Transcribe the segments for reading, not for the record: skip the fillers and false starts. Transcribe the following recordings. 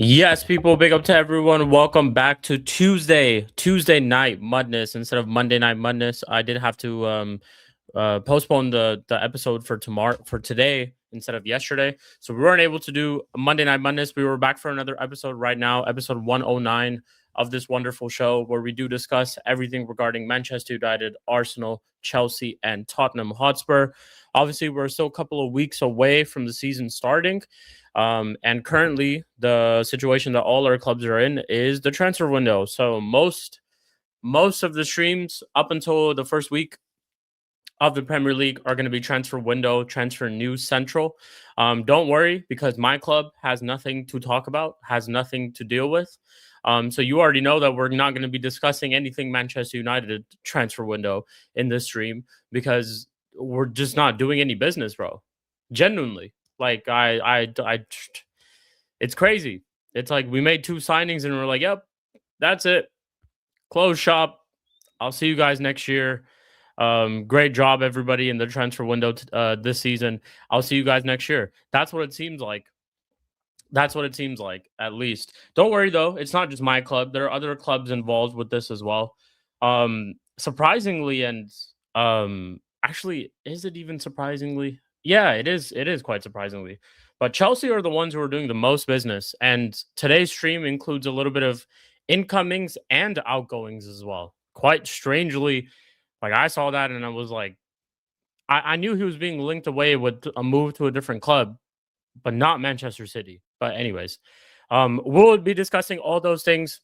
Yes, people, big up to everyone. Welcome back to Tuesday night Mudness instead of Monday night Mudness. I did have to postpone the episode for today instead of yesterday. So we weren't able to do Monday night Mudness. We were back for another episode right now, episode 109 of this wonderful show where we do discuss everything regarding Manchester United, Arsenal, Chelsea, and Tottenham Hotspur. Obviously, we're still a couple of weeks away from the season starting. And currently, the situation that all our clubs are in is the transfer window. So most of the streams up until the first week of the Premier League are going to be transfer window, transfer news central. Don't worry, because my club has nothing to talk about, has nothing to deal with. So you already know that we're not going to be discussing anything Manchester United transfer window in this stream because we're just not doing any business, bro. Genuinely. Like it's crazy. It's like we made 2 signings and we're like, yep, that's it. Close shop. I'll see you guys next year. Great job, everybody, in the transfer window this season. I'll see you guys next year. That's what it seems like. That's what it seems like, at least. Don't worry, though. It's not just my club. There are other clubs involved with this as well. Surprisingly, and actually, is it even surprisingly? Yeah, it is. It is quite surprisingly. But Chelsea are the ones who are doing the most business. And today's stream includes a little bit of incomings and outgoings as well. Quite strangely, like I saw that and I was like, I knew he was being linked away with a move to a different club, but not Manchester City. But anyways, we'll be discussing all those things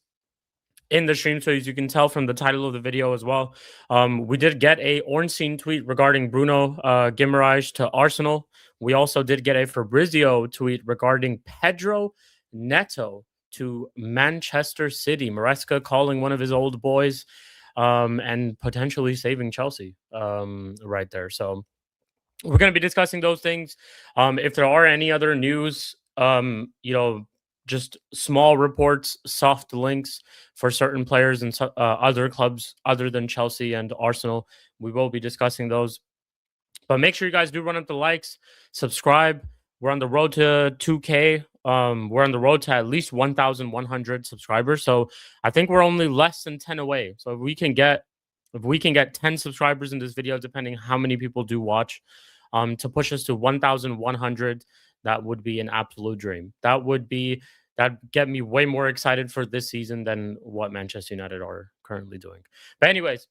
in the stream. So as you can tell from the title of the video as well, we did get a Ornstein tweet regarding BRUNO GUIMARAES to Arsenal. We also did get a Fabrizio tweet regarding PEDRO NETO to Manchester City. Maresca calling one of his old boys and potentially saving Chelsea right there. So we're going to be discussing those things. If there are any other news, just small reports, soft links for certain players and other clubs other than Chelsea and Arsenal, we will be discussing those. But make sure you guys do run up the likes, subscribe. We're on the road to 2K. We're on the road to at least 1,100 subscribers. So I think we're only less than 10 away. So if we can get 10 subscribers in this video, depending how many people do watch, to push us to 1,100, that would be an absolute dream. That get me way more excited for this season than what Manchester United are currently doing. But anyways,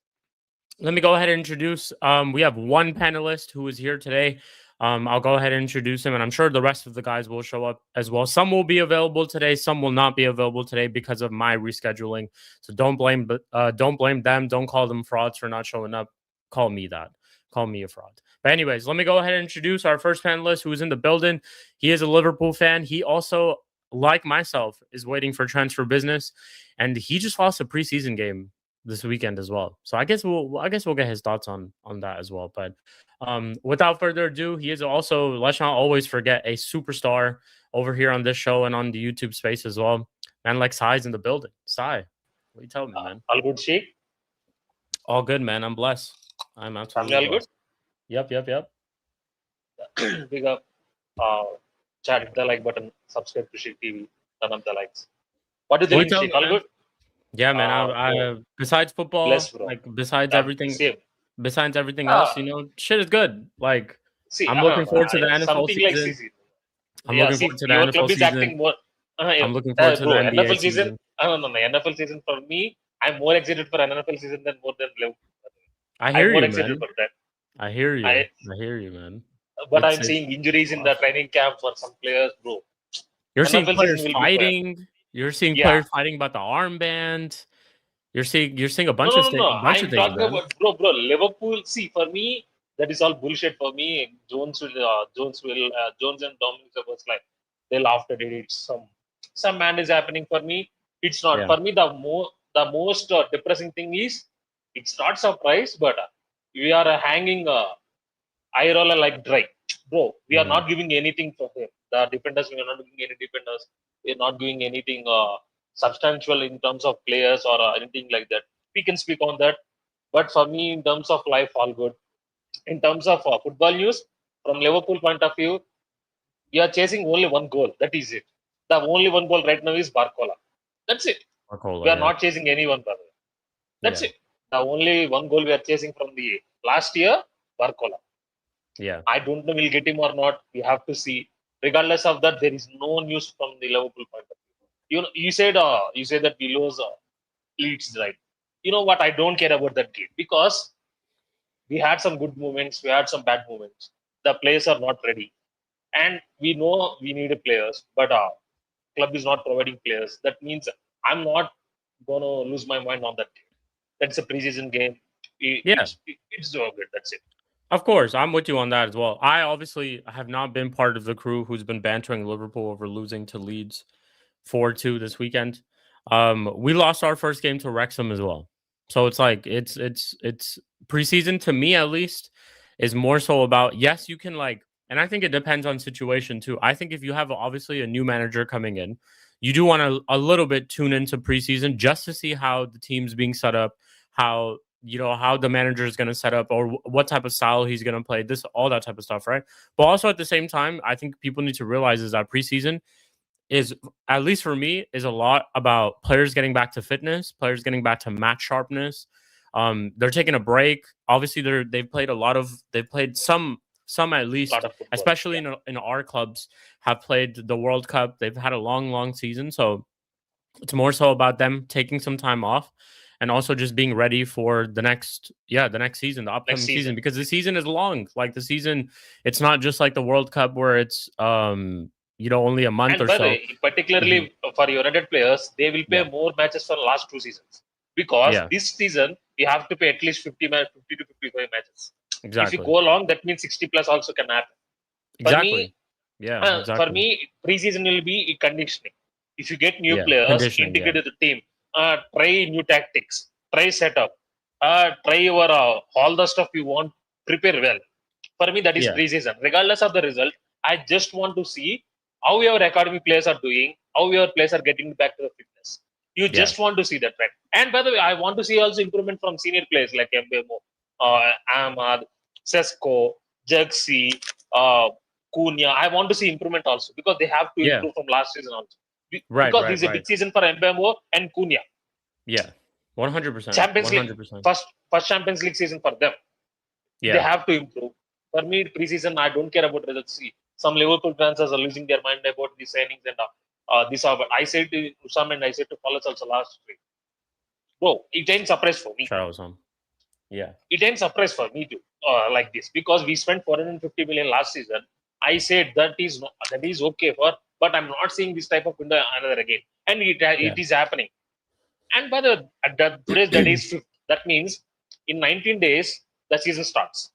let me go ahead and introduce. We have one panelist who is here today. I'll go ahead and introduce him, and I'm sure the rest of the guys will show up as well. Some will be available today, some will not be available today because of my rescheduling. So don't blame them. Don't call them frauds for not showing up. Call me that. Call me a fraud. But anyways, let me go ahead and introduce our first panelist who is in the building. He is a Liverpool fan. He also, like myself, is waiting for transfer business, and he just lost a preseason game this weekend as well. So I guess we'll get his thoughts on that as well. But without further ado, he is also, let's not always forget, a superstar over here on this show and on the YouTube space as well. Man, like Sai's in the building. Sai, what you tell me, man? All good, Shik? All good, man. I'm blessed. I'm absolutely all blessed. Good? Yep. Big up. Chat, hit the like button. Subscribe to Shik TV. Turn up the likes. What do you think, Shik? All good? Yeah, man. I besides football, besides everything else, shit is good. Like, I'm looking forward to the NFL season. I'm looking forward to the NFL season. I'm looking forward to the NBA season. No, NFL season for me, I'm more excited for NFL season than Liverpool. I hear you, excited man. For that. I hear you. I hear you, man. But I'm seeing injuries in the training camp for some players, bro. You're seeing players fighting. You're seeing players fighting about the armband. You're seeing a bunch of things. I'm talking about bro. Liverpool. See, for me, that is all bullshit. For me, Jones and Dominic was like they'll after did it. Some man is happening for me. It's not for me. The most depressing thing is it's not surprise, but we are hanging eye roller like dry, bro. We are not giving anything for him. The defenders, we are not giving any defenders. We are not doing anything substantial in terms of players or anything like that. We can speak on that. But for me, in terms of life, all good. In terms of football news, from Liverpool point of view, we are chasing only one goal. That is it. The only one goal right now is Barcola. That's it. We Arcola, are yeah. not chasing anyone, brother. That's Yeah. it. The only one goal we are chasing from the last year, Barcola. Yeah. I don't know we'll get him or not. We have to see. Regardless of that, there is no news from the Liverpool point of view. You said that we lose Leeds, right? You know what? I don't care about that game because we had some good moments, we had some bad moments. The players are not ready, and we know we need players, but club is not providing players. That means I'm not gonna lose my mind on that game. That's a preseason game. Yeah. It's so good. That's it. Of course, I'm with you on that as well. I obviously have not been part of the crew who's been bantering Liverpool over losing to Leeds 4-2 this weekend. We lost our first game to Wrexham as well. So it's like it's preseason to me at least is more so about yes, you can like and I think it depends on situation too. I think if you have obviously a new manager coming in, you do want to a little bit tune into preseason just to see how the team's being set up, how how the manager is going to set up or what type of style he's going to play, this all that type of stuff, right? But also at the same time, I think people need to realize is that preseason is, at least for me, is a lot about players getting back to fitness, players getting back to match sharpness. They're taking a break. Obviously, they've played some at A lot least, of football. especially Yeah. in our clubs, have played the World Cup. They've had a long season, so it's more so about them taking some time off and also just being ready for the next season, the Next upcoming season, season. because the season is long. Like the season, it's not just like the World Cup where it's only a month And or by the so. way, Mhm. particularly for United players, they will play Yeah. more matches for last 2 seasons because Yeah. this season we have to play at least 50 to 55 matches. If you Exactly. go along, that means 60 plus also can happen. For Exactly. me, Yeah, exactly. preseason will be conditioning. If you get new Yeah. players, Conditioning, yeah. integrate the team, try new tactics, try setup, try your all the stuff you want, prepare well. For me, that is Yeah. preseason. Regardless of the result, I just want to see how your academy players are doing, how your players are getting back to the fitness. You Yeah. just want to see that, right? And by the way, I want to see also improvement from senior players like Mbemo, Ahmad, Sesko, Jergsey, uh, Cunha. I want to see improvement also because they have to Yeah. improve from last season also. Right, Because this right, is a right. big season for Mbemo and Cunha. Yeah. 100%. Champions League, 100%. first Champions League season for them. They Yeah. have to improve. For me, preseason, I don't care about results. See, some Liverpool fans are losing their mind about the signings and this. But I said to Usam and I said to Paulus also last week, bro, it ain't surprise for me. Charles Yeah. It ain't surprise for me too, like this because we spent 450 million last season. I said that is okay for, but I'm not seeing this type of window another again, and Yeah. it is happening. And by the today's the day is fifth. That means in 19 days the season starts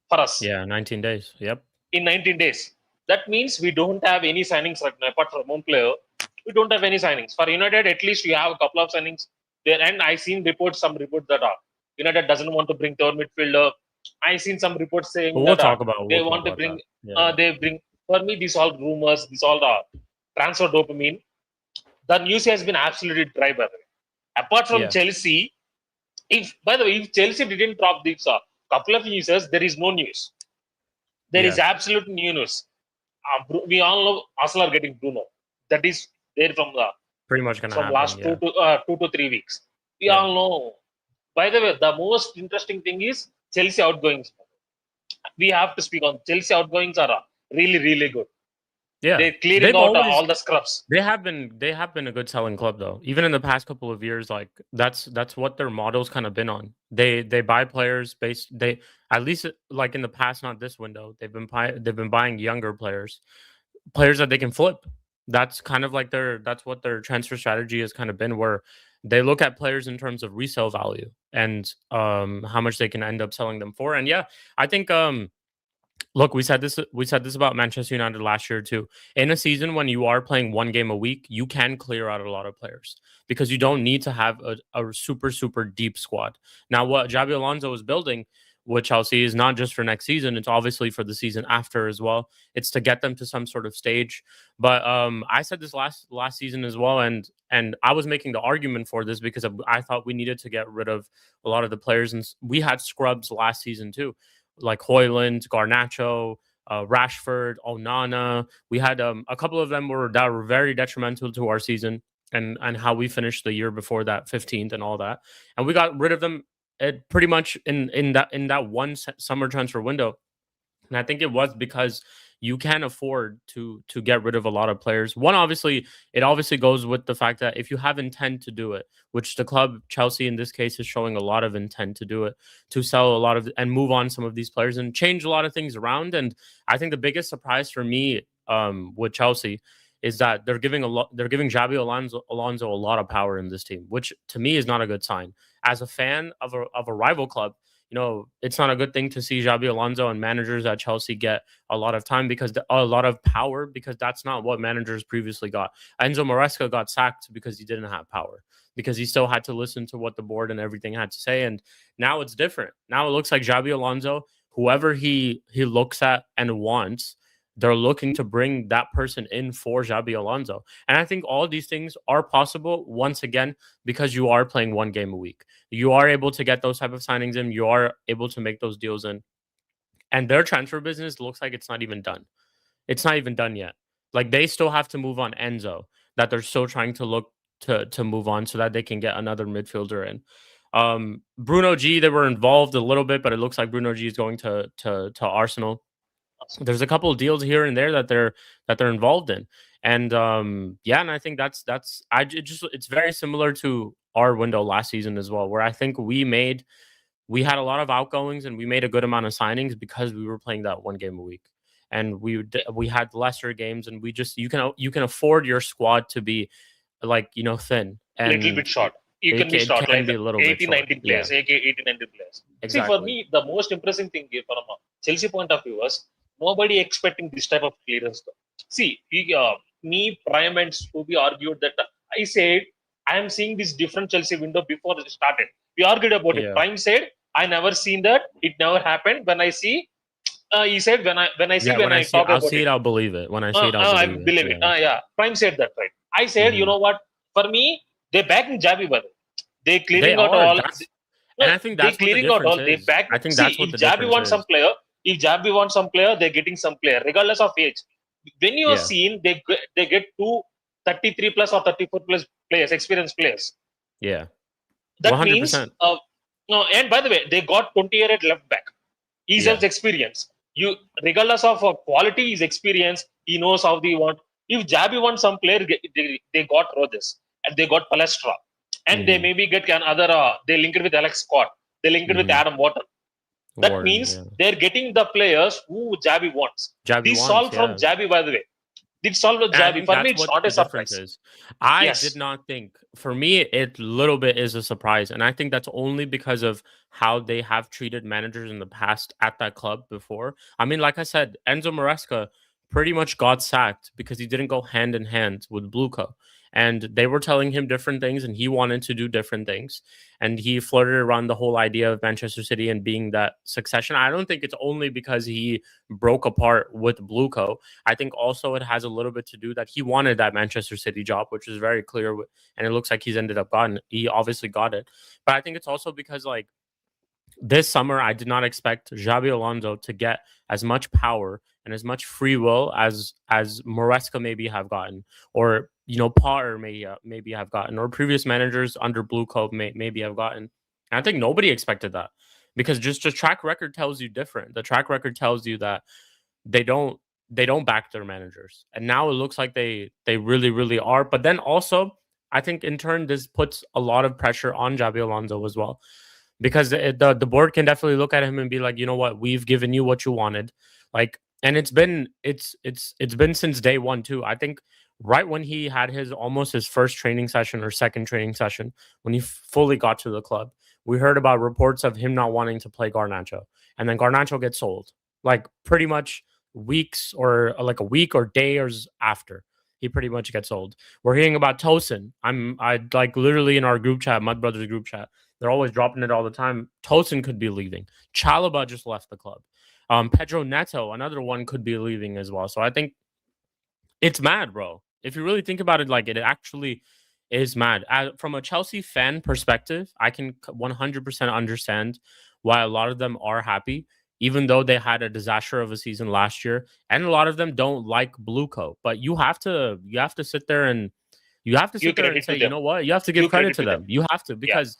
for us. Yeah, 19 days. Yep. In 19 days. That means we don't have any signings right now, apart from one player. We don't have any signings. For United, at least we have a couple of signings there. And I seen some reports that United doesn't want to bring third midfielder. I seen some reports But saying that we'll they talk want to about that. bring, Yeah. they bring, for me, these all rumors, these all transfer dopamine. The news has been absolutely dry, by the way. Apart from Yeah. Chelsea, by the way, if Chelsea didn't drop these couple of news, there is no news. There is Yeah. absolute news. We all know Arsenal are getting Bruno. That is there Pretty much gonna from happen. last Yeah. 2 to 3 weeks. We Yeah. all know. By the way, the most interesting thing is Chelsea outgoings. We have to speak on Chelsea outgoings are really good. Yeah. They're clearing They've out always all the scrubs. they have been a good selling club though. Even in the past couple of years, like that's what their model's kind of been on. They buy players based they at least like in the past, not this window. They've been buying younger players that they can flip. That's kind of like that's what their transfer strategy has kind of been where they look at players in terms of resale value and how much they can end up selling them for. And yeah, I think look, we said this about Manchester United last year too. In a season when you are playing one game a week, you can clear out a lot of players because you don't need to have a super deep squad. Now, what Javi Alonso is building with Chelsea is not just for next season; it's obviously for the season after as well. It's to get them to some sort of stage. But I said this last season as well, and I was making the argument for this because I thought we needed to get rid of a lot of the players, and we had scrubs last season too like Hoyland, Garnacho. Rashford, Onana. We had a couple of them that were very detrimental to our season and how we finished the year before that, 15th and all that. And we got rid of them pretty much in that one summer transfer window. And I think it was because you can't afford to get rid of a lot of players. One, obviously, it obviously goes with the fact that if you have intent to do it, which the club, Chelsea in this case, is showing a lot of intent to do it, to sell a lot of and move on some of these players and change a lot of things around. And I think the biggest surprise for me with Chelsea is that they're giving Xabi Alonso a lot of power in this team, which to me is not a good sign. As a fan of a rival club, it's not a good thing to see Xabi Alonso and managers at Chelsea get a lot of time a lot of power, because that's not what managers previously got. Enzo Maresca got sacked because he didn't have power, because he still had to listen to what the board and everything had to say. And now it's different. Now it looks like Xabi Alonso, whoever he looks at and wants, they're looking to bring that person in for Xabi Alonso. And I think all these things are possible, once again, because you are playing one game a week. You are able to get those type of signings in. You are able to make those deals in. And their transfer business looks like it's not even done. It's not even done yet. Like, they still have to move on Enzo, that they're still trying to look to move on so that they can get another midfielder in. Bruno G, they were involved a little bit, but it looks like Bruno G is going to Arsenal. There's a couple of deals here and there that they're involved in. And and I think it's very similar to our window last season as well, where I think we had a lot of outgoings and we made a good amount of signings because we were playing that one game a week, and we had lesser games, and you can afford your squad to be thin and little bit short. You can be short, can like be a little 80, bit short. 19 players, Yeah. 80, 19 players. Exactly. See, for me, the most impressive thing from a Chelsea point of view was nobody expecting this type of clearance. See, me, Prime, and Spooby argued that I said I am seeing this different Chelsea window before it started. We argued about it. Yeah. Prime said I never seen that. It never happened. When I see, he said when I see, talk I'll about see it, I'll believe it. When I see it, I'll I believe believe it. it. Yeah. Prime said that, right? I said, you know what? For me, they're backing Javi, but they clearing out all. And I think that's they what the clearing out difference all. They is. back. I think See, that's what if the Javi difference wants some is. player, they're getting some player, regardless of age. When you are seen, they get 33 plus or 34 plus players, experienced players. Yeah. That 100%. means, no. And by the way, they got 20-year-old left back. He's of experience. You, regardless of quality, his experience, he knows how they want. If Javi wants some player, they got Rodgers and they got Palestra, and they maybe get another. They link it with Alex Scott. They link it with Adam Wharton. That means they're getting the players who Javi wants. This all from Javi, by the way. This all with Javi. For me, it's not a surprise. I did not think. For me, it little bit is a surprise, and I think that's only because of how they have treated managers in the past at that club before. I mean, like I said, Enzo Maresca pretty much got sacked because he didn't go hand in hand with Bluco. And they were telling him different things, and he wanted to do different things. And he flirted around the whole idea of Manchester City and being that succession. I don't think it's only because he broke apart with Bluco. I think also it has a little bit to do that he wanted that Manchester City job, which is very clear. And it looks like he obviously got it. But I think it's also because, like, this summer, I did not expect Xabi Alonso to get as much power and as much free will as Maresca maybe have gotten, or Potter maybe have gotten, or previous managers under Blue Coat maybe have gotten. And I think nobody expected that, because just the track record tells you different. The track record tells you that they don't back their managers, and now it looks like they really are. But then also, I think in turn this puts a lot of pressure on Xabi Alonso as well, because the board can definitely look at him and be like, you know what, we've given you what you wanted, like, and it's been since day one too. I think right when he had his first training session or second training session, when he fully got to the club, we heard about reports of him not wanting to play Garnacho, and then Garnacho gets sold, like pretty much weeks or like a week or days after he pretty much gets sold. We're hearing about Tosin. I like literally in our group chat, Mud Brothers group chat, they're always dropping it all the time. Tosin could be leaving. Chalobah just left the club. Pedro Neto, another one, could be leaving as well. So I think it's mad, bro. If you really think about it, like, it actually is mad. From a Chelsea fan perspective, I can 100% understand why a lot of them are happy. even though they had a disaster of a season last year, and a lot of them don't like Blueco. But you have to sit there and Give credit say, to you them. know what? You have to give Give credit credit to to them. them. You have to, Yeah. because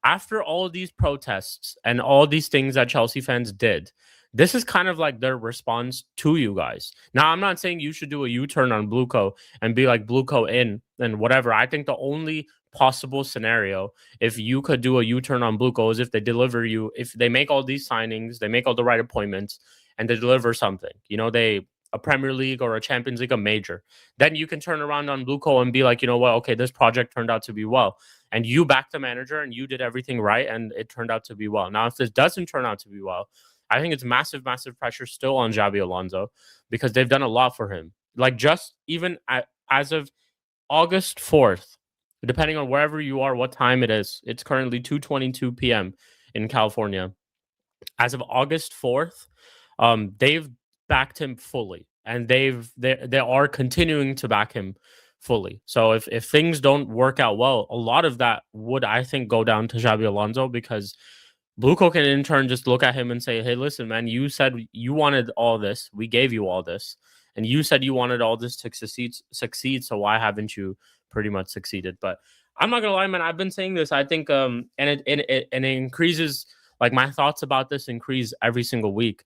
after all of these protests and all these things that Chelsea fans did, this is kind of like their response to you guys. Now, I'm not saying you should do a U-turn on Blueco and be like Blueco in and whatever. I think the only possible scenario if you could do a U-turn on Blueco is if they deliver you, if they make all these signings, they make all the right appointments, and they deliver something. You know, they a Premier League or a Champions League, a major. Then you can turn around on Blueco and be like, you know what? Okay, this project turned out to be well, and you backed the manager and you did everything right, and it turned out to be well. Now, if this doesn't turn out to be well, I think it's massive, massive pressure still on Xabi Alonso, because they've done a lot for him. Like, just even as of August 4th, depending on wherever you are, what time it is, it's currently 2:22 p.m. in California. As of August 4th, they've backed him fully, and they are continuing to back him fully. So if things don't work out well, a lot of that would, I think, go down to Xabi Alonso, because Blueco can in turn just look at him and say, "Hey, listen, man, you said you wanted all this. We gave you all this, and you said you wanted all this to succeed. So why haven't you pretty much succeeded?" But I'm not gonna lie, man. I've been saying this. I think and it increases. Like, my thoughts about this increase every single week.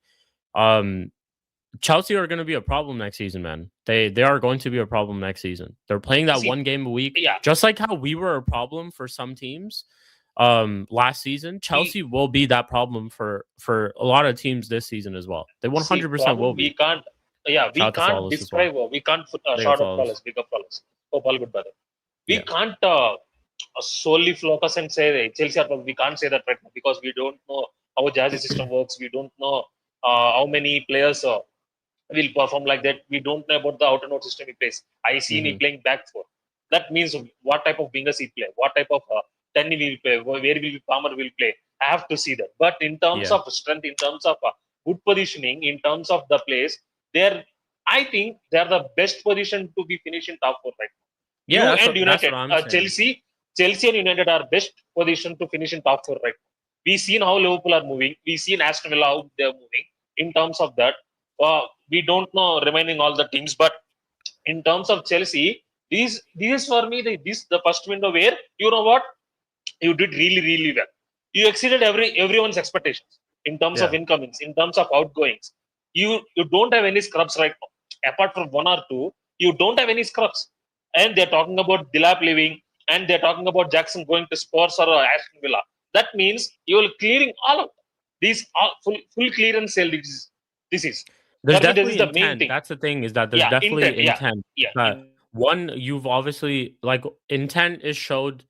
Um, Chelsea are going to be a problem next season, man. They are going to be a problem next season. They're playing that See, one game a week, yeah. just like how we were a problem for some teams last season. Chelsea will be that problem for a lot of teams this season as well. They 100% will Problem we be. can't. Yeah, Shout we out to can't Flawless as well. describe. We can't Big up short of Flawless. flawless, big up flawless. Hope all good, brother. We Yeah. can't solely focus and say Chelsea are. We can't say that right now because we don't know how Jazzy system works. We don't know how many players will perform like that. We don't know about the outer node system he plays. I see me playing back four. That means what type of wingers he play, what type of ten he will play, where will Palmer will play. I have to see that. But in terms Yeah. of strength, in terms of good positioning, in terms of the place, I think they're the best position to be finishing top four right now. Yeah, You that's and what United, I'm saying. Chelsea and United are best position to finish in top four right now. We seen how Liverpool are moving. We seen Aston Villa how they're moving. In terms of that, we don't know remaining all the teams, but in terms of Chelsea, these for me the first window where you know what you did really well. You exceeded everyone's expectations in terms of Yeah. incomings, in terms of outgoings. You don't have any scrubs right now. Apart from one or two, you don't have any scrubs. And they're talking about Dilap leaving, and they're talking about Jackson going to Spurs or Aston Villa. That means you're clearing all of these full clearance sale. This is There's for me. This is definitely the main intent. thing. That's the thing, is that there's Yeah, intent. definitely Yeah, intent. yeah. But one, you've obviously, like, intent is showed.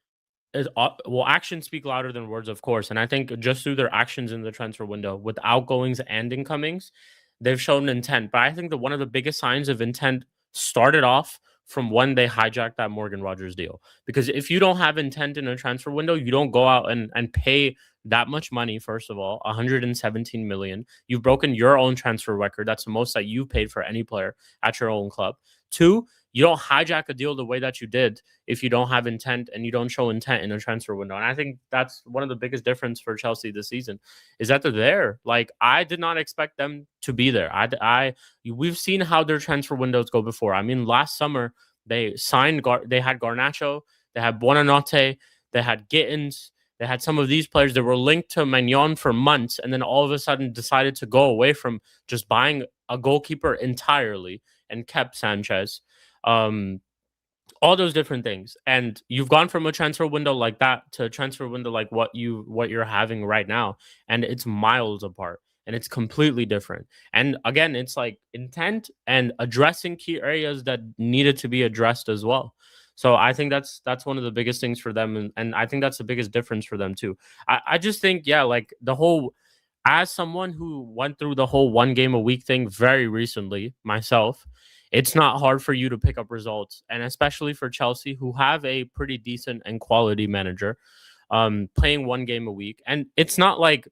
Well, actions speak louder than words, of course. And I think just through their actions in the transfer window, with outgoings and incomings, they've shown intent. But I think that one of the biggest signs of intent started off from when they hijacked that Morgan Rogers deal. Because if you don't have intent in a transfer window, you don't go out and pay that much money. First of all, 117 million. You've broken your own transfer record. That's the most that you've paid for any player at your own club. Two, you don't hijack a deal the way that you did if you don't have intent and you don't show intent in a transfer window. And I think that's one of the biggest difference for Chelsea this season, is that they're there. Like, I did not expect them to be there. We've seen how their transfer windows go before. I mean, last summer they they had Garnacho, they had Buonanotte, they had Gittins, they had some of these players that were linked to Magnon for months, and then all of a sudden decided to go away from just buying a goalkeeper entirely and kept Sanchez. All those different things, and you've gone from a transfer window like that to a transfer window like what you're having right now, and it's miles apart, and it's completely different. And again, it's like intent and addressing key areas that needed to be addressed as well. So I think that's one of the biggest things for them, and I think that's the biggest difference for them too. I just think, yeah, like, the whole, as someone who went through the whole one game a week thing very recently myself, it's not hard for you to pick up results. And especially for Chelsea, who have a pretty decent and quality manager, playing one game a week. And it's not like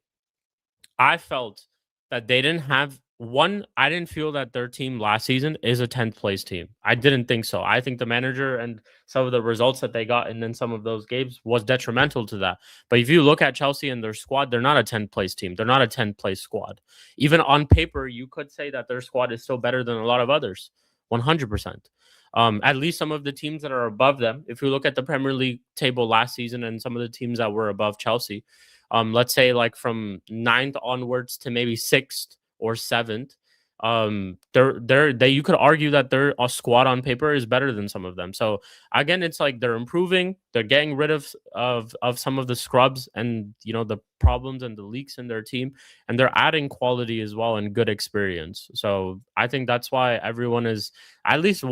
I felt that they didn't have one, I didn't feel that their team last season is a 10th place team. I didn't think so. I think the manager and some of the results that they got and then some of those games was detrimental to that. But if you look at Chelsea and their squad, they're not a 10th place team. They're not a 10th place squad. Even on paper, you could say that their squad is still better than a lot of others. 100%. At least some of the teams that are above them, if you look at the Premier League table last season and some of the teams that were above Chelsea, let's say like from ninth onwards to maybe sixth or seventh, they you could argue that their squad on paper is better than some of them. So again, it's like they're improving, they're getting rid of some of the scrubs and the problems and the leaks in their team, and they're adding quality as well and good experience. So I think that's why everyone is, at least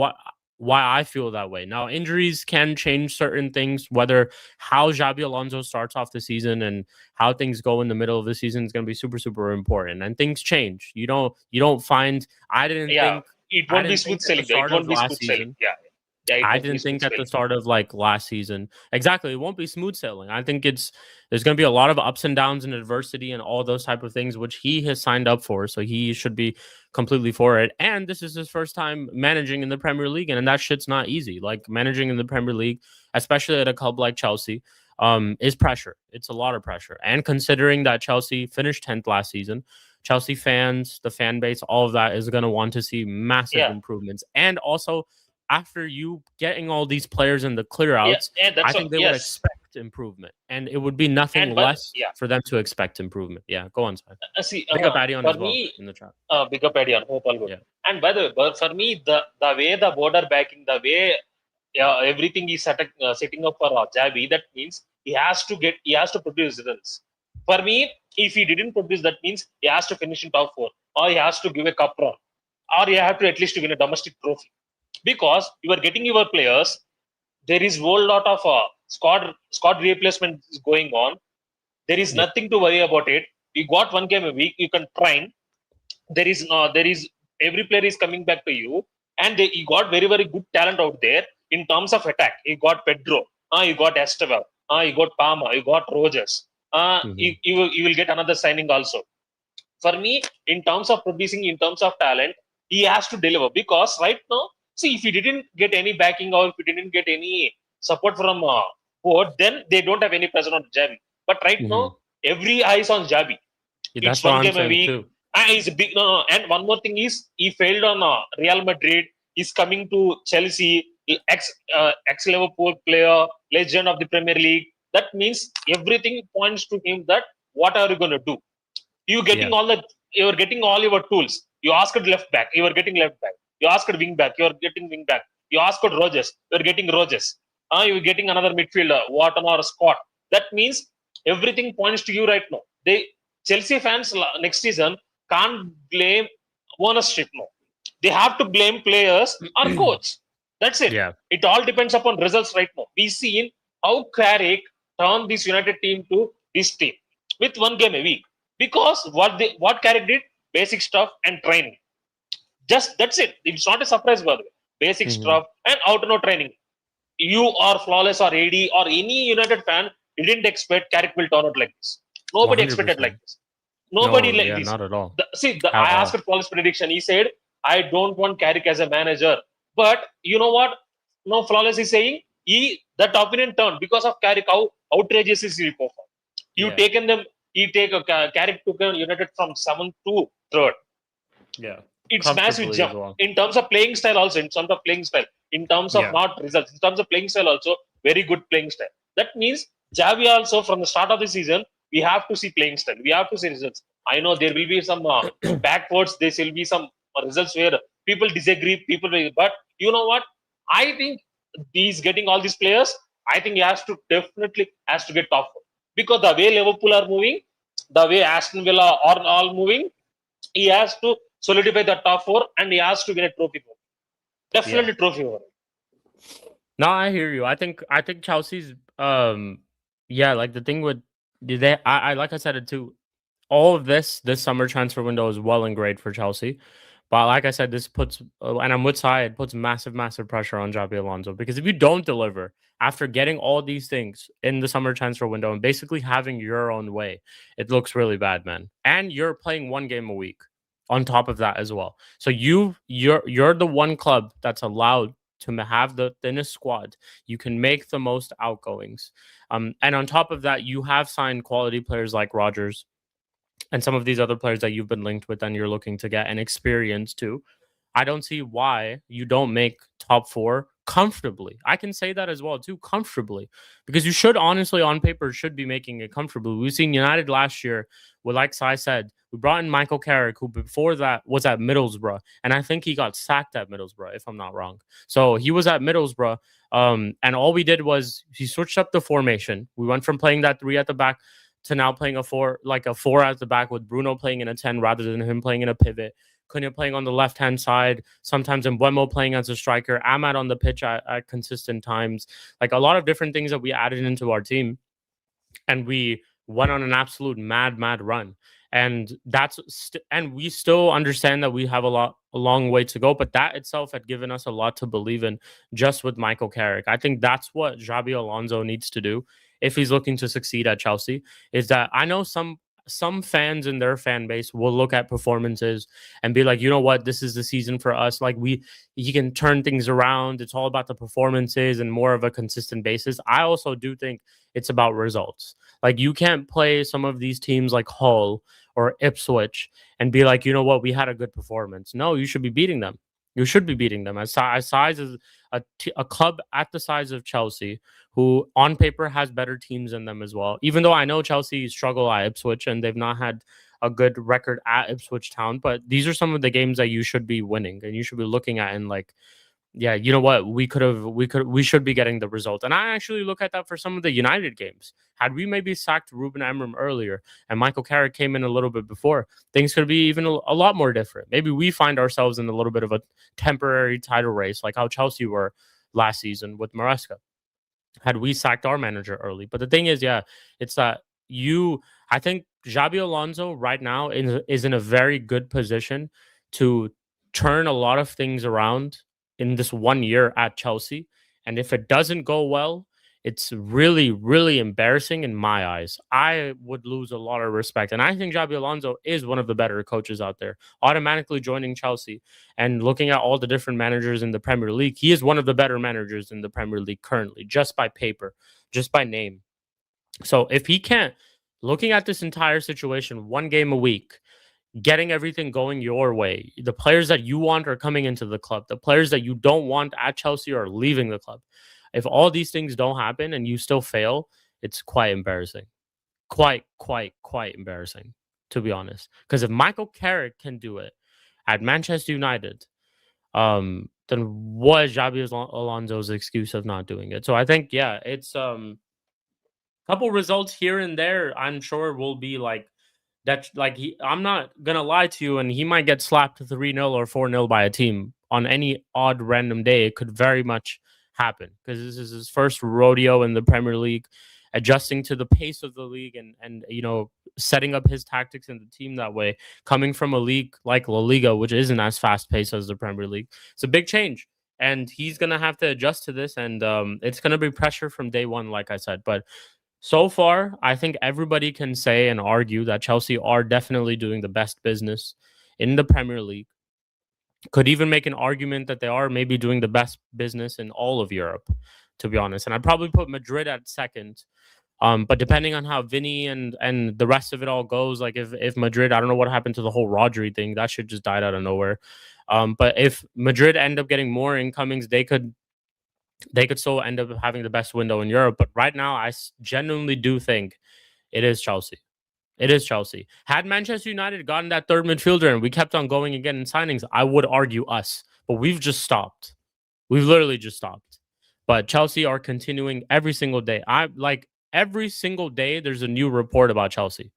why I feel that way. Now, injuries can change certain things, whether how Xabi Alonso starts off the season and how things go in the middle of the season is going to be super, super important. And things change. You don't find, I didn't think, it I won't be didn't smooth think at the sailing. It start won't of be last smooth sailing. season. Yeah, it I won't be didn't smooth think at the sailing. start of like last season. Exactly. It won't be smooth sailing. I think there's going to be a lot of ups and downs and adversity and all those type of things, which he has signed up for. So he should be completely for it. And this is his first time managing in the Premier League. And that shit's not easy. Like managing in the Premier League, especially at a club like Chelsea, is pressure. It's a lot of pressure. And considering that Chelsea finished 10th last season, Chelsea fans, the fan base, all of that is going to want to see massive improvements. And also, after you getting all these players in the clear outs, I think they would expect improvement, and it would be nothing less for them to expect improvement. Yeah, go on, side. See, Big up Addy on as well me, in the chat. Big up Addy on. Hope all good. Yeah. And by the way, for me, the way the border backing, the way everything is setting up for Xabi, that means he has to produce results. For me, if he didn't produce, that means he has to finish in top 4, or he has to give a cup run, or he have to at least win a domestic trophy. Because you are getting your players, there is whole lot of squad replacement is going on. There is nothing to worry about it. You got 1 game a week, you can train. There is every player is coming back to you, and you got very, very good talent out there in terms of attack. You got Pedro, you got Estevao, you got Palmer, you got Rogers. You will get another signing also. For me, in terms of producing, in terms of talent, he has to deliver. Because right now, see, if he didn't get any backing or if he didn't get any support from board, then they don't have any pressure on Xabi. But right now, every eye is on Xabi. It's 1 game a week. He's a big And one more thing is, he failed on Real Madrid. He's coming to Chelsea, ex Liverpool player, legend of the Premier League. That means everything points to him that what are you going to do? You're getting all your tools. You asked left back, you are getting left back. You asked wing back, you are getting wing back. You asked Rogers, you are getting Rogers. You're getting another midfielder, Wharton or Scott. That means everything points to you right now. Chelsea fans next season can't blame ownership now. They have to blame players or coach. That's it. Yeah. It all depends upon results right now. We seen how Carrick turned this United team to this team with 1 game a week. Because what Carrick did, basic stuff and training. Just that's it. It's not a surprise, by the way. Basic stuff and how to know training. You or Flawless or AD or any United fan didn't expect Carrick will turn out like this. Nobody 100%. expected like this. Nobody like this. Not at all. I asked Flawless prediction. He said, I don't want Carrick as a manager. But you know what? No, Flawless is saying that opinion turned because of Carrick. How outrageous is he perform? Taken them. Carrick took United from 7th to 3rd. Yeah, it's massive jump in terms of playing style. Also, in terms of playing style, in terms of not results, in terms of playing style, also very good playing style. That means Xavi also from the start of the season, we have to see playing style. We have to see results. I know there will be some backwards. There will be some results where people disagree. But you know what? I think he's getting all these players. I think he definitely has to get top 4. Because the way Liverpool are moving, the way Aston Villa are all moving, he has to solidify the top 4 and he has to get a trophy. Definitely trophy over. No, I hear you. I think Chelsea's like the thing with I like I said it too. All of this summer transfer window is well and great for Chelsea. But like I said, this puts, and I'm with Syed, puts massive, massive pressure on Xabi Alonso. Because if you don't deliver after getting all these things in the summer transfer window and basically having your own way, it looks really bad, man. And you're playing 1 game a week. on top of that as well. So you're the one club that's allowed to have the thinnest squad. You can make the most outgoings. And on top of that, you have signed quality players like Rogers and some of these other players that you've been linked with and you're looking to get and experience too. I don't see why you don't make top four comfortably. I can say that as well too, comfortably, because you should honestly, on paper, should be making it comfortably. We've seen United last year. Well, like Sai said, we brought in Michael Carrick, who before that was at Middlesbrough, and I think he got sacked at Middlesbrough, if I'm not wrong. So he was at Middlesbrough, and all we did was he switched up the formation. We went from playing that three at the back to now playing a four at the back with Bruno playing in a 10 rather than him playing in a pivot. Cunha playing on the left-hand side, sometimes Mbeumo playing as a striker, Ahmad on the pitch at consistent times. Like a lot of different things that we added into our team. And we went on an absolute mad run. And and we still understand that we have a long way to go, but that itself had given us a lot to believe in just with Michael Carrick. I think that's what Xabi Alonso needs to do if he's looking to succeed at Chelsea. Is that I know some fans in their fan base will look at performances and be like, you know what, this is the season for us. Like he can turn things around. It's all about the performances and more of a consistent basis. I also do think it's about results. Like you can't play some of these teams like Hull or Ipswich and be like, you know what, we had a good performance. No, you should be beating them. You should be beating them. As size as a club at the size of Chelsea, who on paper has better teams than them as well. Even though I know Chelsea struggle at Ipswich and they've not had a good record at Ipswich Town, but these are some of the games that you should be winning and you should be looking at and like, yeah, you know what? We should be getting the result. And I actually look at that for some of the United games. Had we maybe sacked Ruben Amorim earlier and Michael Carrick came in a little bit before, things could be even a lot more different. Maybe we find ourselves in a little bit of a temporary title race, like how Chelsea were last season with Maresca. Had we sacked our manager early. But the thing is, yeah, it's that I think Xabi Alonso right now is in a very good position to turn a lot of things around in this 1 year at Chelsea. And if it doesn't go well, it's really, really embarrassing in my eyes. I would lose a lot of respect. And I think Xabi Alonso is one of the better coaches out there. Automatically joining Chelsea and looking at all the different managers in the Premier League, he is one of the better managers in the Premier League currently, just by paper, just by name. So if he can't, looking at this entire situation, one game a week, getting everything going your way. The players that you want are coming into the club. The players that you don't want at Chelsea are leaving the club. If all these things don't happen and you still fail, it's quite embarrassing. Quite embarrassing, to be honest. Because if Michael Carrick can do it at Manchester United, then what is Xabi Alonso's excuse of not doing it? So I think, yeah, it's couple results here and there, I'm sure will be like that. Like I'm not gonna lie to you, and he might get slapped 3-0 or 4-0 by a team on any odd random day. It could very much happen because this is his first rodeo in the Premier League, adjusting to the pace of the league and setting up his tactics in the team that way. Coming from a league like La Liga, which isn't as fast paced as the Premier League, it's a big change. And he's gonna have to adjust to this, and it's gonna be pressure from day one, like I said. But so far, I think everybody can say and argue that Chelsea are definitely doing the best business in the Premier League. Could even make an argument that they are maybe doing the best business in all of Europe, to be honest. And I'd probably put Madrid at second. But depending on how Vinny and the rest of it all goes, like if Madrid, I don't know what happened to the whole Rodri thing, that shit just died out of nowhere. But if Madrid end up getting more incomings, they could still end up having the best window in Europe. But right now, I genuinely do think it is Chelsea. It is Chelsea. Had Manchester United gotten that third midfielder and we kept on going again in signings, I would argue us. But we've just stopped. We've literally just stopped. But Chelsea are continuing every single day. Every single day, there's a new report about Chelsea.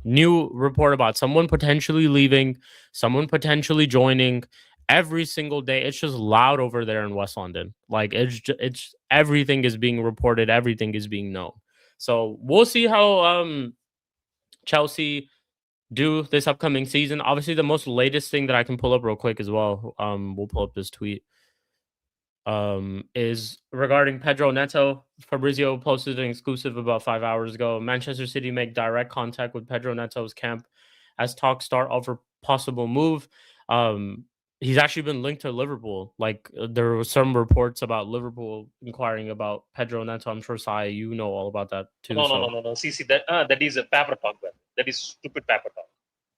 New report about someone potentially leaving, someone potentially joining. Every single day, it's just loud over there in West London. Like it's everything is being reported, everything is being known. So we'll see how Chelsea do this upcoming season. Obviously, the most latest thing that I can pull up real quick as well. We'll pull up this tweet. Is regarding Pedro Neto. Fabrizio posted an exclusive about 5 hours ago. Manchester City make direct contact with Pedro Neto's camp as talks start over possible move. He's actually been linked to Liverpool. Like there were some reports about Liverpool inquiring about Pedro Neto. I'm sure Sai, you know all about that too. No. See, that is a paper talk. Man. That is stupid paper talk.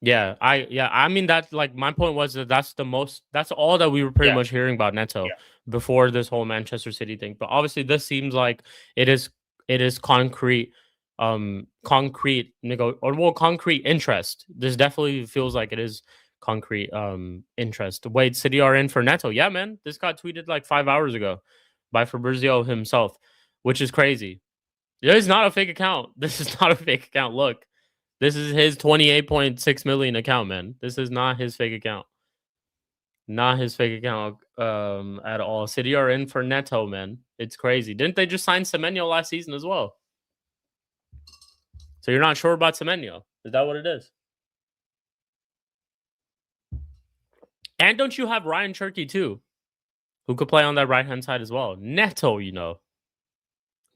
Yeah, I mean that like my point was that that's all that we were pretty much hearing about Neto before this whole Manchester City thing. But obviously this seems like it is concrete concrete interest. This definitely feels like it is concrete interest. Wait, City are in for Neto. Yeah, man. This got tweeted like 5 hours ago by Fabrizio himself, which is crazy. It is not a fake account. This is not a fake account. Look. This is his 28.6 million account, man. This is not his fake account. Not his fake account at all. City are in for Neto, man. It's crazy. Didn't they just sign Semenyo last season as well? So you're not sure about Semenyo? Is that what it is? And don't you have Ryan Cherky too, who could play on that right-hand side as well? Neto, you know.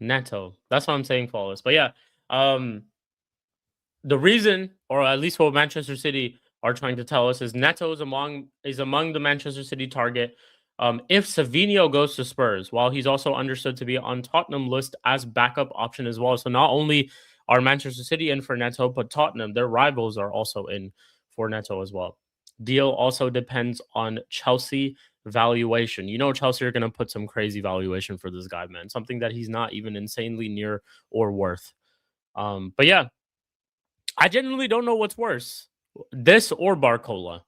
Neto. That's what I'm saying, Flawless. But yeah, the reason, or at least what Manchester City are trying to tell us, is Neto is among the Manchester City target. If Savinho goes to Spurs, while he's also understood to be on Tottenham list as backup option as well. So not only are Manchester City in for Neto, but Tottenham, their rivals, are also in for Neto as well. Deal also depends on Chelsea valuation. You know, Chelsea are going to put some crazy valuation for this guy, man. Something that he's not even insanely near or worth. But yeah, I genuinely don't know what's worse, this or Barcola.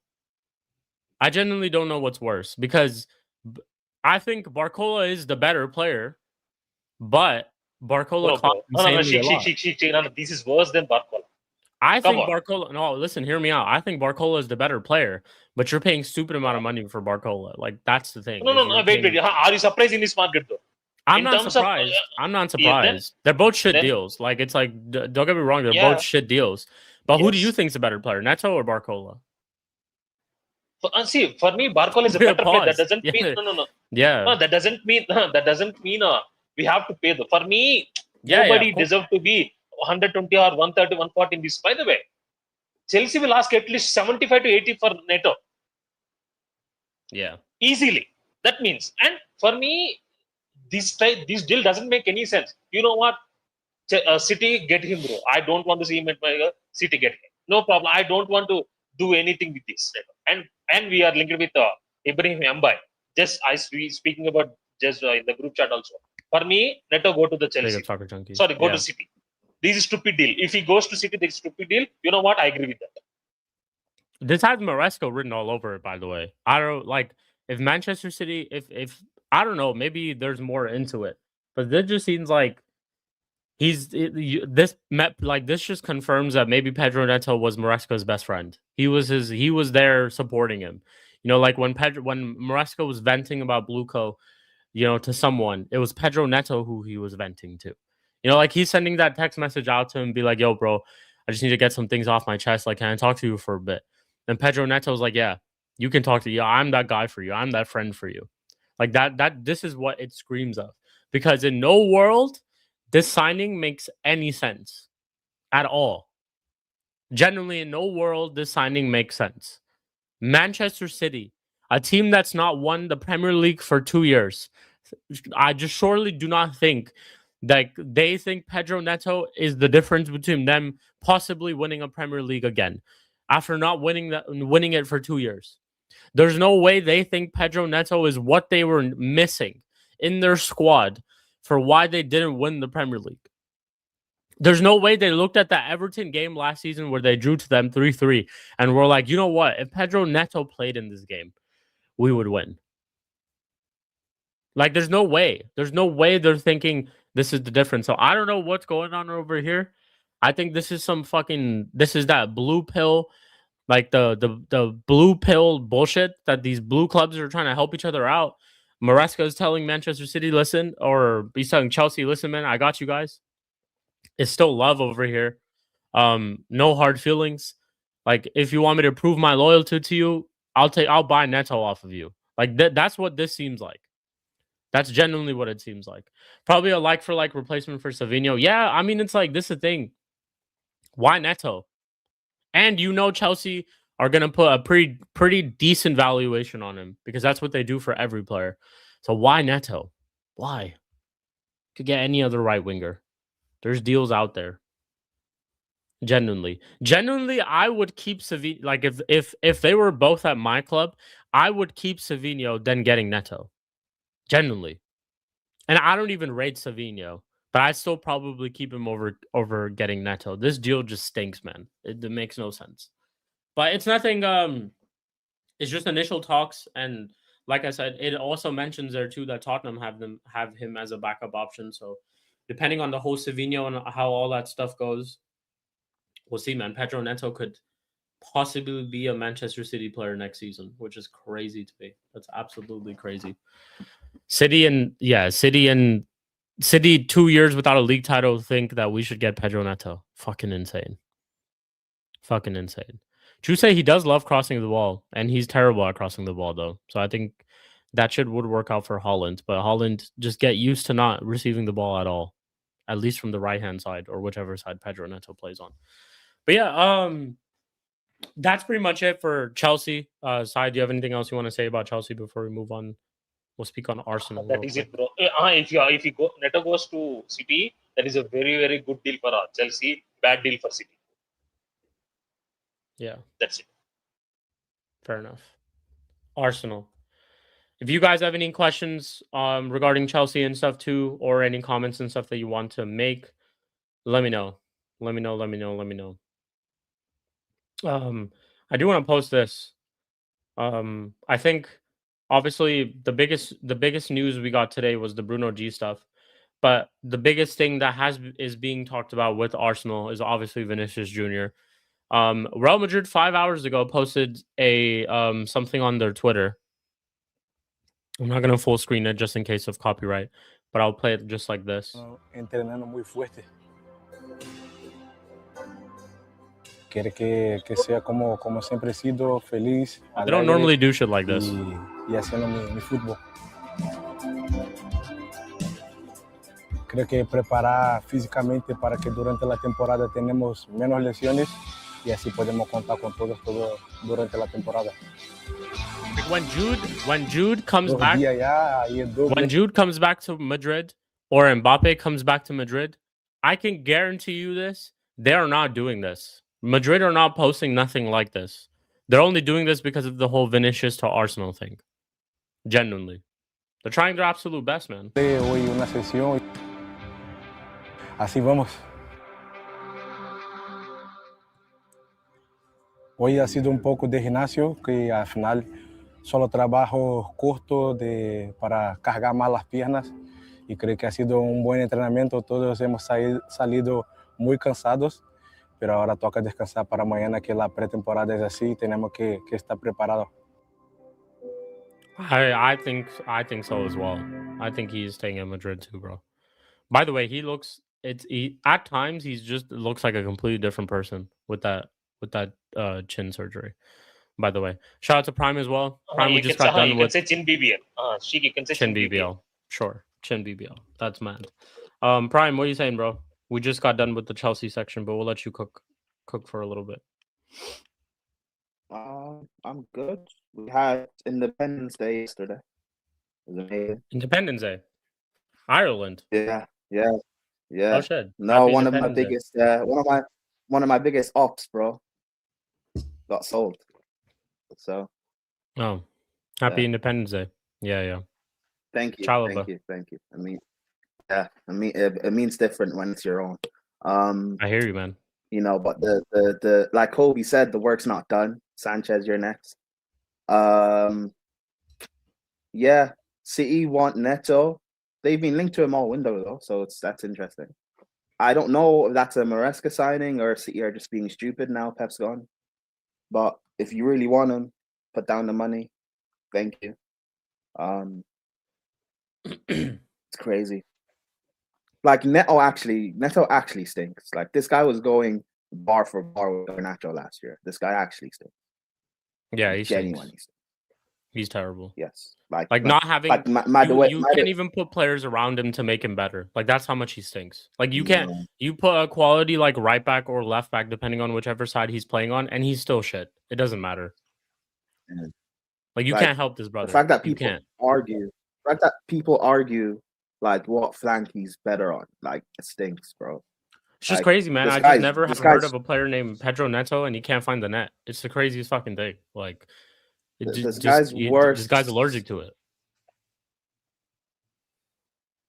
I genuinely don't know what's worse because I think Barcola is the better player, but Barcola costs insanely a lot. Shik. This is worse than Barcola. I think Barcola. No, listen, hear me out. I think Barcola is the better player, but you're paying stupid amount of money for Barcola. Like that's the thing. No. Wait. Are you surprised in this market though? I'm not surprised. I'm not surprised. They're both shit deals. Like it's like, don't get me wrong, they're both shit deals. But who do you think is a better player, Neto or Barcola? See, for me, Barcola is a better player. That doesn't mean no. Yeah. No, that doesn't mean we have to pay. For me, nobody deserves to be 120 or 130, 140 in this. By the way, Chelsea will ask at least 75 to 80 for Neto. Yeah. Easily. That means, and for me, this deal doesn't make any sense. You know what? City, get him, bro. I don't want to see him at my City, get him. No problem. I don't want to do anything with this. And we are linked with Ibrahim Mbai. Just speaking about just in the group chat also. For me, Neto go to the Chelsea. Sorry, go to City. This is stupid deal. If he goes to City, this is stupid deal. You know what? I agree with that. This has Maresco written all over it, by the way. I don't like if Manchester City, if I don't know, maybe there's more into it, but this just seems like this just confirms that maybe Pedro Neto was Maresco's best friend. He was there supporting him. You know, like when Maresco was venting about Blueco, you know, to someone, it was Pedro Neto who he was venting to. You know, like he's sending that text message out to him, be like, "Yo, bro, I just need to get some things off my chest. Like, can I talk to you for a bit?" And Pedro Neto's like, "Yeah, you can talk to you. I'm that guy for you. I'm that friend for you." Like this is what it screams of. Because in no world this signing makes any sense at all. Genuinely, in no world this signing makes sense. Manchester City, a team that's not won the Premier League for 2 years. I just surely do not think that they think Pedro Neto is the difference between them possibly winning a Premier League again after not winning it for 2 years. There's no way they think Pedro Neto is what they were missing in their squad for why they didn't win the Premier League. There's no way they looked at that Everton game last season where they drew to them 3-3 and were like, you know what? If Pedro Neto played in this game, we would win. Like, there's no way. There's no way they're thinking this is the difference. So I don't know what's going on over here. I think this is that blue pill, like the blue pill bullshit that these blue clubs are trying to help each other out. Maresca is telling Manchester City, listen, or he's telling Chelsea, listen, man, I got you guys. It's still love over here. No hard feelings. Like, if you want me to prove my loyalty to you, I'll buy Neto off of you. Like that's what this seems like. That's genuinely what it seems like. Probably a like for like replacement for Savinho. Yeah, I mean, it's like this is the thing. Why Neto? And you know Chelsea are going to put a pretty decent valuation on him because that's what they do for every player. So why Neto? Why? Could get any other right winger. There's deals out there. Genuinely, I would keep Savinho. Like if they were both at my club, I would keep Savinho than getting Neto. Genuinely, and I don't even rate Savinho, but I still probably keep him over getting Neto. This deal just stinks, man. It makes no sense. But it's nothing. It's just initial talks, and like I said, it also mentions there too that Tottenham have him as a backup option. So depending on the whole Savinho and how all that stuff goes, we'll see, man. Pedro Neto could possibly be a Manchester City player next season, which is crazy to me. That's absolutely crazy. City 2 years without a league title think that we should get Pedro Neto. Fucking insane. Fucking insane. Chuse, he does love crossing the ball, and he's terrible at crossing the ball, though. So I think that would work out for Holland. But Holland just get used to not receiving the ball at all, at least from the right-hand side or whichever side Pedro Neto plays on. But yeah, that's pretty much it for Chelsea side. Do you have anything else you want to say about Chelsea before we move on? We'll speak on Arsenal. That is it, bro. If you go Neto goes to City, that is a very good deal for Chelsea. Bad deal for City. Yeah, that's it. Fair enough. Arsenal. If you guys have any questions regarding Chelsea and stuff too, or any comments and stuff that you want to make, let me know. Let me know. I do want to post this. I think obviously the biggest news we got today was the Bruno G stuff, but the biggest thing that is being talked about with Arsenal is obviously Vinicius Jr. Real Madrid 5 hours ago posted a something on their Twitter. I'm not gonna full screen it just in case of copyright, but I'll play it just like this. Entrenando muy fuerte. Quiere que sea como siempre he sido, feliz. They don't normally do shit like this. Y haciendo mi fútbol. Creo que preparar físicamente para que durante la temporada tenemos menos lesiones y así podemos contar con todo durante la temporada. When Jude comes back, when Jude comes back to Madrid or Mbappe comes back to Madrid, I can guarantee you this: they are not doing this. Madrid are not posting nothing like this. They're only doing this because of the whole Vinicius to Arsenal thing. Genuinely, they're trying their absolute best, man. Hoy una sesión. Así vamos. Hoy ha sido un poco de gimnasio, que al final solo trabajo corto para cargar más las piernas y creo que ha sido un buen entrenamiento. Todos hemos salido muy cansados, pero ahora toca descansar para mañana, que la pretemporada es así y tenemos que estar preparados. I think so as well. I think he's staying in Madrid too, bro. By the way, at times he just looks like a completely different person with that chin surgery. By the way, shout out to Prime as well. Prime, we just got done with. You can say chin BBL. Shik, you can say chin BBL. Sure, chin BBL. That's mad. Prime, what are you saying, bro? We just got done with the Chelsea section, but we'll let you cook for a little bit. I'm good. We had Independence Day yesterday. It was amazing. Independence Day, Ireland. Yeah. Oh shit! No, Happy one of my biggest ops, bro, got sold. So. Oh, happy Independence Day! Yeah. Thank you. Chalaba. Thank you. I mean, it means different when it's your own. I hear you, man. You know, but the like Kobe said, the work's not done. Sanchez, you're next. Yeah, City want Neto. They've been linked to him all window though, so that's interesting. I don't know if that's a Maresca signing or City are just being stupid now. Pep's gone, but if you really want him, put down the money. Thank you. It's crazy. Like Neto actually stinks. Like this guy was going bar for bar with Garnacho last year. This guy actually stinks. Yeah, he genuinely stinks. He's terrible. Yes, Like not having you can't even put players around him to make him better. Like that's how much he stinks. Like you can't you put a quality like right back or left back depending on whichever side he's playing on, and he's still shit. It doesn't matter. Like you can't help this brother. The fact that people argue like what flank he's better on, like it stinks, bro. It's just crazy, man. I just never have heard of a player named Pedro Neto and he can't find the net. It's the craziest fucking thing. Like this guy's worse. This guy's allergic to it.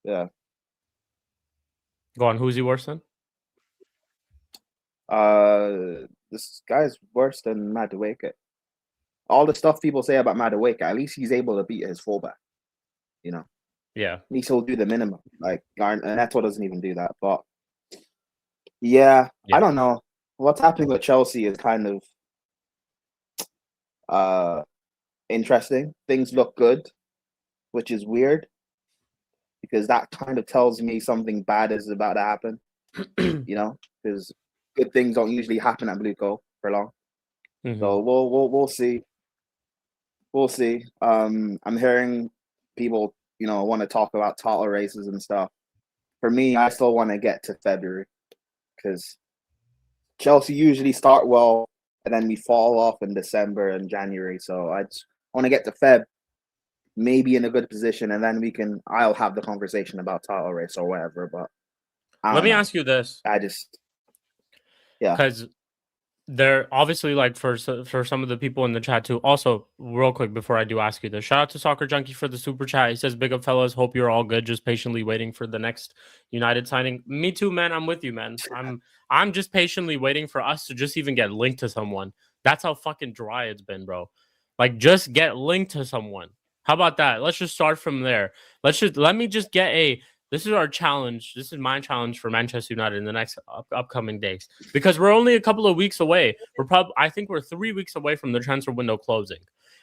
Yeah. Go on. Who's he worse than? This guy's worse than Madueke. All the stuff people say about Madueke, at least he's able to beat his fullback. You know. Yeah. At least he'll do the minimum. Like Neto doesn't even do that. But yeah, I don't know. What's happening with Chelsea is kind of interesting. Things look good, which is weird because that kind of tells me something bad is about to happen. You know, because good things don't usually happen at Blueco for long. So we'll see. We'll see. I'm hearing people, you know, want to talk about title races and stuff. For me, I still want to get to February because Chelsea usually start well and then we fall off in December and January. So I just want to get to Feb, maybe in a good position, and then I'll have the conversation about title race or whatever. But let me ask you this. Because they're obviously like for some of the people in the chat too. Also, real quick before I do ask you this, shout out to Soccer Junkie for the super chat. He says, "Big up, fellas. Hope you're all good. Just patiently waiting for the next United signing." Me too, man. I'm with you, man. I'm just patiently waiting for us to just even get linked to someone. That's how fucking dry it's been, bro. Like, just get linked to someone. How about that? Let's just start from there. Let me just get a. This is our challenge. This is my challenge for Manchester United in the next upcoming days, because we're only a couple of weeks away. I think we're 3 weeks away from the transfer window closing.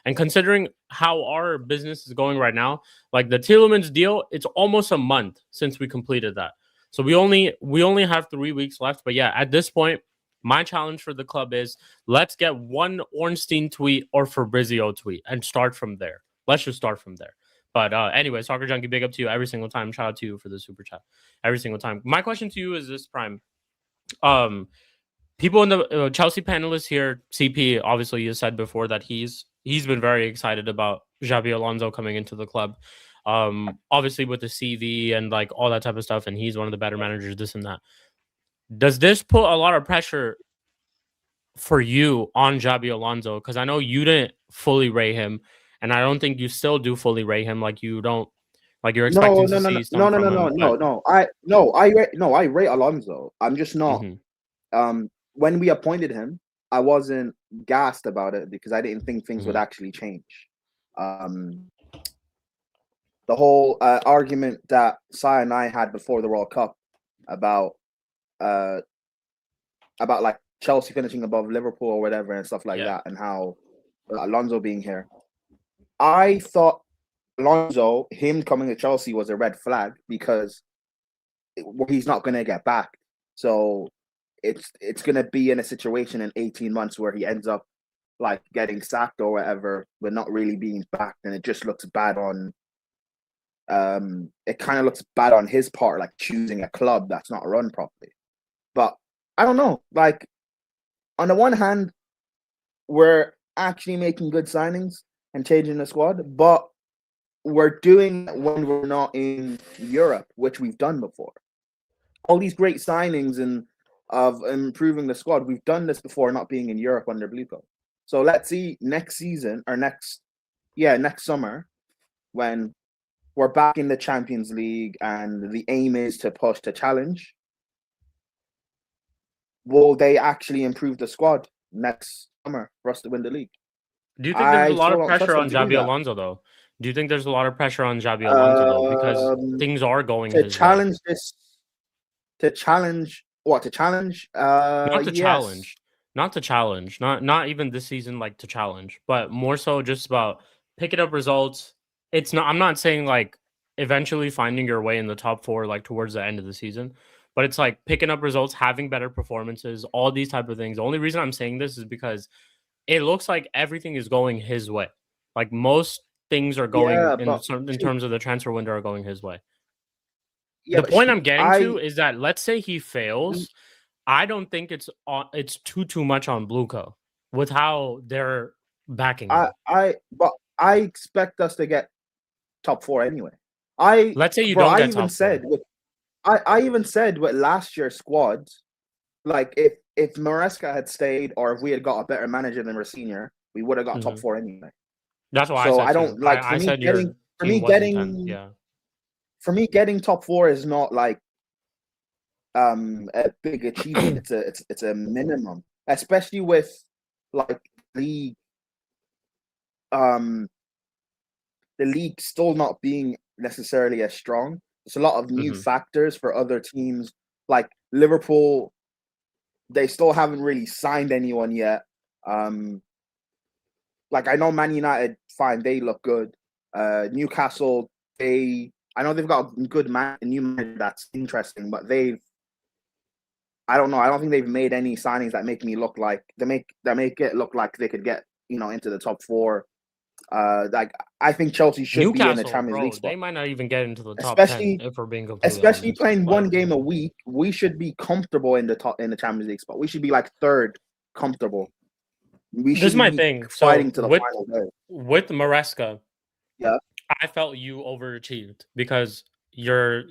And considering how our business is going right now, like the Tielemans deal, it's almost a month since we completed that. So we only have 3 weeks left. But yeah, at this point, my challenge for the club is let's get one Ornstein tweet or Fabrizio tweet and start from there. Let's just start from there. But anyway, Soccer Junkie, big up to you every single time. Shout out to you for the super chat every single time. My question to you is this, Prime. People in the Chelsea panelists here, CP, obviously you said before that he's been very excited about Xabi Alonso coming into the club. Obviously with the CV and like all that type of stuff, and he's one of the better managers, this and that. Does this put a lot of pressure for you on Xabi Alonso? Because I know you didn't fully rate him. And I don't think you still do fully rate him. Like you don't, like you're expecting to see some from him. I rate Alonso. I'm just not. When we appointed him, I wasn't gassed about it because I didn't think things would actually change. The whole argument that Sai and I had before the World Cup about like Chelsea finishing above Liverpool or whatever and stuff like that, and how Alonso being here. I thought Alonso, him coming to Chelsea was a red flag because he's not going to get back. So it's going to be in a situation in 18 months where he ends up like getting sacked or whatever, but not really being backed. And it just looks bad on, it kind of looks bad on his part, like choosing a club that's not run properly. But I don't know. Like, on the one hand, we're actually making good signings and changing the squad, but we're doing it when we're not in Europe, which we've done before. All these great signings and of improving the squad, we've done this before, not being in Europe under Blueco. So let's see next season or next summer when we're back in the Champions League and the aim is to push to challenge. Will they actually improve the squad next summer for us to win the league? Do you think there's a lot of pressure on Xabi Alonso, though? Do you think there's a lot of pressure on Xabi Alonso, though? Because things are going to challenge way. To challenge what? To challenge? Not to challenge. Not to challenge. Not even this season, like to challenge, but more so just about picking up results. It's not. I'm not saying like eventually finding your way in the top 4, like towards the end of the season, but it's like picking up results, having better performances, all these type of things. The only reason I'm saying this is because it looks like everything is going his way. Like most things are going Yeah, in but terms of the transfer window are going his way. yeah, The but point Sheik, I'm getting to is that let's say he fails, I don't think it's too much on Blueco with how they're backing him. but I expect us to get top 4 anyway. I Let's say you bro, don't I get even top said 4. with I even said with last year's squad, like if Maresca had stayed or if we had got a better manager than Rosenior, we would have got top 4 anyway. That's what I So said I too. don't like I said your team wasn't 10. Yeah. For me getting top 4 is not like a big achievement. It's a minimum, especially with like the league still not being necessarily as strong. There's a lot of new factors for other teams, like Liverpool. They still haven't really signed anyone yet. Like I know Man United, fine, they look good. Newcastle, I know they've got a good new manager that's interesting, but I don't know. I don't think they've made any signings that make me look like that make it look like they could get into the top 4. Like I think Chelsea should be in the Champions League spot. They might not even get into the top 10 if we're being completely especially honest. Playing one game a week. We should be comfortable in the Champions League spot. We should be like 3rd, comfortable. This is my thing. Fighting to the final day. With Maresca, yeah, I felt you overachieved because your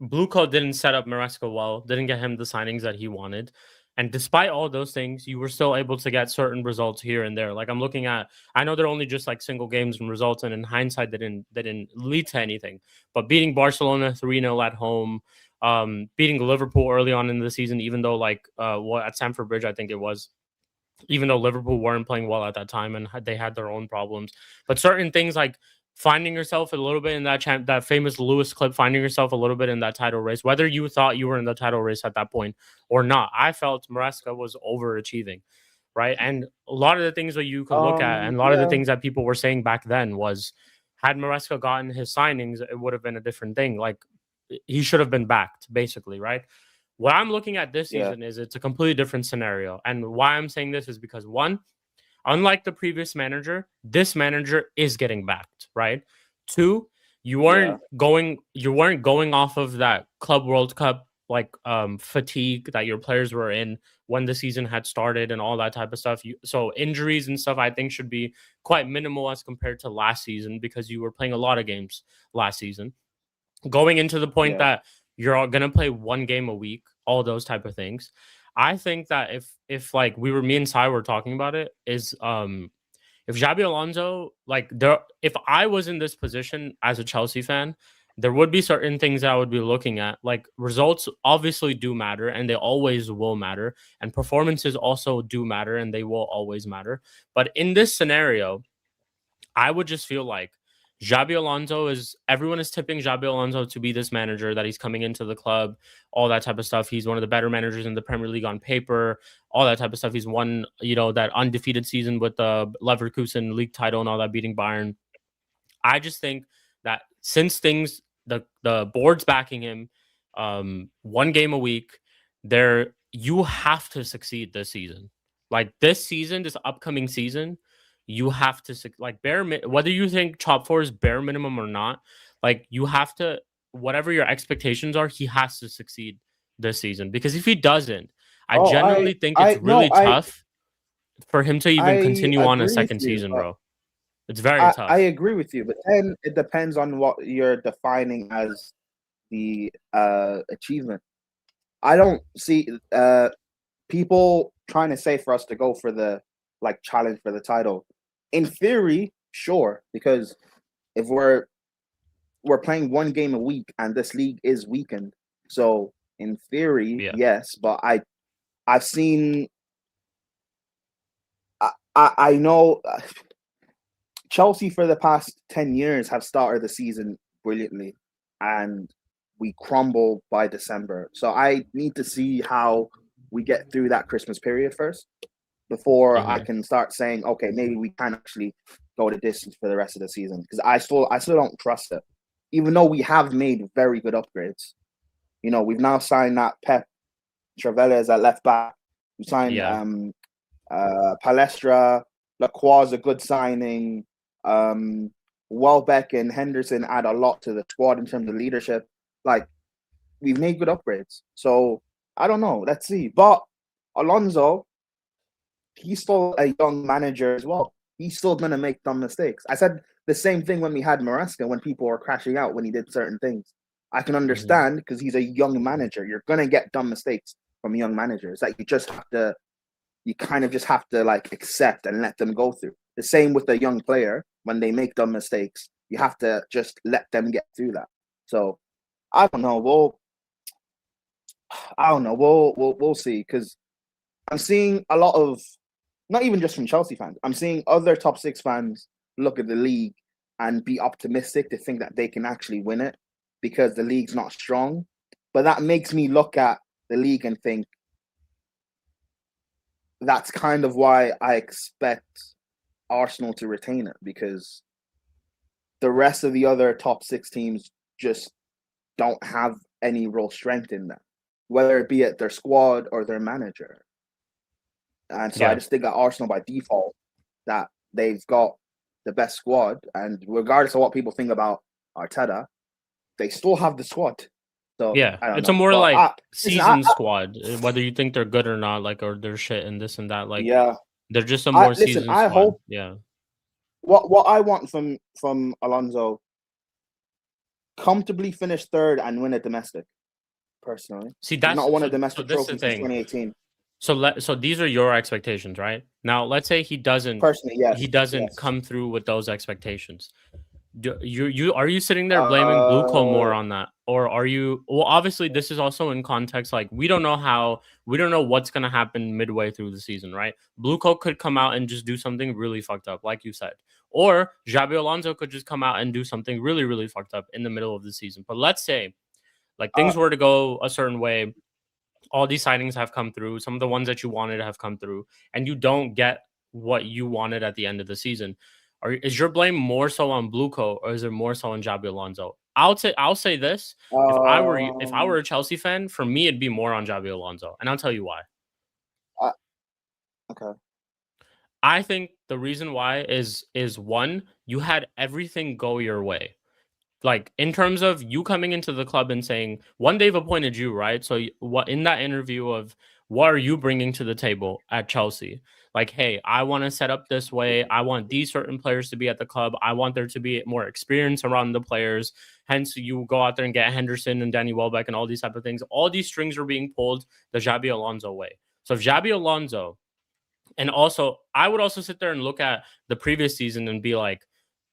Blueco didn't set up Maresca well, didn't get him the signings that he wanted. And despite all those things, you were still able to get certain results here and there. Like I'm looking at, I know they're only just like single games and results, and in hindsight, they didn't lead to anything. But beating Barcelona 3-0 at home, beating Liverpool early on in the season, even though at Stamford Bridge, I think it was, even though Liverpool weren't playing well at that time and they had their own problems. But certain things like finding yourself a little bit in that famous Lewis clip, finding yourself a little bit in that title race, whether you thought you were in the title race at that point or not, I felt Maresca was overachieving, right? And a lot of the things that you could look at and a lot of the things that people were saying back then was, had Maresca gotten his signings, it would have been a different thing. Like he should have been backed, basically, right? What I'm looking at this season is it's a completely different scenario. And why I'm saying this is because, one, unlike the previous manager, this manager is getting backed, right? 2, you weren't going off of that Club World Cup fatigue that your players were in when the season had started and all that type of stuff. So injuries and stuff I think should be quite minimal as compared to last season because you were playing a lot of games last season. Going into the point that you're going to play one game a week, all those type of things. I think that if like me and Sai were talking about it, is if Xabi Alonso, if I was in this position as a Chelsea fan, there would be certain things that I would be looking at. Like results obviously do matter and they always will matter. And performances also do matter and they will always matter. But in this scenario, I would just feel like Xabi Alonso everyone is tipping Xabi Alonso to be this manager, that he's coming into the club, all that type of stuff. He's one of the better managers in the Premier League on paper, all that type of stuff. He's won, that undefeated season with the Leverkusen league title and all that, beating Bayern. I just think that since the board's backing him, one game a week, you have to succeed this season. Like this upcoming season, you have to whether you think top 4 is bare minimum or not, like you have to, whatever your expectations are, he has to succeed this season, because if he doesn't, I genuinely think it's really tough for him to even continue on a second season, bro. It's very tough. I agree with you, but then it depends on what you're defining as the achievement. I don't see people trying to say for us to go for the challenge for the title. In theory, sure, because if we're playing one game a week and this league is weakened, so in theory, yes. But I've seen, I know Chelsea for the past 10 years have started the season brilliantly, and we crumble by December. So I need to see how we get through that Christmas period first, before I can start saying, okay, maybe we can actually go the distance for the rest of the season. Because I still don't trust it, even though we have made very good upgrades. We've now signed that Pep Traveles at left back. We signed Palestra. Lacroix's a good signing. Welbeck and Henderson add a lot to the squad in terms of leadership. Like, we've made good upgrades. So I don't know. Let's see. But Alonso, he's still a young manager as well. He's still going to make dumb mistakes. I said the same thing when we had Maresca, when people were crashing out when he did certain things. I can understand because he's a young manager. You're going to get dumb mistakes from young managers. Like, you kind of just have to like accept and let them go through. The same with a young player. When they make dumb mistakes, you have to just let them get through that. So I don't know. We'll see, because I'm seeing a lot of, not even just from Chelsea fans, I'm seeing other top 6 fans look at the league and be optimistic to think that they can actually win it because the league's not strong. But that makes me look at the league and think that's kind of why I expect Arsenal to retain it, because the rest of the other top 6 teams just don't have any real strength in them, whether it be at their squad or their manager. And so I just think that Arsenal, by default, that they've got the best squad, and regardless of what people think about Arteta, they still have the squad. So yeah, it's a more seasoned squad, whether you think they're good or not, like, or they're shit and this and that. Like, they're just a more seasoned squad. Hope, yeah. What I want from Alonso, comfortably finish 3rd and win a domestic. Personally, see, that's not won a domestic trophy since 2018. So these are your expectations, right? Now, let's say he doesn't. Personally, yes. He doesn't come through with those expectations. Are you sitting there blaming Bluco more on that, or are you? Well, obviously, this is also in context. Like, we don't know what's gonna happen midway through the season, right? Bluco could come out and just do something really fucked up, like you said, or Xabi Alonso could just come out and do something really, really fucked up in the middle of the season. But let's say, like, things were to go a certain way. All these signings have come through. Some of the ones that you wanted have come through, and you don't get what you wanted at the end of the season. Is your blame more so on Bluco, or is it more so on Xabi Alonso? I'll say this: if I were a Chelsea fan, for me it'd be more on Xabi Alonso, and I'll tell you why. Okay. I think the reason why is one, you had everything go your way. Like, in terms of you coming into the club and saying, one, they've appointed you, right? So what in that interview of what are you bringing to the table at Chelsea? Like, hey, I want to set up this way. I want these certain players to be at the club. I want there to be more experience around the players. Hence, you go out there and get Henderson and Danny Welbeck and all these type of things. All these strings are being pulled the Xabi Alonso way. So if Xabi Alonso, and also, I would also sit there and look at the previous season and be like,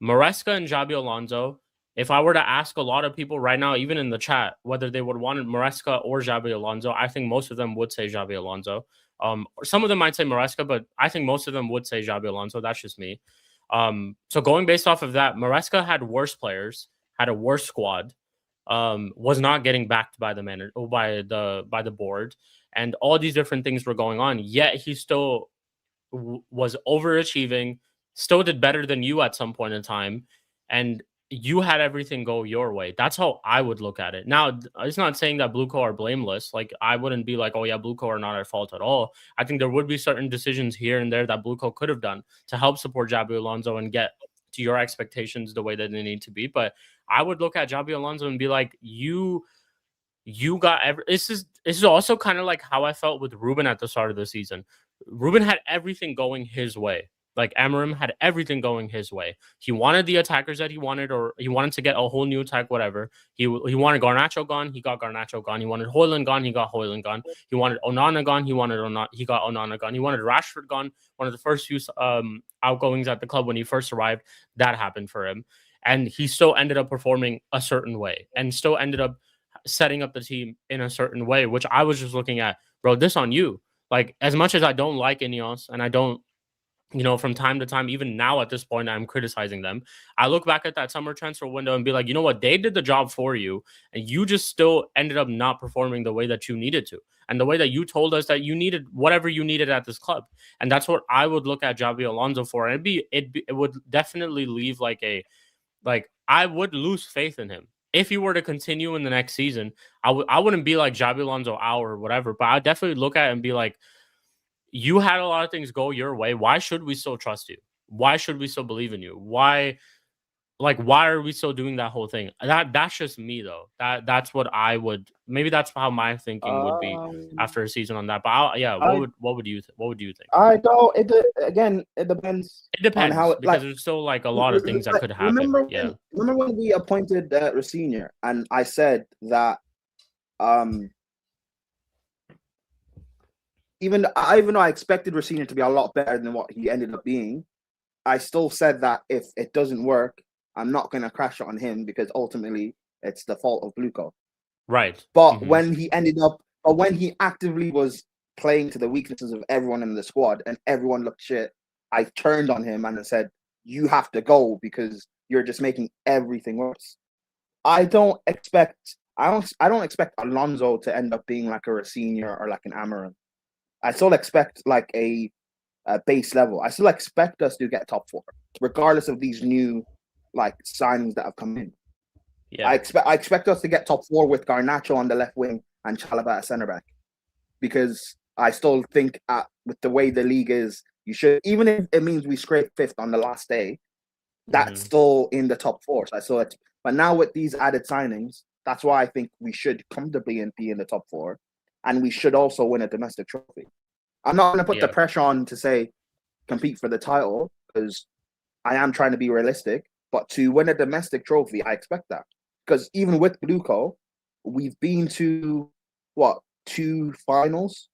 Maresca and Xabi Alonso, if I were to ask a lot of people right now, even in the chat, whether they would want Maresca or Xabi Alonso, I think most of them would say Xabi Alonso. Some of them might say Maresca, but I think most of them would say Xabi Alonso. That's just me. So going based off of that, Maresca had worse players, had a worse squad, was not getting backed by the manager, by the board, and all these different things were going on. Yet he still was overachieving, still did better than you at some point in time, and you had everything go your way. That's how I would look at it. Now, it's not saying that Bluco are blameless. Like, I wouldn't be like, oh yeah, Bluco are not at fault at all. I think there would be certain decisions here and there that Bluco could have done to help support Xabi Alonso and get to your expectations the way that they need to be. But I would look at Xabi Alonso and be like, you got this is also kind of like how I felt with Ruben at the start of the season. Ruben had everything going his way. Like, Amorim had everything going his way. He wanted the attackers that he wanted, or he wanted to get a whole new attack, whatever. He wanted Garnacho gone, he got Garnacho gone. He wanted Højlund gone, he got Højlund gone. He wanted Onana gone, he got Onana gone. He wanted Rashford gone. One of the first few outgoings at the club when he first arrived, that happened for him. And he still ended up performing a certain way and still ended up setting up the team in a certain way, which I was just looking at, bro, this on you. Like, as much as I don't like Ineos and I don't, from time to time, even now at this point, I'm criticizing them. I look back at that summer transfer window and be like, you know what? They did the job for you, and you just still ended up not performing the way that you needed to, and the way that you told us that you needed whatever you needed at this club. And that's what I would look at Xabi Alonso for. And it would definitely leave I would lose faith in him. If he were to continue in the next season, I wouldn't be like Xabi Alonso out or whatever, but I'd definitely look at it and be like, you had a lot of things go your way. Why should we still trust you? why should we still believe in you? Why are we still doing that whole thing? That's just me though. That's what I would, maybe that's how my thinking would be after a season on that. But what would you think? I don't. Again, it depends. It depends on how because there's still like a lot of things that could happen. Remember when we appointed Rosenior, and I said that even though I expected Rosenior to be a lot better than what he ended up being, I still said that if it doesn't work, I'm not going to crash on him because ultimately it's the fault of Bluco. Right. But when he actively was playing to the weaknesses of everyone in the squad and everyone looked shit, I turned on him and I said, you have to go because you're just making everything worse. I don't expect Alonso to end up being like a Rosenior or like an Amarin. I still expect like a base level. I still expect us to get top 4, regardless of these new like signings that have come in. Yeah. I expect us to get top 4 with Garnacho on the left wing and Chalobah at centre back, because I still think with the way the league is, you should, even if it means we scrape 5th on the last day, that's still in the top 4. So but now with these added signings, that's why I think we should comfortably be in the top 4, and we should also win a domestic trophy. I'm not going to put the pressure on to say compete for the title, because I am trying to be realistic. But to win a domestic trophy, I expect that. Because even with Bluco, we've been to, 2 finals?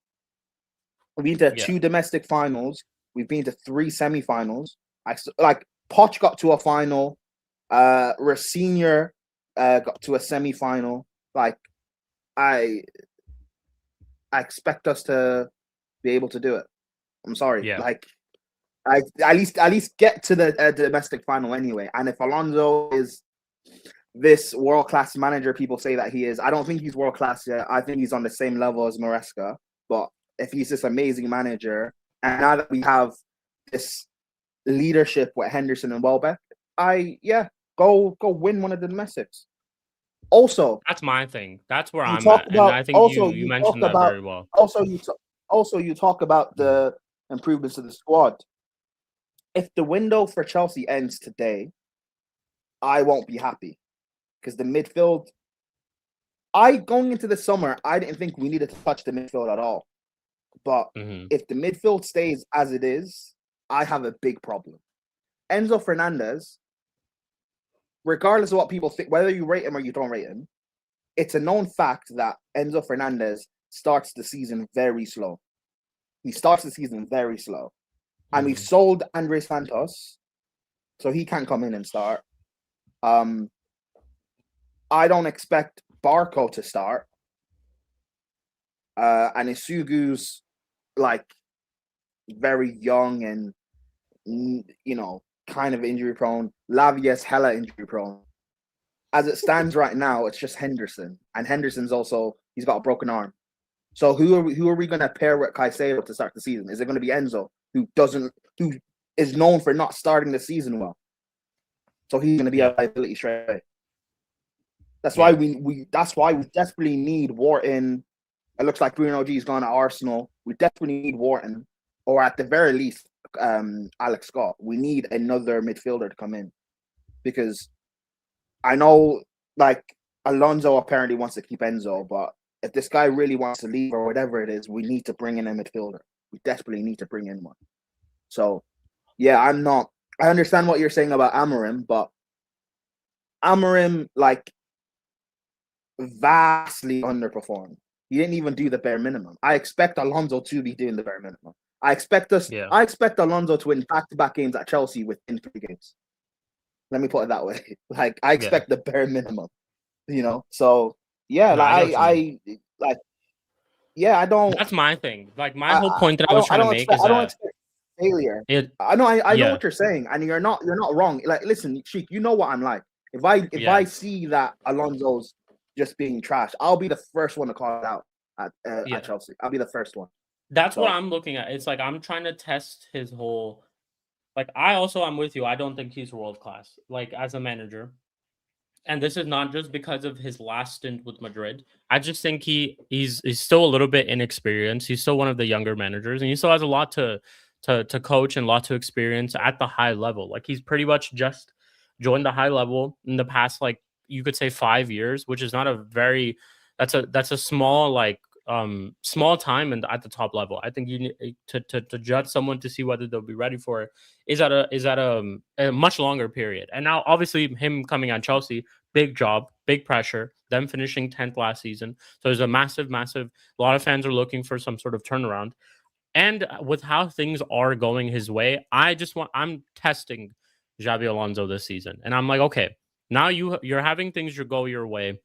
We've been to 2 domestic finals. We've been to 3 semi-finals. Poch got to a final. Rosenior got to a semi-final. I expect us to be able to do it. I'm sorry. Yeah. I at least get to the domestic final anyway. And if Alonso is this world-class manager people say that he is, I don't think he's world-class yet. I think he's on the same level as Maresca. But if he's this amazing manager, and now that we have this leadership with Henderson and Welbeck, go win one of the domestics. Also, that's my thing. That's where I'm at. And I think you mentioned that very well. Also, you talk about the improvements of the squad. If the window for Chelsea ends today, I won't be happy, because the midfield, going into the summer, I didn't think we needed to touch the midfield at all. But if the midfield stays as it is, I have a big problem. Enzo Fernandez, regardless of what people think, whether you rate him or you don't rate him, it's a known fact that Enzo Fernandez starts the season very slow. He starts the season very slow. And we've sold Andres Santos, so he can't come in and start. I don't expect Barco to start. And Isugu's very young and, kind of injury prone. Lavia's hella injury prone. As it stands right now, it's just Henderson. And Henderson's also, he's got a broken arm. So who are we going to pair with Caicedo to start the season? Is it going to be Enzo, who is known for not starting the season well? So he's going to be a liability straight away. That's why we desperately need Wharton. It looks like Bruno G's gone to Arsenal. We desperately need Wharton, or at the very least, Alex Scott. We need another midfielder to come in, because I know Alonso apparently wants to keep Enzo, but if this guy really wants to leave or whatever it is, we need to bring in a midfielder. We desperately need to bring in one. So, I understand what you're saying about Amorim, but Amorim vastly underperformed. He didn't even do the bare minimum. I expect Alonso to be doing the bare minimum. I expect Alonso to win back-to-back games at Chelsea within 3 games. Let me put it that way. I expect the bare minimum. So I don't. That's my thing. My whole point that I was trying to make is I don't expect failure. I know what you're saying, and you're not wrong. Listen, Shik, you know what I'm like. If I see that Alonso's just being trashed, I'll be the first one to call it out at Chelsea. I'll be the first one. That's what I'm looking at. It's I'm trying to test his whole. I'm with you. I don't think he's world class, as a manager. And this is not just because of his last stint with Madrid. I just think he's still a little bit inexperienced. He's still one of the younger managers, and he still has a lot to to coach and lots of experience at the high level. Like he's pretty much just joined the high level in the past, like you could say 5 years, which is not a very that's a small small time and at the top level. I think you need to judge someone to see whether they'll be ready for it is at a much longer period. And now obviously him coming on Chelsea, big job, big pressure, them finishing 10th last season. So there's a massive a lot of fans are looking for some sort of turnaround. And with how things are going his way, I'm testing Xabi Alonso this season. And I'm like, okay, now you're having things go your way,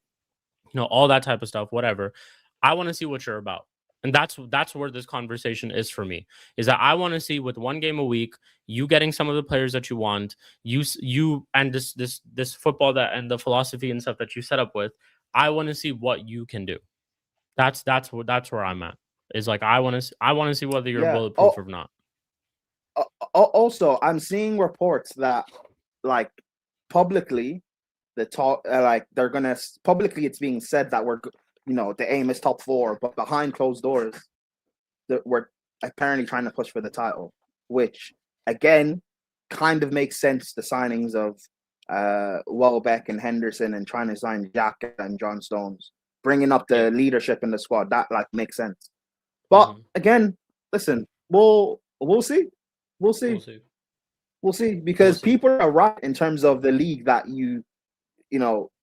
all that type of stuff, whatever. I want to see what you're about. And that's where this conversation is for me, is that I want to see with 1 game a week, you getting some of the players that you want, you and this football that and the philosophy and stuff that you set up with. I want to see what you can do. That's where I'm at. Is like I want to see whether you're bulletproof or not. Also, I'm seeing reports that like publicly the talk they're gonna publicly it's being said that we're the aim is top 4, but behind closed doors that we're apparently trying to push for the title, which again kind of makes sense. The signings of Welbeck and Henderson and trying to sign Jack and John Stones, bringing up the leadership in the squad, that makes sense. But again, listen, we'll see. We'll see because people are right in terms of the league that you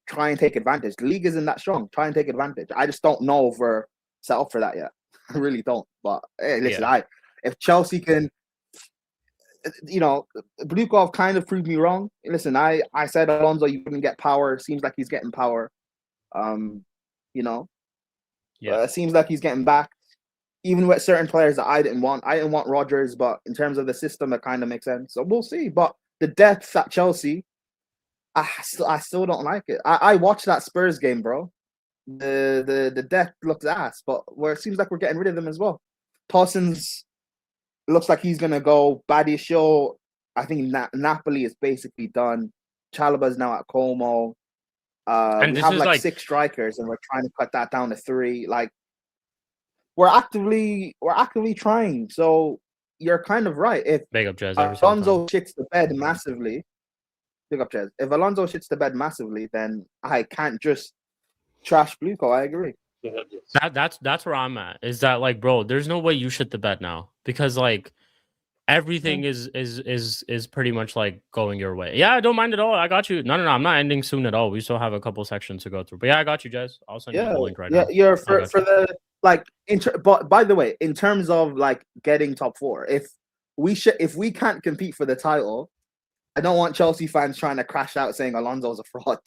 try and take advantage. The league isn't that strong. Try and take advantage. I just don't know if we're set up for that yet. I really don't. But hey, listen, if Chelsea can, Blukov kind of proved me wrong. Listen, I said Alonso, you wouldn't get power. Seems like he's getting power. It seems like he's getting back. Even with certain players that I didn't want. I didn't want Rodgers, but in terms of the system, it kind of makes sense. So we'll see. But the depth at Chelsea, I still don't like it. I watched that Spurs game, bro. The depth looks ass, but where it seems like we're getting rid of them as well. Tosin's looks like he's gonna go. Badiashile, I think Napoli is basically done. Chalobah's now at Como. And we have like 6 strikers, and we're trying to cut that down to 3. Like we're actively trying. So you're kind of right. If big up Jazz, Alonso shits the bed massively, big up Jazz. If Alonso shits the bed massively, then I can't just trash Bluco. I agree. That's where I'm at. Is that like, bro? There's no way you shit the bed now because like everything is pretty much like going your way. Yeah, I don't mind at all. I got you. No, I'm not ending soon at all. We still have a couple sections to go through. But yeah, I got you, Jazz. I'll send you the link right now. Yeah, you're for the like. But by the way, in terms of like getting top 4, if we can't compete for the title, I don't want Chelsea fans trying to crash out saying Alonso's a fraud,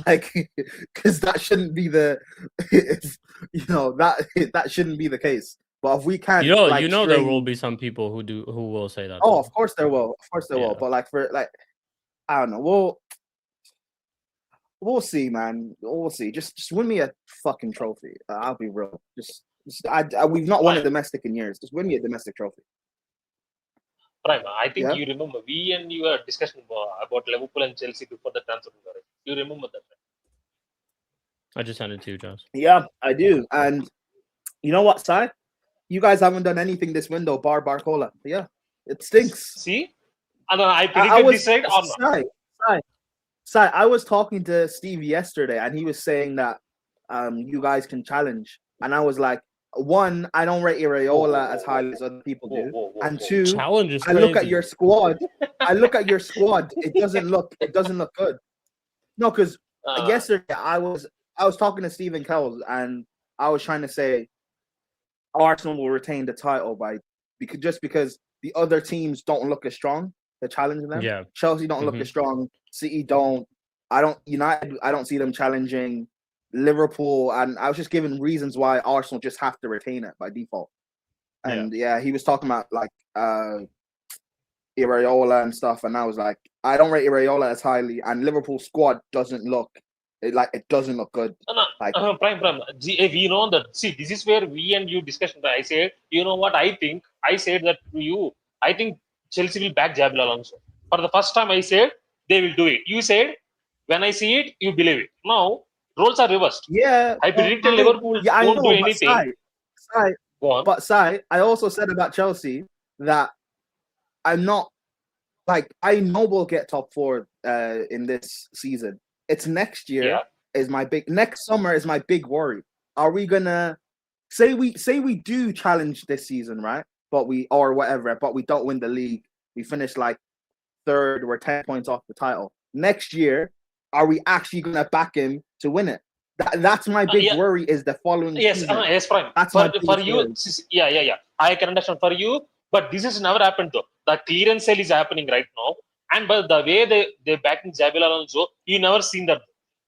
like because that shouldn't be the, that shouldn't be the case. But if we can't, there will be some people who will say that. Oh, of course there will. But like I don't know. We'll see, man. We'll see. Just win me a fucking trophy. I'll be real. We've not won a domestic in years. Just win me a domestic trophy. Prime, I think you remember we and you were discussing about Liverpool and Chelsea before the transfer. You remember that? I just sent it to you, Josh. Yeah, I do. And you know what, Sai? You guys haven't done anything this window, bar Barcola. Yeah, it stinks. See? And I predicted this side or not. Sai, I was talking to Steve yesterday, and he was saying that you guys can challenge. And I was like, 1, I don't rate Iraola as highly as other people do. And 2, I look at your squad. It doesn't look good. No, because yesterday I was talking to Stephen Kells, and I was trying to say Arsenal will retain the title because the other teams don't look as strong to challenge them. Yeah. Chelsea don't look as strong. City don't. United, I don't see them challenging Liverpool, and I was just giving reasons why Arsenal just have to retain it by default. And he was talking about like Iraola and stuff, and I was like, I don't rate Iraola as highly, and Liverpool squad doesn't look good. Prime. We know that. See, this is where we and you discussion. I said, you know what I think? I said that to you. I think Chelsea will back Xabi Alonso. For the first time, I said they will do it. You said when I see it, you believe it. Now roles are reversed. Yeah, I predicted Liverpool won't do anything. But Sai, I also said about Chelsea that I'm not like I know we'll get top 4 in this season. It's next year is my next summer is my big worry. Are we gonna say we do challenge this season, right? But we don't win the league. We finish like 3rd, we're 10 points off the title. Next year, are we actually gonna back him to win it? That's my big worry is the following season. Yes, Prime. That's for my you. worry. Yeah. I can understand for you, but this has never happened though. The clearance sale is happening right now, and by the way they backing Xabi Alonso, you never seen that.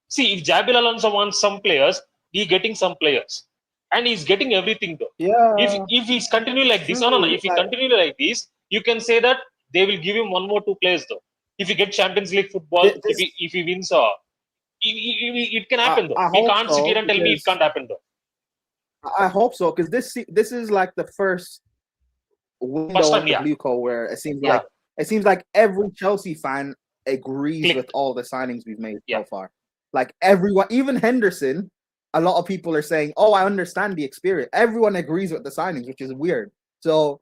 See, if Xabi Alonso wants some players, he's getting some players, and he's getting everything though. Yeah. If he's continue like this, no. If he continue like this, you can say that they will give him 1 more 2 players though. If he get Champions League football, if he wins, it can happen though. He can't sit here and tell me it can't happen though. I hope so, because this is like the first window of the Blue Co where it seems like every Chelsea fan agrees with all the signings we've made so far. Like everyone, even Henderson, a lot of people are saying, "Oh, I understand the experience." Everyone agrees with the signings, which is weird. So,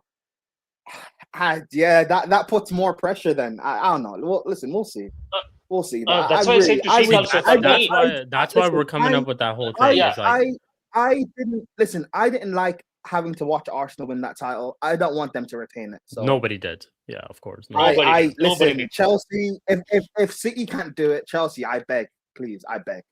that puts more pressure. Then I don't know. Well, listen, we'll see. We'll see. That's why I said to Shik also. That's why we're coming up with that whole thing. I didn't like having to watch Arsenal win that title. I don't want them to retain it. So nobody did. Yeah, of course. Listen, Chelsea. If City can't do it, Chelsea, I beg, please, I beg.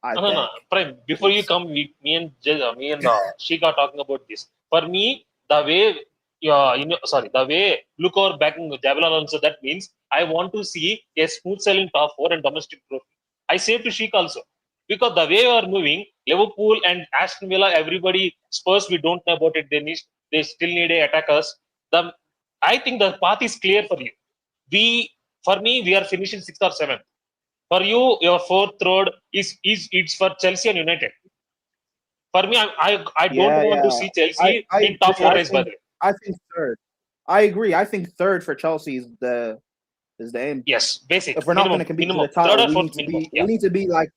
No. Prime, before you come, me and Shik are talking about this. For me, the way the way look over backing Xabi Alonso, that means I want to see a smooth sailing top 4 and domestic trophy. I say to Shik also, because the way we are moving, Liverpool and Aston Villa, everybody, Spurs, we don't know about it. They still need attackers. I think the path is clear for you. For me, we are finishing 6th or 7th. For you, your 4th road it's for Chelsea and United. For me, I don't want to see Chelsea in top 4 race, by the way. I think 3rd. I agree. I think 3rd for Chelsea is the aim. Yes, basic. If we're not going to compete for the title, we need to be like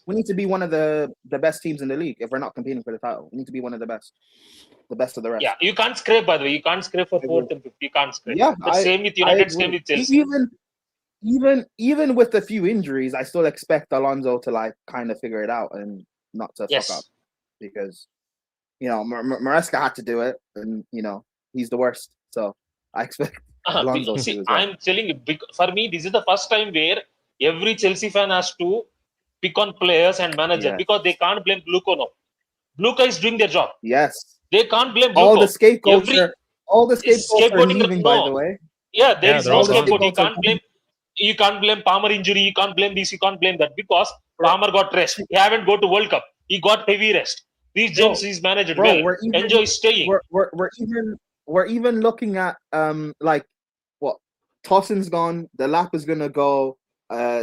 we need to be one of the best teams in the league. If we're not competing for the title, we need to be one of the best of the rest. Yeah, you can't scrape, by the way. You can't scrape for 4th and 5th. You can't scrape. Yeah, same with United, same with Chelsea. Even with a few injuries, I still expect Alonso to like kind of figure it out and not to fuck up, because Maresca had to do it, and he's the worst. So I expect Alonso to do it. I'm telling you, for me, this is the first time where every Chelsea fan has to pick on players and manager, because they can't blame Bluco now. Bluco is doing their job. Yes. They can't blame Bluco. All the scapegoats are leaving, by the way. Yeah, there is no scapegoat. You can't blame Palmer injury. You can't blame this. You can't blame that, because Palmer got rest. He haven't go to World Cup. He got heavy rest. These James is managed well. Enjoy staying. We're even looking at like what Tossin's gone. The Lap is gonna go.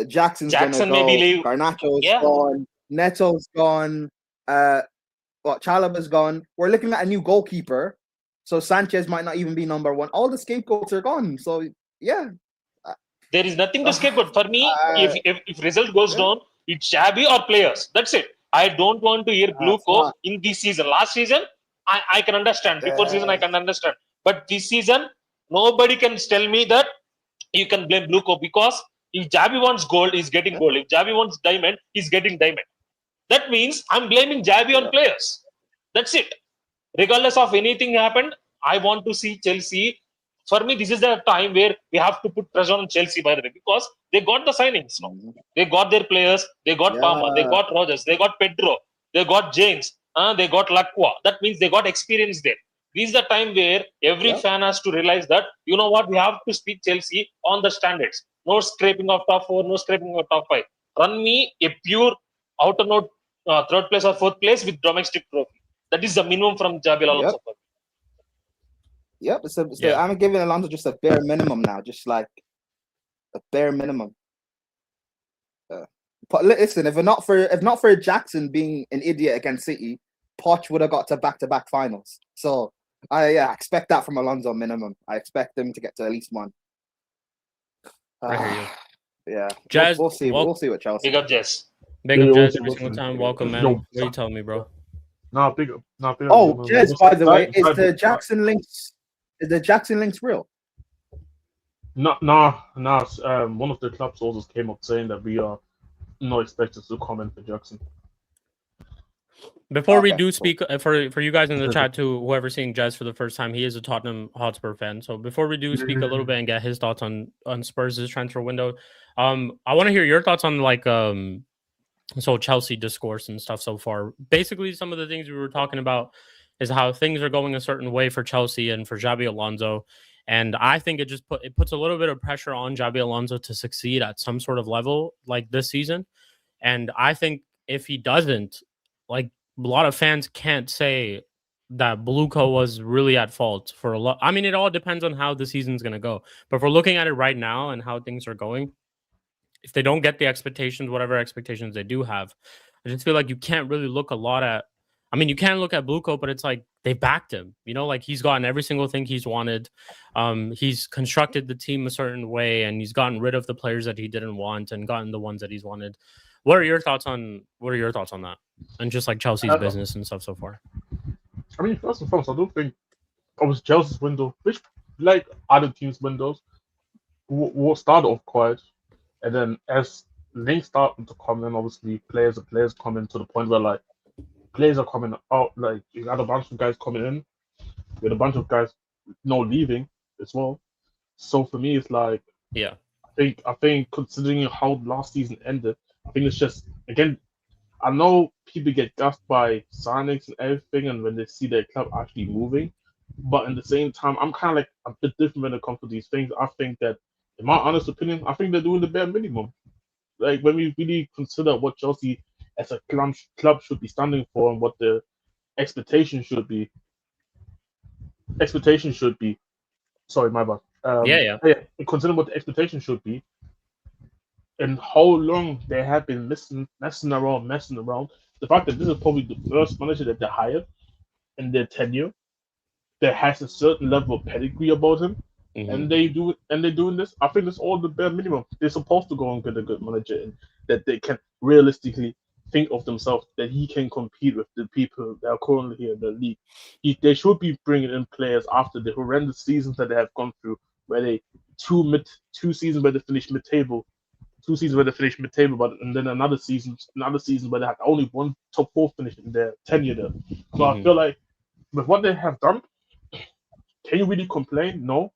Jackson gonna go. Maybe leave. Garnacho's gone. Neto's gone. Chalaba's gone. We're looking at a new goalkeeper. So Sanchez might not even be number 1. All the scapegoats are gone. So yeah. There is nothing to scapegoat. For me, if result goes down, it's Xabi or players. That's it. I don't want to hear Bluco in this season. Last season, I can understand. Before season, I can understand. But this season, nobody can tell me that you can blame Bluco, because if Xabi wants gold, he's getting gold. If Xabi wants diamond, he's getting diamond. That means I'm blaming Xabi on players. That's it. Regardless of anything happened, I want to see Chelsea. For me, this is the time where we have to put pressure on Chelsea, by the way, because they got the signings now. They got their players. They got Palmer. They got Rogers. They got Pedro. They got James. They got Lacroix. That means they got experience there. This is the time where every fan has to realize that, you know what, we have to speak Chelsea on the standards. No scraping of top 4, no scraping of top 5. Run me a pure outer note 3rd place or 4th place with domestic trophy. That is the minimum from Xabi Alonso. Yep, I'm giving Alonso just a bare minimum now, just like a bare minimum. But listen, if not for Jackson being an idiot against City, Poch would have got to back-to-back finals. So I expect that from Alonso minimum. I expect him to get to at least 1. I hear you. Yeah, Jazz, we'll see. We'll see what Chelsea. Big up, Jazz. Big up, Jazz. Every single time. Welcome, man. What are you telling me, bro? No, big up. Oh, Jez, by the way, is the Jackson links real? One of the club sources came up saying that we are not expected to comment for Jackson. Before we Okay, do cool. speak for you guys in the chat too, whoever's seeing Jez for the first time, he is a Tottenham Hotspur fan. So before we do speak a little bit and get his thoughts on Spurs' transfer window, I want to hear your thoughts on like so Chelsea discourse and stuff so far. Basically, some of the things we were talking about is how things are going a certain way for Chelsea and for Xabi Alonso. And I think it just puts a little bit of pressure on Xabi Alonso to succeed at some sort of level like this season. And I think if he doesn't, like a lot of fans can't say that Bluco was really at fault for a lot. I mean, it all depends on how the season's going to go. But if we're looking at it right now and how things are going, if they don't get the expectations, whatever expectations they do have, I just feel like you can't really look a lot at. I mean, you can look at Bluco, but it's like they backed him. You know, like he's gotten every single thing he's wanted. He's constructed the team a certain way, and he's gotten rid of the players that he didn't want and gotten the ones that he's wanted. What are your thoughts on that? And just like Chelsea's business and stuff so far. I mean, first and foremost, I don't think it was Chelsea's window, which like other teams' windows, will start off quiet, and then as links start to come in, obviously players coming to the point where like players are coming out. Like you got a bunch of guys coming in, you got a bunch of guys leaving as well. So for me, it's like Yeah. I think considering how last season ended, I think it's just again. I know people get gassed by signings and everything, and when they see their club actually moving, but at the same time, I'm kind of like a bit different when it comes to these things. I think that, in my honest opinion, I think they're doing the bare minimum. Like when we really consider what Chelsea as a club should be standing for and what the expectation should be. Expectation should be. Sorry, my bad. Yeah. Consider what the expectation should be, and how long they have been messing around. The fact that this is probably the first manager that they hired in their tenure that has a certain level of pedigree about him, and they're doing this. I think it's all the bare minimum. They're supposed to go and get a good manager, and that they can realistically think of themselves that he can compete with the people that are currently here in the league. They should be bringing in players after the horrendous seasons that they have gone through, where they two seasons where they finished mid-table. 2 seasons where they finished mid-table, but and then another season where they had only one top 4 finish in their tenure there. So I feel like with what they have done, can you really complain? No.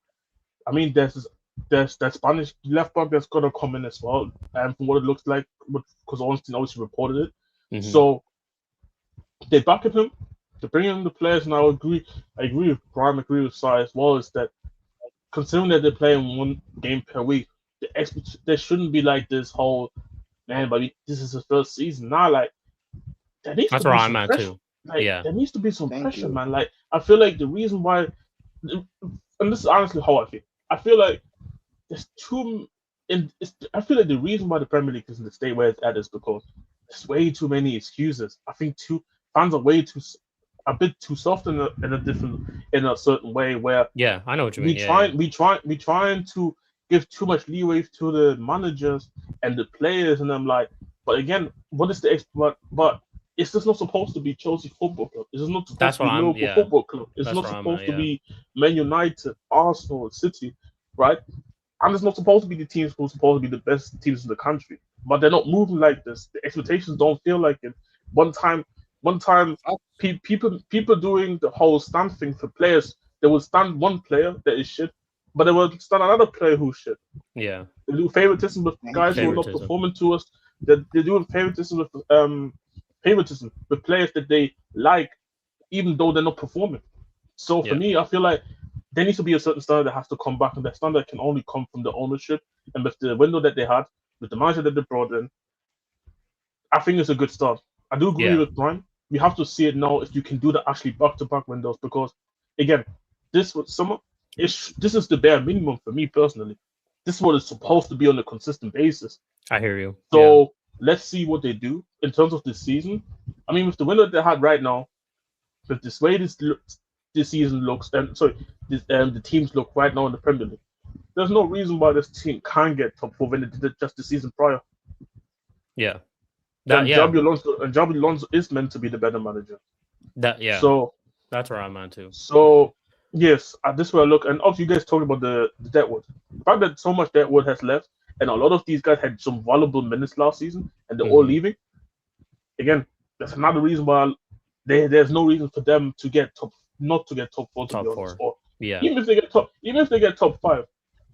I mean, there's that Spanish left back that's gonna come in as well, and from what it looks like, because Ornstein obviously reported it. So they back at him. They're bringing in the players, and I agree with Brian, agree with Sai as well. Is that considering that they're playing 1 game per week, there shouldn't be like this whole man, but this is his first season. Now, like there needs That's to where be I'm some at pressure. too. Like there needs to be some Thank pressure, you. man. Like I feel like the reason why, and this is honestly how I feel like there's I feel like the reason why the Premier League is in the state where it's at is because there's way too many excuses. I think fans are a bit too soft in a certain way where Yeah, I know what you mean. we trying to give too much leeway to the managers and the players, and I'm like, but again, what is the but it's just not supposed to be Chelsea Football Club. It's just not supposed That's to what be I'm. Liverpool Yeah, Football Club. It's that's not where I'm supposed at. to Yeah. be Man United, Arsenal, City, right? And it's not supposed to be the teams who are supposed to be the best teams in the country. But they're not moving like this. The expectations don't feel like it. One time, people doing the whole stand thing for players. They will stand one player that is shit, but they will stand another player who's shit. Yeah. They do favoritism with guys who are not performing to us. They're doing favoritism with players that they like, even though they're not performing. So for me, I feel like there needs to be a certain standard that has to come back, and that standard can only come from the ownership. And with the window that they had, with the manager that they brought in, I think it's a good start. I do agree with Brian. We have to see it now if you can do that actually back-to-back windows, because again, this is the bare minimum for me personally. This is what it's supposed to be on a consistent basis. I hear you. So let's see what they do in terms of this season. I mean, with the window they had right now, with this way this season looks, the teams look right now in the Premier League, there's no reason why this team can't get top 4 when they did it just the season prior. Yeah. Xabi Alonso is meant to be the better manager. So that's where I'm at too. So Yes, this is where I look. And obviously, you guys talking about the debt wood. The fact that so much debt wood has left, and a lot of these guys had some valuable minutes last season, and they're all leaving. Again, that's another reason why there's no reason for them to get not to get top 4, to be Top honest. 4. Or Yeah. even if they get top 5,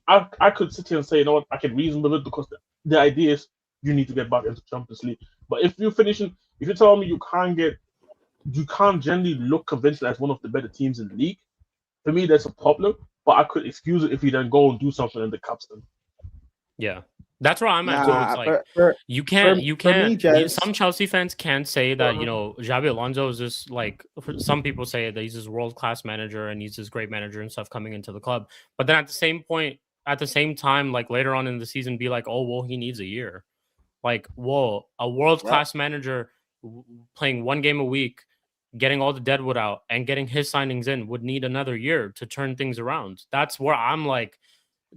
I could sit here and say, you know what, I can reason with it, because the idea is you need to get back into Champions League. But if you're telling me you can't generally look convinced as one of the better teams in the league, for me that's a problem. But I could excuse it if you then go and do something in the cups then. Yeah. That's where I'm at too. It's Nah, like for me, some Jez, Chelsea fans can't say that, Xabi Alonso is just like, some people say that he's this world-class manager and he's this great manager and stuff coming into the club. But then at the same time, like later on in the season, be like, oh, well, he needs a year. Like, whoa, a world-class manager playing one game a week, getting all the deadwood out and getting his signings in would need another year to turn things around. That's where I'm like,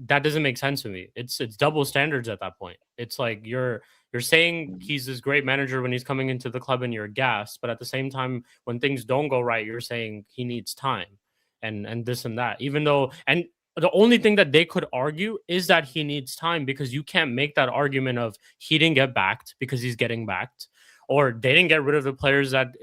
that doesn't make sense to me. It's double standards at that point. It's like you're saying he's this great manager when he's coming into the club and you're gassed, but at the same time, when things don't go right, you're saying he needs time and this and that. Even though, and the only thing that they could argue is that he needs time, because you can't make that argument of he didn't get backed because he's getting backed, or they didn't get rid of the players that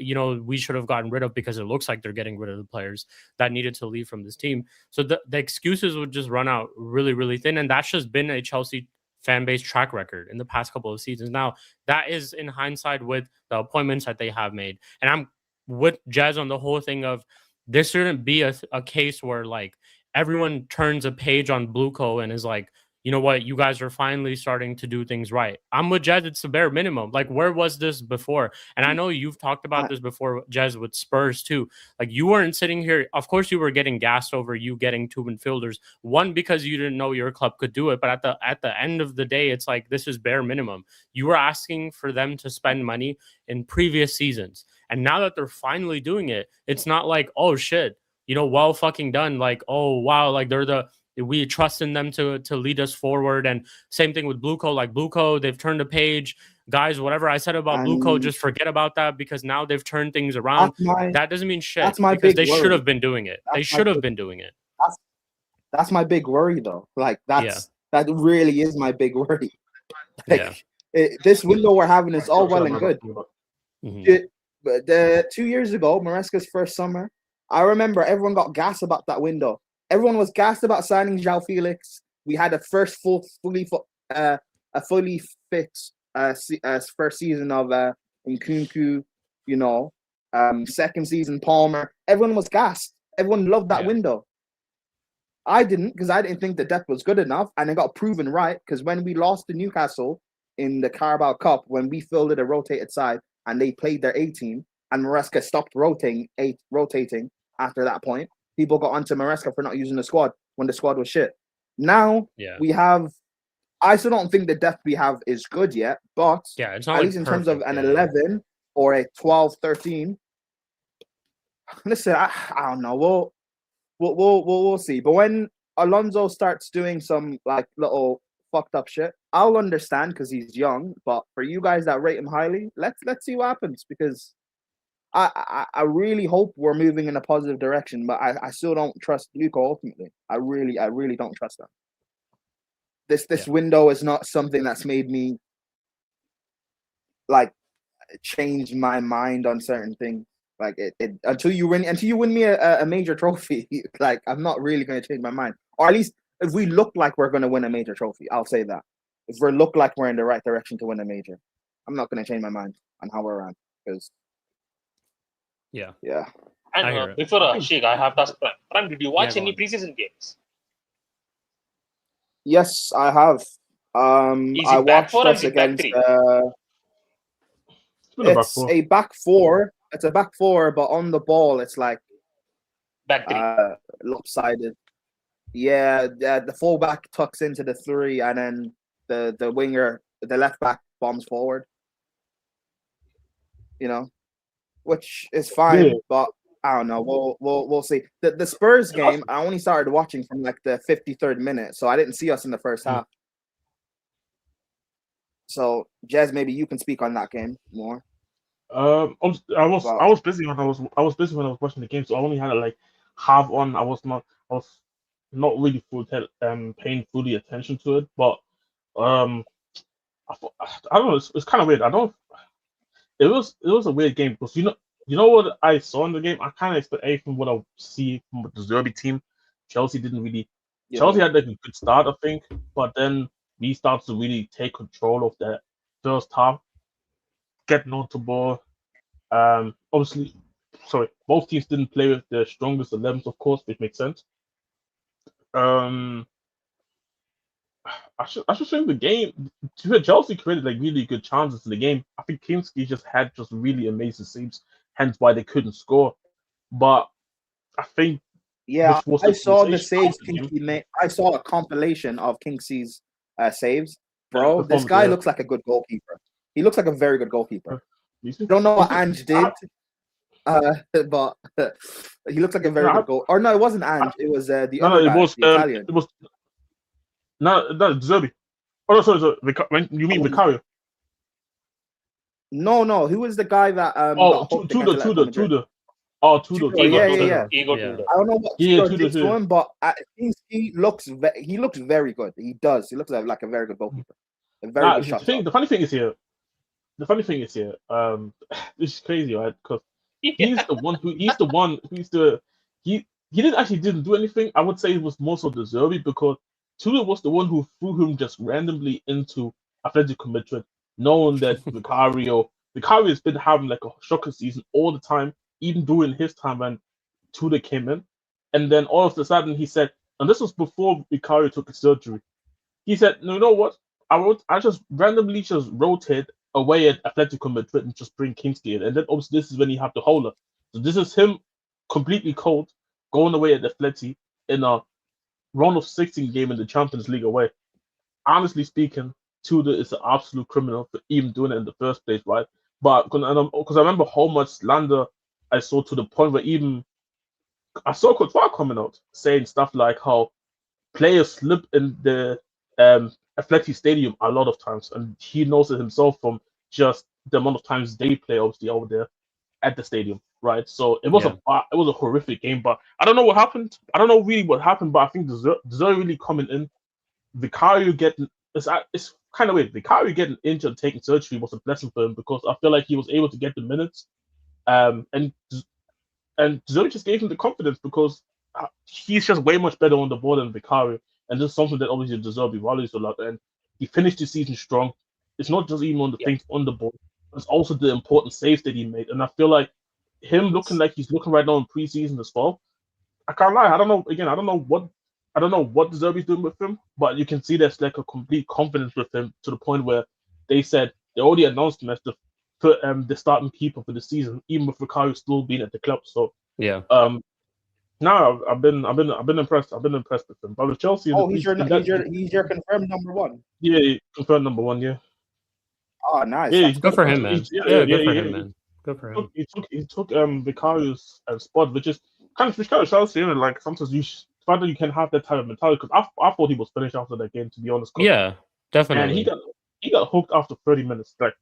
we should have gotten rid of, because it looks like they're getting rid of the players that needed to leave from this team. So the excuses would just run out really, really thin. And that's just been a Chelsea fan base track record in the past couple of seasons. Now, that is in hindsight with the appointments that they have made. And I'm with Jazz on the whole thing of this shouldn't be a case where like everyone turns a page on Blueco and is like, you know what, you guys are finally starting to do things right. I'm with Jez. It's the bare minimum. Like, where was this before? And I know you've talked about this before, Jez, with Spurs too. Like, you weren't sitting here. Of course, you were getting gassed over you getting 2 midfielders. One, because you didn't know your club could do it. But at the end of the day, it's like, this is bare minimum. You were asking for them to spend money in previous seasons. And now that they're finally doing it, it's not like, oh shit, well fucking done. Like, oh wow, like we trust in them to lead us forward. And same thing with Blueco. Like Blueco, they've turned the page. Guys, whatever I said about Blueco, just forget about that, because now they've turned things around. That doesn't mean shit, that's my because big they should worry. have been doing it. They should have been doing it. That's my big worry, though. Like, that really is my big worry. Like, this window we're having is all well and good. But 2 years ago, Maresca's first summer, I remember everyone got gassed about that window. Everyone was gassed about signing João Felix. We had a first fully fit first season of Nkunku, second season Palmer. Everyone was gassed. Everyone loved that window. I didn't, because I didn't think the depth was good enough, and it got proven right, because when we lost to Newcastle in the Carabao Cup, when we fielded a rotated side and they played their A team, and Maresca stopped rotating after that point, people got onto Maresca for not using the squad when the squad was shit. Now we have, I still don't think the depth we have is good yet, but it's not at least in terms of an 11 or a 12, 13, listen, I don't know. We'll see. But when Alonso starts doing some like little fucked up shit, I'll understand, because he's young. But for you guys that rate him highly, let's see what happens, because I really hope we're moving in a positive direction, but I still don't trust Luca ultimately. I really don't trust him. This window is not something that's made me like change my mind on certain things. Like it until you win me a major trophy, like I'm not really going to change my mind. Or at least if we look like we're going to win a major trophy, I'll say that. If we look like we're in the right direction to win a major, I'm not going to change my mind on how we're on, because And before Shik, I have to ask Prime. Prime, did you watch any preseason games? Yes, I have. I watched us against. It's a back four. It's a back four, but on the ball, it's like back three. Lopsided. Yeah, the fullback tucks into the 3, and then the winger, the left back, bombs forward. Which is fine, but I don't know. We'll see. The Spurs game, I only started watching from like the 53rd minute, so I didn't see us in the first half. So, Jez, maybe you can speak on that game more. I was busy when I was watching the game, so I only had like have on. I was not really paying fully attention to it, but um, I don't know. It's kind of weird. I don't. It was a weird game because you know what I saw in the game. I kind of expect anything what I see from the Derby team. Chelsea didn't really. Yeah. Chelsea had like a good start, I think, but then we started to really take control of the first half, getting onto ball. Obviously, sorry, both teams didn't play with their strongest 11s, of course, which makes sense. Um, I should say the game. Chelsea created like really good chances in the game. I think Kinski just had just really amazing saves, hence why they couldn't score. But I think Yeah, which was I the saw the conversation saves after the game. Kingsley made. I saw a compilation of Kingsley's saves. And Bro, this performance, guy yeah. looks like a good goalkeeper. He looks like a very good goalkeeper. You see? Don't know what You see? Ange did, but he looks like a very good goal. Or no, it wasn't Ange. It was the No, other it guy, was the Italian. it was no, Zerbi. Oh no, sorry. When you mean Vicario? No. Who was the guy that Oh, got hooked against Atletico Madrid? Tudor. Oh, Tudor. Yeah. Ego Yeah. Tudor. I don't know what Yeah, Tudor Tudor did to him, but he looks very good. He does. He looks like a very good goalkeeper. A very good shot. The funny thing is here. This is crazy, right? Because he's the one he didn't do anything. I would say it was more so deserving because Tudor was the one who threw him just randomly into Atletico Madrid, knowing that Vicario has been having like a shocker season all the time, even during his time when Tudor came in, and then all of a sudden he said, and this was before Vicario took his surgery. He said, "No, you know what? I just randomly just rotate away at Atletico Madrid and just bring Kinski in, and then obviously this is when he had the holder. So this is him completely cold going away at Atleti in a round of 16 game in the Champions League away. Honestly speaking, Tudor is an absolute criminal for even doing it in the first place, right? But because I remember how much slander I saw to the point where even I saw Courtois coming out saying stuff like how players slip in the Athletic Stadium a lot of times, and he knows it himself from just the amount of times they play obviously over there at the stadium, right? So it was a horrific game, but I don't know what happened. I don't know really what happened, but I think Deserve really coming in, Vicario getting it's kind of weird. Vicario getting injured and taking surgery was a blessing for him because I feel like he was able to get the minutes, and Deserve just gave him the confidence because he's just way much better on the ball than Vicario, and this is something that obviously Deserve values a lot. And he finished the season strong. It's not just even on the things on the ball, it's also the important saves that he made. And I feel like him looking like he's looking right now in preseason as well. I can't lie. I don't know. Again, I don't know what Deserve is doing with him, but you can see there's like a complete confidence with him to the point where they said they already announced him as the starting keeper for the season, even with Vicario still being at the club. So Yeah. no, I've been impressed. I've been impressed with him. But with Chelsea, He's your confirmed number one. Yeah, confirmed number one. Yeah. Oh, nice. Yeah, Good for him, man. Good for him, man. Good for him. He took Vicario's spot, which kind of shows you, like sometimes you can have that type of mentality. Because I thought he was finished after that game, to be honest. Yeah, definitely. And he got hooked after 30 minutes, like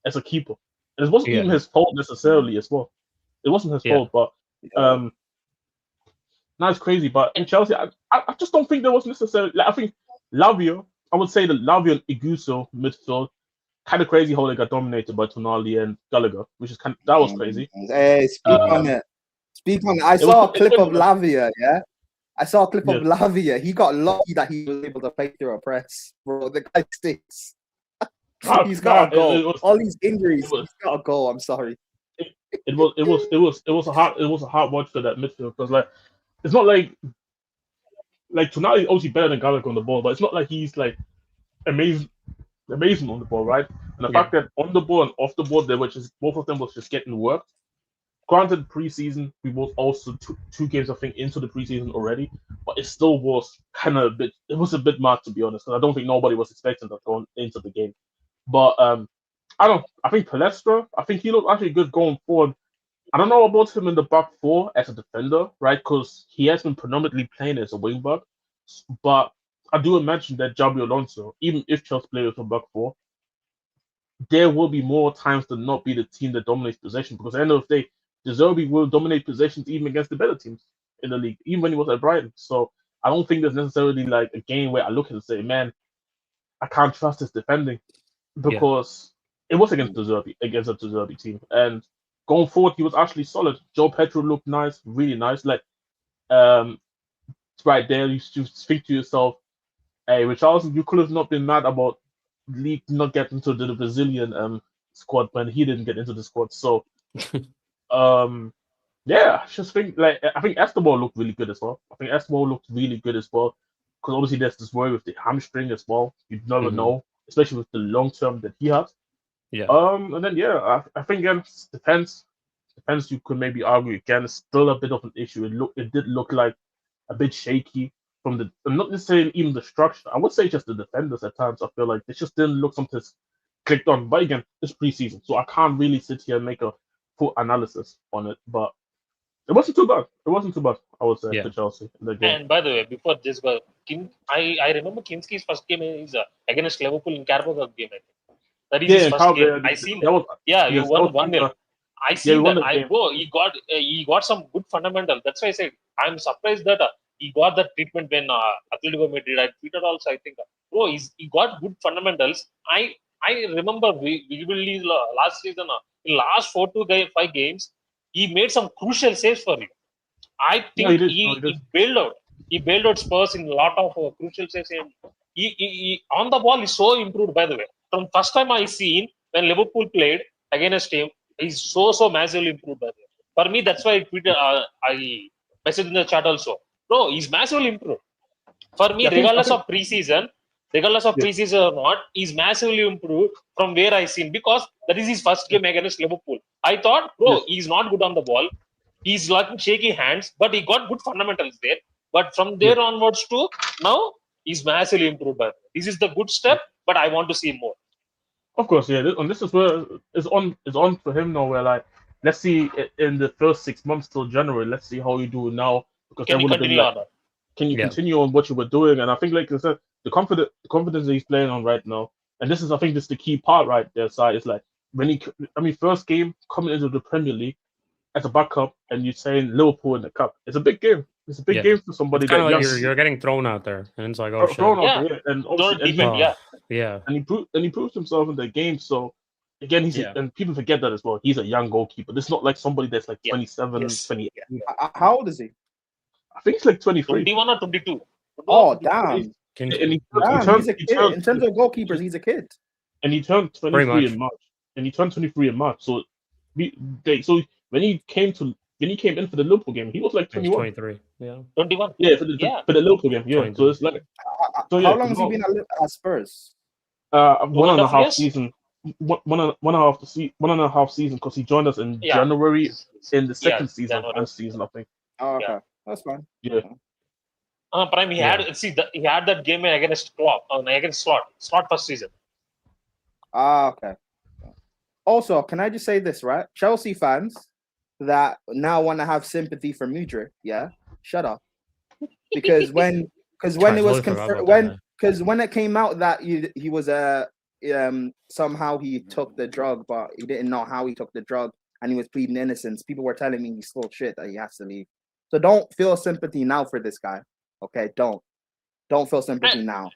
as a keeper. And it wasn't even his fault necessarily as well. It wasn't his fault, but now it's crazy. But in Chelsea, I just don't think there was necessarily. Like, I think Lavia, I would say that Lavia and Iguso midfield, kind of crazy how they got dominated by Tonali and Gallagher, which is that was crazy. Hey, speak on it. Speak on it. I saw a clip of Lavia, yeah? I saw a clip of Lavia. He got lucky that he was able to play through a press. Bro, the guy stinks. He's got a goal. All these injuries, he's got a goal. I'm sorry. It was a hard watch for that midfield because like it's not like Tonali is obviously better than Gallagher on the ball, but it's not like he's like amazing on the ball, right? And the fact that on the ball and off the ball, both of them was just getting worked. Granted, preseason, we was also two games, I think, into the preseason already, but it still was kind of a bit mad, to be honest, because I don't think nobody was expecting that going into the game. But I think Palestra, I think he looked actually good going forward. I don't know about him in the back four as a defender, right? Because he has been predominantly playing as a wing back, but I do imagine that Javi Alonso, even if Chelsea plays with a back four, there will be more times than not be the team that dominates possession because at the end of the day, De Zerbi will dominate possessions even against the better teams. in the league, even when he was at Brighton. So I don't think there's necessarily like a game where I look at it and say, man, I can't trust his defending because it was against a Deserby team. And going forward, he was actually solid. Joe Pedro looked nice, really nice. Like um, right there, you think to yourself, hey, Richarlison, you could have not been mad about League not getting to the Brazilian squad when he didn't get into the squad. So yeah, I just think like I think Escobar looked really good as well. I think Escobar looked really good as well because obviously there's this worry with the hamstring as well. You never know, especially with the long term that he has. Yeah. And then I think again defense. You could maybe argue again it's still a bit of an issue. It did look like a bit shaky from the not necessarily even the structure. I would say just the defenders at times. I feel like they just didn't look something clicked on. But again, it's preseason, so I can't really sit here and make a full analysis on it. But it wasn't too bad. I would say for Chelsea in the game. And by the way, before this, I remember Kinski's first game is against Liverpool in Carabao Cup game. I think that is his first game. I seen that. You won 1-0. I seen that. He got some good fundamental. That's why I said I'm surprised that he got that treatment when Atletico Madrid. I tweeted also. I think, bro, he got good fundamentals. I remember vividly last season. In last 4 to 5 games, he made some crucial saves for you. I think he bailed out Spurs in a lot of crucial saves. And he on the ball is so improved. By the way, from first time I seen when Liverpool played against him, he's so massively improved. By the way, for me that's why I tweeted. I messaged in the chat also. Bro, he's massively improved. For me, regardless of preseason or not, he's massively improved from where I seen because that is his first game against Liverpool. I thought, bro, he's not good on the ball. He's like shaky hands, but he got good fundamentals there. But from there onwards to now, he's massively improved. This is the good step, but I want to see more. Of course, yeah. And this is where it's on for him now. Where like, let's see in the first 6 months till January. Let's see how you do now because can you continue on that? Can you continue on what you were doing? And I think, like I said, the confidence that he's playing on right now, and this is, I think, this is the key part right there. Side is like when first game coming into the Premier League as a backup, and you're saying Liverpool in the cup. It's a big game. It's a big game for somebody that like you're getting thrown out there, and it's like, oh, thrown out there, and and he proved himself in the game. So again, and people forget that as well. He's a young goalkeeper. This is not like somebody that's like 27, 28. How old is he? I think it's like 23. 21 or 22. Oh, damn. He's a kid. In terms of goalkeepers, he's a kid. And he turned 23 in March. So when he came in for the Liverpool game, he was like 21. 23. Yeah. 21. Yeah, for the Liverpool game. Yeah. 23. So it's like. How long has he been at Spurs? 1.5 season. 1.5 season because he joined us in January in the second season. I think. Oh, okay. That's fine. Yeah. Prime. He had that game against Klopp, against Slot first season. Okay. Also, can I just say this, right? Chelsea fans that now want to have sympathy for Mudryk, shut up. Because when it was when it came out that he was somehow he took the drug, but he didn't know how he took the drug, and he was pleading innocence. People were telling me he's full shit that he has to leave. So don't feel sympathy now for this guy. Okay, don't feel sympathy now.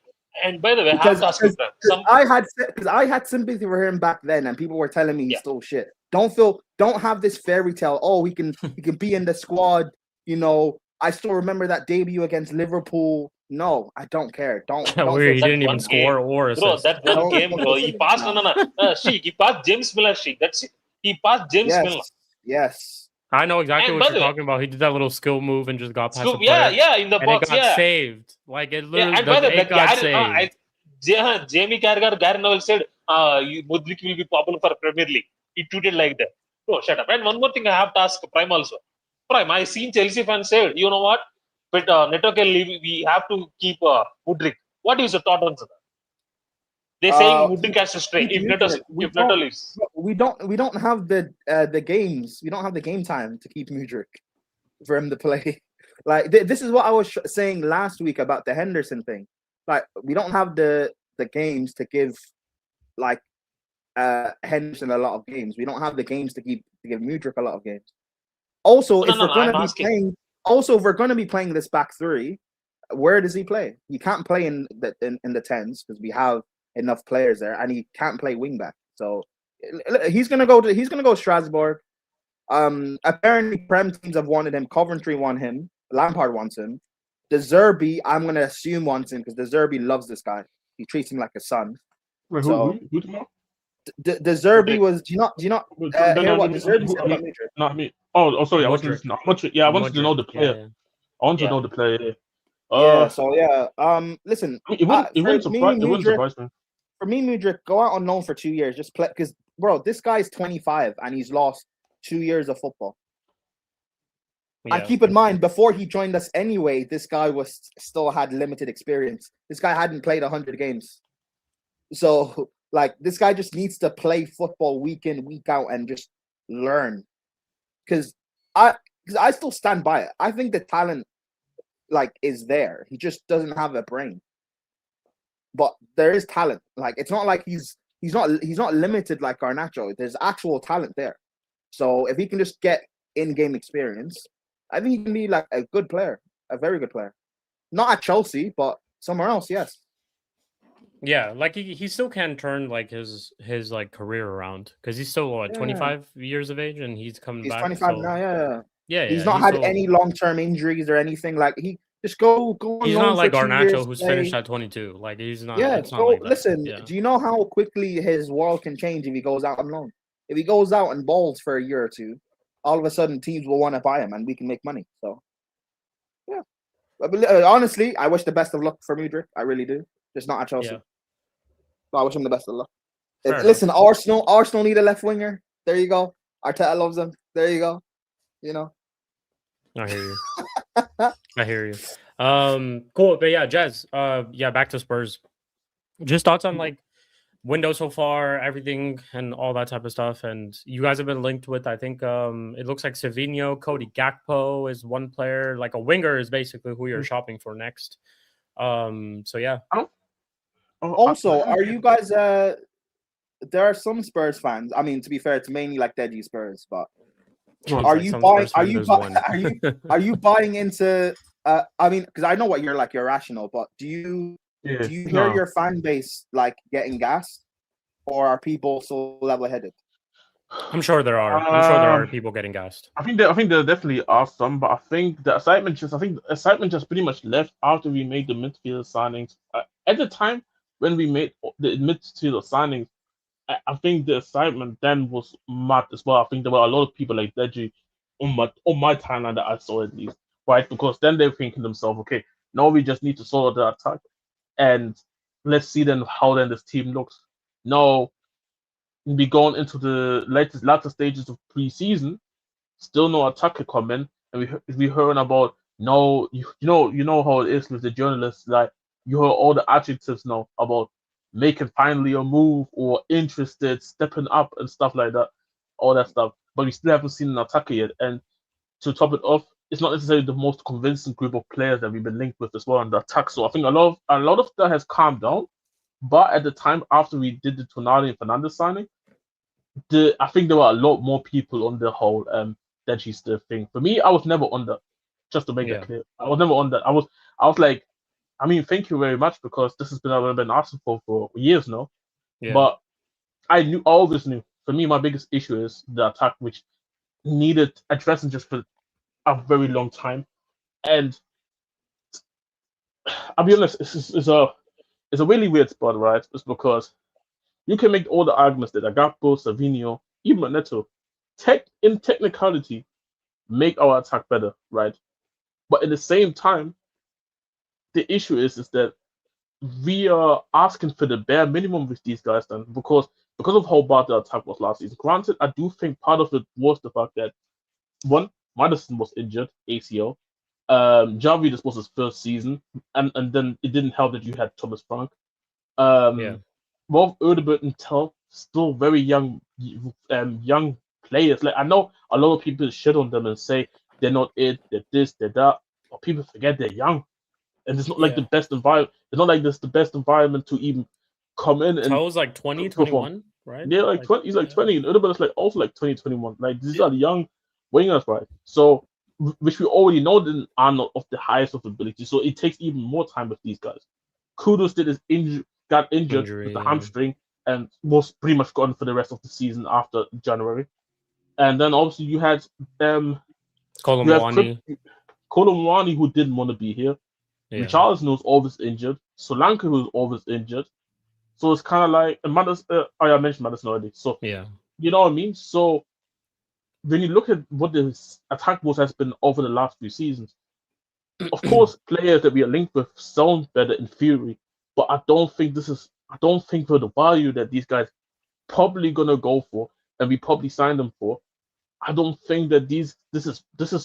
And by the way, I had sympathy for him back then, and people were telling me he's still shit. Don't have this fairy tale. Oh, he can be in the squad. You know, I still remember that debut against Liverpool. No, I don't care. Don't he didn't even score or assist. Bro, that one game, bro. He passed Shik. He passed James Miller. Shik. That's it. He passed James Miller. Yes. I know exactly what you're talking about. He did that little skill move and just got past the player. In the box. And it got saved. Like it literally got saved. Jamie Carragher, Gary Neville said, Mudryk will be popular for Premier League. He tweeted like that. Bro, shut up. And one more thing I have to ask Prime also. Prime, I seen Chelsea fans say, you know what? But Neto can leave. We have to keep Mudryk. What is your thought on that? They're saying Mudryk has to stay if Neto leaves. We don't have the games. We don't have the game time to keep Mudryk for him to play. Like this is what I was saying last week about the Henderson thing. Like we don't have the games to give like Henderson a lot of games. We don't have the games to give Mudryk a lot of games. Also, if we're going to be playing Also, if we're going to be playing this back three, where does he play? He can't play in the tens because we have enough players there, and he can't play wing back. So he's gonna go Strasbourg. Apparently, Prem teams have wanted him. Coventry want him. Lampard wants him. De Zerbi, I'm gonna assume wants him because De Zerbi loves this guy. He treats him like a son. Wait, So who tomorrow? De Zerbi was. Do you not? Hear what De Zerbi said about Madrid? Not me. Oh, sorry. I wasn't Mudryk. listening. Mudryk. Yeah, I wanted to know the player. Yeah. I want to Yeah. know the player. Yeah. So yeah. Listen. It wouldn't surprise me. For me, Mudryk, go out on loan for 2 years. Just play because, bro, this guy's 25 and he's lost 2 years of football. Yeah. And keep in mind, before he joined us anyway, this guy still had limited experience. This guy hadn't played 100 games. So, like, this guy just needs to play football week in, week out and just learn. Because I still stand by it. I think the talent, like, is there. He just doesn't have a brain. But there is talent. Like, it's not like he's not limited like Garnacho. There's actual talent there. So if he can just get in-game experience, I think he can be like a good player, a very good player. Not at Chelsea, but somewhere else, yes. Yeah, like he still can turn like his like career around because he's still what, 25 years of age and he's coming He's back. 25 so... now, yeah. He's not had any long-term injuries or anything. Like he just go. He's not like Garnacho who's play. Finished at 22. Like he's not. Yeah, it's not like that. Listen. Yeah. Do you know how quickly his world can change if he goes out on loan? If he goes out and balls for a year or two, all of a sudden teams will want to buy him and we can make money. So, yeah. But honestly, I wish the best of luck for Mudryk. I really do. Just not at Chelsea. Yeah. But I wish him the best of luck. Listen, Arsenal need a left winger. There you go. Arteta loves him. There you go. You know. I hear you. I hear you. Cool. But yeah, Jez. Back to Spurs. Just thoughts on like window so far, everything and all that type of stuff. And you guys have been linked with, I think it looks like Savinho, Cody Gakpo is one player. Like a winger is basically who you're shopping for next. So yeah. Also, are you guys there are some Spurs fans. I mean, to be fair, it's mainly like Deji Spurs, but are you buying into I mean, because I know what you're like, you're rational, but do you hear your fan base like getting gassed, or are people so level-headed? I'm sure there are people getting gassed. I think there definitely are some, but I think the excitement just pretty much left after we made the midfield signings. At the time when we made the midfield signings, I think the excitement then was mad as well. I think there were a lot of people like Deji on my timeline that I saw at least, right? Because then they're thinking to themselves, okay, now we just need to sort the attack, and let's see then how then this team looks. Now we going into the latter stages of pre-season, still no attacker coming, and we hearing about no, you know how it is with the journalists. Like you hear all the adjectives now about making finally a move or interested, stepping up and stuff like that, all that stuff. But we still haven't seen an attacker yet. And to top it off, it's not necessarily the most convincing group of players that we've been linked with as well on the attack. So I think a lot of that has calmed down. But at the time after we did the Tonali and Fernandes signing, I think there were a lot more people on the whole Deji still thing. For me, I was never on that. Just to make that clear, I was never on that. I was like, I mean, thank you very much, because this has been what I've been asking for years now. Yeah. But I always knew. For me, my biggest issue is the attack, which needed addressing just for a very long time. And I'll be honest, it's a really weird spot, right? It's because you can make all the arguments that Agappo, Savinho, even Neto, in technicality, make our attack better, right? But at the same time, the issue is that we are asking for the bare minimum with these guys then, because of how bad the attack was last season. Granted, I do think part of it was the fact that one, Madison was injured, ACL. Javi, this was his first season, and then it didn't help that you had Thomas Frank. Both Odegaard and Tell still very young players. Like I know a lot of people shit on them and say they're not it, they're this, they're that, but people forget they're young. And it's not like the best environment. It's not like this the best environment to even come in. And Tell's like 20, 21, right? Yeah, like 20. He's like 20. And Odegaard is like also like 20, 21. Like these are the young wingers, right? So which we already know that are not of the highest of ability. So it takes even more time with these guys. Kudos did got injured with the hamstring and was pretty much gone for the rest of the season after January. And then obviously you had Kolomwani, who didn't want to be here. yeah. Richarlison was always injured. Solanke was always injured. So it's kind of like I mentioned Madison already. So Yeah. you know what I mean? So when you look at what the attack force has been over the last few seasons, of course, players that we are linked with sound better in theory, but I don't think for the value that these guys probably gonna go for, and we probably signed them for. I don't think that this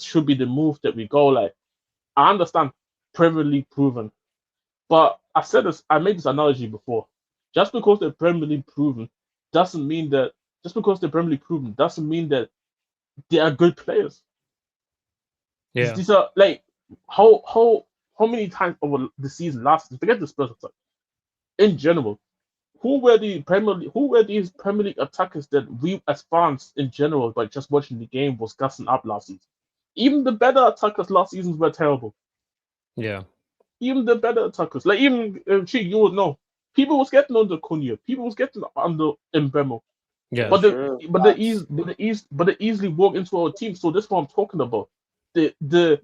should be the move that we go. Like, I understand Premier League proven, but I made this analogy before. Just because they're Premier League proven doesn't mean that they are good players. Yeah. These are like how many times over the season last season, forget the Spurs attack. In general, who were these Premier League attackers that we as fans in general, by just watching the game, was gassing up last season? Even the better attackers last season were terrible. Yeah. Even the better attackers, like even Shik, you would know, people was getting under Cunha, people was getting under Mbemo. Yeah. But they easily walk into our team. So that's what I'm talking about. The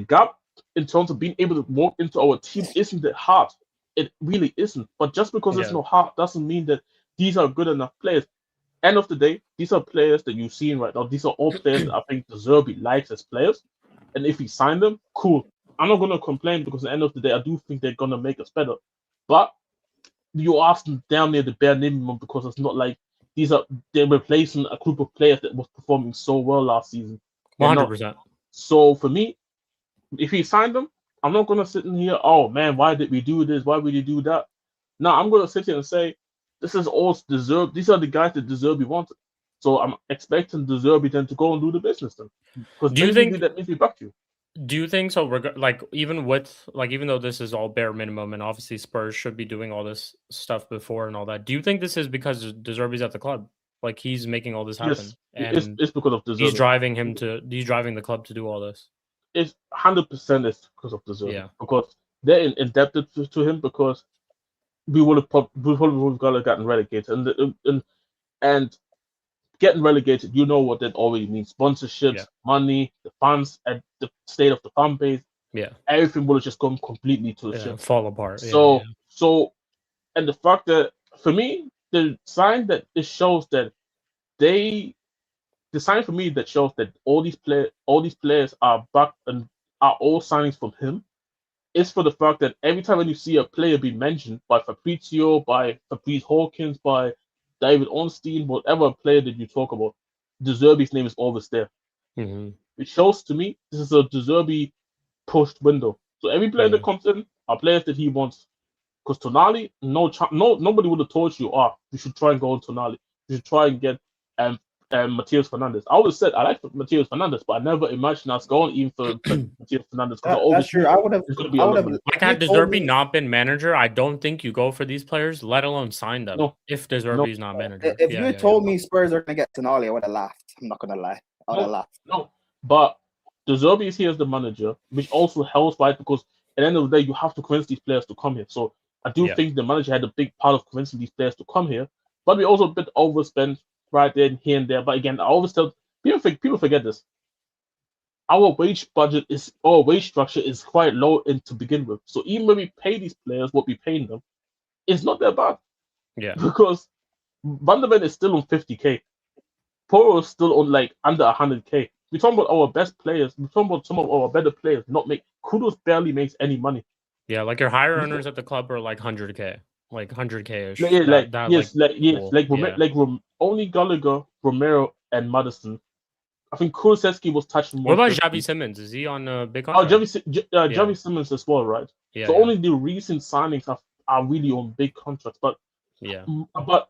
gap in terms of being able to walk into our team isn't that hard. It really isn't. But just because it's not hard doesn't mean that these are good enough players. End of the day, these are players that you've seen right now. These are all players that I think De Zerbi likes as players. And if he signed them, cool. I'm not gonna complain because at the end of the day, I do think they're gonna make us better. But you ask them down near the bare minimum because it's not like they're replacing a group of players that was performing so well last season. 100%. So for me, if he signed them, I'm not gonna sit in here. Oh man, why did we do this? Why would we do that? No, I'm gonna sit here and say this is all deserved. These are the guys that De Zerbi wanted. So I'm expecting De Zerbi then to go and do the business then. Because Do you think that means we backed you? Do you think so? Like even though this is all bare minimum, and obviously Spurs should be doing all this stuff before and all that. Do you think this is because De Zerbi's at the club? Like he's making all this happen, Yes, and it's because of De Zerbi. He's driving the club to do all this. It's 100% is because of De Zerbi. Yeah. Because they're indebted to him because we would have gotten relegated, and getting relegated, you know what that already means: sponsorships, money, the fans, and the state of the fan base. Yeah, everything will have just gone completely to the shit, fall apart. So, and the fact that for me, the sign that it shows that the sign for me that shows that all these players are back and are all signings from him is for the fact that every time when you see a player be mentioned by Fabrizio, by Fabrice Hawkins, by David Ornstein, whatever player that you talk about, De Zerbi's name is always there. Mm-hmm. It shows to me this is a De Zerbi pushed window. So every player that comes in are players that he wants. Because Tonali, nobody would have told you, you should try and go on Tonali. You should try and get Matheus Fernandes. I always said I like Matheus Fernandes, but I never imagined us going even for Matheus Fernandes. That's true. I would have. Like had De Zerbi not been manager, I don't think you go for these players, let alone sign them. No, if De Zerbi's not manager. If you had told me Spurs are going to get Tonali, I would have laughed. I'm not going to lie. I would have laughed. No, but De Zerbi is here as the manager, which also helps, right? Because at the end of the day, you have to convince these players to come here. So I do think the manager had a big part of convincing these players to come here, but we also a bit overspent right there, here and there. But again, I always tell people forget this. Our wage structure is quite low to begin with. So even when we pay these players what we paying them, it's not that bad. Yeah. Because Van der Ven is still on 50K. Poro is still on like under 100K. We're talking about our best players. We're talking about some of our better players. Kudos barely makes any money. Yeah, like your higher earners at the club are like 100K, like 100K-ish. Only Gallagher, Romero, and Madison. I think Kulusevski was touching. What about Xavi Simmons? Is he on a big contract? Xavi Simmons as well, right? Yeah. So only the recent signings are really on big contracts, but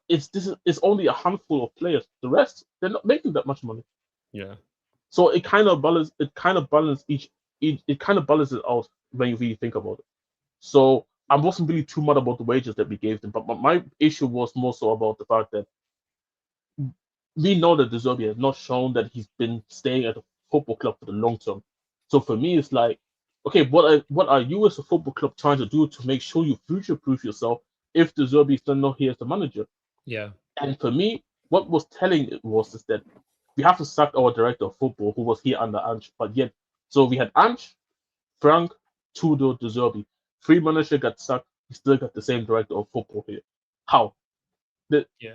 it's only a handful of players. The rest, they're not making that much money. Yeah. So it kind of balances out when you really think about it. So I wasn't really too mad about the wages that we gave them, but my issue was more so about the fact that we know that De Zerbi has not shown that he's been staying at the football club for the long term. So for me, it's like, okay, what are you as a football club trying to do to make sure you future-proof yourself if De Zerbi is still not here as the manager? Yeah. And for me, what was telling it was is that we have to sack our director of football who was here under Ange, but yet, so we had Ange, Frank, Tudor, De Zerbi. 3 managers got sacked. We still got the same director of football here. How? Yeah.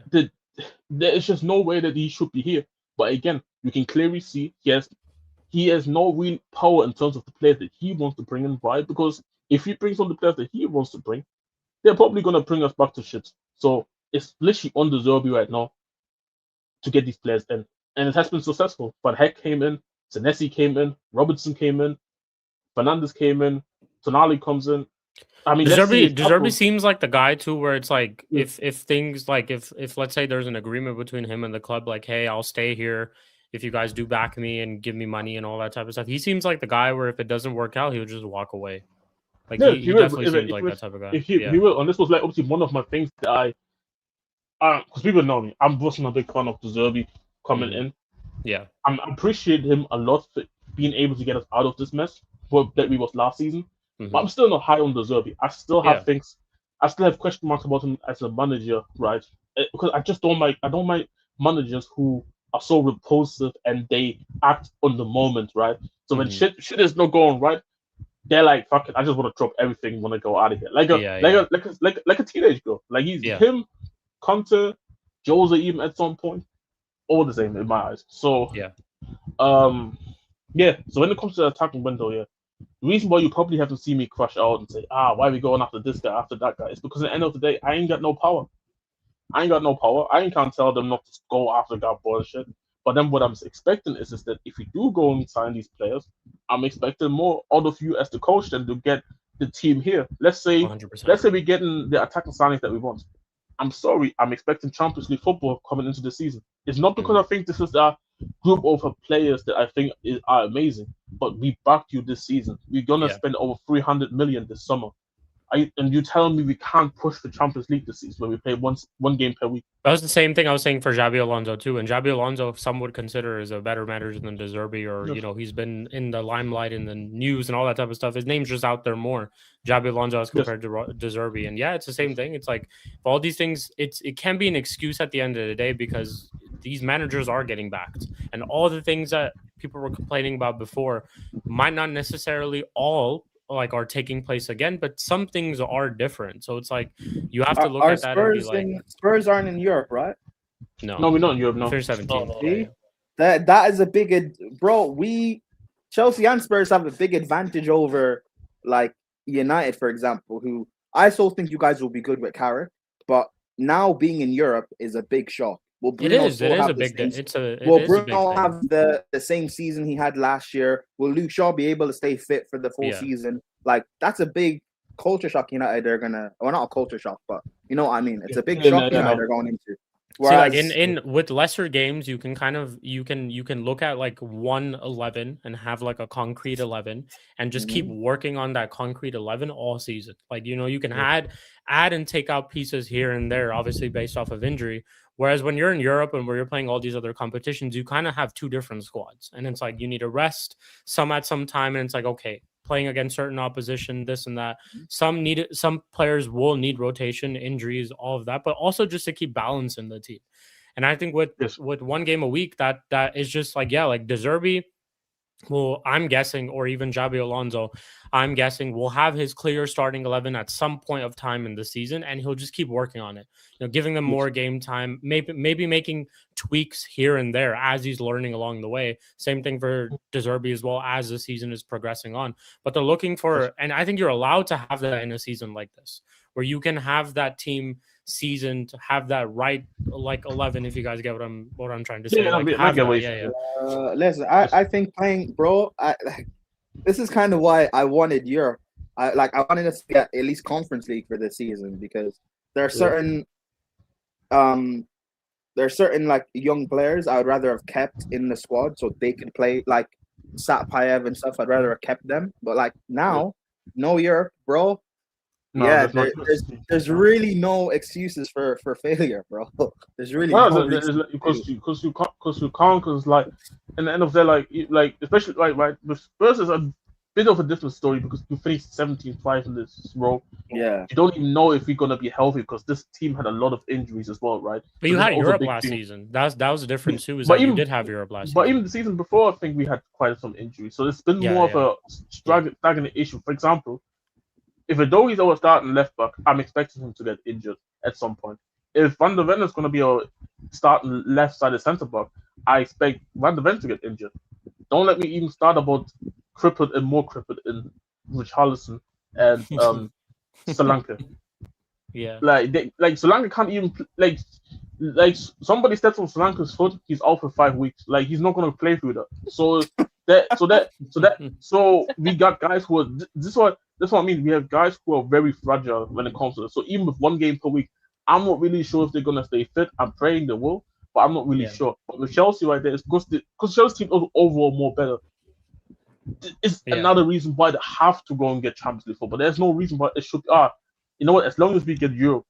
There is just no way that he should be here. But again, you can clearly see he has no real power in terms of the players that he wants to bring in. Why? Because if he brings on the players that he wants to bring, they're probably gonna bring us back to shit. So it's literally on the Zerbi right now to get these players in. And it has been successful. But Heck came in, Senesi came in, Robertson came in, Fernandez came in, Tonali comes in. I mean, let's see. Deserby seems like the guy too, where it's like Yeah. if things like if let's say there's an agreement between him and the club, like, hey, I'll stay here if you guys do back me and give me money and all that type of stuff. He seems like the guy where if it doesn't work out, he'll just walk away. Like Yeah, he will. definitely seems like that type of guy. He will. And this was like obviously one of my things that because people know me, I wasn't a big fan of De Zerbi coming in. Yeah, I appreciate him a lot for being able to get us out of this mess that we was last season. But I'm still not high on De Zerbi. I still have things. I still have question marks about him as a manager, right? Because I just don't like. I don't like managers who are so repulsive and they act on the moment, right? So when shit is not going right, they're like, "Fuck it, I just want to drop everything, want to go out of here." Like a teenage girl. Like he's him, Conte, Jose, even at some point, all the same in my eyes. So So when it comes to the attacking window, the reason why you probably have to see me crush out and say, why are we going after this guy, after that guy? It's because at the end of the day, I ain't got no power. I can't tell them not to go after that bullshit. But then what I'm expecting is that if you do go and sign these players, I'm expecting more out of you as the coach than to get the team here. Let's say 100%. we're getting the attacking signings that we want. I'm sorry, I'm expecting Champions League football coming into the season. It's not because I think this is a group of players that I think are amazing, but we backed you this season. We're gonna spend over 300 million this summer. And you telling me we can't push the Champions League this season when we play one game per week? that was the same thing I was saying for Xabi Alonso too. And Xabi Alonso, some would consider is a better manager than De Zerbi, or he's been in the limelight in the news and all that type of stuff. His name's just out there more, Xabi Alonso as compared to De Zerbi. And it's the same thing. It's like for all these things, it can be an excuse at the end of the day because these managers are getting backed, and all the things that people were complaining about before might not necessarily all are taking place again, but some things are different. So it's like you have to look at that and be like, Spurs aren't in Europe, right? No, we're not in Europe. No, Finished 17th. See? That is a big bro. Chelsea and Spurs have a big advantage over like United, for example, who I still think you guys will be good with Carrick, but now being in Europe is a big shock. Will Bruno it is a big Will Bruno have the same season he had last year? Will Luke Shaw be able to stay fit for the full season? Like that's a big culture shock. United they're gonna, well, not a culture shock, but you know what I mean. It's a big shock United are going into. Whereas, see, like in with lesser games, you can kind of you can look at like 1-11 and have like a concrete 11 and just keep working on that concrete 11 all season. Like you can add and take out pieces here and there, obviously based off of injury. Whereas when you're in Europe and where you're playing all these other competitions, you kind of have two different squads, and it's like you need to rest some at some time, and it's like okay, playing against certain opposition, this and that. Some players will need rotation, injuries, all of that, but also just to keep balance in the team. And I think with one game a week, that is just like like De Zerbi, well, I'm guessing, or even Xabi Alonso, I'm guessing will have his clear starting 11 at some point of time in the season, and he'll just keep working on it. Giving them more game time, maybe making tweaks here and there as he's learning along the way. Same thing for De Zerbi as well as the season is progressing on. But they're looking for, and I think you're allowed to have that in a season like this, where you can have that team season to have that right 11, if you guys get what I'm trying to say. Listen, I think playing, bro, this is kind of why I wanted Europe. I wanted us to get at least Conference League for this season, because there are certain like young players I would rather have kept in the squad so they could play, like Satpayev and stuff. I'd rather have kept them, but like now, no Europe, bro. No, yeah, that's not there's really no excuses for failure, bro. There's really no, no reason. because you can't because like in the end of the day like especially right with Spurs is a bit of a different story because you finished 17-5 in this row. Yeah, You don't even know if we're gonna be healthy because this team had a lot of injuries as well, right? But So you this is had also a Europe big last thing. season. That was the difference too. Is But that you even did have Europe last But season. even the season before, I think we had quite some injuries. So it's been more of a stagnant issue. For example, if Adoi's our starting left back, I'm expecting him to get injured at some point. If Van der Ven is going to be our starting left-sided centre back, I expect Van der Ven to get injured. Don't let me even start about crippled and more crippled in Richarlison and Solanke. Yeah. Like Solanke can't even like somebody steps on Solanke's foot, he's out for 5 weeks. Like he's not going to play through that. So we got guys who are this what I mean. We have guys who are very fragile when it comes to this. So even with 1 game per week, I'm not really sure if they're going to stay fit. I'm praying they will, but I'm not really sure. But with Chelsea right there, it's because Chelsea's team is overall more better. It's another reason why they have to go and get Champions League football. There's no reason why it should. You know what? As long as we get Europe,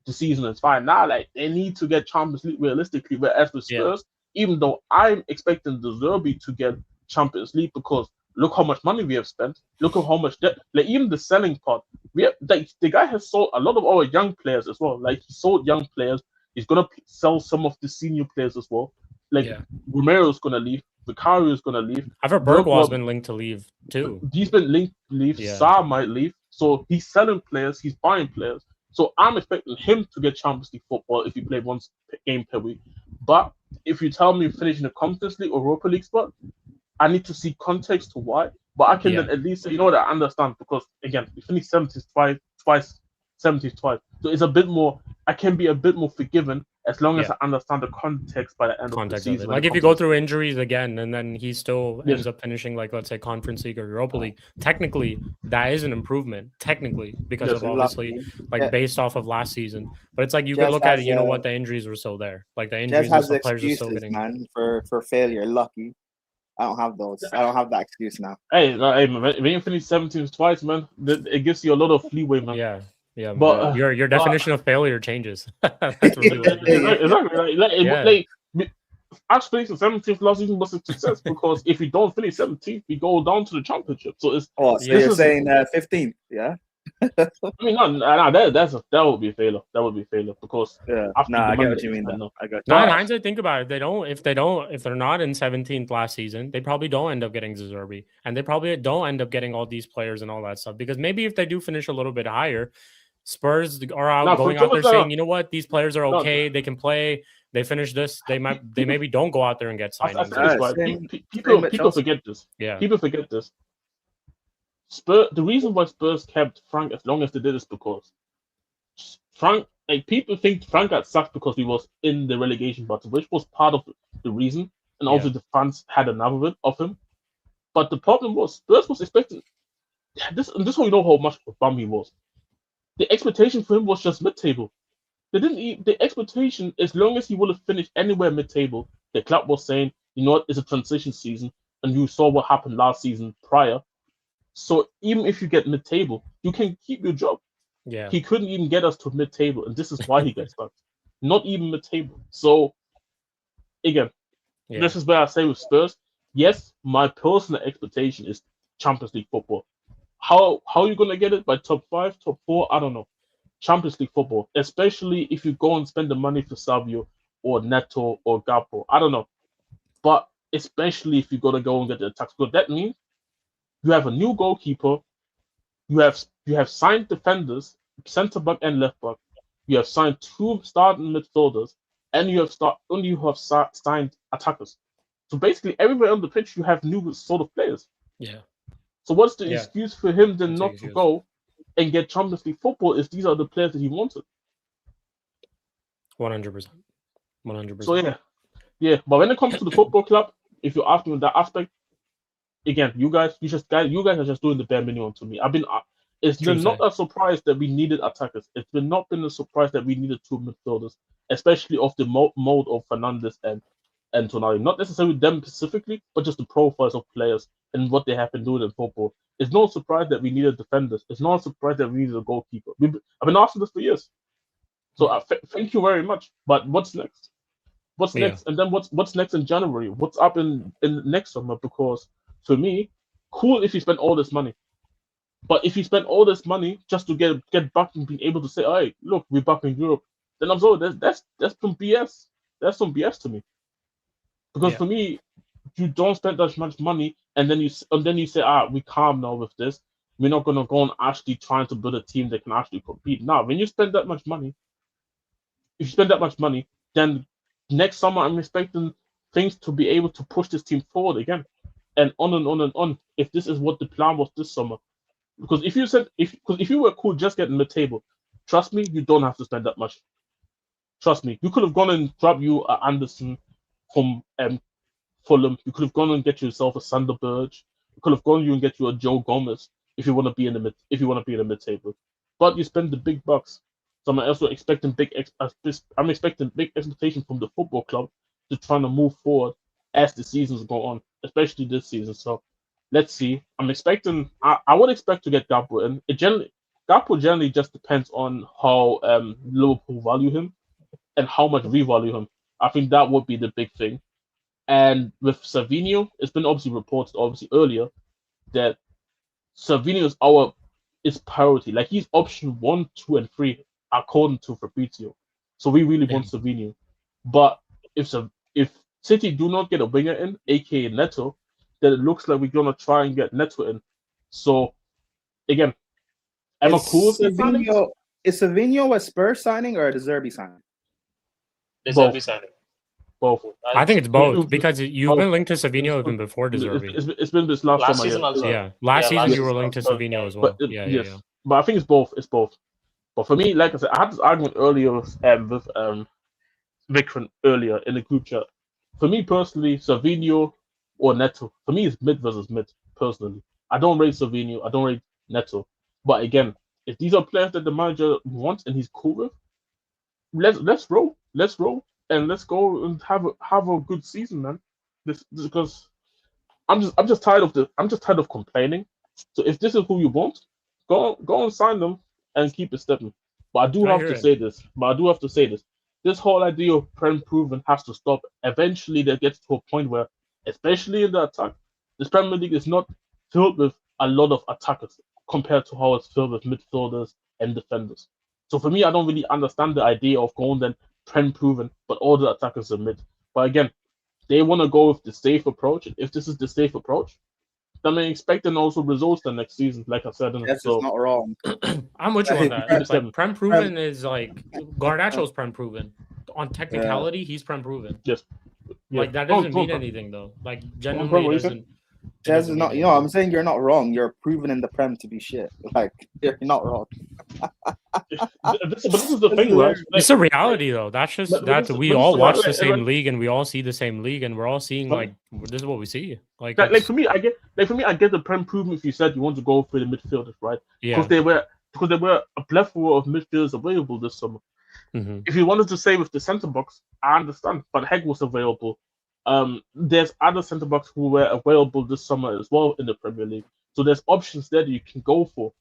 the season is fine. Now, like they need to get Champions League realistically. Whereas with Spurs, even though I'm expecting the Zerbi to get Champions League because look how much money we have spent. Look at how much debt. Like even the selling part, we have like the guy has sold a lot of our young players as well. Like he sold young players. He's gonna sell some of the senior players as well. Like Romero's gonna leave. Vicario's gonna leave. I've heard Bergwall's been linked to leave too. He's been linked to leave. Saar might leave. So he's selling players. He's buying players. So I'm expecting him to get Champions League football if he played 1 game per week. But if you tell me finishing a Conference League or Europa League spot, I need to see context to why. But I can then at least say, you know what, I understand because again, we finished 70 twice. So it's a bit more. I can be a bit more forgiven as long as I understand the context by the end of the season. Like if you go through injuries again and then he still ends up finishing like let's say Conference League or Europa League, technically that is an improvement. Technically, because of obviously like based off of last season. But it's like you could look at it, you know what, the injuries were still there. Like the injuries has and players are still getting man for failure. Lucky. I don't have those. I don't have that excuse now. Hey, man, when you finish 17 twice, man, it gives you a lot of leeway, man. Yeah, but your definition of failure changes. That's really what it is. Exactly. Like us finishing 17th last season was a success because if we don't finish 17th, we go down to the championship. So it's so you're saying 15th, yeah? I mean, that would be a failure. That would be a failure because I get what you mean. I got. No, in hindsight, think about it. If they're not in 17th last season, they probably don't end up getting Zerbi, and they probably don't end up getting all these players and all that stuff. Because maybe if they do finish a little bit higher, Spurs are going out there saying, you know what, these players are okay. They can play. They finish this. They maybe don't go out there and get signings. People forget this. Yeah, people forget this. The reason why Spurs kept Frank as long as they did is because Frank, like people think Frank got sacked because he was in the relegation battle, which was part of the reason, and also the fans had enough of him. But the problem was Spurs was expecting this, and this is how you know how much of a bum he was. The expectation for him was just mid-table. The expectation, as long as he would have finished anywhere mid-table, the club was saying, you know what, it's a transition season, and you saw what happened last season prior. So even if you get mid-table, you can keep your job. Yeah. He couldn't even get us to mid-table, and this is why he gets stuck. Not even mid-table. So again, this is where I say with Spurs, yes, my personal expectation is Champions League football. How are you gonna get it? By top 5, top 4? I don't know. Champions League football, especially if you go and spend the money for Savio or Neto or Gapo. I don't know. But especially if you're gonna go and get the attacks. Because that means you have a new goalkeeper, you have signed defenders, centre back and left back. You have signed 2 starting midfielders, and you have signed attackers. So basically, everywhere on the pitch, you have new sort of players. Yeah. So what's the excuse for him then not to go and get Champions League football if these are the players that he wanted? 100%. 100%. So yeah. But when it comes to the football club, if you ask me on that aspect, again, you guys are just doing the bare minimum to me. It's been not a surprise that we needed attackers. It's been not been a surprise that we needed 2 midfielders, especially of the mode of Fernandes and and Tonali. Not necessarily them specifically, but just the profiles of players and what they have been doing in football. It's no surprise that we needed defenders. It's not a surprise that we needed a goalkeeper. I've been asking this for years. So thank you very much. But what's next? What's Yeah. next? And then what's next in January? What's up in next summer? Because for me, cool if you spend all this money. But if you spend all this money just to get back and be able to say, "Hey, look, we're back in Europe," then I'm sorry, that's some BS. That's some BS to me. Because for me, you don't spend that much money, and then you say, we calm now with this. We're not gonna go and actually trying to build a team that can actually compete. Now, when you spend that much money, if you spend that much money, then next summer I'm expecting things to be able to push this team forward again, and on and on and on. If this is what the plan was this summer, because if you were cool just getting mid-table, trust me, you don't have to spend that much. Trust me, you could have gone and grabbed you Anderson from Fulham. You could have gone and get yourself a Sander Berge. You could have gone and get you a Joe Gomez if you want to be in the mid. If you want to be in the mid-table, but you spend the big bucks. So I'm also expecting I'm expecting big expectation from the football club to trying to move forward as the seasons go on, especially this season. So let's see. I'm expecting. I would expect to get Gakpo in. Gakpo generally just depends on how Liverpool value him and how much we value him. I think that would be the big thing. And with Savinho, it's been obviously reported earlier that Savinho is priority. Like he's option 1, 2, and 3 according to Fabrizio. So we really want Savinho. But if City do not get a winger in, aka Neto, then it looks like we're gonna try and get Neto in. So again, am I cool with that signing? Is Savinho a Spurs signing or a De Zerbi signing? De Zerbi signing. Both. I think it's both because you've been linked to Savinho even before De Zerbi. It's been this last summer. Season also. Yeah, last season you were linked to Savinho as well. Yes. But I think it's both. It's both. But for me, like I said, I had this argument earlier with Vikram earlier in the group chat. For me personally, Savinho or Neto. For me, it's mid versus mid. Personally, I don't rate Savinho. I don't rate Neto. But again, if these are players that the manager wants and he's cool with, let's roll. Let's roll. And let's go and have a good season, man. This because I'm just tired of complaining. So if this is who you want, go and sign them and keep it stepping. But I do have to say this. This whole idea of Prem proven has to stop. Eventually, that gets to a point where, especially in the attack, this Premier League is not filled with a lot of attackers compared to how it's filled with midfielders and defenders. So for me, I don't really understand the idea of going then Prem proven, but all the attackers are mid. But again, they want to go with the safe approach. And if this is the safe approach, then I'm expecting also results the next season. Like I said, That's not wrong. I'm with you on that. Like, Prem proven is like Garnacho's Prem proven. On technicality, he's Prem proven. Yes. Like that doesn't mean anything though. Like genuinely doesn't. Jazz is not. I'm saying you're not wrong. You're proven in the Prem to be shit. Like you're not wrong. But this is the thing, right? It's a reality though. That's just we all watch the same league and we all see the same league and we're all seeing like this is what we see. Like for me, I get the Prem proven if you said you want to go for the midfielders, right? Yeah. Because there were a plethora of midfielders available this summer. Mm-hmm. If you wanted to say with the centre backs, I understand, but Heg was available. There's other centre backs who were available this summer as well in the Premier League. So there's options there that you can go for.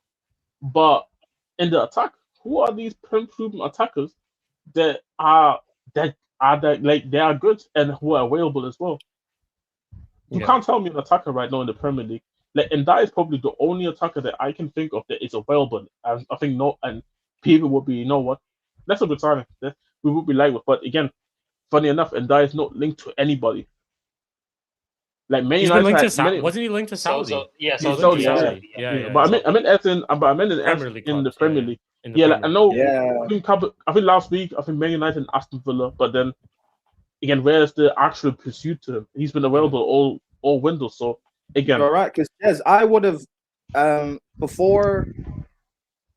But in the attack, who are these proven attackers that are like they are good and who are available as well? You can't tell me an attacker right now in the Premier League. Like, and that is probably the only attacker that I can think of that is available. And I think and people would be, you know what? That's a good signing. We would be light with. But again, funny enough, and that is not linked to anybody. Like Man United, wasn't he linked to Saudi? Saudi. But I meant as in the Premier League. I know. Yeah. I think last week, I think Man United and Aston Villa. But then again, where's the actual pursuit to him? He's been available all windows. So again, you're right. Because I would have before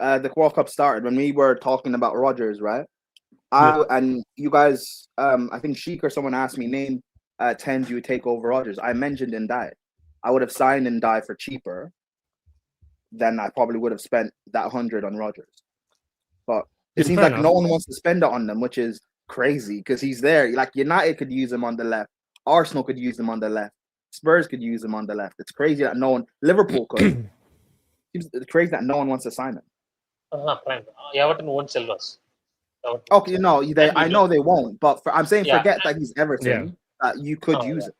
the World Cup started when we were talking about Rodgers, right? And you guys, I think Shik or someone asked me name 10 you would take over Rodgers. I mentioned Ndiaye. I would have signed Ndiaye for cheaper than I probably would have spent that 100 on Rodgers. But it seems like no one wants to spend it on them, which is crazy because he's there. Like United could use him on the left, Arsenal could use him on the left. Spurs could use him on the left. It's crazy that no one. Liverpool could. It's crazy that no one wants to sign him. Prime. Everton won't sell us. Okay, I know they won't, but I'm saying Yeah. forget that he's Everton. You could use it.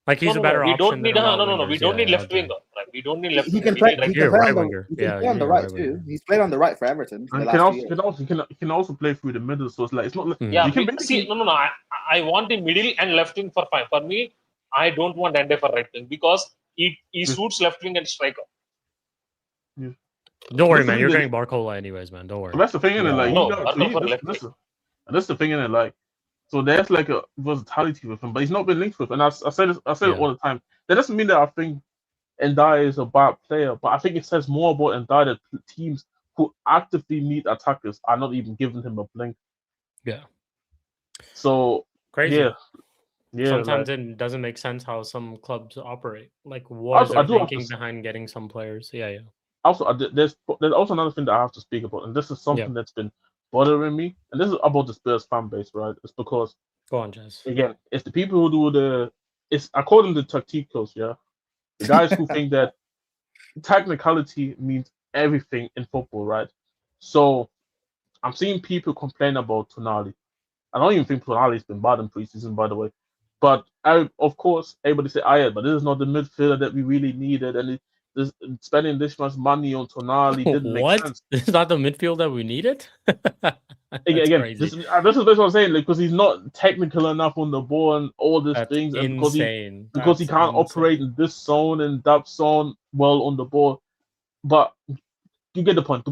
Like he's a better we option. don't need than a no. right We wingers. don't need Yeah, left okay. winger. Right? We don't need left. He winger. can We play. need right He You're can a play right on the. winger. He Yeah, can play on the you're a right right too. winger. He's played on the right for Everton. And the can last also, few can years. also can also play through the middle. So it's like it's not like Yeah, you can see, basically no. I want the middle and left wing for fine. For me, I don't want Ende for right wing because he suits left wing and striker. Don't worry, That's the man. thing You're that- getting Barcola anyways, man. Don't worry. that's the thing, innit? Like No, he got Barco for left listen, and that's the thing, innit? Like so there's like a versatility with him, but he's not been linked with. And I say it all the time. That doesn't mean that I think Ndai is a bad player, but I think it says more about Ndai that teams who actively need attackers are not even giving him a blink. Yeah. So Crazy. yeah. Sometimes like, it doesn't make sense how some clubs operate. Like, what is I their do have thinking to- behind getting some players? Yeah. also there's also another thing that I have to speak about, and this is something that's been bothering me, and this is about the Spurs fan base, right? It's because Go on, Jess. again, it's the people who do it's according to tacticos, yeah, the guys who think that technicality means everything in football, right? So I'm seeing people complain about Tonali. I don't even think Tonali's been bad in preseason, by the way. But of course, everybody say, yeah, but this is not the midfielder that we really needed, and spending this much money on Tonali didn't make sense. This is not the midfield that we needed? Again, crazy. this is what I'm saying, because he's not technical enough on the ball and all these That's things, and insane. because he can't operate in this zone and that zone well on the ball. But you get the point.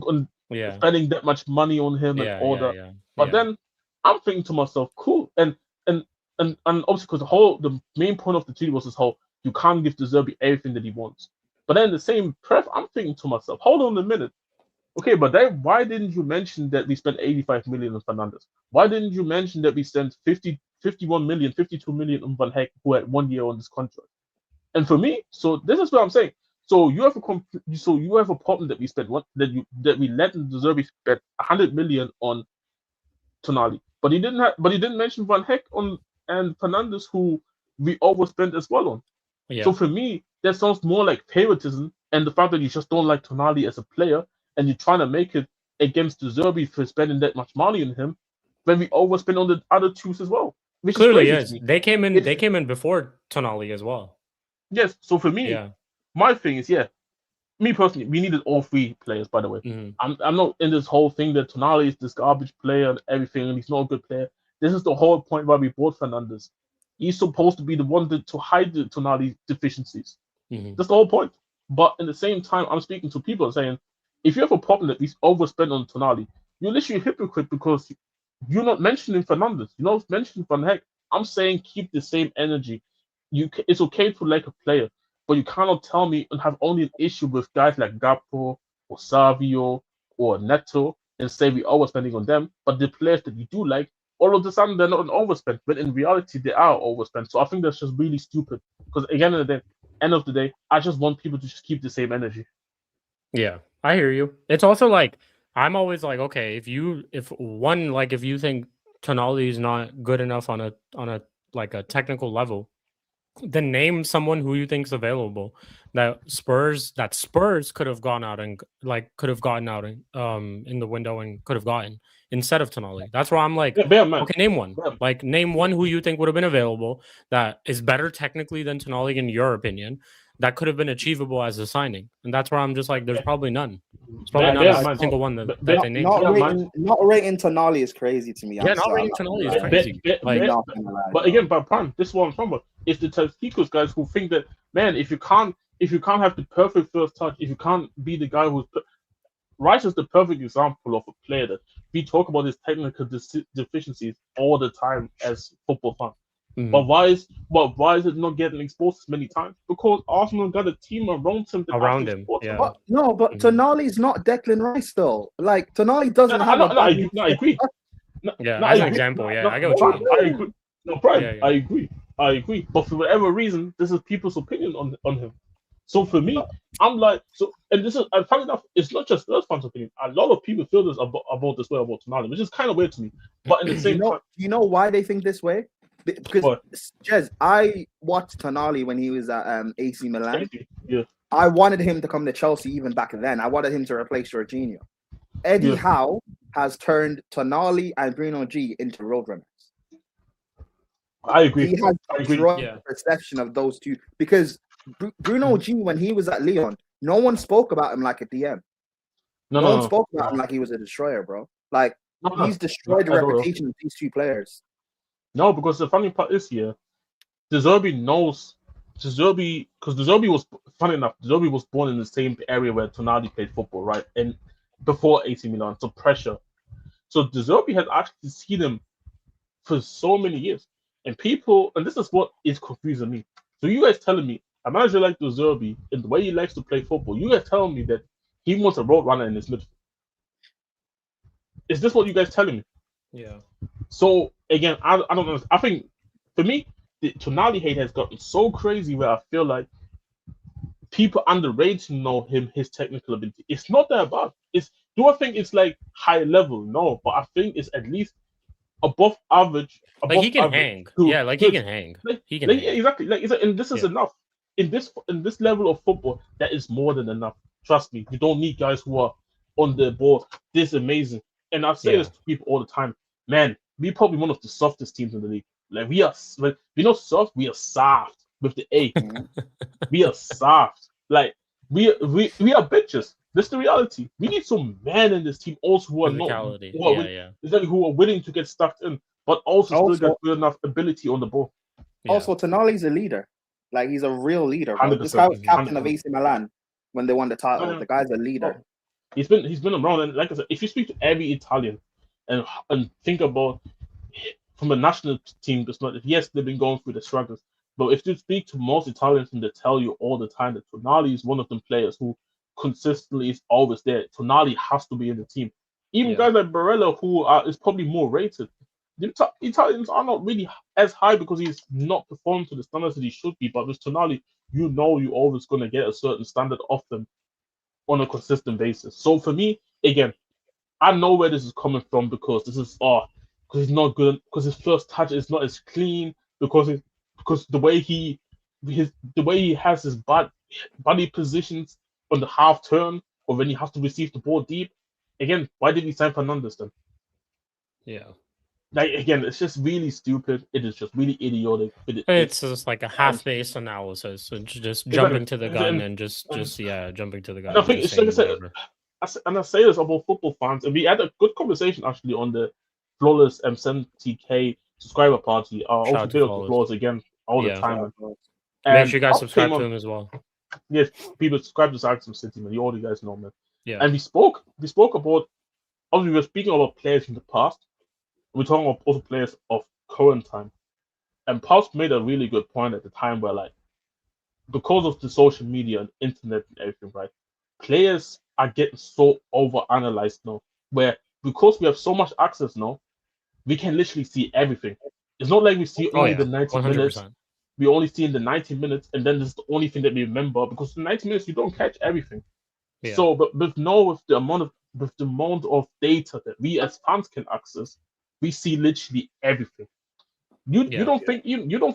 Yeah. Spending that much money on him and all that. Yeah. But then I'm thinking to myself, cool, and obviously because the main point of the tweet was this whole you can't give De Zerbi everything that he wants. But then in the same breath, I'm thinking to myself, hold on a minute. Okay, but then why didn't you mention that we spent 85 million on Fernandes? Why didn't you mention that we spent 51 million, 52 million on Van Heck, who had 1 year on this contract? And for me, so this is what I'm saying. So you have a problem that we spent that we let De Zerbi spend 100 million on Tonali, but he didn't mention Van Heck and Fernandes, who we overspent as well on. Yeah. So for me, that sounds more like favoritism and the fact that you just don't like Tonali as a player and you're trying to make it against De Zerbi for spending that much money on him when we overspend on the other twos as well. Which Clearly, is yes. They came in before Tonali as well. Yes. So for me, my thing is, me personally, we needed all three players, by the way. Mm-hmm. I'm not in this whole thing that Tonali is this garbage player and everything, and he's not a good player. This is the whole point why we bought Fernandes. He's supposed to be the one to hide the Tonali deficiencies. Mm-hmm. That's the whole point. But at the same time, I'm speaking to people saying, if you have a problem that he's overspent on Tonali, you're literally a hypocrite because you're not mentioning Fernandes. You're not mentioning Van Heck. I'm saying keep the same energy. It's okay to like a player, but you cannot tell me and have only an issue with guys like Gakpo or Savio or Neto and say we're overspending on them. But the players that you do like, all of a sudden they're not an overspent, but in reality they are overspent. So I think that's just really stupid. Because again, at the end of the day, I just want people to just keep the same energy. Yeah, I hear you. It's also like I'm always like, okay, if you think Tonali is not good enough on a like a technical level, then name someone who you think's available that Spurs could have gone out and could have gotten out in the window and could have gotten instead of Tonali. That's why I'm like, okay, name one. Like name one who you think would have been available that is better technically than Tonali in your opinion, that could have been achievable as a signing. And that's where I'm just like, there's probably none. There's probably not a single one that they named. Not rating Tonali is crazy to me. Not rating Tonali is crazy. But again, this is what I'm talking about. It's the Tacticos guys who think that, man, if you can't have the perfect first touch, if you can't be the guy who's Rice is the perfect example of a player that we talk about his technical deficiencies all the time as football fans. Mm-hmm. But why is it not getting exposed as many times? Because Arsenal got a team around him. Yeah. But Tonali's not Declan Rice though. Like Tonali doesn't have. I agree. As an example, I get what you mean. I agree. No, Brian, I agree. But for whatever reason, this is people's opinion on him. So for me, I'm like, and this is, and funny enough, it's not just Spurs fans' opinion. A lot of people feel this about this way about Tonali, which is kind of weird to me. But in the same time, you know why they think this way? Because But- Jez, I watched Tonali when he was at AC Milan. Yeah. I wanted him to come to Chelsea even back then. I wanted him to replace Jorginho. Eddie Yeah. Howe has turned Tonali and Bruno G into roadrunners. I agree. He has I agree. destroyed Yeah. the perception of those two because Bruno G, when he was at Lyon, no one spoke about him like a DM. No one spoke about him like he was a destroyer, bro. Like he's destroyed the reputation of these two players. No, because the funny part is here, De Zerbi knows De Zerbi, because De Zerbi was, funny enough, De Zerbi was born in the same area where Tonali played football, right? And before AC Milan, so pressure. So De Zerbi has actually seen him for so many years. And people, and this is what is confusing me. So you guys telling me, a manager like De Zerbi, and the way he likes to play football, you guys telling me that he wants a road runner in his midfield. Is this what you guys telling me? Yeah. So again, I don't know. I think for me, the Tonali hate has gotten so crazy where I feel like people underrate his technical ability. It's not that bad. Do I think it's like high level? No, but I think it's at least above average. Like he can hang. Yeah, like he can hang. He can hang. Yeah, exactly. And this is enough. In this level of football, that is more than enough. Trust me. You don't need guys who are on the board this amazing. And I say this to people all the time. Man, we're probably one of the softest teams in the league. Like we're not soft, we are soft with the A. We are soft. Like we are bitches. That's the reality. We need some men in this team also who are not who are willing to get stuck in, but also still got good enough ability on the ball. Also, Tonali's a leader. Like he's a real leader. Bro. 100%. This guy was captain of AC Milan when they won the title. The guy's a leader. He's been around, and like I said, if you speak to every Italian and think about from a national team perspective, yes, they've been going through the struggles. But if you speak to most Italians, and they tell you all the time that Tonali is one of them players who consistently is always there. Tonali has to be in the team. Even guys like Barella, who is probably more rated. The Italians are not really as high because he's not performed to the standards that he should be. But with Tonali, you're always going to get a certain standard of them on a consistent basis. So for me, again, I know where this is coming from because this is because he's not good, because his first touch is not as clean, because the way he has his body positions on the half turn or when he has to receive the ball deep. Again, why did we sign Fernandes then? Yeah. Like again, it's just really stupid. It is just really idiotic. It's just like a half-based analysis, so just jumping to the gun and just jumping to the gun. And I think it's like I said, and I say this about football fans, and we had a good conversation actually on the Flawless 70K subscriber party. Also, bit of applause again all the time. Make sure you guys subscribe to him as well. Yes, people subscribe to Axum City, man. All you guys know, man. Yeah. And we spoke about, obviously, we were speaking about players from the past. We're talking about also players of current time. And Pulse made a really good point at the time where, like, because of the social media and internet and everything, right, players are getting so overanalyzed now, where because we have so much access now, we can literally see everything. It's not like we see only the 90 100%. minutes. We only see in the 90 minutes, and then this is the only thing that we remember, because in 90 minutes you don't catch everything. Yeah. So, but with the amount of data that we as fans can access, we see literally everything. You don't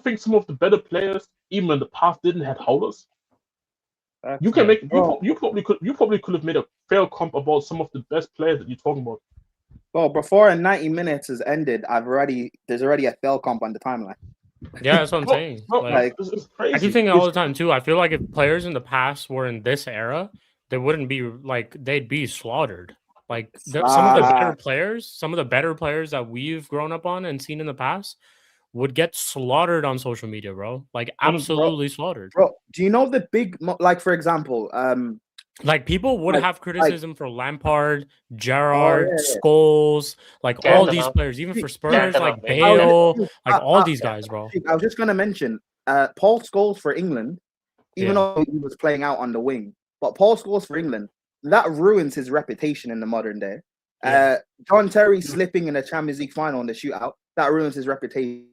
think some of the better players, even in the past, didn't have holders? You probably could have made a fair comp about some of the best players that you're talking about. Well, before 90 minutes has ended, there's already a fail comp on the timeline. Yeah, that's what I'm saying. It's crazy. I keep thinking all the time too. I feel like if players in the past were in this era, they wouldn't be they'd be slaughtered. Like some of the better players that we've grown up on and seen in the past would get slaughtered on social media, bro. Like absolutely slaughtered. Bro, do you know the big, like for example, like people would have criticism for Lampard, Gerrard, Scholes, like all these players, even for Spurs, like Bale, like all these guys, bro. I was just gonna mention Paul Scholes for England, even though he was playing out on the wing, but Paul Scholes for England, that ruins his reputation in the modern day. John Terry slipping in a Champions League final in the shootout, that ruins his reputation.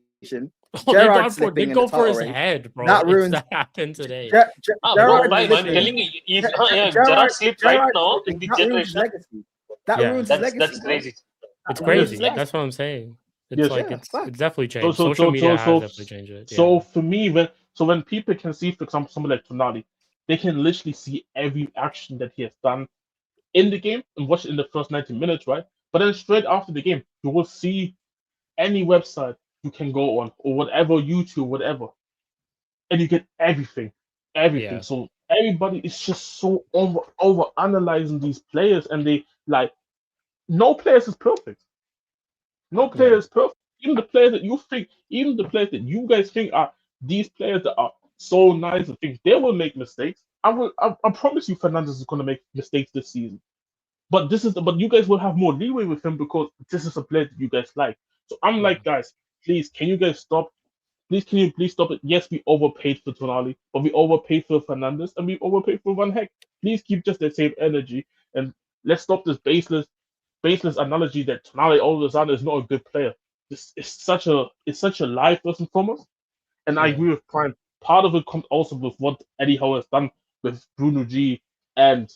Gerrard slipping go for his head, bro. That ruins that happened today. Gerrard, I'm telling you, Gerrard slipped right now in the generation. That ruins his legacy. That's crazy. It's crazy. That's what I'm saying. It's Yes. like Yeah, it's fact. it's definitely So changed. so Social so media so has so definitely changed it. so Yeah. for me, when people can see, for example, someone like Tonali, they can literally see every action that he has done in the game and watch it in the first 90 minutes, right? But then straight after the game, you will see any website you can go on or whatever, YouTube, whatever, and you get everything, everything. Yeah. So everybody is just so over analyzing these players, and they like no players is perfect. No player Yeah. is perfect. Even the players that you think, even the players that you guys think are these players that are so nice and things, they will make mistakes. I promise you, Fernandez is going to make mistakes this season. But but you guys will have more leeway with him because this is a player that you guys like. So I'm Yeah. like, guys, please, can you guys stop? Please, can you please stop it? Yes, we overpaid for Tonali, but we overpaid for Fernandez and we overpaid for Van Heck. Please keep just the same energy and let's stop this baseless analogy that Tonali all of a sudden is not a good player. This is such a lie first and foremost. And I Yeah. agree with Prime. Part of it comes also with what Eddie Howe has done with Bruno G and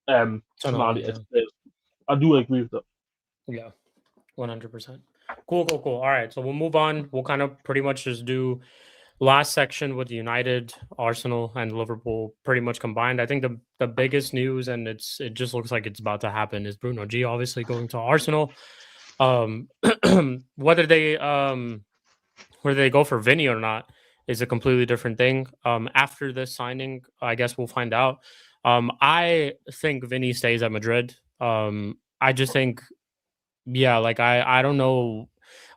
Tonali Tonali, as yeah. players. I do agree with that. Yeah. 100%. Cool. All right. So we'll move on. We'll kind of pretty much just do last section with United, Arsenal, and Liverpool pretty much combined. I think the biggest news, and it just looks like it's about to happen, is Bruno G obviously going to Arsenal. Whether they go for Vinny or not is a completely different thing. After this signing, I guess we'll find out. I think Vinny stays at Madrid. I just think, yeah, like I don't know.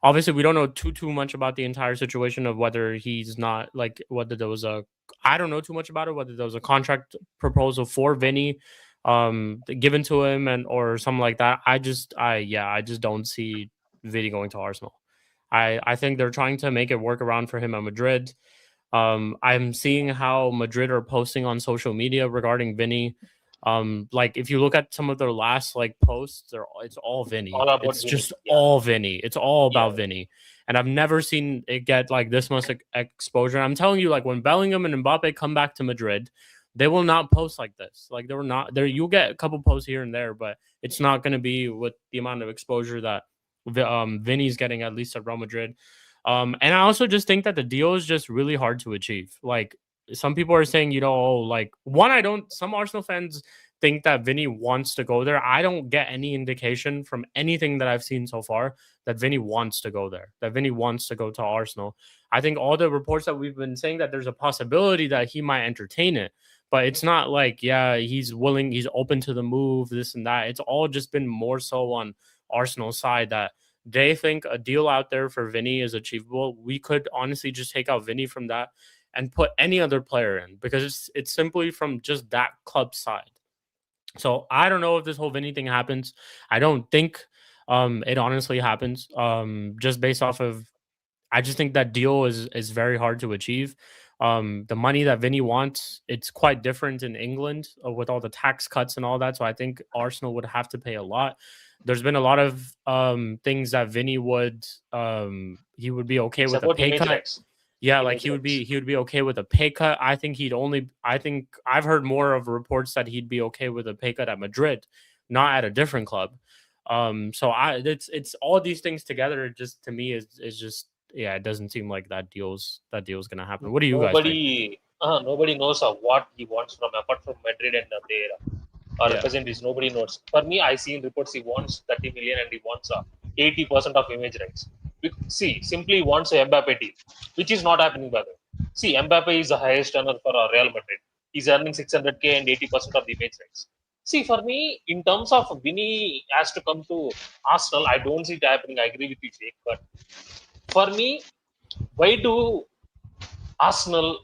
Obviously, we don't know too much about the entire situation of whether he's not like whether there was a. I don't know too much about it. Whether there was a contract proposal for Vinny, given to him and or something like that. I just don't see Vinny going to Arsenal. I think they're trying to make it work around for him at Madrid. I'm seeing how Madrid are posting on social media regarding Vinny. Like if you look at some of their last like posts, it's all Vinny. All about It's Vinny. just Yeah. all Vinny. It's all Yeah. about Vinny. And I've never seen it get like this much exposure. I'm telling you, like when Bellingham and Mbappe come back to Madrid, they will not post like this. Like they were not there. You'll get a couple posts here and there, but it's not going to be with the amount of exposure that Vinny's getting, at least at Real Madrid. And I also just think that the deal is just really hard to achieve. Like some people are saying, some Arsenal fans think that Vinny wants to go there. I don't get any indication from anything that I've seen so far that Vinny wants to go there, that Vinny wants to go to Arsenal. I think all the reports that we've been saying that there's a possibility that he might entertain it, but it's not like, yeah, he's willing, he's open to the move, this and that. It's all just been more so on Arsenal's side that they think a deal out there for Vinny is achievable. We could honestly just take out Vinny from that and put any other player in because it's simply from just that club side. So I don't know if this whole Vinny thing happens. I don't think it honestly happens. Just based off of, I just think that deal is very hard to achieve. The money that Vinny wants, it's quite different in England with all the tax cuts and all that. So I think Arsenal would have to pay a lot. There's been a lot of things that Vinny would he would be okay It's with a about pay image cut. rights. Yeah, like Image rights. he would be okay with a pay cut. I think I've heard more of reports that he'd be okay with a pay cut at Madrid, not at a different club. So it's all these things together. Just to me is just, yeah, it doesn't seem like that deal's gonna happen. What do you guys think? Nobody knows what he wants from apart from Madrid and their Yeah, representatives. Nobody knows. For me, I see in reports he wants 30 million and he wants 80% of image rights. See, simply wants a Mbappe deal, which is not happening by the way. See, Mbappe is the highest earner for Real Madrid. He's earning 600k and 80% of the image rights. See, for me, in terms of Vinny has to come to Arsenal, I don't see it happening. I agree with you, Shik. But for me, why do Arsenal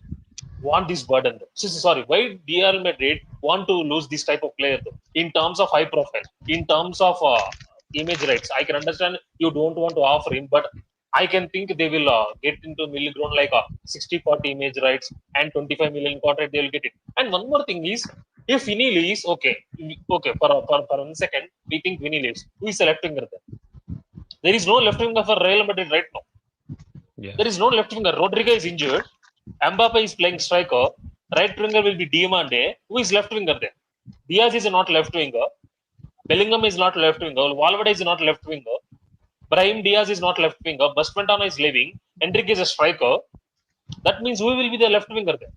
want this burden? Sorry, why Real Madrid want to lose this type of player though? In terms of high profile, in terms of image rights, I can understand you don't want to offer him, but I can think they will get into middle ground like 60-40 image rights and 25 million contract. They will get it. And one more thing is, if Vinny leaves, okay, for 1 second, we think Vinny leaves. Who is the left winger then? There is no left winger for Real Madrid right now. yeah, There is no left winger. Rodrigo is injured. Mbappe is playing striker. Right winger will be Diamande. Who is left winger then? Diaz is not left winger. Bellingham is not left winger. Valverde is not left winger. Brahim Diaz is not left winger. Bustmentana is leaving. Hendrick is a striker. That means who will be the left winger there?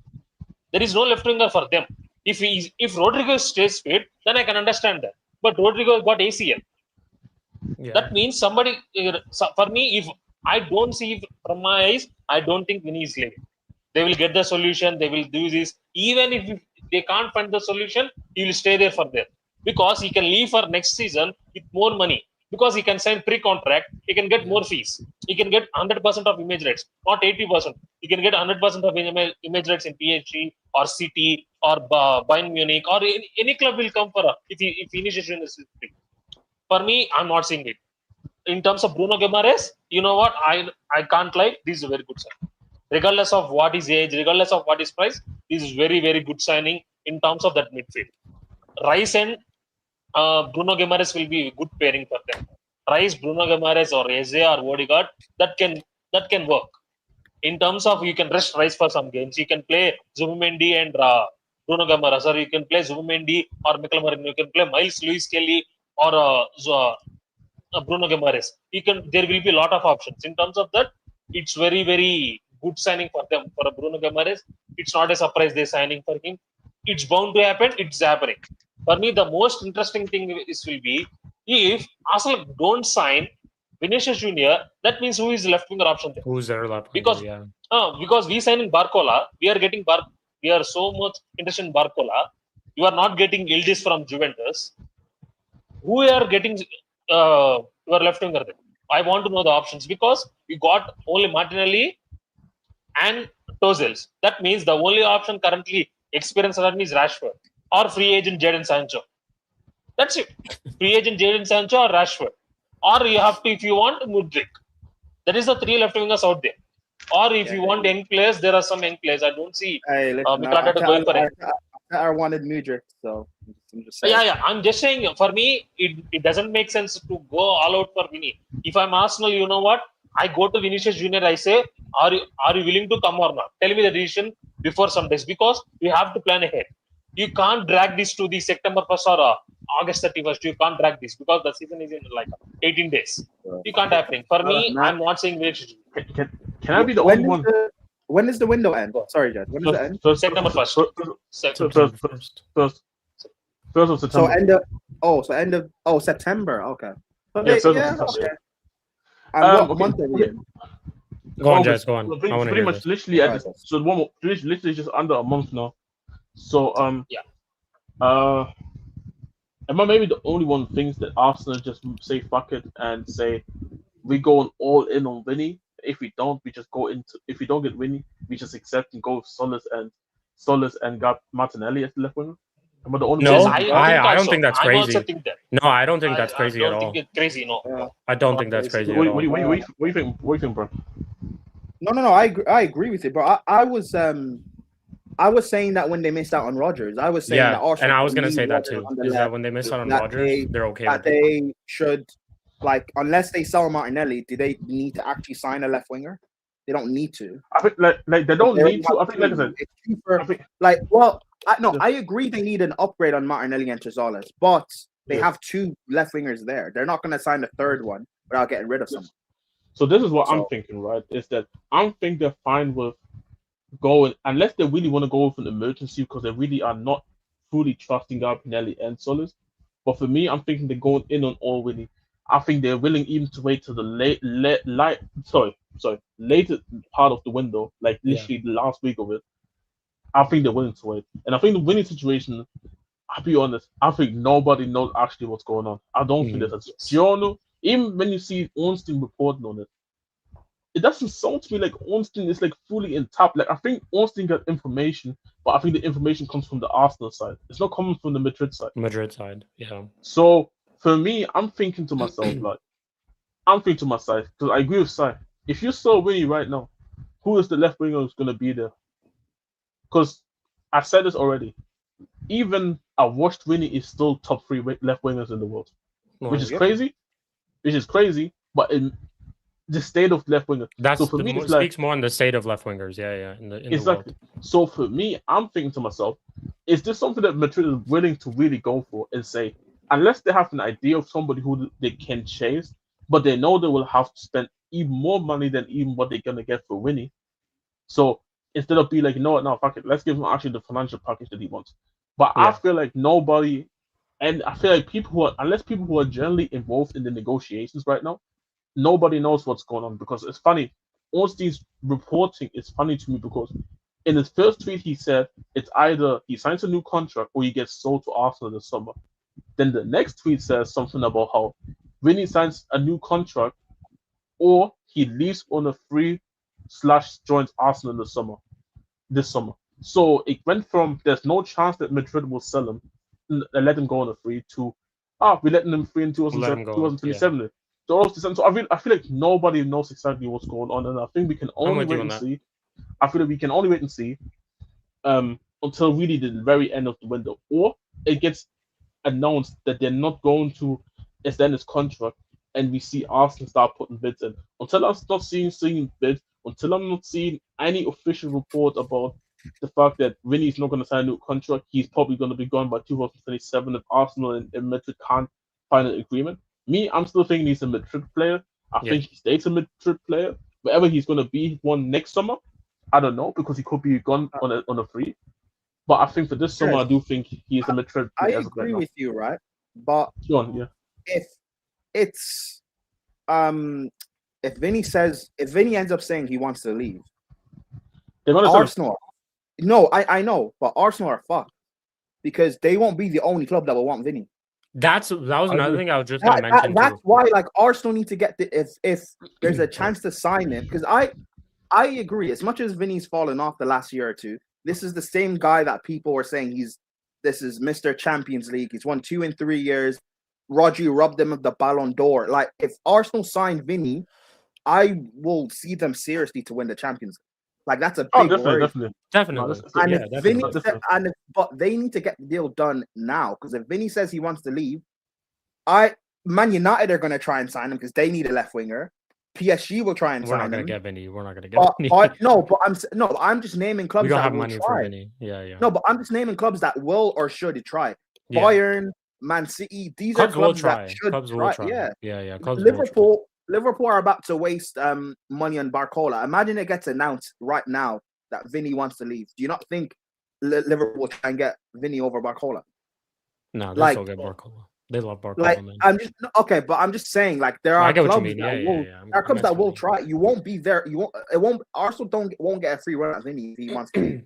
There is no left winger for them. If Rodrigo stays fit, then I can understand that. But Rodrigo got ACL. Yeah. That means somebody, for me, if I don't see from my eyes, I don't think Vinny is leaving. They will get the solution. They will do this. Even if they can't find the solution, he will stay there for them. Because he can leave for next season with more money. Because he can sign pre-contract, he can get more fees. He can get 100% of image rates, not 80%. He can get 100% of image rates in PSG or City or Bayern Munich or any club will come for if initiation is free. For me, I'm not seeing it. In terms of Bruno Guimaraes, you know what? I can't lie. This is a very good signing. Regardless of what his age, regardless of what his price, this is very, very good signing in terms of that midfield. Rice and Bruno Guimaraes will be a good pairing for them. Rice, Bruno Guimaraes, or Eze or Odegaard, that can work. In terms of you can rest Rice for some games, you can play Zubimendi and Bruno Guimaraes, or you can play Zubimendi or Mikel Merino. You can play Miles Lewis Kelly or Bruno Guimaraes. There will be a lot of options. In terms of that, it's very, very good signing for them. For Bruno Guimaraes, it's not a surprise they're signing for him. It's bound to happen. It's happening. For me, the most interesting thing will be if Arsenal don't sign Vinicius Junior. That means who is left winger option there? Who's their left winger? Because we signing Barcola, we are so much interested in Barcola. You are not getting Yildiz from Juventus. Who are getting your left winger there? I want to know the options because we got only Martinelli and Tozels. That means the only option currently experienced is Rashford or free agent Jadon Sancho. That's it. Free agent Jadon Sancho or Rashford. Or you have to, if you want, Mudryk. That is the three left wingers out there. Or if you want young players, there are some young players. I don't see Mikel going for it. I wanted Mudryk, so I'm just saying. Yeah. I'm just saying, for me, it doesn't make sense to go all out for Vinny. If I'm Arsenal, you know what? I go to Vinicius Junior, I say, are you willing to come or not? Tell me the decision before some days because we have to plan ahead. You can't drag this to the September 1st or August 31st. You can't drag this because the season is in like 18 days. You can't happen. For me, I'm not saying Vinicius. Can I be the only one? When does the window end? Sorry, Jed. When does it end? September 1st. First of September. So end of September. Okay. Okay. And what month are we in? Go on, Jess. Go on. Pretty much, literally, literally just under a month now. So am I maybe the only one who thinks that Arsenal just say fuck it and say we going all in on Vinny? If we don't, we just go into. If we don't get Vinny, we just accept and go with Solis and got Martinelli as the left winger. Am I the only one? I don't think that's crazy. I also think that. No, I don't think that's crazy at all. I don't think it's crazy. No. I don't think that's crazy at all. What do you think, bro? No. I agree with it, bro. I was saying that when they missed out on Rodgers, I was saying that Arsenal. And I was gonna say that too. Is that when they missed out on Rodgers, they're okay with it. They should, unless they sell Martinelli, do they need to actually sign a left winger? They don't need to. I think like they don't need to. I think like I said, it's cheaper. I agree they need an upgrade on Martinelli and Tozales, but they have two left wingers there. They're not going to sign a third one without getting rid of someone. So this is what I'm thinking, right? Is that I think they're fine with going unless they really want to go with an emergency because they really are not fully trusting Martinelli and Solis. But for me, I'm thinking they're going in on all Willie. I think they're willing even to wait to the later part of the window, like literally the last week of it. I think they're willing to wait. And I think the winning situation, I'll be honest, I think nobody knows actually what's going on. I don't think there's a Giorno. Even when you see Ornstein reporting on it, it doesn't sound to me like Ornstein is like fully in top. Like I think Ornstein got information, but I think the information comes from the Arsenal side. It's not coming from the Madrid side. Yeah. So for me, I'm thinking to myself, because I agree with Sai. If you saw Winnie right now, who is the left winger who's going to be there? Because I said this already. Even a washed Winnie is still top 3 left wingers in the world, which is crazy. But in the state of left winger, so for me, it speaks more on the state of left wingers. In the world. So for me, I'm thinking to myself, is this something that Madrid is willing to really go for and say, unless they have an idea of somebody who they can chase, but they know they will have to spend even more money than even what they're gonna get for Winnie. So instead of being like, you know what, no, fuck it, let's give him actually the financial package that he wants. But I Yeah. feel like nobody, and I feel like people who are, unless people who are generally involved in the negotiations right now, nobody knows what's going on, because it's funny. Ornstein's reporting is funny to me because in his first tweet he said it's either he signs a new contract or he gets sold to Arsenal this summer. Then the next tweet says something about how Vinny signs a new contract or he leaves on a free / joins Arsenal this summer. So it went from there's no chance that Madrid will sell him and let him go on a free to we're letting him free in Let him go. 2027. So I feel like nobody knows exactly what's going on, and I think we can I'm only with you wait on and that. see. I feel like we can only wait and see until really the very end of the window, or it gets announced that they're not going to extend his contract, and we see Arsenal start putting bids in. Until I'm not seeing bids, until I'm not seeing any official report about the fact that Vinny's not going to sign a new contract, he's probably going to be gone by 2027 if Arsenal and Madrid can't find an agreement. I'm still thinking he's a Madrid player. I think he stays a Madrid player. Wherever he's going to be one next summer, I don't know, because he could be gone on a free. But I think for this summer, I do think he is a Madrid I player as of right agree now. with you, right? But John, yeah. if it's if Vinny ends up saying he wants to leave, They're gonna sell him. Arsenal. No, I know, but Arsenal are fucked because they won't be the only club that will want Vinny. That was another agree. thing I was just gonna mention That's too. why like Arsenal need to get if there's a chance to sign him, because I agree. As much as Vinny's fallen off the last year or two, this is the same guy that people were saying this is Mr. Champions League. He's won 2 in 3 years. Rodri robbed him of the Ballon d'Or. Like if Arsenal signed Vinny, I will see them seriously to win the Champions League. Like that's a big worry. Definitely. And Yeah, if definitely. Vinny but they need to get the deal done now, because if Vinny says he wants to leave, Man United are going to try and sign him because they need a left winger. PSG will try and We're sign not gonna him. get Vinny. We're not gonna get Vinny. I'm just naming clubs We don't that have will money try. for Vinny. Yeah. No, but I'm just naming clubs that will or should try. Yeah. Bayern, Man City, these Clubs are clubs will try. that should Clubs try. will try. Yeah. Yeah. Clubs will try. Liverpool are about to waste money on Barcola. Imagine it gets announced right now that Vinny wants to leave. Do you not think Liverpool will try and get Vinny over Barcola? No, they still get Barcola. They love Barcola, Like man. but I'm just saying, like there are I get what you clubs mean. that Yeah. will. There are clubs that will try. You won't be there. You won't. It won't. Arsenal won't get a free run at Vinny if he wants to leave.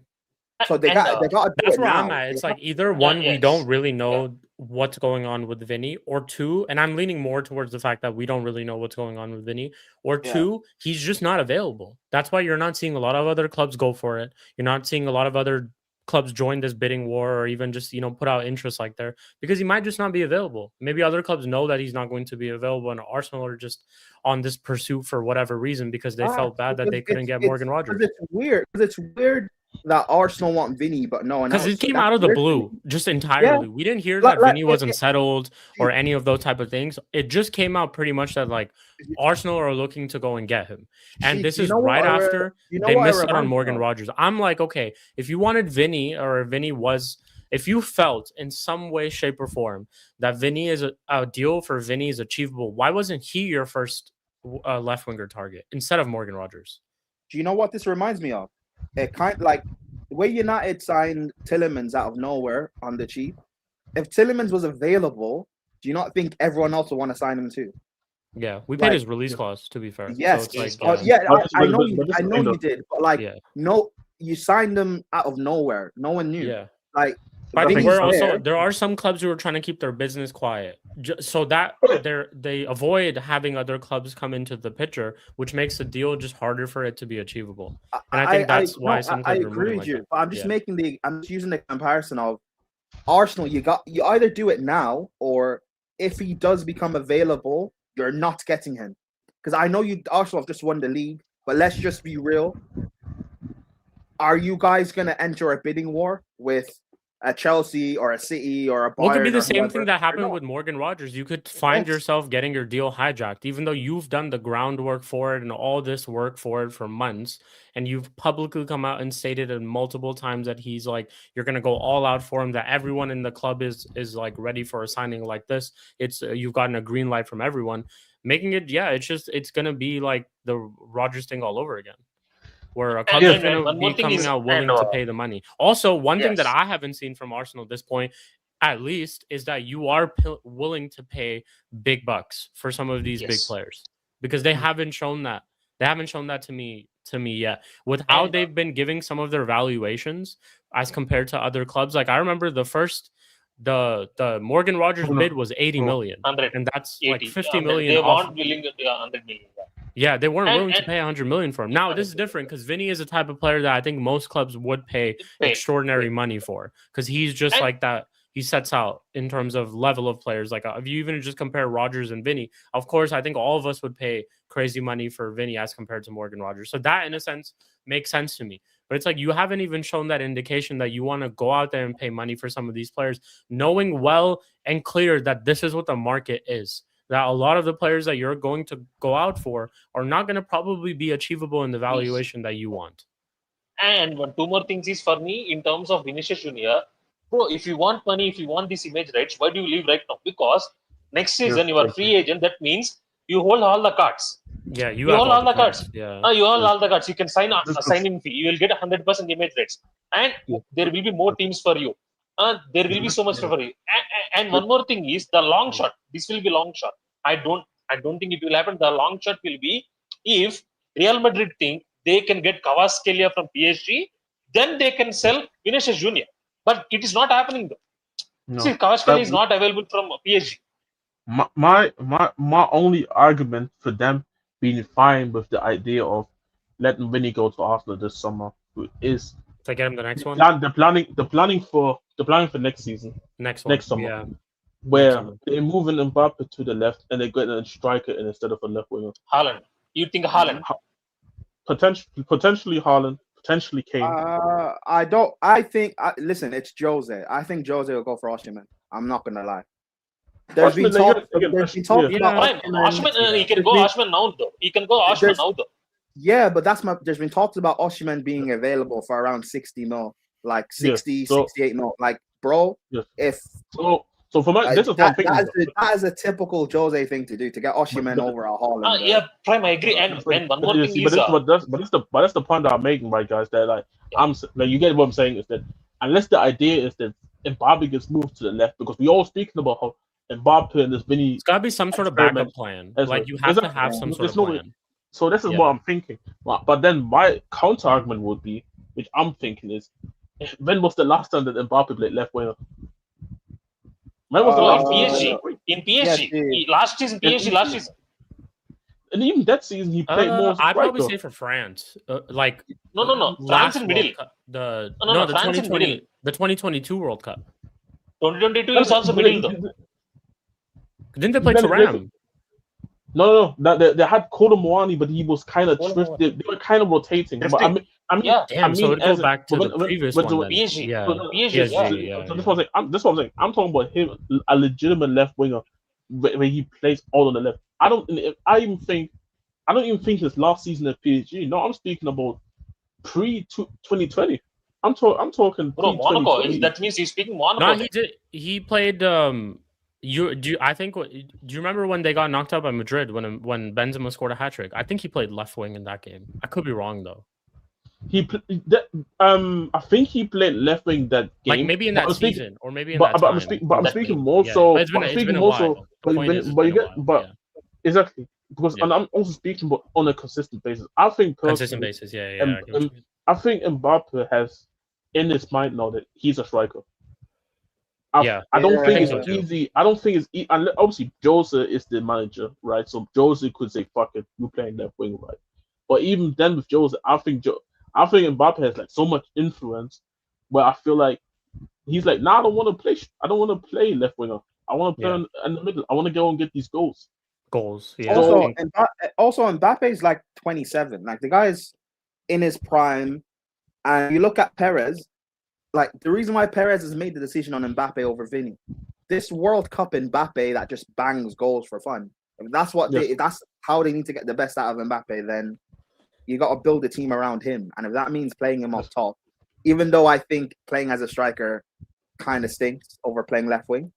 So they got to do that's it where now. I'm at. It's like either one, we don't really know what's going on with Vinny, or two, and I'm leaning more towards the fact that we don't really know what's going on with Vinny, or two, he's just not available. That's why you're not seeing a lot of other clubs go for it. You're not seeing a lot of other clubs join this bidding war, or even just put out interest like there, because he might just not be available. Maybe other clubs know that he's not going to be available, and Arsenal are just on this pursuit for whatever reason because they felt bad that they couldn't get Morgan Rogers. It's weird that Arsenal want Vinny, but no one else. Because it came out of the blue, just entirely. We didn't hear that Vinny wasn't settled or any of those type of things. It just came out pretty much that like Arsenal are looking to go and get him. And this is right after they missed out on Morgan Rogers. I'm like, okay, if you wanted Vinny, or if you felt in some way, shape, or form that Vinny is a deal for Vinny is achievable, why wasn't he your first left winger target instead of Morgan Rogers? Do you know what this reminds me of? It kind of like the way United signed Tielemans out of nowhere on the cheap. If Tielemans was available, do you not think everyone else would want to sign him too? Yeah, we paid his release clause, to be fair. Yes, so it's like, I know you did, but like, no, you signed them out of nowhere. No one knew. Yeah, like. But I think there are some clubs who are trying to keep their business quiet, so that they avoid having other clubs come into the picture, which makes the deal just harder for it to be achievable. And I think that's why some clubs are moving like that. But I'm just I'm just using the comparison of Arsenal. You either do it now, or if he does become available, you're not getting him. Because I know Arsenal have just won the league, but let's just be real. Are you guys going to enter a bidding war with a Chelsea or a City or a Bayern? Well, it could be the same thing that happened with Morgan Rogers. You could find yourself getting your deal hijacked, even though you've done the groundwork for it and all this work for it for months, and you've publicly come out and stated it multiple times that he's like, you're going to go all out for him, that everyone in the club is like ready for a signing like this. It's you've gotten a green light from everyone. making it it's gonna be like the Rodgers thing all over again, where a club And- is and gonna one be more thing coming is- out willing and, to pay the money. Also, one thing that yes. I haven't seen from Arsenal at this point, at least, is that you are willing to pay big bucks for some of these big Yes. players, because they haven't shown that. They haven't shown that to me yet. With how And- they've been giving some of their valuations as compared to other clubs, like I remember the Morgan Rogers Bruno. bid was 80 million, 100, and that's 80. like 50 million They off. want willing 100 million. Yeah, they weren't And- willing to and- pay 100 million for him. Now, this is 100 different because Vinny is a type of player that I think most clubs would pay Pay. extraordinary money for, because he's just And- like that. He sets out in terms of level of players. Like if you even just compare Rogers and Vinny, of course, I think all of us would pay crazy money for Vinny as compared to Morgan Rogers. So that, in a sense, makes sense to me. But it's like you haven't even shown that indication that you want to go out there and pay money for some of these players, knowing well and clear that this is what the market is. That a lot of the players that you're going to go out for are not going to probably be achievable in the valuation that you want. And two more things is for me in terms of Vinicius Junior. Bro, if you want money, if you want this image rights, why do you leave right now? Because next season you are free agent. That means you hold all the cards. Yeah, you You have hold all the cards. Yeah, You hold all the cards. You can sign a signing fee. You will get 100% image rights, and there will be more teams for you. There will be so much for you. And one more thing is the long shot. This will be long shot. I don't think it will happen. The long shot will be if Real Madrid think they can get Kvaratskhelia from PSG, then they can sell Vinicius Junior. But it is not happening though. No. See, Kvaratskhelia is not available from PSG. My only argument for them being fine with the idea of letting Vinny go to Arsenal this summer is to get him the next one. the planning for next season, Next summer, yeah. where Next summer. they're moving Mbappe to the left and they're getting a striker instead of a left winger. Haaland. You think Haaland? Potentially Haaland, potentially Kane. I don't. I think. Listen, it's Jose. I think Jose will go for Osimhen. I'm not gonna lie. There's been talk about Fine. Osimhen, he can go Osimhen now though. He can go Osimhen now though. Yeah, but there's been talks about Osimhen being available for around 60 mil, like 60, 68 mil. Like, bro, if so for my this is what I'm thinking. That is a typical Jose thing to do, to get Osimhen over a Haaland. Yeah, Prime, I agree. And one more thing is, that's the point that I'm making, right, guys? That like you get what I'm saying is that unless the idea is that Mbappe gets moved to the left, because we all speaking about how Mbappe and this Vinny, it's gotta be some sort of backup plan. Like you have to have some sort of plan. So this is what I'm thinking. But then my counter argument would be, which I'm thinking is, when was the last time that Mbappe played left winger? When was the last time? In PSG. Last season, PSG last season. And even that season, he played more. I'd probably say for France, like no, France in middle. The France 2020, the 2022 World Cup. 2022 is also middle though. Didn't they play Thuram? No. They had Kodo Moani, but he was kind of they were kind of rotating. But I mean, so it goes back to the previous one. PSG. Yeah. So this was I'm talking about him, a legitimate left winger, where he plays all on the left. I don't even think his last season at PSG. No, I'm speaking about pre-2020. I'm talking. Bro, Monaco. That means he's speaking Monaco. No, he did. He played. Do you remember when they got knocked out by Madrid when Benzema scored a hat trick? I think he played left wing in that game. I could be wrong though. I think he played left wing that game. Like maybe in that season, or maybe in that time. I'm speaking more so. But it's been a while. But exactly, because I'm also speaking about on a consistent basis. I think consistent basis, I think Mbappe has in his mind now that he's a striker. I don't think it's easy. I don't think it's easy. Obviously, Jose is the manager, right? So Jose could say, "Fuck it, you playing left wing, right?" But even then, with Jose, I think Mbappe has like so much influence, where I feel like he's like, "Nah, I don't want to play left winger. I want to play in the middle. I want to go and get these goals." Yeah. Also, Mbappe's like 27. Like the guy's in his prime, and you look at Perez. Like the reason why Perez has made the decision on Mbappe over Vinny, this World Cup Mbappe that just bangs goals for fun. If that's that's how they need to get the best out of Mbappe, then you got to build a team around him. And if that means playing him up top, even though I think playing as a striker kind of stinks over playing left wing.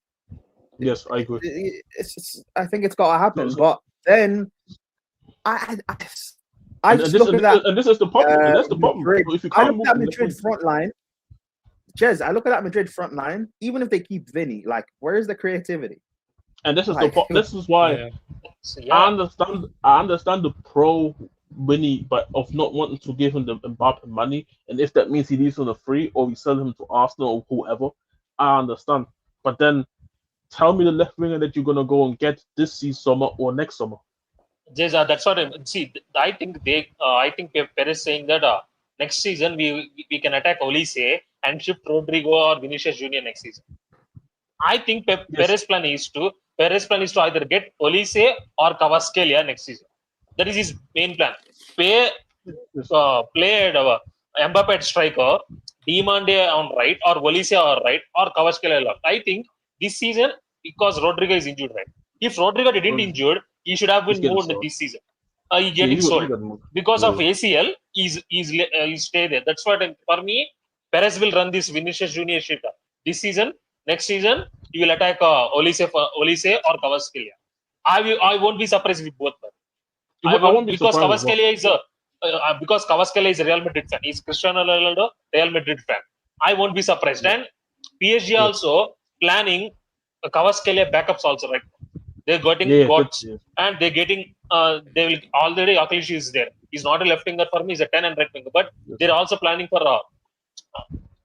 Yes, I agree. I think it's got to happen. But then I And just look at that. this is the problem. And that's the problem. Madrid. So if you I can't look move at from left wing Madrid front line. Jez, I look at that Madrid front line. Even if they keep Vinny, like, where's the creativity? and this is Like, this is why Yeah. So, I yeah, understand the pro Winnie, but of not wanting to give him the Mbappe money, and if that means he leaves on a free or we sell him to Arsenal or whoever, I understand. But then tell me the left winger that you're gonna go and get this summer or next summer. That's what I see. I think I think Perez saying that next season we can attack Olise and shift Rodrigo or Vinicius Junior next season. I think Yes. Perez plan is to either get Olise or Kvaratskhelia next season. That is his main plan. Play Mbappe at striker, Demande on right, or Olise on right, or Kvaratskhelia left. I think this season, because Rodrigo is injured, right? If Rodrigo didn't injured, he should have He's been getting moved sold. this season. He's getting He sold got moved. because Yeah. of ACL. He's stay there. That's what for me. Perez will run this Vinicius Junior shit this season. Next season, he will attack Olise or Kvaratskhelia. I won't be surprised with both. I won't be because surprised as well. Kvaratskhelia is a Real Madrid fan. He's Cristiano Ronaldo, Real Madrid fan. I won't be surprised. Yeah. And PSG also planning Kvaratskhelia backups also, right? They're getting and they're getting they will already Akilish is there. He's not a left winger for me, he's a 10 and right winger, but they're also planning for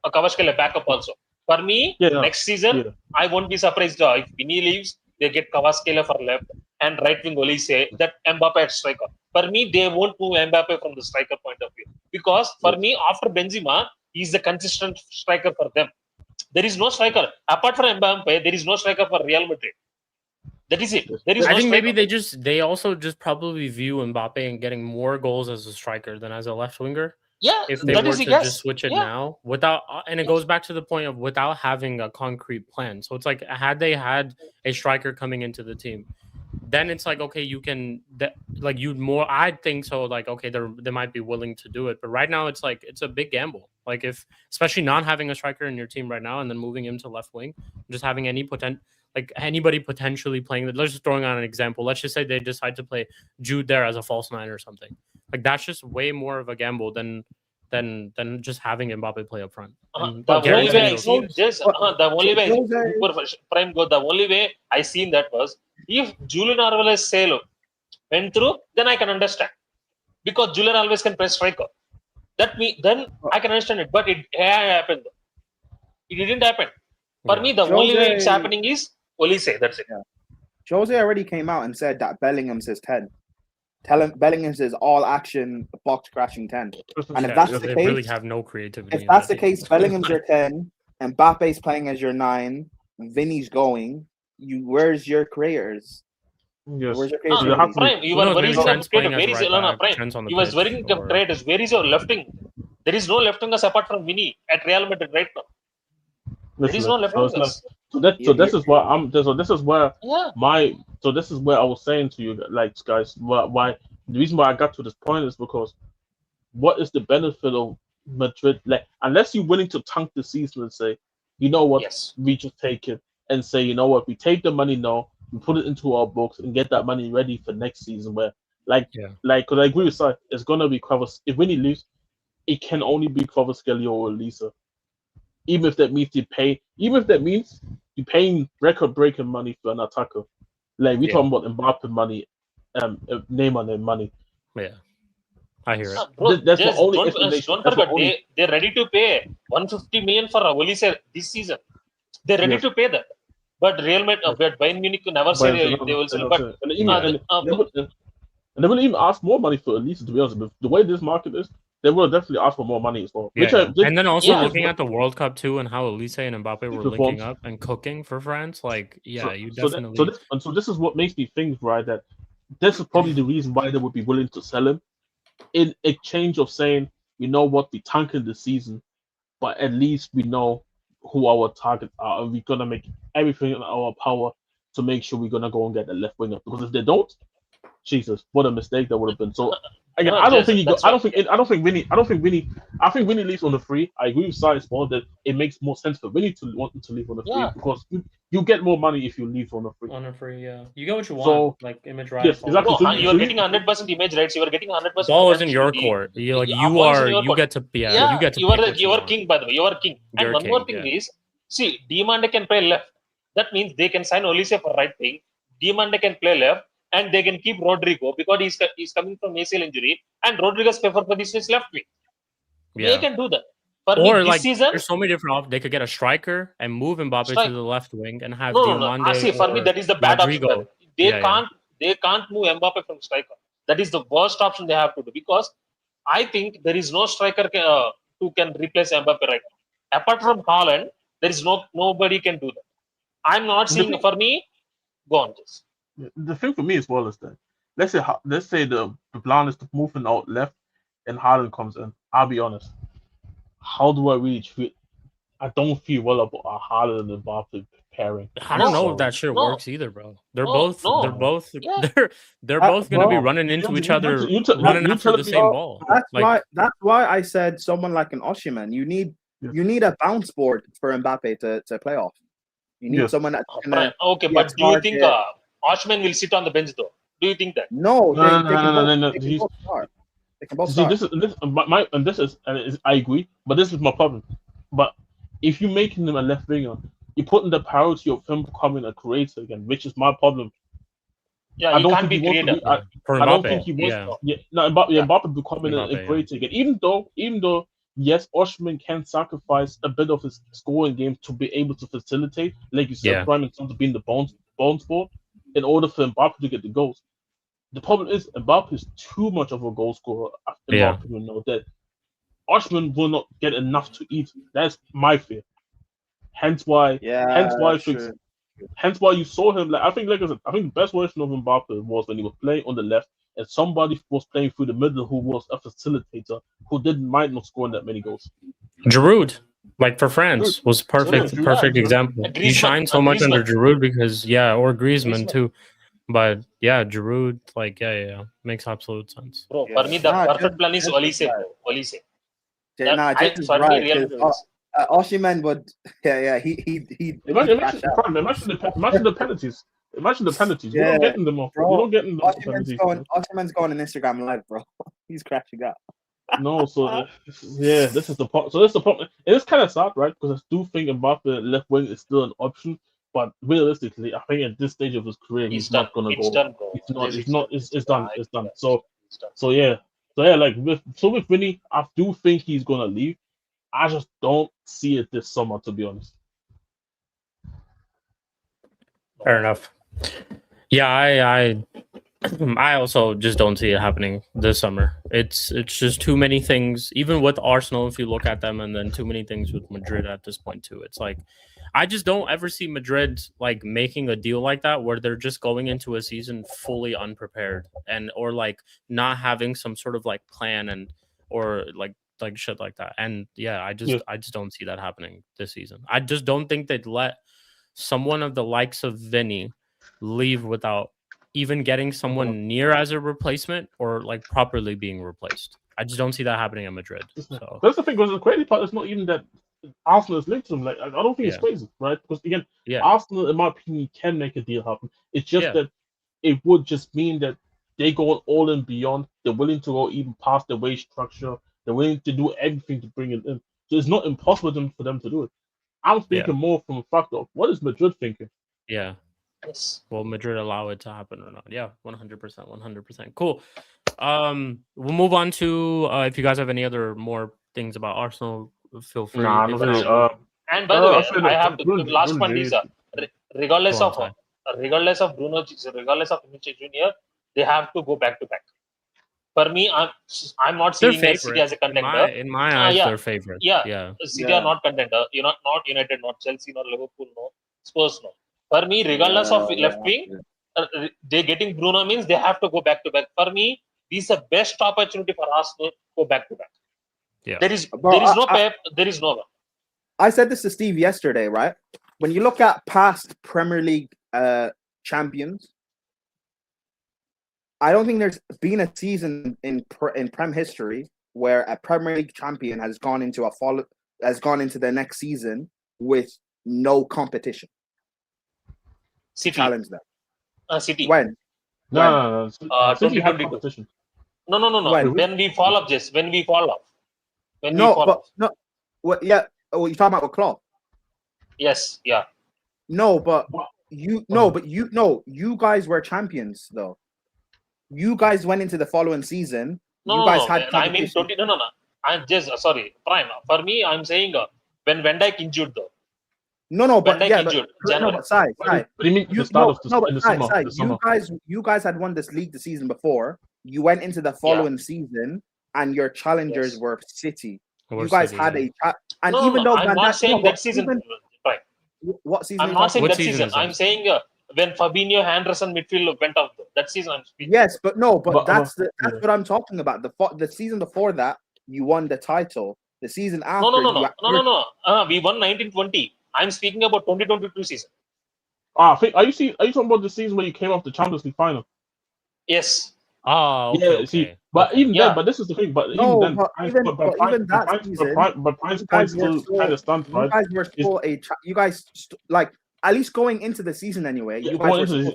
a Kvaratskhelia backup also. For me, next season, I won't be surprised if Vinny leaves, they get Kvaratskhelia for left and right wing Olise, that Mbappe at striker. For me, they won't move Mbappe from the striker point of view. Because for me, after Benzema, he's the consistent striker for them. There is no striker. Apart from Mbappe, there is no striker for Real Madrid. That is it. There is I no think striker. maybe they also just probably view Mbappe and getting more goals as a striker than as a left winger. Yeah, if they were to just switch it now without, and it goes back to the point of without having a concrete plan. So it's like, had they had a striker coming into the team, then it's like, okay, you can like you'd more. I think so. Like, okay, they might be willing to do it, but right now it's like it's a big gamble. Like if especially not having a striker in your team right now and then moving him to left wing, just having anybody potentially playing. Let's just throwing on an example. Let's just say they decide to play Jude there as a false nine or something. Like that's just way more of a gamble than just having Mbappe play up front. The only way I seen the only way I seen that was if Julian Alvarez sale went through, then I can understand because Julian Alvarez can press striker. Then I can understand it, but it happened. It didn't happen. For me, the only way it's happening is Olise. That's it. Yeah. Jose already came out and said that Bellingham's his 10. Bellingham's is all action, box crashing 10. And if that's the case, really have no creativity. If that's the case, Bellingham's your 10, and Mbappe's playing as your 9, Vinny's going. Where's your creators? Yes. Where's your creators? Prime. You were very creators. Where is Prime? He was very creators. Where is your left wing? There is no left wingers apart from Vinny at Real Madrid right now. There is no left wingers. So this is where I was saying to you, like, guys, why the reason why I got to this point is because what is the benefit of Madrid? Like, unless you're willing to tank the season and say, you know what, we just take it and say, you know what, we take the money now, we put it into our books and get that money ready for next season. Where, because I agree with Si, it's gonna be Kvaratskhelia. If Vinny leaves, it can only be Kvaratskhelia or Lisa. Even if that means you're paying record-breaking money for an attacker. Like, we're talking about Mbappe money, Neymar money. Yeah, I hear it. Bro, that's the only explanation. Don't forget, they're ready to pay 150 million for Olise this season. They're ready to pay that. But Real Madrid, Bayern Munich never say they will sell. But they will even ask more money for Olise, to be honest. But the way this market is, they will definitely ask for more money as well. And then also looking at the World Cup too, and how Olise and Mbappe were linking up and cooking for France, like you definitely. So this is what makes me think, right, that this is probably the reason why they would be willing to sell him, in exchange of saying, you know what, we tanking the season, but at least we know who our targets are, and we're gonna make everything in our power to make sure we're gonna go and get the left winger. Because if they don't, Jesus, what a mistake that would have been. So again, No, I don't just think he go. that's I what. don't think Vinny. I think Vinny leaves on the free. I agree with Size Paul that it makes more sense for Vinny to want to leave on the free Yeah, because you get more money if you leave on the free. On a free, yeah. You get what you want, So like image yes, rights, all exactly. that. bro, So you are getting 100% image rights. You are getting 100% Ball is in your potentiality. court. You like Yeah, ball is in your you court. get to you Yeah, get to you are pick what you you are want. king, by the way. You are king. And You're one more king, thing yeah. is, see, Demande can play left. That means they can sign Olise for right wing. Demande can play left, and they can keep Rodrigo because he's coming from ACL injury, and Rodriguez prefer for this is left wing. They Yeah. can do that. For me, Or this like season, there's so many different options. They could get a striker and move Mbappe to strike. the left wing and have No. Diomande See, for me, or that is the bad option. Rodrigo. They Yeah, can't they can't move Mbappe from striker. That is the worst option they have to do because I think there is no striker who can replace Mbappe right now. Apart from Haaland, there is nobody can do that. I'm not the seeing. thing, For me, go on this. the thing for me as well is that let's say the plan is to move him out left and Haaland comes in. I'll be honest. How do I really treat? I don't feel well about a Haaland and Mbappe pairing. I I'm don't know if sorry. that shit No, works either, bro. They're no. both Yeah, they're both gonna be Bro, running into each other, You running after telling the me? same ball. that's why I said someone like an Osimhen. You need a bounce board for Mbappe to play off. You need Yes. someone that's Brian, gonna okay, be a but do you think target. Oshman will sit on the bench though? Do you think that? No, No. they can He's- both start. They can both See, start. this is I agree, but this is my problem. But if you're making him a left winger, you're putting the priority of him becoming a creator again, which is my problem. Yeah, I he don't can't think be he wants to creator. be. For I don't Mbappe, think he wants. yeah. Yeah, no, Mbappe becoming a Mbappe, yeah. creator again. Even though, yes, Oshman can sacrifice a bit of his scoring game to be able to facilitate, like you said, Yeah. Prime in terms of being the bones sport, in order for Mbappe to get the goals. The problem is Mbappe is too much of a goal scorer, in my Yeah. opinion. Now that Oshman will not get enough to eat. That's my fear. Hence why True. hence why you saw him. Like I think I said, I think the best version of Mbappe was when he was playing on the left and somebody was playing through the middle who was a facilitator who didn't mind not scoring that many goals. Giroud, like for France, was perfect Giroud. example. He shined so much under Giroud because or Griezmann too. But yeah, Giroud, like makes absolute sense. Bro, for me the perfect plan is Olise, bro. Olise. Just For right. me, Real Osimhen would, he Imagine the penalties. Imagine the penalties. You're not getting them off. Bro, You're not getting the penalties. Osimhen's going on Instagram Live, bro. He's crashing up. No, so this is the problem. So this is the problem. It is kind of sad, right? Because I do think Mbappe left wing is still an option, but realistically, I think at this stage of his career, he's not gonna go. Done, bro. It's not. It's done. It's done. So yeah. Like with Vinny, I do think he's gonna leave. I just don't see it this summer, to be honest. Fair enough. Yeah, I also just don't see it happening this summer. It's just too many things, even with Arsenal, if you look at them, and then too many things with Madrid at this point too. It's like I just don't ever see Madrid like making a deal like that where they're just going into a season fully unprepared or like not having some sort of like plan or like shit like that. And yeah, I just don't see that happening this season. I just don't think they'd let someone of the likes of Vinny leave without even getting someone near as a replacement or like properly being replaced. I just don't see that happening in Madrid. So that's the thing. Because the crazy part is not even that Arsenal is linked to him. Like I don't think it's crazy, right? Because again, Arsenal, in my opinion, can make a deal happen. It's just that it would just mean that they go all in beyond. They're willing to go even past the wage structure. They're willing to do everything to bring it in. So it's not impossible for them to do it. I'm thinking more from a factor of what is Madrid thinking? Yeah. Will Madrid allow it to happen or not? Yeah, 100%. Cool. We'll move on to if you guys have any other more things about Arsenal, feel free. Nah, not really. And by the way, I have to last point is regardless of Bruno, regardless of Vinicius Junior, they have to go back to back. For me, I'm not seeing City as a contender. In my eyes, they're favorite. City are not contender. You're not United, not Chelsea, not Liverpool, no Spurs, no. For me, regardless of left wing, they getting Bruno means they have to go back to back. For me, this is the best opportunity for Arsenal to go back to back. Yeah. There is no Pep. There is no one. I said this to Steve yesterday, right? When you look at past Premier League champions, I don't think there's been a season in Prem history where a Premier League champion has gone into the next season with no competition to City. challenge them. City. When? No. City had 2022. competition. No. When we fall off, just when we fall off. What? Yeah. Oh, you're talking about with Klopp? Yes. Yeah. No, but What? you guys were champions though. You guys went into the following season. No. I mean, competition. no. I'm just sorry, Prime. For me, I'm saying when Van Dijk injured though. No, but Van Dijk yeah, injured, but January. Sai. What do you mean? The start of the summer. Sai, The summer. you guys had won this league the season before. You went into the following season, and your challengers were City. You guys had a and No, even though I'm not saying that season. Right. What season? I'm not saying What that season season. is it? I'm saying when Fabinho, Henderson midfield went off. That season I'm speaking. Yes, but that's yeah. what I'm talking about. The season before that, you won the title. The season after, No. We won 1920. I'm speaking about 2022 season. Are you talking about the season where you came off the Champions League final? Yes. Oh, okay, Yeah. okay. See, but even Yeah. then, but this is the thing. But No, even then, but even that season, but Prime's point still kind of stands, right? You guys were still you guys like at least going into the season anyway. Yeah, You guys were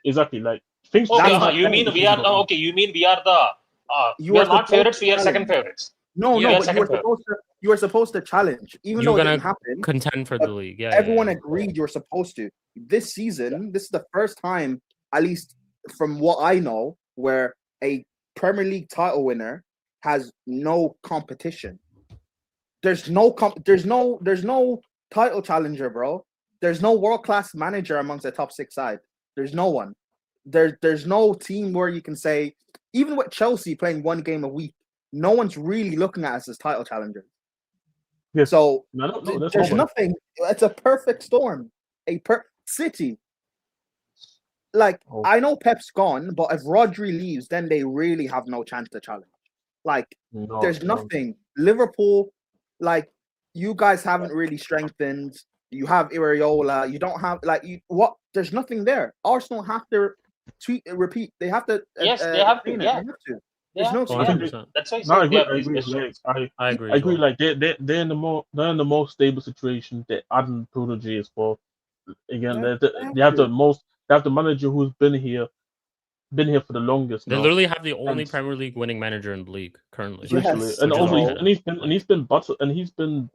exactly. Like things. Okay. change. You mean we are? Okay. You mean we are the? You we were are not supposed favorites. to We are challenge. second favorites. No, Yeah, but you were supposed to challenge, even You're though it gonna didn't happen. contend for the league. Yeah. Everyone yeah. agreed you were supposed to. This season, this is the first time, at least from what I know, where a Premier League title winner has no competition. There's no title challenger, bro. There's no world-class manager amongst the top 6 side. There's no one. There's no team where you can say, even with Chelsea playing one game a week, no one's really looking at us as title challengers. Yes. So there's nothing. It's a perfect storm. City. Like, I know Pep's gone, but if Rodri leaves, then they really have no chance to challenge. Like, there's nothing. Liverpool, like, you guys haven't really strengthened. You have Iriola. You don't have what? There's nothing there. Arsenal have to repeat. They have to. Yes, they have to. They Yeah. have to. There's no. 100%. That's why No, I agree. I agree. I agree. Like they're in the most stable situation. They're adding Bruno G as well. Again, they have the manager who's been here for the longest. They now. literally have the only Premier League winning manager in the league currently. Literally, Yes, and which is also all he's been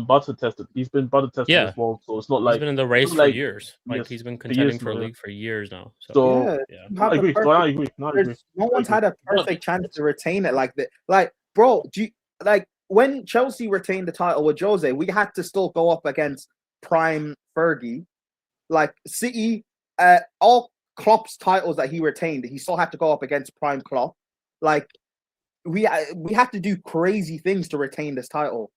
butter tested. He's been butter tested Yeah. as well. So it's not like He's been in the race for years. Like yes, he's been for years contending for a now, yeah. league for years now. So yeah. You have I the agree. perfect- So I agree. No, I agree. No one's had a perfect chance to retain it like that. Like, bro, when Chelsea retained the title with Jose, we had to still go up against prime Fergie. Like City, all Klopp's titles that he retained, he still had to go up against prime Klopp. Like, we had to do crazy things to retain this title.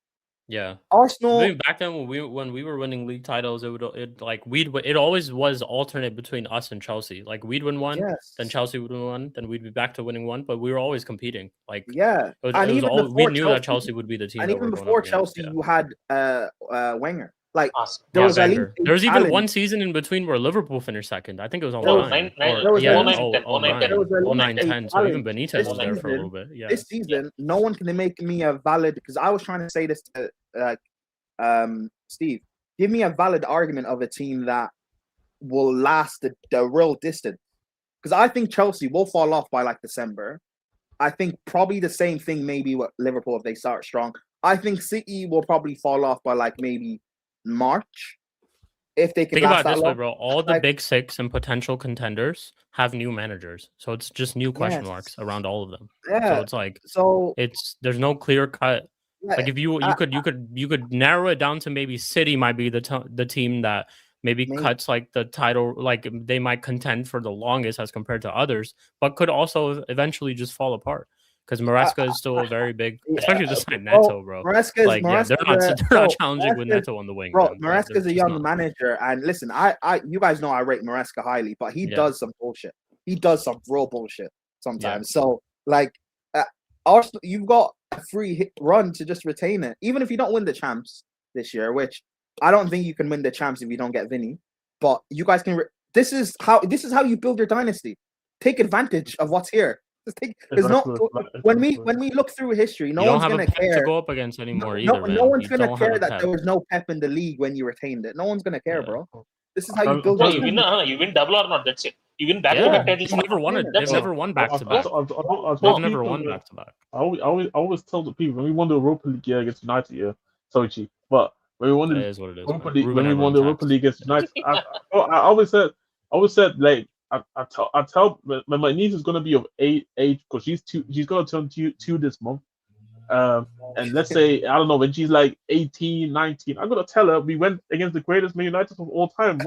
Yeah. Arsenal. I mean, back then when we were winning league titles, it always was alternate between us and Chelsea. Like we'd win one, Yes. then Chelsea would win one, then we'd be back to winning one, but we were always competing. Like Yeah, and we knew that Chelsea would be the team. And that even we're going before up Chelsea, against. you had Wenger. Like Awesome. there was at least Wenger. There was even one season in between where Liverpool finished second. I think it was 09. There was 09-10. So even Benitez was there for a little bit. Yeah. This season, no one can make me a valid, because I was trying to say this to Steve. Give me a valid argument of a team that will last the real distance. Because I think Chelsea will fall off by like December. I think probably the same thing maybe with Liverpool if they start strong. I think City will probably fall off by like maybe March, if they can. Think about it this way, bro. All the big 6 and potential contenders have new managers, so it's just new question marks around all of them. Yeah. So it's like there's no clear cut. Yeah. Like if you could narrow it down to maybe City might be the team that maybe cuts like the title, like they might contend for the longest as compared to others, but could also eventually just fall apart. Because Maresca is still a very big, especially this time Neto, bro. They're not challenging with Neto on the wing. Bro, Maresca's a young manager, and listen, you guys know I rate Maresca highly, but he does some bullshit. He does some real bullshit sometimes. Yeah. So, like, Arsenal, you've got a free hit run to just retain it, even if you don't win the champs this year. Which I don't think you can win the champs if you don't get Vinny. But you guys can. This is how you build your dynasty. take advantage of what's here. There's when we look through history, no one's gonna care to go up against anymore no, either. No one's you gonna care that there was no Pep in the league when you retained it. No one's gonna care, bro. This is how you build. You win double or not. That's it. You win back-to-back titles. They've never won back-to-back. They've never won back-to-back. I always tell the people when we won the Europa League against United, sorry, Chief, but when we won the Europa League, when we won the Europa League against United, I always said like I tell when my niece is gonna be of age because she's gonna turn two this month. And let's say, I don't know, when she's like 18, 19, I'm going to tell her we went against the greatest Man United of all time. The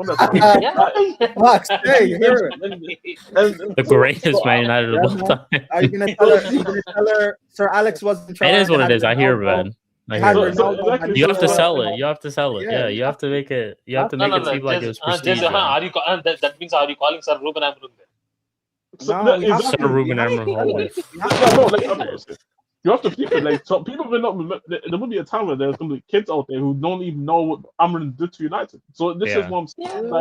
greatest Man United of all time. Are you going to tell her Sir Alex wasn't trying? It is what it is. I hear, man. You have to sell it. You have to sell it. Yeah, you have to make it. You have to make it seem like it was prestige. That means, are you calling Sir Ruben Amrum? Sir Ruben Amrum. You have to think like so people will not remember. There will be a time where there's going to be kids out there who don't even know what Amrin did to United. So this is what I'm saying.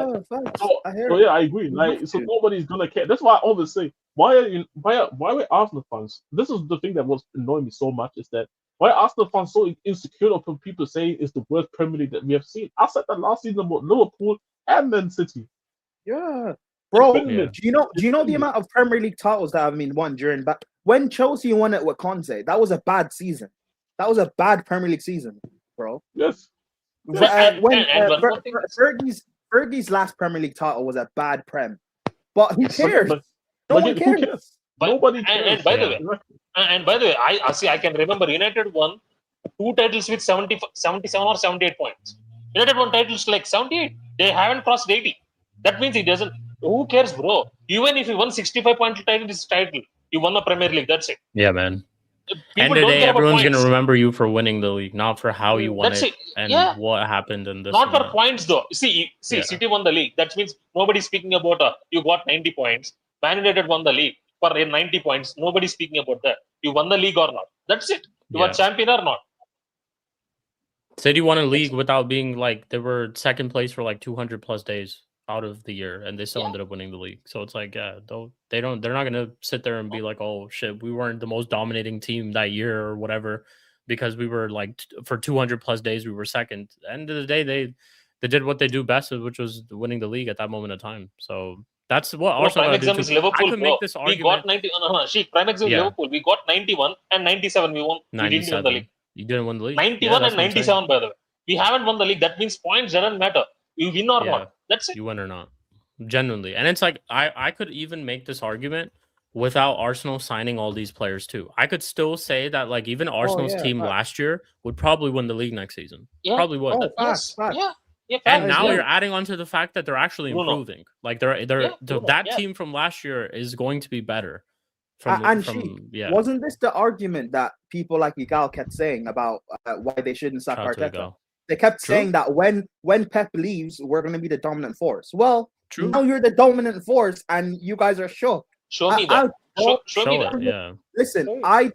I agree. Like, so nobody's gonna care. That's why I always say, why are Arsenal fans? This is the thing that was annoying me so much, is that why are Arsenal fans so insecure of people saying it's the worst Premier League that we have seen? I said that last season about Liverpool and Man City. Yeah. Bro, do you know the amount of Premier League titles that have been won during when Chelsea won it with Conte? That was a bad season. That was a bad Premier League season, bro. Yes. Fergie's last Premier League title was a bad Prem, but who cares? No one cares. Nobody cares. And by the way, I can remember United won 2 titles with 77 or 78 points. United won titles like 78. They haven't crossed 80. That means it doesn't. Who cares, bro? Even if you won 65 point title, this title, you won the Premier League. That's it. Yeah, man. End of the day, everyone's going to remember you for winning the league, not for how you won it and what happened in this. Not for points, though. See, City won the league. That means nobody's speaking about you got 90 points. Man United won the league for 90 points. Nobody's speaking about that. You won the league or not. That's it. You are champion or not. City won a league without being like, they were second place for like 200 plus days out of the year, and they still ended up winning the league. So it's like, they're not gonna sit there and be like, oh shit, we weren't the most dominating team that year or whatever, because we were like for 200 plus days we were second. At the end of the day, they did what they do best, which was winning the league at that moment of time. So that's what Arsenal prime example is Liverpool. I could make this argument. We got 90. Shik, prime example Liverpool. We got 91 and 97. We won. 97. We didn't win the league. You didn't win the league. 91 and 97, by the way. We haven't won the league. That means points doesn't matter. You win or not. That's it. You win or not. Genuinely. And it's like, I could even make this argument without Arsenal signing all these players too. I could still say that like even Arsenal's team last year would probably win the league next season. Probably would. And now you're adding on to the fact that they're actually improving. Like that team from last year is going to be better. Wasn't this the argument that people like Igal kept saying about why they shouldn't sack Arteta? They kept saying that when Pep leaves, we're going to be the dominant force. Well, now you're the dominant force, and you guys are shook. Show me that. Show me that. Yeah. Listen, I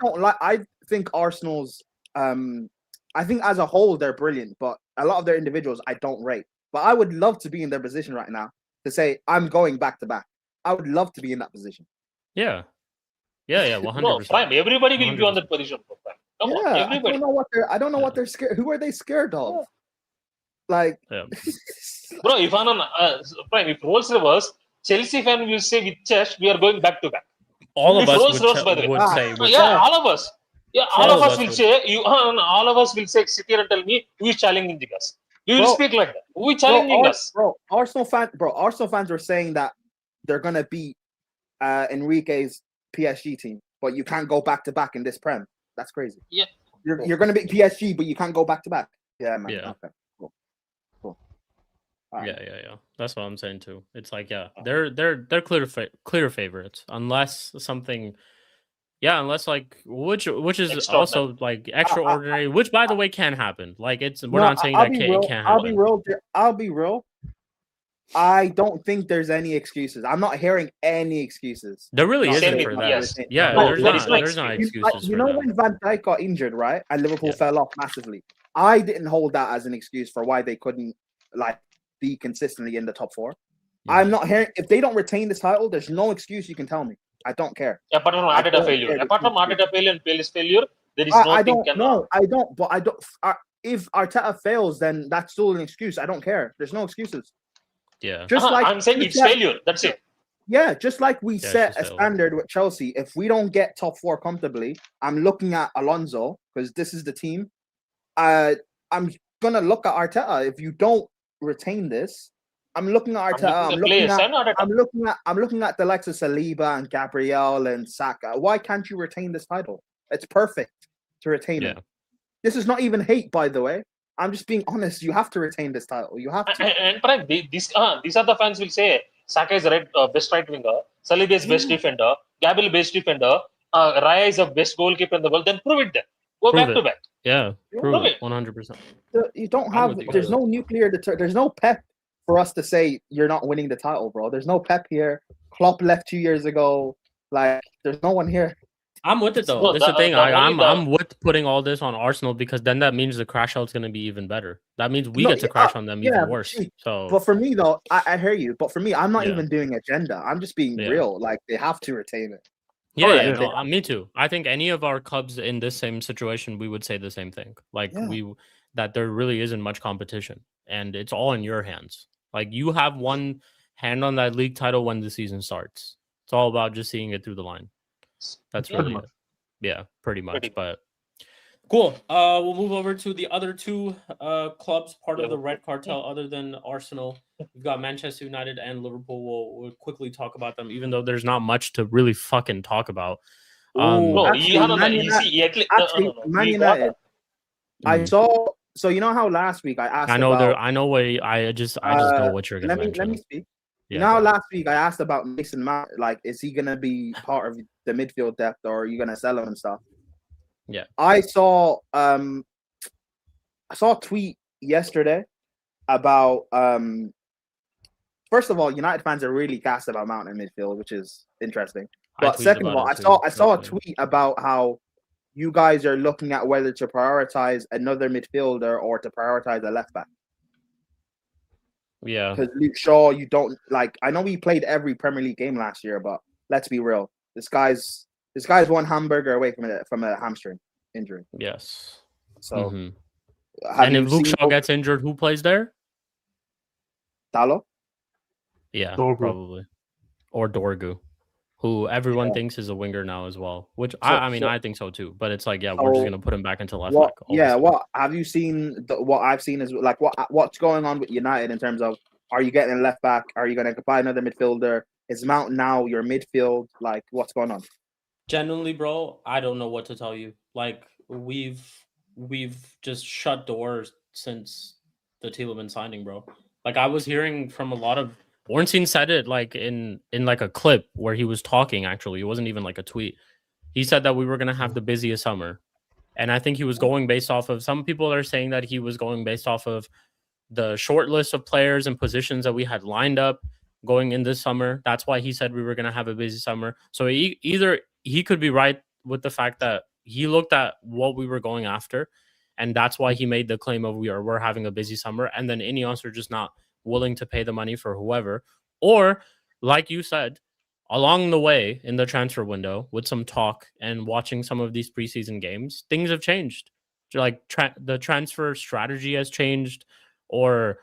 think Arsenal's. I think as a whole they're brilliant, but a lot of their individuals I don't rate. But I would love to be in their position right now to say I'm going back to back. I would love to be in that position. Yeah. 100%. No, Prime. Everybody will be on that position. Come on, everybody. I don't know what they're scared. Who are they scared of? Like, bro, if Prime, if roles reverse, Chelsea fan will say with chest, we are going back to back. All of us would say. All of us. Yeah, all of us will say. All of us will say, sit here and tell me who is challenging us. You will speak like that. Who is challenging us? Arsenal fans were saying that they're gonna beat Enrique's PSG team, but you can't go back to back in this Prem. That's crazy. Yeah, you're gonna beat PSG, but you can't go back to back. Yeah, man. Yeah. Okay. Cool. Right. Yeah. That's what I'm saying too. It's like, they're clear favorites, unless something. Yeah, unless like which is also like extraordinary, which by the way can happen. Like we're not saying that it can't happen. I'll be real. I don't think there's any excuses. I'm not hearing any excuses. There really isn't for that. Yes. Yeah, there's not excuses. You know when Van Dijk got injured, right? And Liverpool fell off massively. I didn't hold that as an excuse for why they couldn't like be consistently in the top four. I'm not hearing if they don't retain this title. There's no excuse you can tell me. I don't care. Apart from Arteta failure, apart from Arteta failure and Palace failure, there is I nothing. don't know. I don't. But I don't. If Arteta fails, then that's still an excuse. I don't care. There's no excuses. Yeah. Just like I'm saying, it's failure. That's it. Yeah, just like we Yeah, set it's a just standard with Chelsea. If we don't get top 4 comfortably, I'm looking at Alonso because this is the team. I'm gonna look at Arteta. If you don't retain this, I'm looking at Arteta. I'm looking at the likes of Saliba and Gabriel and Saka. Why can't you retain this title? It's perfect to retain it. This is not even hate, by the way. I'm just being honest. You have to retain this title. You have to. And Prime, these other fans will say Saka is the best right winger, Saliba is best defender, Gabriel best defender, Raya is the best goalkeeper in the world. Then prove it. Then go back to back. Yeah, prove it 100%. You don't have. There's no nuclear. There's no pep for us to say you're not winning the title, bro. There's no pep here. Klopp left 2 years ago. Like, there's no one here. I'm with it though. No, That's the thing. I'm with putting all this on Arsenal because then that means the crash out's going to be even better. That means we get to crash on them even worse. So, but for me though, I hear you. But for me, I'm not even doing agenda. I'm just being real. Like, they have to retain it. Yeah, me too. I think any of our clubs in this same situation, we would say the same thing. Like that there really isn't much competition, and it's all in your hands. Like, you have one hand on that league title when the season starts. It's all about just seeing it through the line. That's really it. Yeah, pretty much. But cool. We'll move over to the other two clubs, part of the Red Cartel, other than Arsenal. We've got Manchester United and Liverpool. We'll quickly talk about them, even though there's not much to really fucking talk about. Man United. I saw. So you know how last week I asked. I know where I just know what you're gonna mention. Let me speak. Yeah, last week I asked about Mason Mount. Like, is he gonna be part of the midfield depth, or are you gonna sell him and stuff? Yeah. I saw a tweet yesterday about first of all, United fans are really gassed about Mount in midfield, which is interesting. But second of all, I saw a tweet about how you guys are looking at whether to prioritize another midfielder or to prioritize a left back. Yeah, because Luke Shaw, you don't like. I know he played every Premier League game last year, but let's be real. This guy's one hamburger away from a hamstring injury. Yes. So, and if Luke Shaw gets injured, who plays there? Dalo. Yeah, probably, or Dorgu, who everyone thinks is a winger now as well. Which I think so too. But it's like, we're just gonna put him back into left back. What have you seen? What I've seen is like what's going on with United in terms of, are you getting a left back? Are you gonna buy another midfielder? Is Mount now your midfield? Like, what's going on? Genuinely, bro, I don't know what to tell you. Like, we've just shut doors since the Tielemans signing, bro. Like, I was hearing from a lot of. Ornstein said it like in like a clip where he was talking. Actually, it wasn't even like a tweet. He said that we were gonna have the busiest summer, and I think he was going based off of. Some people are saying that he was going based off of the short list of players and positions that we had lined up going in this summer. That's why he said we were gonna have a busy summer. So either he could be right with the fact that he looked at what we were going after, and that's why he made the claim of we're having a busy summer, and then Ineos are just not willing to pay the money for whoever. Or, like you said, along the way in the transfer window, with some talk and watching some of these preseason games, things have changed. Like the transfer strategy has changed, or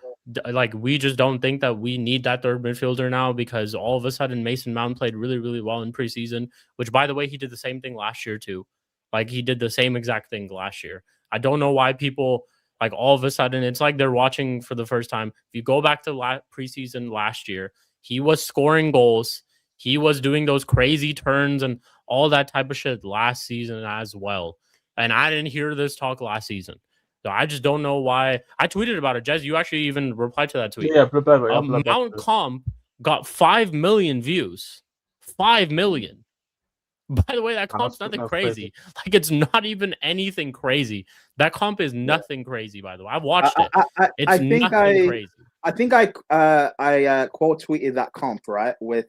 like we just don't think that we need that third midfielder now because all of a sudden Mason Mount played really, really well in preseason, which, by the way, he did the same thing last year too. Like, he did the same exact thing last year. I don't know why people... Like, all of a sudden, it's like they're watching for the first time. If you go back to preseason last year, he was scoring goals. He was doing those crazy turns and all that type of shit last season as well. And I didn't hear this talk last season. So I just don't know why. I tweeted about it. Jez, you actually even replied to that tweet. Yeah, Mount Comp got 5 million views. 5 million. By the way, that comp's nothing crazy. Like, it's not even anything crazy. That comp is nothing crazy, by the way. I've watched it. It's nothing crazy. I think I quote tweeted that comp, right, with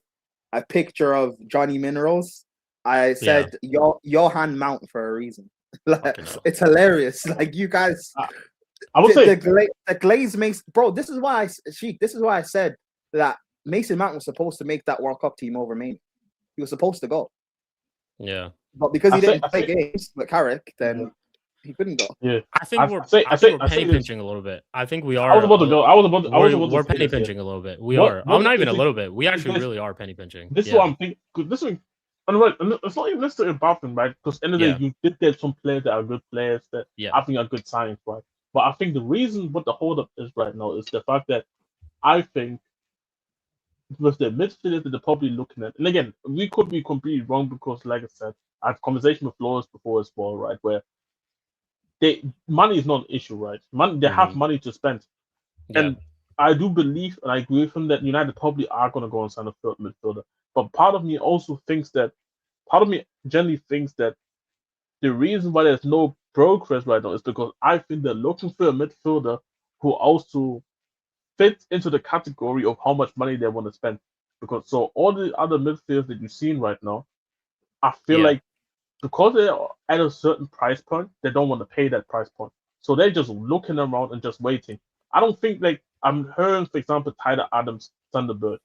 a picture of Johnny Minerals. I said, Johan Mount for a reason. Like, it's hilarious. Like, you guys... I would say... The glaze makes... Bro, this is why I said that Mason Mount was supposed to make that World Cup team over Maine. He was supposed to go. Yeah. But because he didn't play games with Carrick, then he couldn't go. Yeah. I think we're penny pinching a little bit. I think we are. I was about to go. I was about to we're say penny this, pinching a little bit. We What- are. what I'm not do even you a little bit. We actually really are penny pinching. This is what I'm thinking. This is, and it's not even necessarily about them, right? Because end of the day, you did get some players that are good players that I think are good signings, right? But I think the reason what the holdup is right now is the fact that I think with the midfielders that they're probably looking at, and again, we could be completely wrong because, like I said, I've conversation with Flores before as well, right? Where money is not an issue, right? They have money to spend, and I do believe and I agree with him that United probably are going to go and sign a third midfielder. But part of me generally thinks that the reason why there's no progress right now is because I think they're looking for a midfielder who also fits into the category of how much money they want to spend. Because so all the other midfielders that you've seen right now, I feel like because they're at a certain price point, they don't want to pay that price point. So they're just looking around and just waiting. I don't think I'm hearing, for example, Tyler Adams, Thunderbird.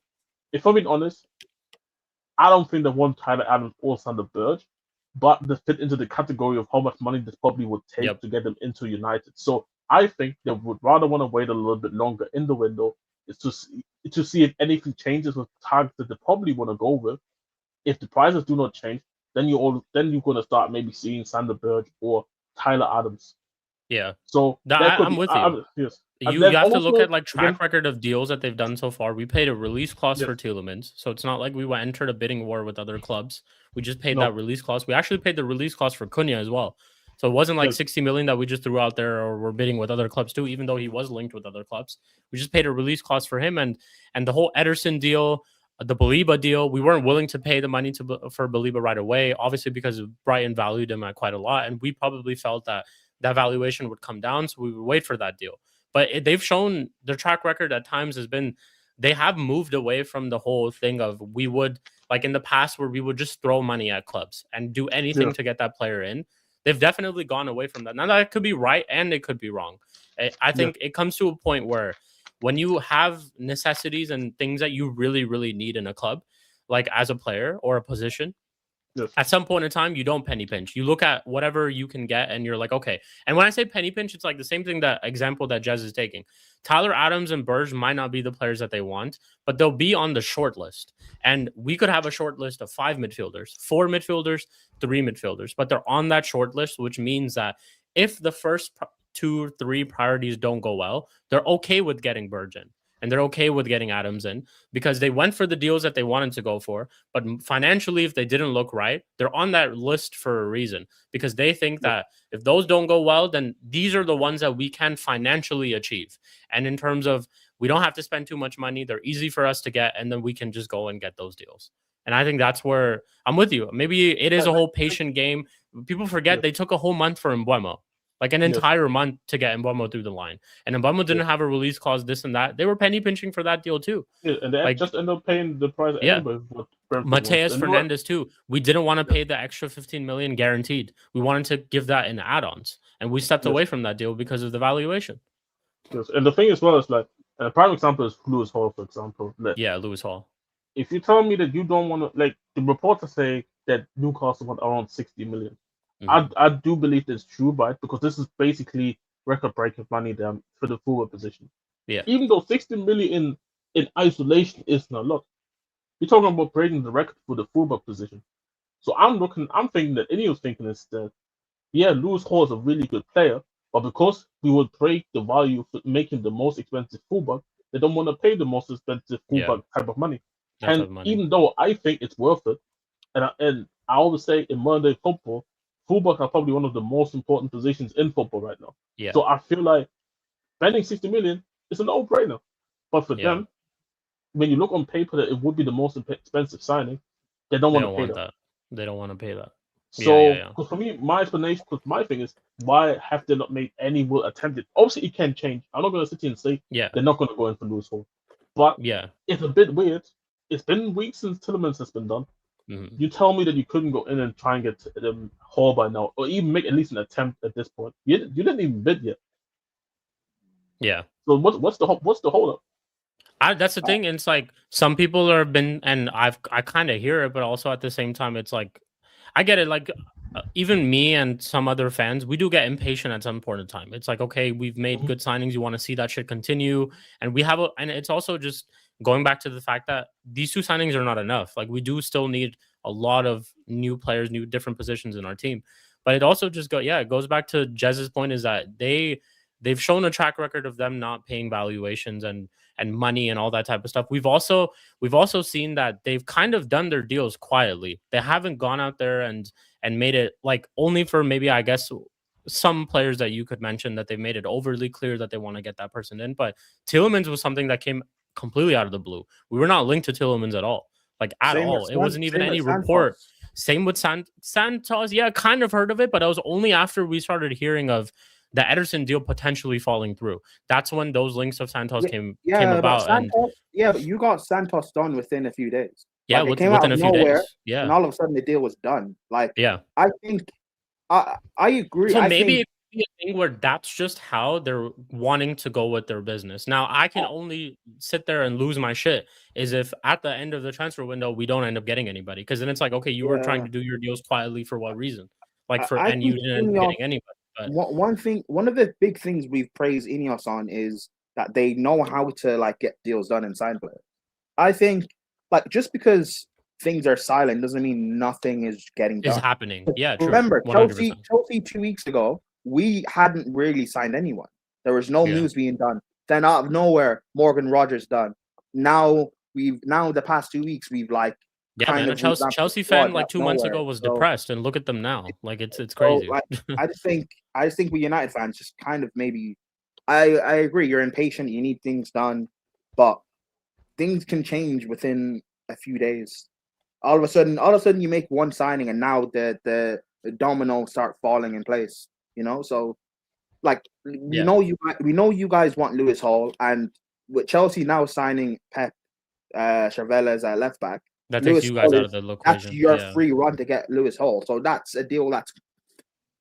If I'm being honest, I don't think they want Tyler Adams or Thunderbird, but they fit into the category of how much money this probably would take to get them into United. So I think they would rather want to wait a little bit longer in the window to see if anything changes with targets that they probably want to go with. If the prices do not change, then you're going to start maybe seeing Thunderbird or Tyler Adams. Yeah. So I'm with you. Yes. You have to look at track record of deals that they've done so far. We paid a release clause for Tielemans, so it's not like we entered a bidding war with other clubs. We just paid that release clause. We actually paid the release clause for Cunha as well. So it wasn't like 60 million that we just threw out there or we're bidding with other clubs too, even though he was linked with other clubs. We just paid a release clause for him and the whole Ederson deal, the Baliba deal. We weren't willing to pay the money for Baliba right away, obviously because Brighton valued him at quite a lot, and we probably felt that valuation would come down, so we would wait for that deal. But they've shown their track record at times has been they have moved away from the whole thing of we would like in the past where we would just throw money at clubs and do anything to get that player in. They've definitely gone away from that. Now that could be right and it could be wrong. I think it comes to a point where when you have necessities and things that you really, really need in a club, like as a player or a position, at some point in time, you don't penny pinch. You look at whatever you can get and you're like, okay. And when I say penny pinch, it's like the same thing, that example that Jez is taking. Tyler Adams and Burge might not be the players that they want, but they'll be on the short list. And we could have a short list of 5 midfielders, 4 midfielders, 3 midfielders, but they're on that short list, which means that if the first 2 or 3 priorities don't go well, they're okay with getting Burge in. And they're okay with getting Adams in because they went for the deals that they wanted to go for. But financially, if they didn't look right, they're on that list for a reason because they think that if those don't go well, then these are the ones that we can financially achieve. And in terms of we don't have to spend too much money, they're easy for us to get, and then we can just go and get those deals. And I think that's where I'm with you. Maybe it is a whole patient game. People forget they took a whole month for Mbeumo. Like an entire month to get Mbeumo through the line. And Mbeumo didn't have a release clause, this and that. They were penny pinching for that deal too. Yeah, and they just end up paying the price anyway. Mateus Fernandez too. We didn't want to pay the extra 15 million guaranteed. We wanted to give that in add-ons. And we stepped away from that deal because of the valuation. Yes. And the thing as well is like a prime example is Lewis Hall, for example. Lewis Hall. If you tell me that you don't want to, like the reports say that Newcastle want around 60 million. I do believe that's true, right? Because this is basically record-breaking money down for the forward position. Yeah. Even though 60 million in isolation isn't a lot, you're talking about breaking the record for the fullback position. So I'm thinking that Ineos thinking is that Lewis Hall is a really good player, but because we would break the value for making the most expensive fullback, they don't want to pay the most expensive fullback type of money. Even though I think it's worth it, and I always say in modern day football, fullback are probably one of the most important positions in football right now. Yeah. So I feel like spending 60 million is a no-brainer. But for them, when you look on paper that it would be the most expensive signing, they don't want to pay that. They don't want to pay that. So for me, my explanation, because my thing is, why have they not made any real attempt? Obviously, it can change. I'm not going to sit here and say they're not going to go in for Lewis Hall. But it's a bit weird. It's been weeks since Tielemans has been done. You tell me that you couldn't go in and try and get Hall by now, or even make at least an attempt at this point. You didn't even bid yet. Yeah. So what's the hold up? That's the thing. And it's like some people have been, and I kind of hear it, but also at the same time, it's like I get it. Like even me and some other fans, we do get impatient at some point in time. It's like, okay, we've made good signings. You want to see that shit continue, and we have and it's also just going back to the fact that these 2 signings are not enough. Like we do still need a lot of new players, new different positions in our team. But it also just it goes back to Jez's point is that they've shown a track record of them not paying valuations and money and all that type of stuff. We've also seen that they've kind of done their deals quietly. They haven't gone out there and made it like only for maybe I guess some players that you could mention that they've made it overly clear that they want to get that person in. But Tielemans was something that came completely out of the blue. We were not linked to Tielemans at all. Like at all. It wasn't even any report. Same with Santos. Yeah, kind of heard of it, but it was only after we started hearing of the Ederson deal potentially falling through. That's when those links of Santos came about. Santos, but you got Santos done within a few days. Yeah, like, it came out of nowhere, yeah, and all of a sudden the deal was done. Like, yeah, I think I agree. So maybe it could be a thing where that's just how they're wanting to go with their business. Now, I can only sit there and lose my shit is if at the end of the transfer window we don't end up getting anybody, because then it's like, okay, you were trying to do your deals quietly for what reason? Like and you didn't end up getting anybody. But one of the big things we've praised Ineos on is that they know how to like get deals done and sign players. I think like just because things are silent doesn't mean nothing is getting done. Is happening. Yeah, true. Remember, Chelsea 2 weeks ago, we hadn't really signed anyone. There was no moves being done. Then out of nowhere, Morgan Rogers done. Now the past 2 weeks we've like a Chelsea fan like 2 months ago was depressed, and look at them now. Like it's crazy. So, I just think we United fans just kind of maybe I agree, you're impatient, you need things done, but things can change within a few days. All of a sudden you make one signing and now the dominoes start falling in place, you know? So like we know you guys want Lewis Hall, and with Chelsea now signing Pep Chavelas at left back, that takes you guys out of the equation. That's your free run to get Lewis Hall. So that's a deal that's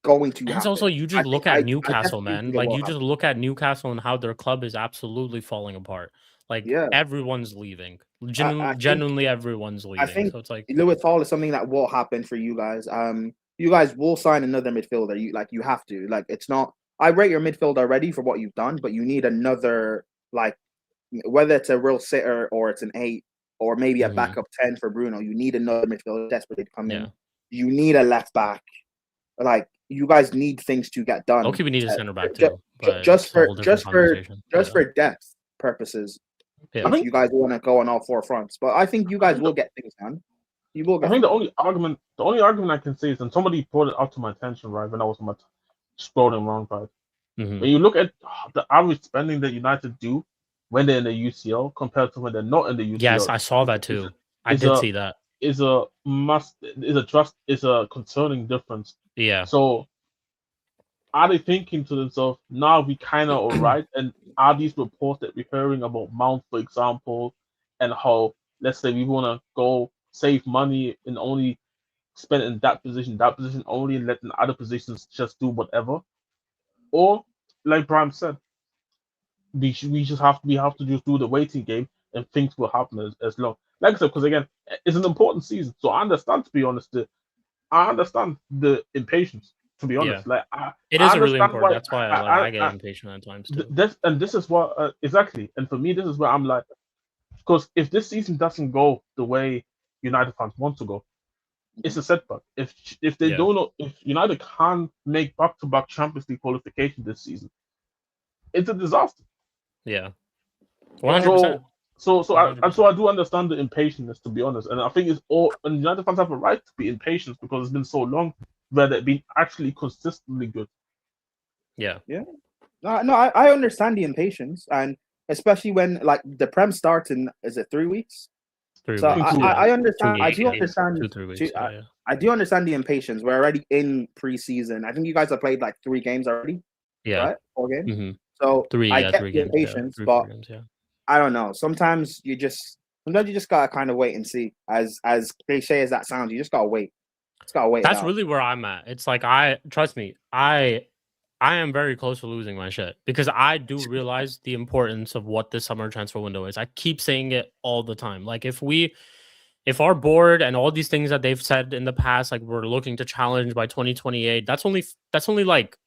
going to happen. It's also you just look at Newcastle, man. Like you just look at Newcastle and how their club is absolutely falling apart. Like everyone's leaving. Genuinely everyone's leaving. I think so it's like Lewis Hall is something that will happen for you guys. You guys will sign another midfielder. You have to. Like it's not. I rate your midfield already for what you've done, but you need another, like whether it's a real sitter or it's an 8 or maybe a backup 10 for Bruno. You need another midfielder desperately to come in. You need a left back. Like you guys need things to get done. Okay, we need a center back too. Just for depth purposes. I think you guys want to go on all 4 fronts, but I think you guys will get things done. You will. I think the only argument I can say is, and somebody brought it up to my attention, right, when I was on my scrolling wrong, right. When you look at the average spending that United do when they're in the UCL compared to when they're not in the UCL. Yes, I saw that too. I did see that. Is a concerning difference. Yeah. So are they thinking to themselves, now we kind of all right? And are these reports that we're hearing about Mount, for example, and how, let's say, we want to go save money and only spend in that position only, and letting other positions just do whatever? Or, like Brian said, we have to just do the waiting game and things will happen as long. Like I said, because again, it's an important season. So I understand, to be honest, I understand the impatience. To be honest, it is really important. That's why I get impatient at times too. This is what exactly. And for me, this is where I'm like, because if this season doesn't go the way United fans want to go, it's a setback. If they don't know, if United can't make back-to-back Champions League qualification this season, it's a disaster. Yeah, 100%. So I do understand the impatience, to be honest, and I think and United fans have a right to be impatient because it's been so long where they've been actually consistently good. Yeah. No, I understand the impatience, and especially when like the Prem starts in, is it 3 weeks? 3 weeks. So I understand. I do 3 weeks. I do understand the impatience. We're already in preseason. I think you guys have played like 3 games already. Yeah. Right? 4 games. Mm-hmm. So 3 I get 3 the games. impatience, 3 but games, I don't know. Sometimes you just gotta kind of wait and see. As cliche as that sounds, you just gotta wait. That's really where I'm at. It's like trust me, I I am very close to losing my shit because I do realize the importance of what this summer transfer window is. I keep saying it all the time. Like if our board and all these things that they've said in the past, like we're looking to challenge by 2028, that's only like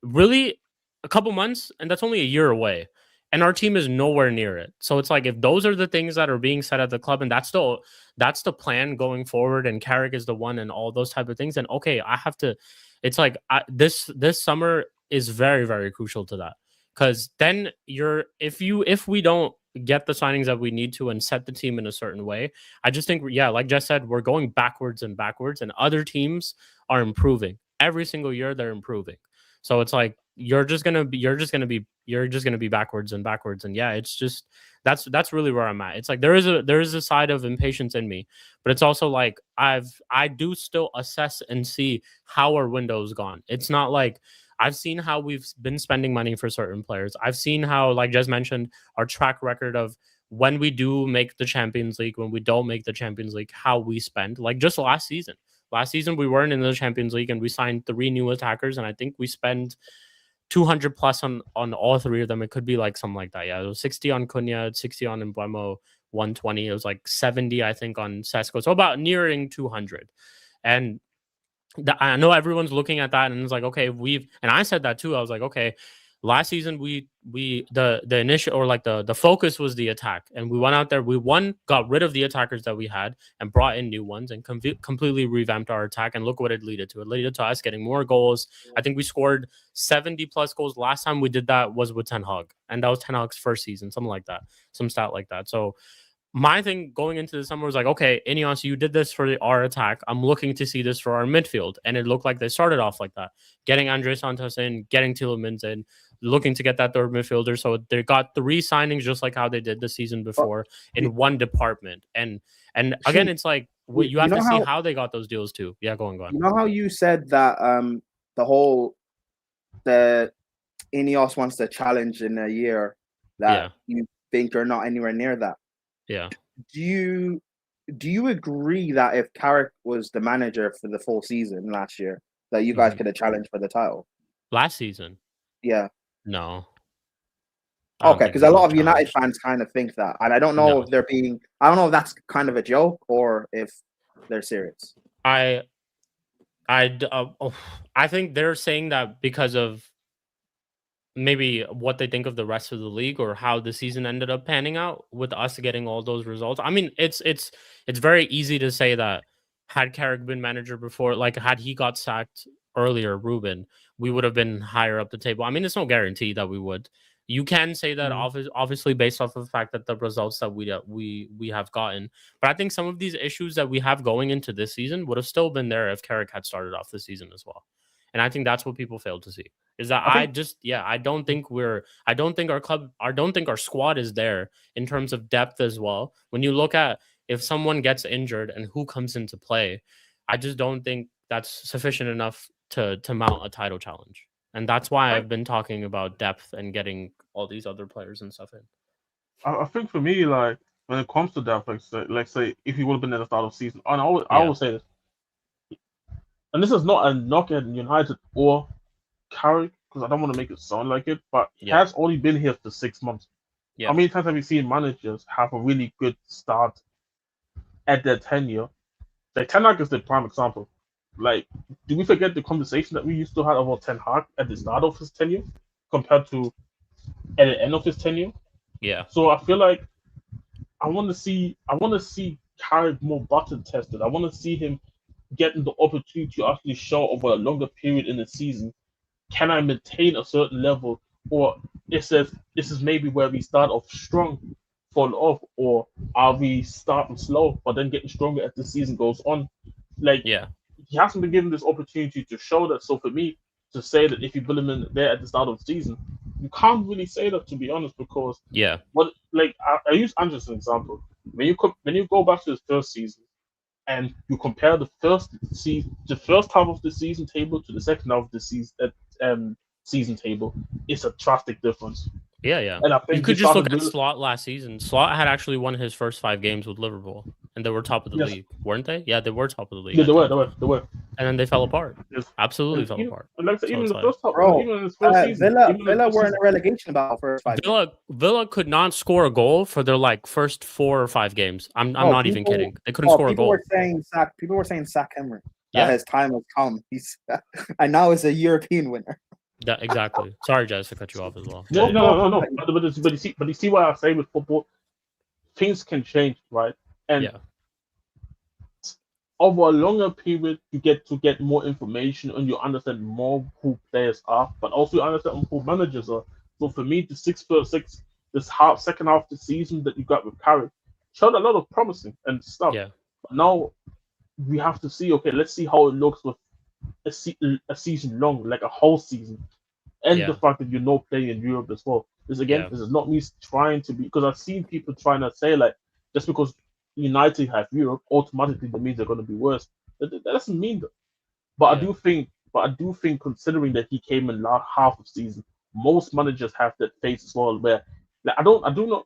really a couple months, and that's only a year away. And our team is nowhere near it. So it's like if those are the things that are being said at the club, and that's the plan going forward, and Carrick is the one, and all those type of things, then okay, I have to. It's like this summer is very, very crucial to that, because then if we don't get the signings that we need to and set the team in a certain way, I just think, yeah, like Jess said, we're going backwards and backwards, and other teams are improving every single year. They're improving. So it's like you're just gonna be backwards and backwards. And yeah, it's just that's really where I'm at. It's like there is a side of impatience in me, but it's also like I do still assess and see how our window's gone. It's not like I've seen how we've been spending money for certain players. I've seen how, like Jez mentioned, our track record of when we do make the Champions League, when we don't make the Champions League, how we spend. Like just last season. Last season, we weren't in the Champions League, and we signed 3 new attackers, and I think we spent 200 plus on all 3 of them. It could be like something like that. Yeah, it was 60 on Cunha, 60 on Mbeumo, 120. It was like 70, I think, on Sesko. So about nearing 200. And I know everyone's looking at that and it's like, okay, and I said that too. I was like, okay, last season the initial, or like the focus was the attack, and we went out there, got rid of the attackers that we had and brought in new ones and completely revamped our attack, and look what it led to. It led to us getting more goals. I think we scored 70 plus goals. Last time we did that was with Ten Hag, and that was Ten Hag's first season, something like that, some stat like that. So my thing going into the summer was like, okay, Ineos, you did this for our attack. I'm looking to see this for our midfield. And it looked like they started off like that. Getting Andre Santos in, getting Tielemans in, looking to get that third midfielder. So they got 3 signings just like how they did the season before in one department. And again, it's like you have to see how they got those deals too. Yeah, go on. You know how you said that the Ineos wants to challenge in a year that you think you're not anywhere near that? Yeah. Do you agree that if Carrick was the manager for the full season last year, that you guys could have challenged for the title? Last season? Yeah. No. Okay, because a lot of United fans kind of think that, and I don't know if I don't know if that's kind of a joke or if they're serious. I think they're saying that because of maybe what they think of the rest of the league or how the season ended up panning out with us getting all those results. I mean, it's very easy to say that had Carrick been manager before, like had he got sacked earlier, Ruben, we would have been higher up the table. I mean, it's no guarantee that we would. You can say that obviously based off of the fact that the results that we have gotten. But I think some of these issues that we have going into this season would have still been there if Carrick had started off the season as well. And I think that's what people fail to see. Is that I don't think our squad is there in terms of depth as well. When you look at if someone gets injured and who comes into play, I just don't think that's sufficient enough to mount a title challenge. And that's why I've been talking about depth and getting all these other players and stuff in. I think for me, like when it comes to depth, like say if he would have been at the start of the season, and I always say this, and this is not a knock at United or Carrick, because I don't want to make it sound like it, but he has only been here for 6 months. Yeah. How many times have we seen managers have a really good start at their tenure? Like Ten Hag is the prime example. Like, do we forget the conversation that we used to have about Ten Hag at the start of his tenure compared to at the end of his tenure? Yeah. So I feel like I want to see Carrick more button tested. I want to see him getting the opportunity to actually show over a longer period in the season. Can I maintain a certain level, or this is maybe where we start off strong, fall off, or are we starting slow but then getting stronger as the season goes on? Like, he hasn't been given this opportunity to show that. So for me to say that if you put him in there at the start of the season, you can't really say that, to be honest, because I use Andrew as an example. When you go back to his first season and you compare the first half of the season table to the second half of the season table, it's a drastic difference. Yeah. And I think you could just look at Slot last season. Slot had actually won his first 5 games with Liverpool, and they were top of the league, weren't they? Yeah, they were top of the league. Yeah, they were. and then they fell apart. Yes. Absolutely And fell even, apart. and like I said, So even it's the like- first half, Bro, even in his first season, Villa even in the Villa first were in season, a relegation battle first 5 games. Villa could not score a goal for their like first 4 or 5 games. I'm Bro, not even people- kidding. They couldn't score a People goal. were saying sack Emery. Yeah. That his time has come. He's and now is a European winner. Exactly. Sorry, Jazz, to cut you off as well. No. Well, But you see what I say with football, things can change, right? And Yeah. over a longer period, you get to get more information and you understand more who players are, but also you understand who managers are. So for me, the 6-6, this second half of the season that you got with Carrick showed a lot of promising and stuff. Yeah. But now we have to see. Okay, let's see how it looks with a season long, like a whole season, and the Yeah. fact that playing in Europe as well. This Yeah. this is not me trying to be, because I've seen people trying to say like just because United have Europe automatically that means they're going to be worse. That doesn't mean that. But Yeah. I do think considering that he came in last half of season, most managers have that phase as well. Where like I do not.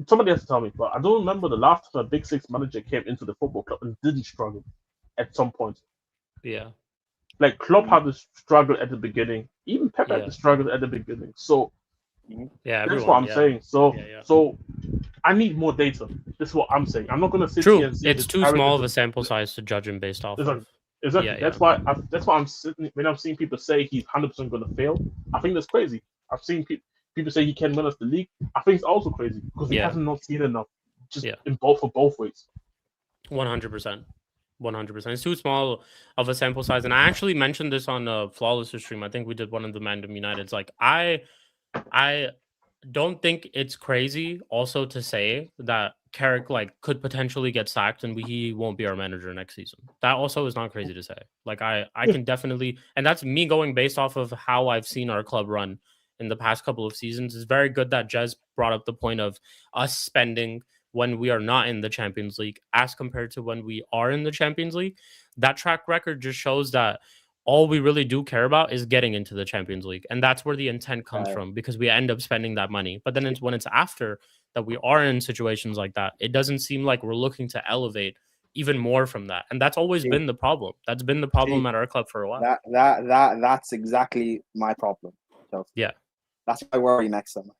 Somebody has to tell me, but I don't remember the last time a Big Six manager came into the football club and didn't struggle at some point. Yeah. Like Klopp had to struggle at the beginning. Even Pep had Yeah. to struggle at the beginning. So Yeah. that's what I'm saying. So Yeah. so I need more data. This is what I'm saying. I'm not gonna sit True. here and say It's that too Carrick small is of a sample size to judge him based off Exactly. of. Exactly. Yeah, That's yeah. why I'm sitting when I'm seeing people say he's 100% going to fail. I think that's crazy. I've seen people say he can win us the league. I think it's also crazy because we Yeah. haven't not seen enough. Just Yeah. in both ways. 100%. 100%. It's too small of a sample size. And I actually mentioned this on Flawless stream. I think we did one of the Mandem Uniteds. Like I don't think it's crazy also to say that Carrick like could potentially get sacked and he won't be our manager next season. That also is not crazy to say. Like I can definitely, and that's me going based off of how I've seen our club run in the past couple of seasons. It's very good that Jez brought up the point of us spending when we are not in the Champions League as compared to when we are in the Champions League. That track record just shows that all we really do care about is getting into the Champions League. And that's where the intent comes from, because we end up spending that money. But then when it's after that we are in situations like that, it doesn't seem like we're looking to elevate even more from that. And that's always been the problem. That's been the problem at our club for a while. That's exactly my problem. So Yeah. That's my worry next summer.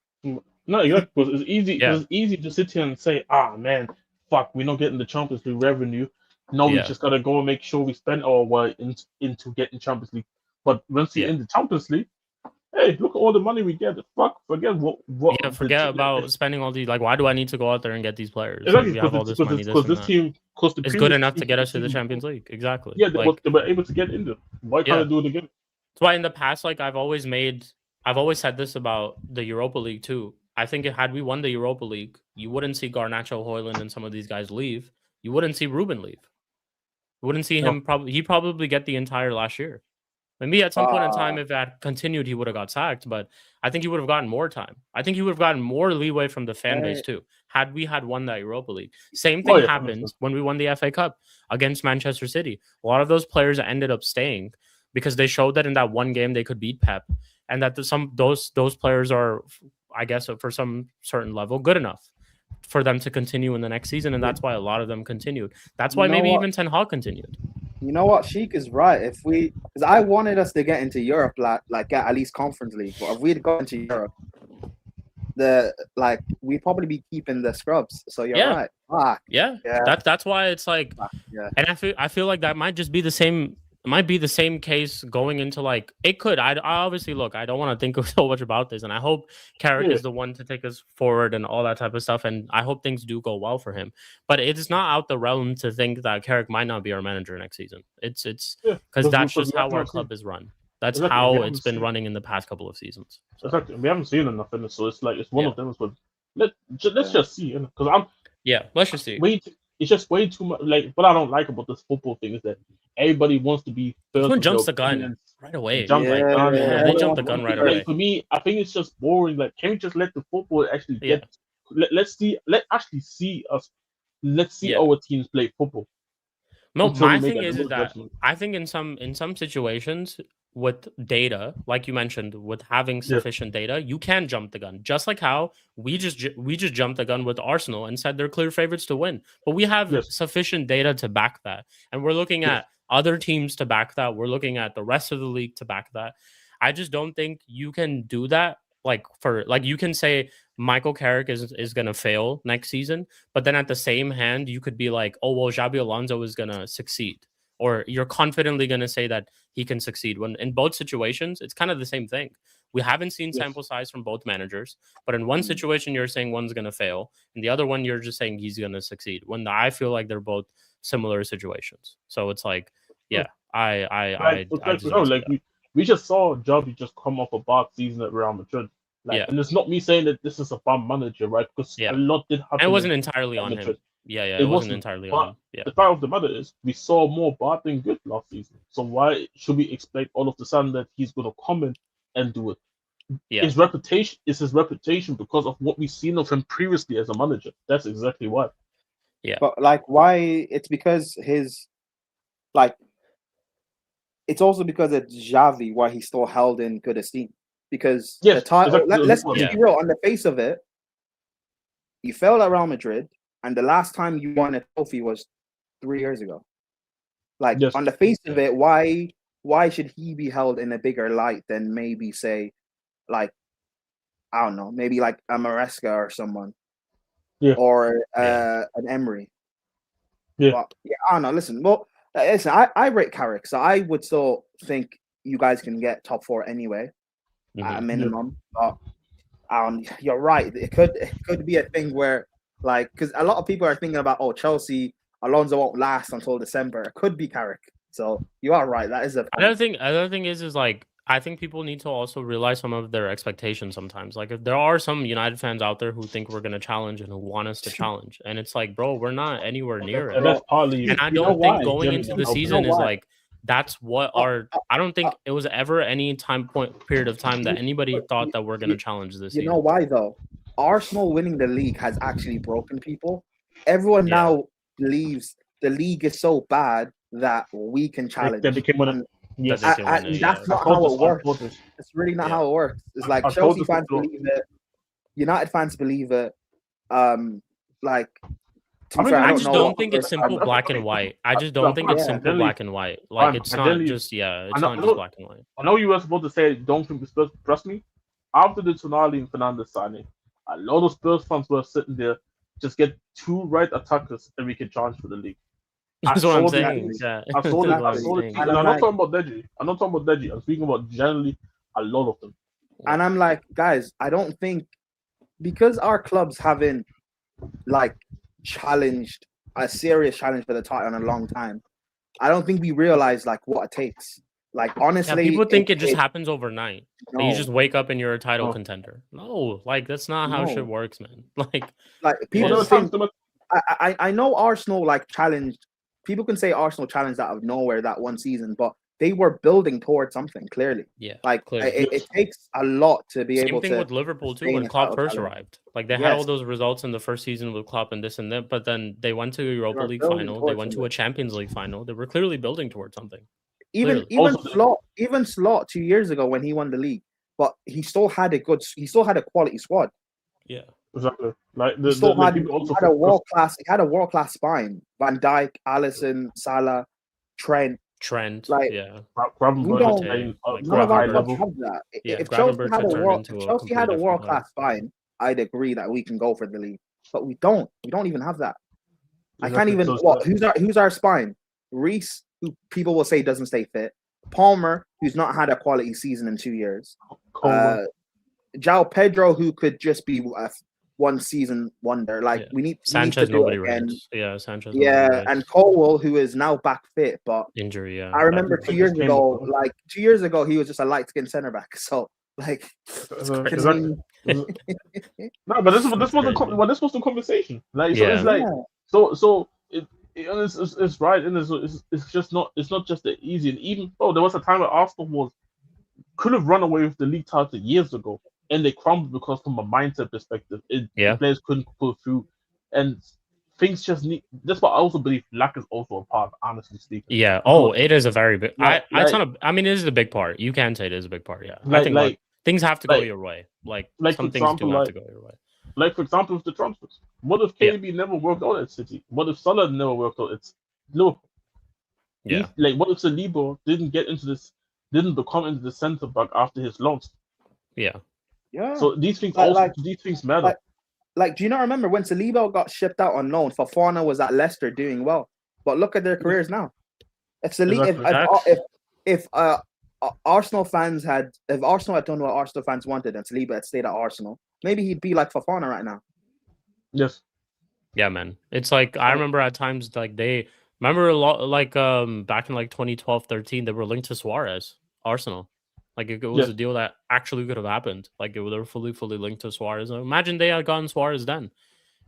No, exactly. Because it's easy. Yeah. It's easy to sit here and say, man, fuck, we're not getting the Champions League revenue. No, we just gotta go and make sure we spend our way into getting Champions League. But once you're in the Champions League, hey, look at all the money we get. Fuck, forget what. Yeah, forget about spending all these. Like, why do I need to go out there and get these players? Exactly, Like, we have all this money. Because this team, it's good enough to get us to the Champions League. Exactly. Yeah, they were able to get in there. Why can't they do it again? That's why in the past, like I've always said this about the Europa League too. I think had we won the Europa League, you wouldn't see Garnacho, Højlund, and some of these guys leave. You wouldn't see Ruben leave. You wouldn't see him he'd probably get the entire last year. Maybe at some point in time, if that continued, he would have got sacked. But I think he would have gotten more time. I think he would have gotten more leeway from the fan base too, had we had won that Europa League. Same thing happened when we won the FA Cup against Manchester City. A lot of those players ended up staying because they showed that in that one game they could beat Pep, and that those players are, I guess, for some certain level, good enough for them to continue in the next season, and that's why a lot of them continued. That's why maybe even Ten Hag continued. You know what, Shik is right. Because I wanted us to get into Europe, like get at least Conference League. But if we'd got into Europe, we'd probably be keeping the scrubs. So you're right. Yeah. That's why it's like, and I feel like that might just be the same. It might be the same case going into like it could. I obviously look. I don't want to think so much about this, and I hope Carrick is the one to take us forward and all that type of stuff. And I hope things do go well for him. But it is not out the realm to think that Carrick might not be our manager next season. It's because that's just how our club is run. That's how it's been running in the past couple of seasons. So. Exactly. We haven't seen enough in it, so it's like it's one of them. But let's just see, because let's just see. It's just way too much. Like, what I don't like about this football thing is that everybody wants to be first. Someone jumps the gun right away. They jump the gun right away. For me, I think it's just boring. Like, can we just let the football actually get? Let's see our teams play football. No, my thing is that I think in some situations with data, like you mentioned, with having sufficient data, you can jump the gun. Just like how we just jumped the gun with Arsenal and said they're clear favorites to win. But we have sufficient data to back that. And we're looking at other teams to back that. We're looking at the rest of the league to back that. I just don't think you can do that. You can say Michael Carrick is gonna fail next season, but then at the same hand, you could be like, oh well, Xabi Alonso is gonna succeed, or you're confidently gonna say that he can succeed. When in both situations, it's kind of the same thing. We haven't seen sample size from both managers, but in one situation you're saying one's gonna fail, and the other one you're just saying he's gonna succeed. When I feel like they're both similar situations, so it's like, yeah, I just don't see that. We just saw Xavi just come off a bad season at Real Madrid. And it's not me saying that this is a bad manager, right? Because a lot did happen. And it wasn't entirely on him. It wasn't entirely on him. Yeah. The fact of the matter is, we saw more bad than good last season. So why should we expect all of the sudden that he's going to come in and do it? Yeah. His reputation is his reputation because of what we've seen of him previously as a manager. That's exactly why. Yeah. But why? It's because it's also because of Xavi why he's still held in good esteem. Because the title, let's be real, on the face of it, you failed at Real Madrid, and the last time you won a trophy was 3 years ago. On the face of it, why should he be held in a bigger light than maybe say, I don't know, maybe like a Maresca or someone, or an Emery. But, I don't know. Listen, I rate Carrick, so I would still think you guys can get top 4 anyway, at a minimum. But you're right. It could be a thing where, because a lot of people are thinking about, Chelsea, Alonso won't last until December. It could be Carrick. So you are right. That is a point. Another thing is I think people need to also realize some of their expectations sometimes. Like, if there are some United fans out there who think we're going to challenge and who want us to challenge, and it's like, bro, we're not anywhere near it. And I don't think going into the season is that's what I don't think it was ever any period of time that anybody thought that we're going to challenge this season. You know why, though? Arsenal winning the league has actually broken people. Everyone now believes the league is so bad that we can challenge. Yes, that's not how it works. It's really not how it works. It's like Chelsea fans believe it, United fans believe it. I just don't think it's simple black and white. I just don't think it's simple black and white. It's not just black and white. I know you were supposed to say don't think the Spurs. Trust me, after the Tonali and Fernandes signing, a lot of Spurs fans were sitting there, just get 2 right attackers and we can challenge for the league. That's what I'm saying. I saw it. And I'm not talking about Deji. I'm speaking about generally a lot of them. And I'm like, guys, I don't think, because our clubs haven't challenged a serious challenge for the title in a long time, I don't think we realize what it takes. Honestly, people think it just happens overnight. No. You just wake up and you're a title contender. No, that's not how shit works, man. People think. I know Arsenal challenged. People can say Arsenal challenged out of nowhere that one season, but they were building towards something, clearly. Yeah. Clearly. It takes a lot to be able to. Same thing with Liverpool, too, when Klopp first arrived. They had all those results in the first season with Klopp and this and that, but then they went to a Europa League final. They went to a Champions League final. They were clearly building towards something. Even Slot 2 years ago when he won the league, but he still had a quality squad. Yeah. Exactly. He had a world class spine. Van Dijk, Alisson, Salah, Trent. None of our clubs have that. If Chelsea had a world class spine, I'd agree that we can go for the league. But we don't. We don't even have that. I can't even. Who's our spine? Reece, who people will say doesn't stay fit. Palmer, who's not had a quality season in 2 years. João Pedro, who could just be a one season wonder. We need Sanchez. Nobody rates. Sanchez. And Colwell, who is now back fit, but injury. Yeah, I remember 2 years ago. 2 years ago, he was just a light skinned center back. So No, but this was the conversation. It's right, and it's not just that easy. And even there was a time where Arsenal could have run away with the league title years ago, and they crumbled because from a mindset perspective, players couldn't pull through, and things just need. That's what I also believe. Luck is also a part, honestly speaking. Yeah. It is a very big. It is a big part. You can say it is a big part. Yeah. I think things have to go your way. Some things do have to go your way. For example, with the transfers. What if KDB never worked out at City? What if Salah never worked out at Liverpool? Yeah. Like, what if Saliba didn't become into the centre back after his loans? Yeah. Yeah. So these things these things matter. Like, do you not remember when Saliba got shipped out on loan? Fofana was at Leicester doing well, but look at their careers now. If Arsenal fans had done what Arsenal fans wanted and Saliba had stayed at Arsenal, maybe he'd be like Fofana right now. Yes. Yeah, man. It's like I remember at times like they remember a lot like back in like 2012, 13, they were linked to Suarez, Arsenal. Like it was a deal that actually could have happened. Like they were fully linked to Suarez. Imagine they had gotten Suarez then,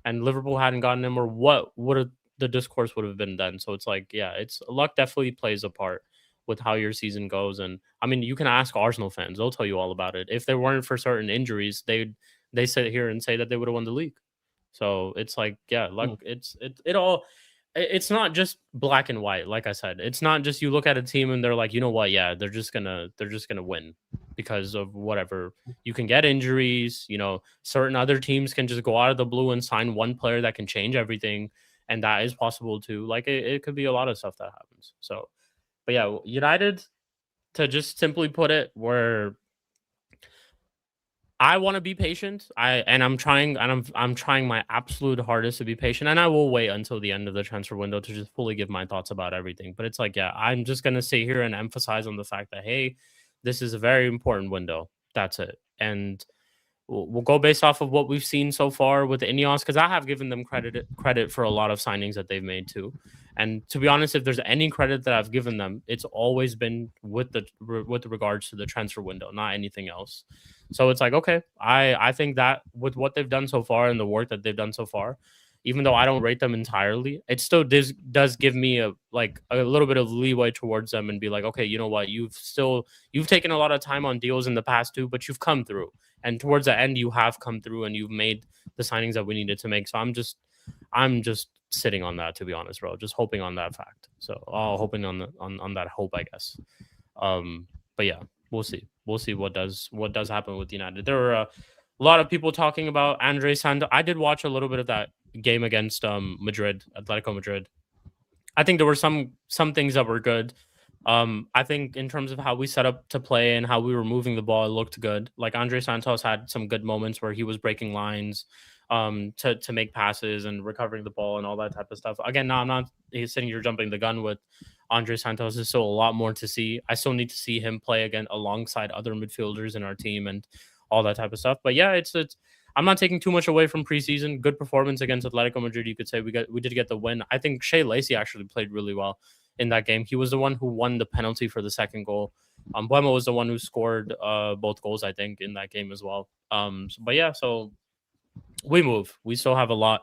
and Liverpool hadn't gotten him, or what would the discourse would have been then? So it's like, yeah, it's luck definitely plays a part with how your season goes. And I mean, you can ask Arsenal fans; they'll tell you all about it. If they weren't for certain injuries, they sit here and say that they would have won the league. So it's like, yeah, luck. It's not just black and white. Like I said, it's not just you look at a team and they're like, you know what, yeah, they're just gonna win because of whatever. You can get injuries. You know, certain other teams can just go out of the blue and sign one player that can change everything, and that is possible too. Like it could be a lot of stuff that happens. So, but yeah, United, to just simply put it, where I want to be patient. I'm trying my absolute hardest to be patient, and I will wait until the end of the transfer window to just fully give my thoughts about everything. But it's like, yeah, I'm just gonna sit here and emphasize on the fact that, hey, this is a very important window. That's it, and we'll go based off of what we've seen so far with Ineos, because I have given them credit for a lot of signings that they've made too. And to be honest, if there's any credit that I've given them, it's always been with regards to the transfer window, not anything else. So it's like, okay, I think that with what they've done so far and the work that they've done so far, even though I don't rate them entirely, it still does give me a little bit of leeway towards them and be like, okay, you know what, you've taken a lot of time on deals in the past too, but you've come through, and towards the end you have come through and you've made the signings that we needed to make. So I'm just sitting on that, to be honest, bro. Just hoping on that fact. So hoping on that hope, I guess. But yeah, we'll see what does happen with United. There were a lot of people talking about Andre Santos. I did watch a little bit of that game against Atletico Madrid. I think there were some things that were good. I think in terms of how we set up to play and how we were moving the ball, it looked good. Like Andre Santos had some good moments where he was breaking lines to make passes and recovering the ball and all that type of stuff. Again, no, I'm not sitting here jumping the gun with Andre Santos. There's still a lot more to see. I still need to see him play again alongside other midfielders in our team and all that type of stuff. But yeah, it's I'm not taking too much away from preseason. Good performance against Atletico Madrid. You could say we did get the win. I think Shea Lacey actually played really well in that game. He was the one who won the penalty for the second goal. Buemo was the one who scored both goals, I think, in that game as well. But yeah, so we move. We still have a lot.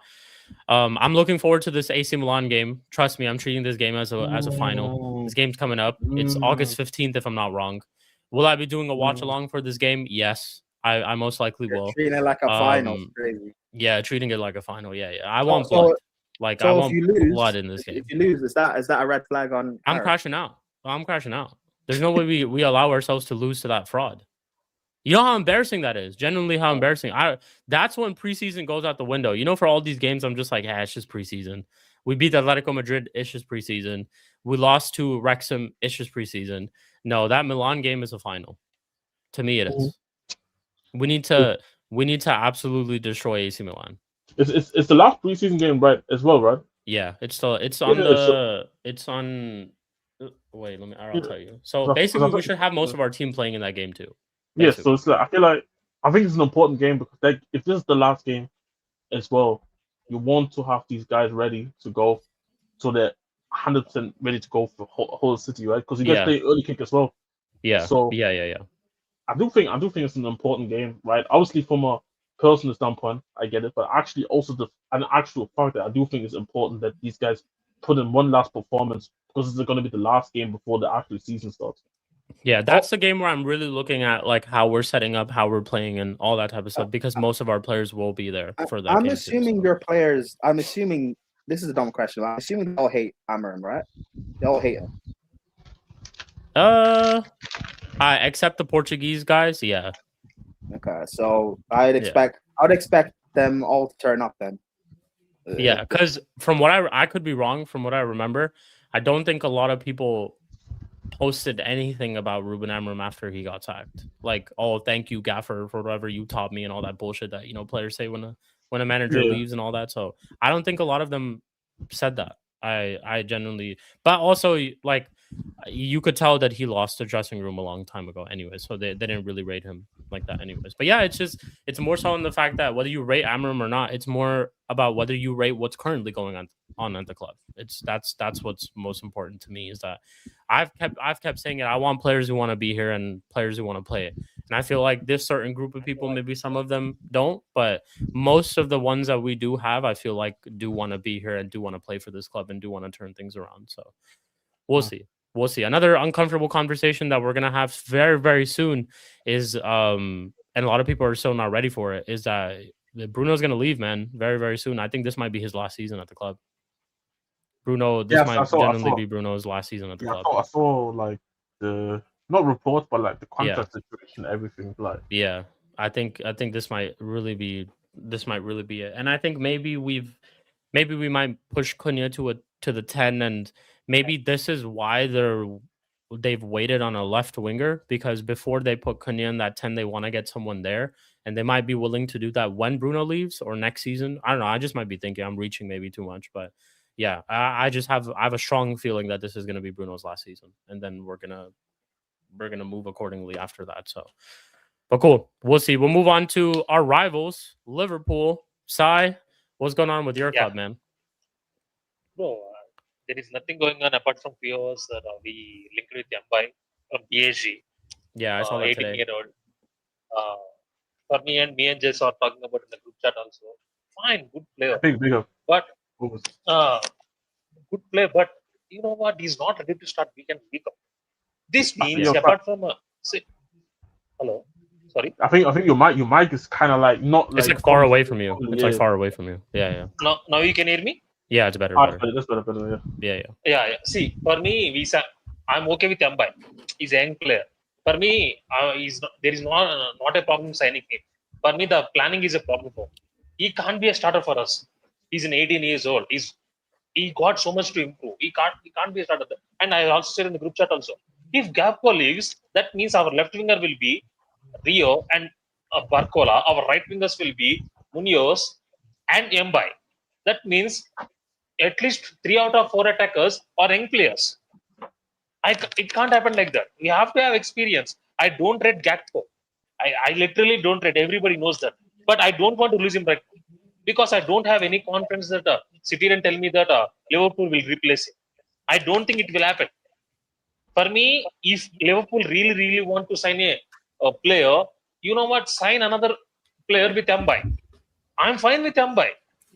I'm looking forward to this AC Milan game. Trust me, I'm treating this game as a final. This game's coming up. It's August 15th, if I'm not wrong. Will I be doing a watch along for this game? Yes, I most likely will. Treating it like a final. Crazy. Yeah, treating it like a final. Yeah. I want blood. Like I want blood in this game. If you lose, is that a red flag on? I'm crashing out. There's no way we allow ourselves to lose to that fraud. You know how embarrassing that is. Genuinely, how embarrassing. That's when preseason goes out the window. You know, for all these games, I'm just like, it's just preseason. We beat Atletico Madrid. It's just preseason. We lost to Wrexham. It's just preseason. No, that Milan game is a final. To me, it is. We need to absolutely destroy AC Milan. It's the last preseason game, right? As well, right? Yeah, it's on. Wait, I'll tell you. So basically, we should have most of our team playing in that game too. Yes, so it's like, I think it's an important game because if this is the last game as well, you want to have these guys ready to go, so they're 100% ready to go for whole city, right? Because you guys play early kick as well. Yeah. So yeah. I do think it's an important game, right? Obviously, from a personal standpoint, I get it, but actually also an actual fact that I do think it's important that these guys put in one last performance because it's going to be the last game before the actual season starts. Yeah, that's the game where I'm really looking at like how we're setting up, how we're playing, and all that type of stuff, because most of our players will be there for that. I'm assuming your players. I'm assuming this is a dumb question. I'm assuming they all hate Amarim, right? They all hate him. Except the Portuguese guys, yeah. Okay, so I'd expect them all to turn up then. Yeah, because from what I could be wrong. From what I remember, I don't think a lot of people posted anything about Ruben Amorim after he got sacked. Like, oh, thank you, Gaffer, for whatever you taught me and all that bullshit that players say when a manager leaves and all that. So I don't think a lot of them said that. I genuinely, but also like you could tell that he lost the dressing room a long time ago anyway, so they didn't really rate him like that anyways. But yeah, it's more so in the fact that whether you rate Amorim or not, it's more about whether you rate what's currently going on at the club. That's what's most important to me, is that I've kept saying it. I want players who want to be here and players who want to play it. And I feel like this certain group of people, maybe some of them don't, but most of the ones that we do have, I feel like do want to be here and do want to play for this club and do want to turn things around. So we'll see. We'll see. Another uncomfortable conversation that we're gonna have very, very soon is and a lot of people are still not ready for it, is that Bruno's gonna leave, man, very, very soon. I think this might be his last season at the club. Bruno, this might generally be Bruno's last season at the club. I saw like the not reports, but like the contract situation, everything. Like, yeah, I think this might really be it. And I think maybe we might push Cunha to the 10, and maybe this is why they've waited on a left winger, because before they put Cunha in that 10, they want to get someone there, and they might be willing to do that when Bruno leaves or next season. I don't know. I just might be thinking I'm reaching maybe too much, but yeah, I have a strong feeling that this is going to be Bruno's last season, and then we're gonna move accordingly after that. So, but cool, we'll see. We'll move on to our rivals, Liverpool. Sai, what's going on with your club, man? Bro, there is nothing going on apart from POS that we linked with Mbai from PSG. Yeah, I saw that 18 today. year old. For me and Jess are talking about in the group chat also. Fine, good player. But good player, but you know what? He's not ready to start week in, week out. This means apart from hello, sorry. I think your mic is kind of like not. It's like far away from you. It's like far away from you. Yeah. Now you can hear me. Yeah, it's better. That's better. Yeah. See, for me, I'm okay with Mbai. He's a young player. For me, there is not a problem signing him. For me, the planning is a problem for him. He can't be a starter for us. He's 18 years old. He got so much to improve. He can't be a starter. And I also said in the group chat also, if Gapco leaves, that means our left winger will be Rio and Barcola. Our right wingers will be Munoz and Mbai. That means at least 3 out of 4 attackers are young players. It can't happen like that. We have to have experience. I don't rate Gakpo. I literally don't rate. Everybody knows that. But I don't want to lose him right now, because I don't have any confidence that City can tell me that Liverpool will replace him. I don't think it will happen. For me, if Liverpool really, really want to sign a player, you know what? Sign another player with Mbai. I'm fine with Mbai.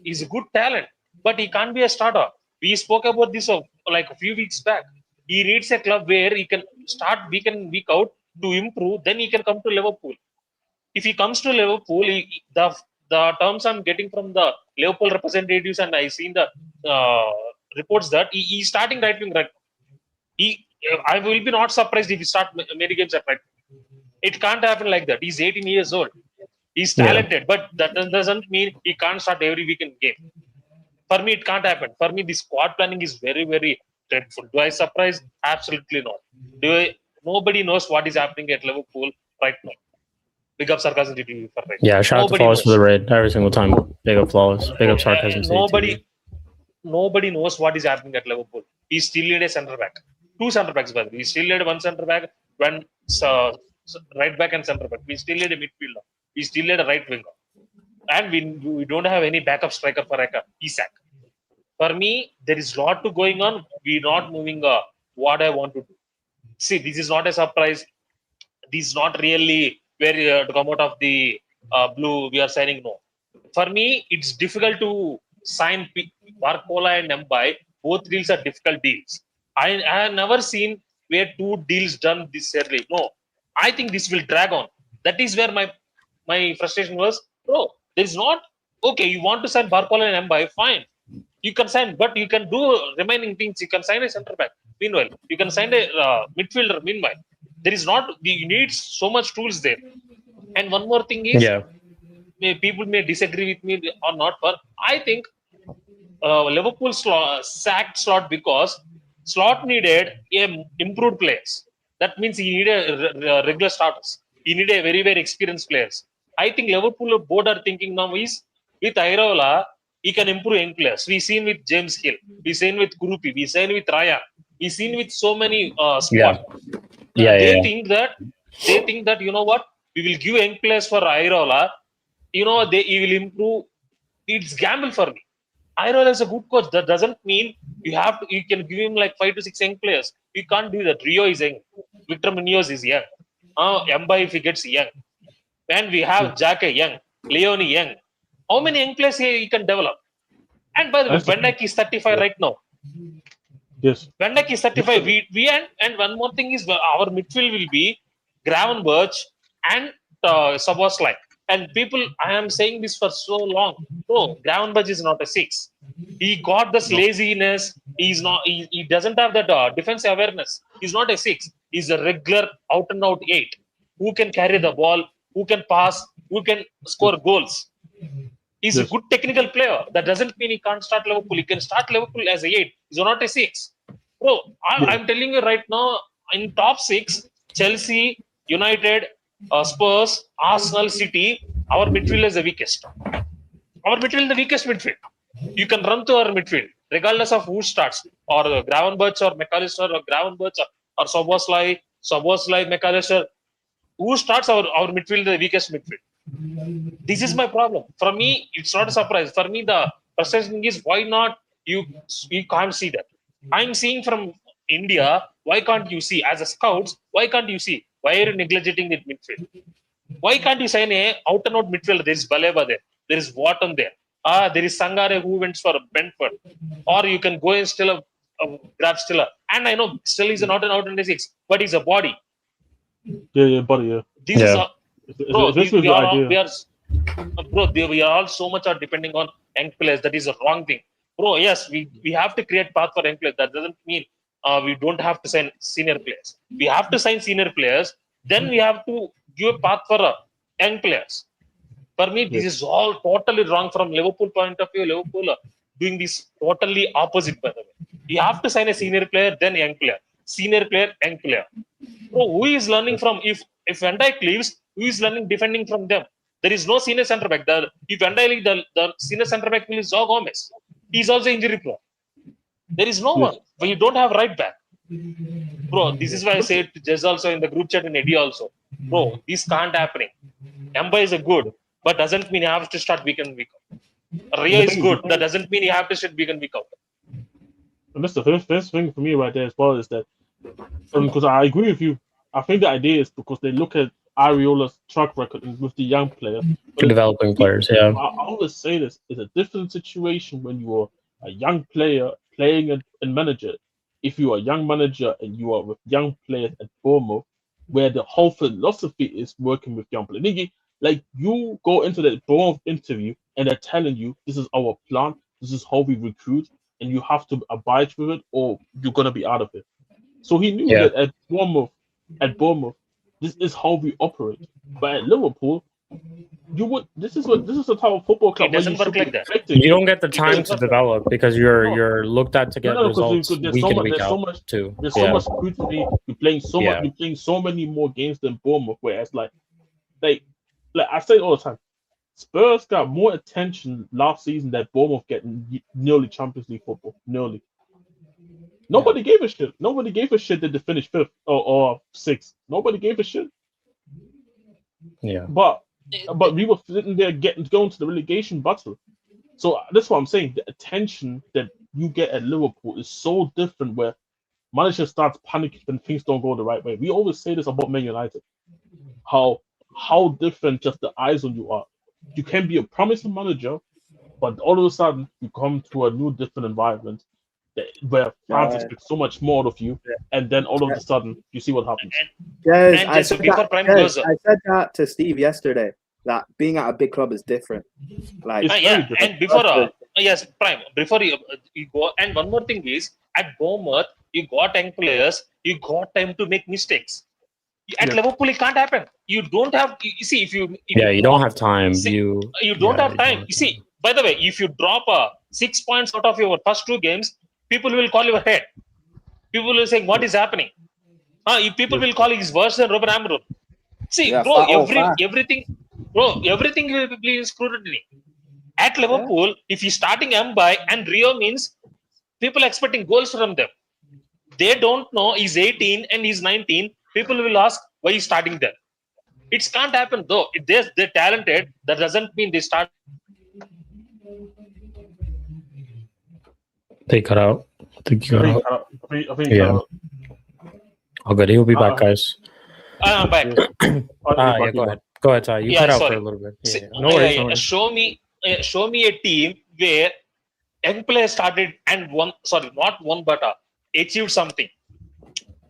He's a good talent, but he can't be a starter. We spoke about this like a few weeks back. He needs a club where he can start week in, week out to improve. Then he can come to Liverpool. If he comes to Liverpool, the terms I'm getting from the Liverpool representatives, and I seen the reports that he's starting right wing right. I will be not surprised if he start many games at right. It can't happen like that. He's 18 years old. He's talented, but that doesn't mean he can't start every week in game. For me, it can't happen. For me, the squad planning is very, very dreadful. Do I surprise? Absolutely not. Nobody knows what is happening at Liverpool right now. Big up Sarcasm TV for right. Yeah, shout out to Flawless for the raid every single time. Big up Flawless. Big up Sarcasm TV. Nobody knows what is happening at Liverpool. He still need a centre back. 2 centre backs, by the way. We still need 1 centre back, one right back and centre back. We still need a midfielder. We still need a right winger. And we don't have any backup striker for Isak. For me, there is a lot to going on. We're not moving what I want to do. See, this is not a surprise. This is not really where to come out of the blue. We are signing no. For me, it's difficult to sign Barcola and Mbai. Both deals are difficult deals. I have never seen where 2 deals done this early. No, I think this will drag on. That is where my frustration was. Bro, there's not okay. You want to sign Barcola and Mbai, fine. You can sign, but you can do remaining things. You can sign a centre back. Meanwhile, you can sign a midfielder. Meanwhile, there is not. You need so much tools there. And one more thing is, people may disagree with me or not. But I think Liverpool sacked Slot because Slot needed improved players. That means he needed regular starters. He needed very, very experienced players. I think Liverpool board are thinking now is with Iraola, he can improve young players. We seen with James Hill, we seen with Kurupi, we seen with Ryan, we seen with so many squad. They think that you know what, we will give young players for Iraola. He will improve. It's gamble for me. Iraola is a good coach. That doesn't mean you can give him like 5 to 6 young players. You can't do that. Rio is young. Victor Munoz is young. Mba if he gets young. And we have Jake young. Leone young. How many young players he can develop? And by the way, Van Dijk is 35 right now. Yes. Van Dijk is 35. And one more thing is our midfield will be Gravenberch and Szoboszlai. And people, I am saying this for so long. No, Gravenberch is not a 6. He got this laziness. He's not. He doesn't have that defensive awareness. He's not a 6. He's a regular out and out 8 who can carry the ball, who can pass, who can score goals. He's a good technical player. That doesn't mean he can't start Liverpool. He can start Liverpool as a 8. He's not a 6. Bro, I'm telling you right now, in top 6, Chelsea, United, Spurs, Arsenal, City, our midfield is the weakest. Our midfield is the weakest midfield. You can run to our midfield, regardless of who starts, or Gravenberch or McAllister, or Gravenberch or Szoboszlai, McAllister. Who starts our midfield is the weakest midfield. This is my problem. For me, it's not a surprise. For me, the frustration is why not you can't see that. I'm seeing from India, why can't you see? As a scouts, why can't you see? Why are you neglecting the midfield? Why can't you sign a out and out midfielder? There is Baleba there. There is Wharton there. There is Sangare who went for Brentford. Or you can go and grab Stiller. And I know Still is not an out and 6, but he's a body. Body, yeah. This is Bro, we are all so much depending on young players. That is a wrong thing. Bro, yes, we have to create path for young players. That doesn't mean we don't have to sign senior players. We have to sign senior players. Then we have to give a path for young players. For me, this is all totally wrong from Liverpool point of view. Liverpool doing this totally opposite, by the way. You have to sign a senior player, then young player. Senior player, young player. Bro, who is learning from, if Van Dijk leaves, who is learning defending from them? There is no senior centre back. If Van Dijk leaves, the senior centre back is João Gomes. He's also injury prone. There is no one. But you don't have right back. Bro, this is why I said to Jez also in the group chat and Eddie also. Bro, this can't happen. Mba is a good, but doesn't mean you have to start week in, week out. Rio is good. That doesn't mean you have to start week in, week out. And that's the first thing for me right there as well is that, because I agree with you, I think the idea is because they look at Areola's track record with the young players. Developing players, yeah. I always say this, it's a different situation when you are a young player playing and manager. If you are a young manager and you are with young players at Bournemouth, where the whole philosophy is working with young players. Like, you go into that Bournemouth interview and they're telling you, this is our plan, this is how we recruit, and you have to abide with it or you're going to be out of it. So he knew that at Bournemouth, this is how we operate. But at Liverpool, this is the type of football club. It doesn't work like that. You don't get the time to develop because you're looked at to get results week in, week out too. There's so much scrutiny. You're playing so much. You're playing so many more games than Bournemouth. Whereas like I say it all the time, Spurs got more attention last season than Bournemouth get nearly Champions League football. Nearly. Nobody gave a shit. Nobody gave a shit that they finished 5th or 6th. Nobody gave a shit. Yeah. But we were sitting there going to the relegation battle. So that's what I'm saying. The attention that you get at Liverpool is so different where manager starts panicking when things don't go the right way. We always say this about Man United. How different just the eyes on you are. You can be a promising manager, but all of a sudden you come to a new different environment where fans expect so much more of you, and then all of a sudden you see what happens. I said that to Steve yesterday, that being at a big club is different. Like, and before Prime, before you go, and one more thing is, at Bournemouth, you got young players, you got time to make mistakes. At Liverpool, it can't happen. You don't have. You see, if you don't have time. You don't have time. You see, by the way, if you drop 6 points out of your first 2 games, people will call your head. People will say, what is happening? If people will call it worse than Robert Ambrose. See, Yeah, bro, fact. everything will be scrutiny. At Liverpool, if he's starting Mbai and Rio means people expecting goals from them. They don't know he's 18 and he's 19. People will ask why he's starting there. It can't happen though. If they're talented, that doesn't mean they start. They cut out. I think you cut out. I think Yeah. Oh, good. He'll be back, guys. I'm back. Yeah, go ahead. Go ahead, Ty. You cut out for a little bit. See, No worries. No worries. Show me a team where young players started and not won, but achieved something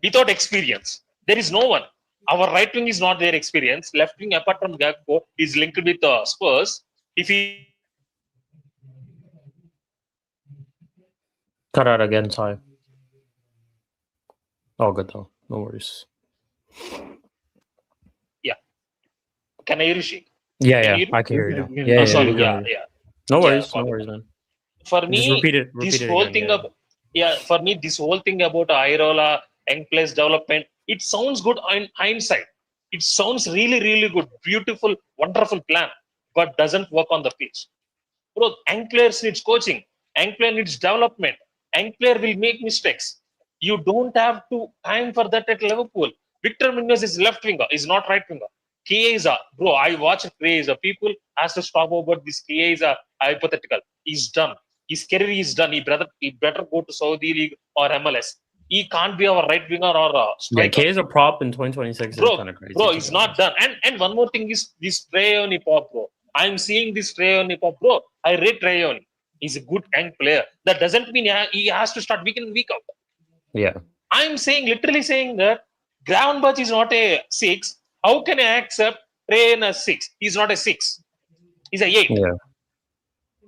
without experience. There is no one. Our right wing is not their experience. Left wing, apart from Gakpo, is linked with Spurs. If he Cut out again, Ty. Oh, good though. No worries. can I hear you, Shik? Yeah, Can yeah, you hear me? I can hear you now. Yeah, Yeah, yeah, Sorry, we can hear you. yeah. No Yeah, worries, got no it. worries, man. For Just me, repeat it this again. whole thing for me, this whole thing about Irola, young players development, it sounds good in hindsight. It sounds really, really good, beautiful, wonderful plan, but doesn't work on the pitch. Bro, young players needs coaching. Young player needs development. Young player will make mistakes. You don't have to time for that at Liverpool. Victor Munoz is left winger, is not right winger. Chiesa, bro, I watched Chiesa. People has to stop about this Chiesa hypothetical. He's done. His career is done. He better go to Saudi League or MLS. He can't be our right winger or Yeah, striker. K is a prop in 2026 is kind of crazy. Bro, he's not done. And one more thing is this Treyoni Pop, bro. I'm seeing this Treyoni Pop, bro. I rate Treyoni. He's a good young player. That doesn't mean he has to start week in, week out. Yeah. I'm literally saying that Gravenberch is not a 6. How can I accept Trey in a 6? He's not a 6. He's a 8. Yeah.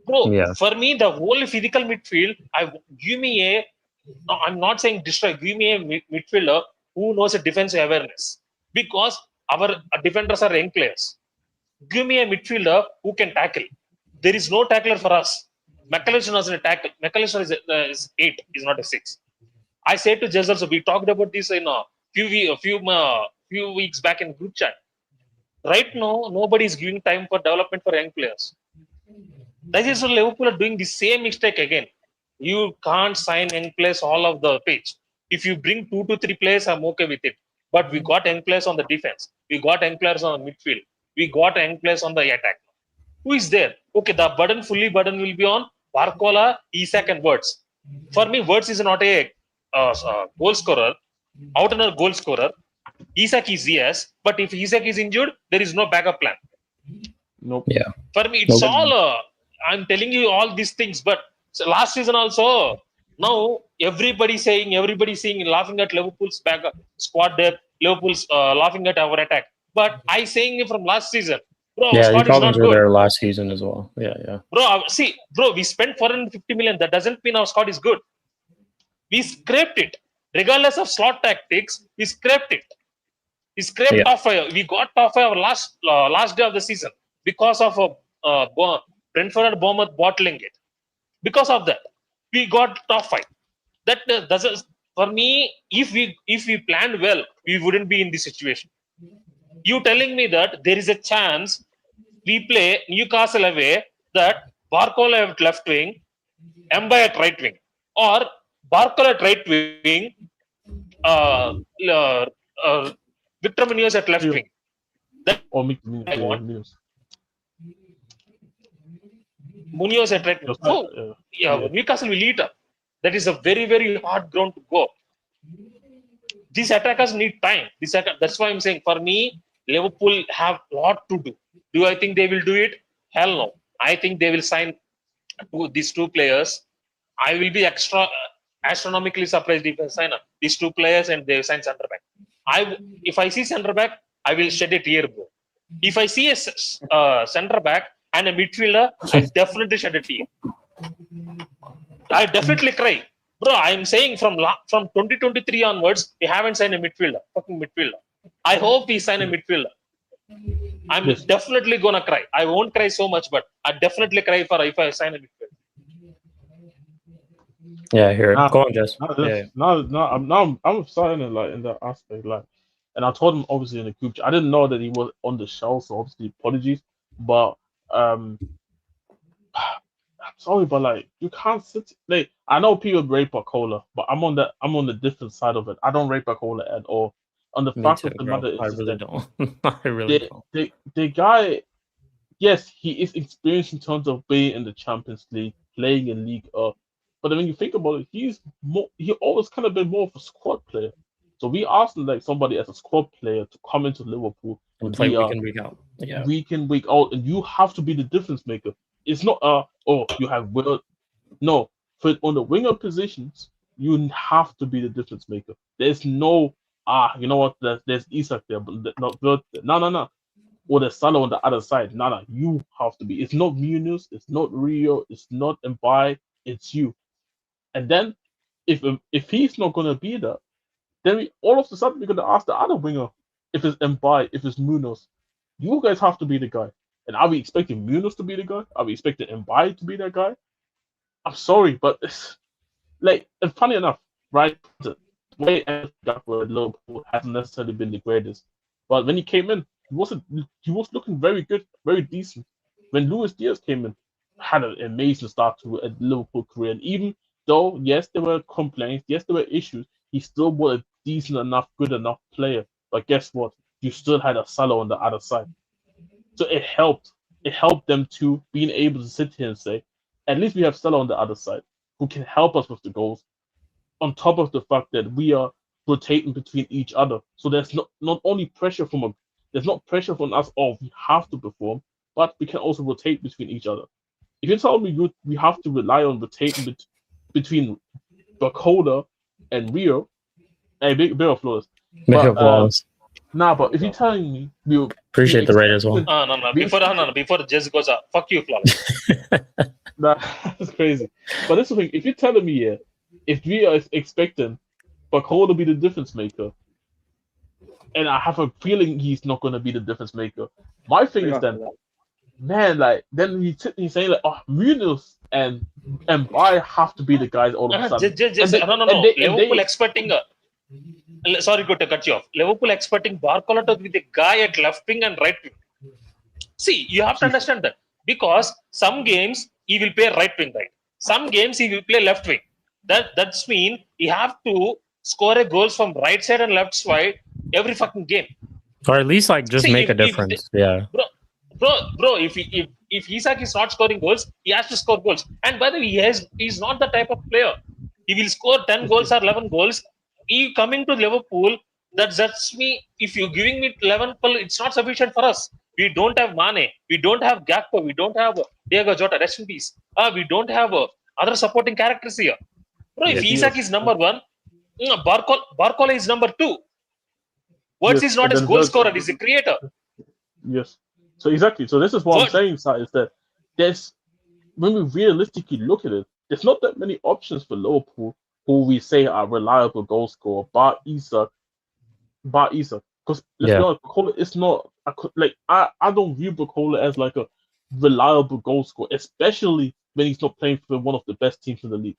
Bro, Yeah. for me, the whole physical midfield, I'm not saying destroy, give me a midfielder who knows a defensive awareness. Because our defenders are young players. Give me a midfielder who can tackle. There is no tackler for us. McAllister doesn't a tackle. McAllister is 8, is not a 6. I said to Jezza, so we talked about this in a few weeks back in group chat. Right now, nobody is giving time for development for young players. That is why Liverpool are doing the same mistake again. You can't sign young players all of the pitch. If you bring 2 to 3 players, I'm okay with it. But we got young players on the defense. We got young players on the midfield. We got young players on the attack. Who is there? Okay, the burden will be on Barcola, Isak, and Wirtz. For me, Wirtz is not a goal scorer, out and out goal scorer. Isak is yes, but if Isak is injured, there is no backup plan. Nope. Yeah. For me, it's all. I'm telling you all these things, but last season also. Now everybody saying, laughing at Liverpool's backup squad depth. Liverpool's laughing at our attack. But I saying it from last season. Bro, Yeah, the squad is not problems were good. there last season as well. Yeah, yeah. Bro, we spent 450 million. That doesn't mean our squad is good. We scraped it. Regardless of slot tactics, we scraped it. We scraped top 5. We got top 5 last day of the season because of Brentford and Bournemouth bottling it. Because of that, we got top 5. That doesn't. For me, if we planned well, we wouldn't be in this situation. You telling me that there is a chance we play Newcastle away that Barcola at left wing, Mbai at right wing, or Barcola at right wing, Victor Munoz at left wing. Or Munoz. Munoz at right wing. Newcastle will eat up. That is a very, very hard ground to go. These attackers need time. That's why I'm saying, for me, Liverpool have a lot to do. Do I think they will do it? Hell no. I think they will sign these 2 players. I will be astronomically surprised if they sign these 2 players and they sign centre back. If I see centre back, I will shed a tear, bro. If I see a centre back and a midfielder, I definitely shed a tear. I definitely cry. Bro, I'm saying from 2023 onwards, we haven't signed a midfielder. Fucking midfielder. I hope we sign a midfielder. I'm definitely gonna cry. I won't cry so much, but I definitely cry if I sign a midfielder. Yeah, I hear it. Now, Go on, Jess. now, Yeah, this, now, I'm starting it like in that aspect, like, and I told him obviously in the group chat. I didn't know that he was on the show, so obviously apologies. But I'm sorry, but like you can't sit. Like I know people rate Bacola, but I'm on the different side of it. I don't rate Bacola at all. On the me fact too, of the bro. matter I is really that don't. I really don't. the guy, yes, he is experienced in terms of being in the Champions League, playing in League but when you think about it, he always kind of been more of a squad player. So we asked like somebody as a squad player to come into Liverpool And to play be week in, week out. Yeah. week in, week out, and you have to be the difference maker. It's not you have Will. No, for on the winger positions, you have to be the difference maker. There's no you know what? There's Isak there, but not Vert. No. Or there's Salah on the other side. No. You have to be. It's not Munoz. It's not Rio. It's not Mbai. It's you. And then if he's not gonna be there, then all of a sudden we're gonna ask the other winger if it's Mbai, if it's Munoz. You guys have to be the guy. And are we expecting Munoz to be the guy? Are we expecting Mbai to be that guy? I'm sorry, but it's like, and funny enough, right? The way Gakpo at Liverpool hasn't necessarily been the greatest, but when he came in, he was looking very good, very decent. When Luis Diaz came in, had an amazing start to a Liverpool career, and even though yes there were complaints, yes there were issues, he still was a decent enough, good enough player. But guess what? You still had a Salah on the other side, so it helped. It helped them to being able to sit here and say, at least we have Salah on the other side who can help us with the goals, on top of the fact that we are rotating between each other. So there's not only pressure there's not pressure from us, we have to perform, but we can also rotate between each other. If you tell me we have to rely on rotating between Bacola and Rio, a bit of flawless. Make But it flawless. but if you're telling me we Appreciate the rate as well. No. we Before Jess goes, fuck you, flawless. that's crazy. But this is the thing. If you're telling me, if we are expecting Bacola to be the difference maker, and I have a feeling he's not going to be the difference maker, my thing is then, man, like then he's saying like, Munoz and Bai have to be the guys all of a sudden. No. Liverpool expecting. Sorry to cut you off. Liverpool expecting Barcola to be the guy at left wing and right wing. See, you have to understand that because some games he will play right wing, right? Some games he will play left wing. That's mean he have to score a goals from right side and left side every fucking game. Or at least like just make a difference. Yeah. Bro, if Isak is not scoring goals, he has to score goals. And by the way, he's not the type of player. He will score 10 goals or 11 goals. He coming to Liverpool, that's me. If you're giving me 11, it's not sufficient for us. We don't have Mane. We don't have Gakpo. We don't have Diego Jota. Rest in peace. We don't have other supporting characters here. Bro, if Isak is number one, Barcola is number two. Words is not his goal scorer, he's a creator. Yes. So exactly. So this is what I'm saying, Sai, is that when we realistically look at it, there's not that many options for Liverpool who we say are reliable goal scorer, bar Isak. Because let's be honest, Bacola is not I don't view Bacola as like a reliable goal scorer, especially when he's not playing for one of the best teams in the league.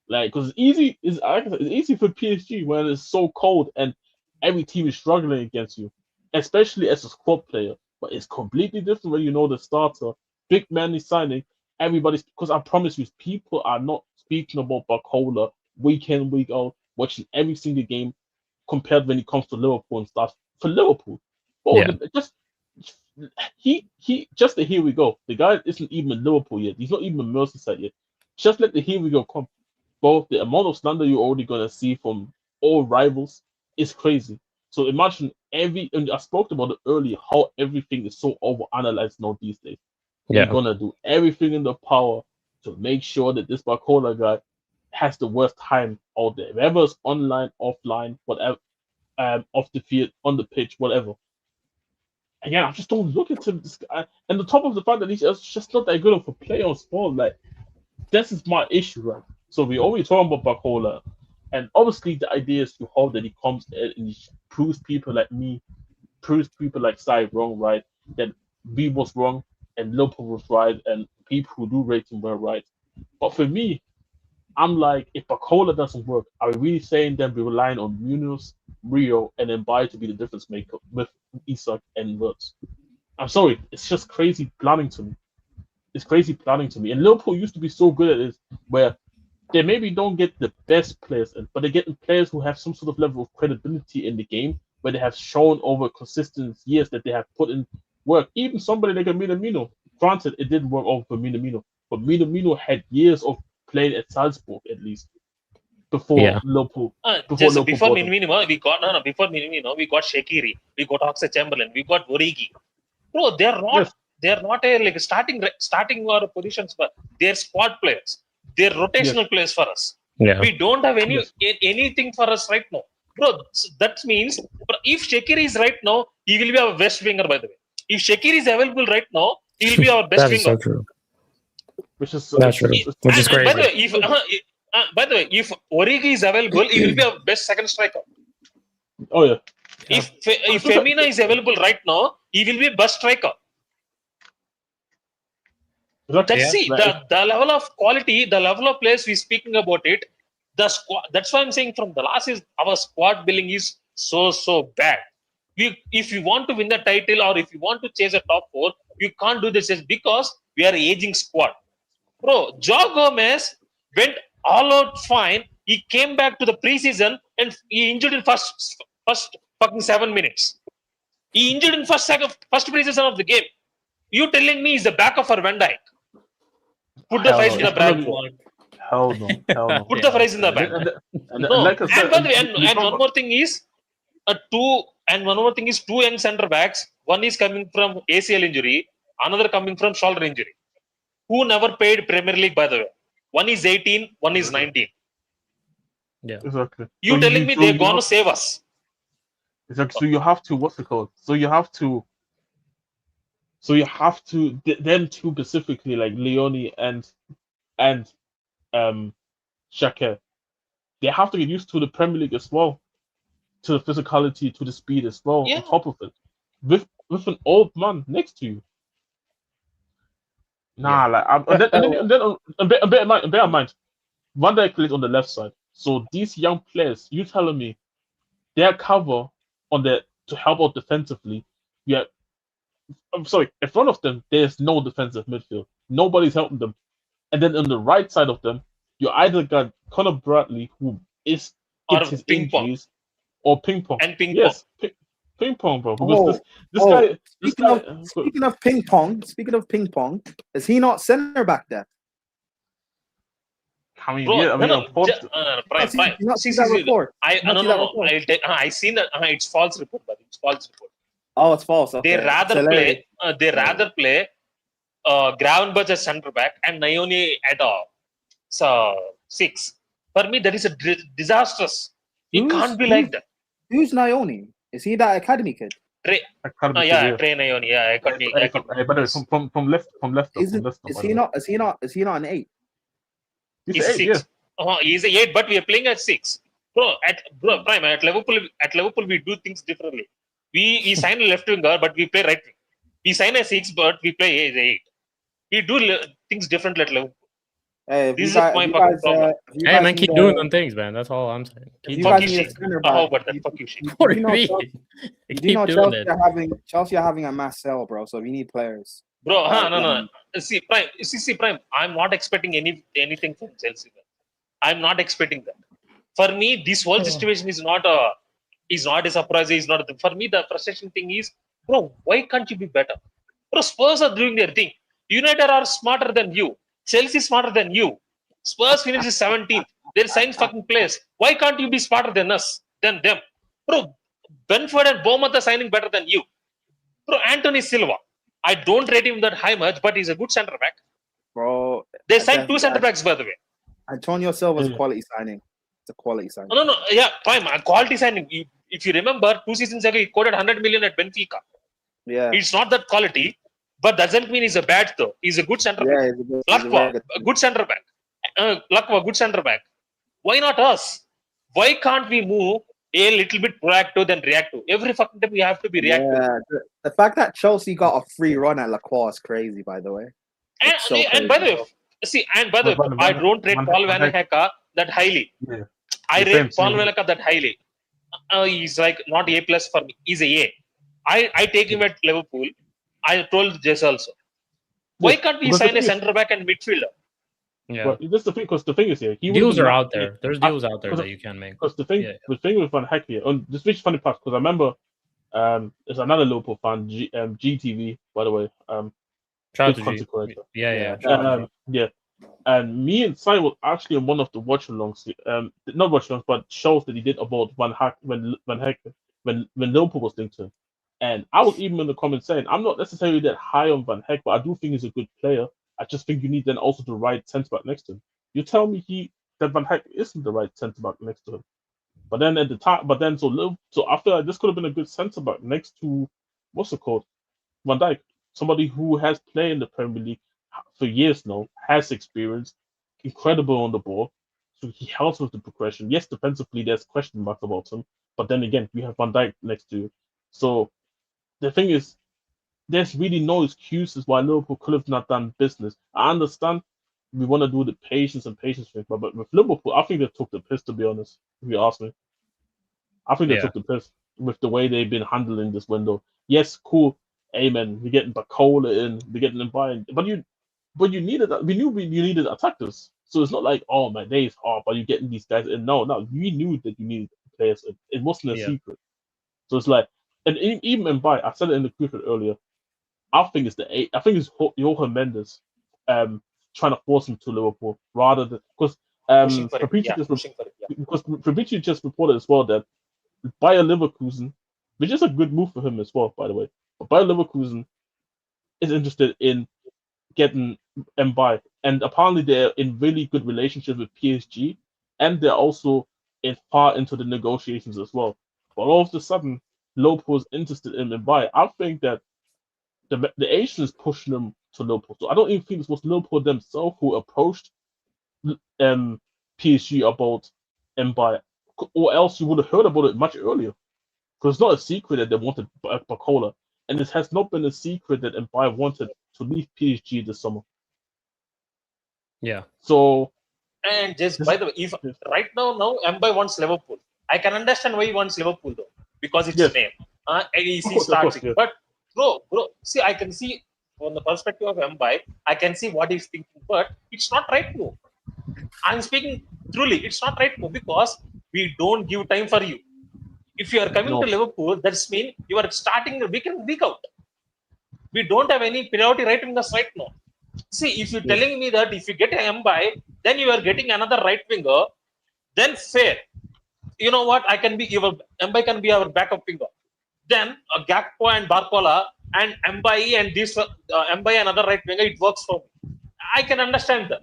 Like, because it's easy for PSG when it's so cold and every team is struggling against you, especially as a squad player. But it's completely different when you know the starter, big man is signing. Because I promise you, people are not speaking about Bacola week in, week out, watching every single game compared when it comes to Liverpool and stuff. For Liverpool, just the here we go. The guy isn't even in Liverpool yet. He's not even in Merseyside yet. Just let the here we go come. Both the amount of slander you're already gonna see from all rivals is crazy. So imagine and I spoke about it earlier, how everything is so overanalyzed now these days. They're gonna do everything in their power to make sure that this Barcola guy has the worst time out there. Whether it's online, offline, whatever, off the field, on the pitch, whatever. Again, I just don't look at him. This guy, and the top of the fact that he's just not that good of a player on sport. Like, this is my issue, right? So we always talk about Bacola, and obviously the idea is to hope that he comes in and he proves people like me, proves people like Sai wrong, right? That we was wrong and Liverpool was right, and people who do rate him were right. But for me, I'm like, if Bacola doesn't work, are we really saying that we're relying on Munoz, Rio, and then Bay to be the difference maker with Isak and Wirtz? I'm sorry, it's just crazy planning to me. It's crazy planning to me. And Liverpool used to be so good at this, where they maybe don't get the best players, but they're getting players who have some sort of level of credibility in the game, where they have shown over consistent years that they have put in work. Even somebody like a Minamino. Granted, it didn't work over for Minamino, but Minamino had years of playing at Salzburg at least before Liverpool. Before Minamino, we got before Minamino, we got Shaqiri, we got Oxlade-Chamberlain, we got Origi. Bro, they're not. Yes. They're not a like starting or positions, but they're squad players. They're rotational players for us. Yeah. We don't have anything for us right now, bro. That means if Shaqiri is right now, he will be our best winger. By the way, if Shaqiri is available right now, he will be our best That winger. is so true. Which is That's true. Which is crazy. By the way, if Origi is available, he will be our best second striker. Oh yeah. If Femina is available right now, he will be best striker. That's the level of quality, the level of players we're speaking about it. The squad. That's why I'm saying from the last is our squad building is so bad. If you want to win the title or if you want to chase a top 4, you can't do this just because we are aging squad. Bro, Joe Gomez went all out fine. He came back to the preseason and he injured in first fucking 7 minutes. He injured in first preseason of the game. You telling me he's the backup for Van Dijk? Put the fries in the bag. Hell no. Put the fries in the bag. Like I said, and one more thing is two young center backs. One is coming from ACL injury, another coming from shoulder injury. Who never played Premier League, by the way. One is 18, one is 19. Yeah. Exactly. You telling me they're gonna save us? Exactly. So you have to, what's it called? So you have to them two specifically, like Leone and Shaka, they have to get used to the Premier League as well, to the physicality, to the speed as well. Yeah. On top of it, with an old man next to you. Nah, like and bear in mind, Van Dijk plays on the left side. So these young players, you telling me, their cover to help out defensively. Yeah, I'm sorry. In front of them, there's no defensive midfield. Nobody's helping them. And then on the right side of them, you either got Conor Bradley, who gets his injuries, or ping pong. And ping yes, ping pong, bro. Because this guy. Speaking of ping pong, is he not center back there? I mean, bro, yeah, I mean, Prime. I seen that. It's false report, but it's false report. Oh, it's false. Okay. They rather play Gravenberch as center back and Nayoni at 6. For me, that is a disastrous. It can't be like that. Who's Nayoni? Is he that academy kid? Trey Nayoni. Yeah, academy. But from left. Is he not an 8? He's 6. He's a 8, but we are playing at 6. Prime at Liverpool we do things differently. We sign a left winger, but we play right wing. We sign a 6, but we play as 8. We do things differently at Liverpool. Hey, this is my fucking problem. Hey man, keep doing them things, man. That's all I'm saying. Fuck you, Shik. How about that? Fuck you, Shik. What do you mean? Keep doing it. Chelsea are having a mass sell, bro. So we need players. Bro, no. See, Prime. I'm not expecting anything from Chelsea. Man. I'm not expecting that. For me, this whole situation is not a surprise. For me, the frustration thing is, bro, why can't you be better? Bro, Spurs are doing their thing. United are smarter than you. Chelsea is smarter than you. Spurs finishes 17th. They'll sign fucking players. Why can't you be smarter than us? Than them? Bro, Benford and Bournemouth are signing better than you. Bro, Anthony Silva. I don't rate him that high much, but he's a good centre back. Bro, they signed 2 centre backs, by the way. Antonio Silva's a quality signing. It's a quality signing. No. Yeah, Prime. A quality signing. If you remember, 2 seasons ago, he quoted 100 million at Benfica. Yeah. It's not that quality, but doesn't mean he's a bad though. He's a good centre back. Lakwa, a good centre back. Lakwa, good centre back. Why not us? Why can't we move a little bit proactive than reactive? Every fucking time we have to be reactive. Yeah, the fact that Chelsea got a free run at Lacroix is crazy, by the way. And by the way, See, and by the way, I don't rate Paul Van Hecke that highly. Yeah. I The rate same, Paul Van Hecke that highly. He's like not A plus for me. He's a A. I take him at Liverpool. I told Jess also. Why Yeah, can't we because the sign a thing is- centre back and midfielder? Yeah. But that's the thing, because the thing is here, he would Deals have are been out there. There's deals out there that you can make. Because the thing, Yeah. the thing with Van Hecke here, on this which funny part, because I remember, there's another Liverpool fan, GTV, by the way, Shout out good to G. content creator. Yeah. Yeah. Shout out to G. Yeah, and me and Sai was actually on one of the watch-alongs, not watch-alongs, but shows that he did about Van Hecke when Liverpool was linked to him. And I was even in the comments saying, I'm not necessarily that high on Van Hecke, but I do think he's a good player. I just think you need then also the right centre back next to him. You tell me that Van Hecke isn't the right centre back next to him. But then at the time, so after this could have been a good centre back next to what's it called, Van Dijk, somebody who has played in the Premier League for years now, has experience, incredible on the ball, so he helps with the progression. Yes, defensively there's question marks about him, but then again we have Van Dijk next to you. So the thing is, there's really no excuses why Liverpool could have not done business. I understand we want to do the patience thing, but with Liverpool, I think they took the piss, to be honest, if you ask me. I think they took the piss with the way they've been handling this window. Yes, cool, amen. We're getting Bacola in, we're getting them buying, but you needed that. We knew you needed attackers. So it's not like, oh, my days off, but you're getting these guys in. No, we knew that you needed players in. It wasn't a secret. So it's like, and even in I said it in the group earlier, I think it's Johan Mendes trying to force him to Liverpool rather than because Fabrizio just reported as well that Bayer Leverkusen, which is a good move for him as well, by the way. But Bayer Leverkusen is interested in getting Mbaye, and apparently they're in really good relationship with PSG, and they're also far into the negotiations as well. But all of a sudden, Liverpool is interested in Mbaye. I think that the Asians pushing them to Liverpool. So I don't even think it was Liverpool themselves who approached PSG about Mbaye, or else you would have heard about it much earlier. Because it's not a secret that they wanted Bacola, and it has not been a secret that Mbaye wanted to leave PSG this summer. Yeah. So, and just by the way, if right now Mbaye wants Liverpool, I can understand why he wants Liverpool though, because it's his name. He starts it. But bro, see, I can see from the perspective of Mbaye, I can see what he's thinking, but it's not right move. I'm speaking truly, it's not right move because we don't give time for you. If you are coming to Liverpool, that's mean you are starting week in, week out. We don't have any priority right wingers right now. See, if you're telling me that if you get an Mbaye, then you are getting another right winger, then fair. You know what? Mbaye can be our backup winger. Then Gakpo and Barcola and Mbaye and this Mbaye and other right winger, it works for me. I can understand that.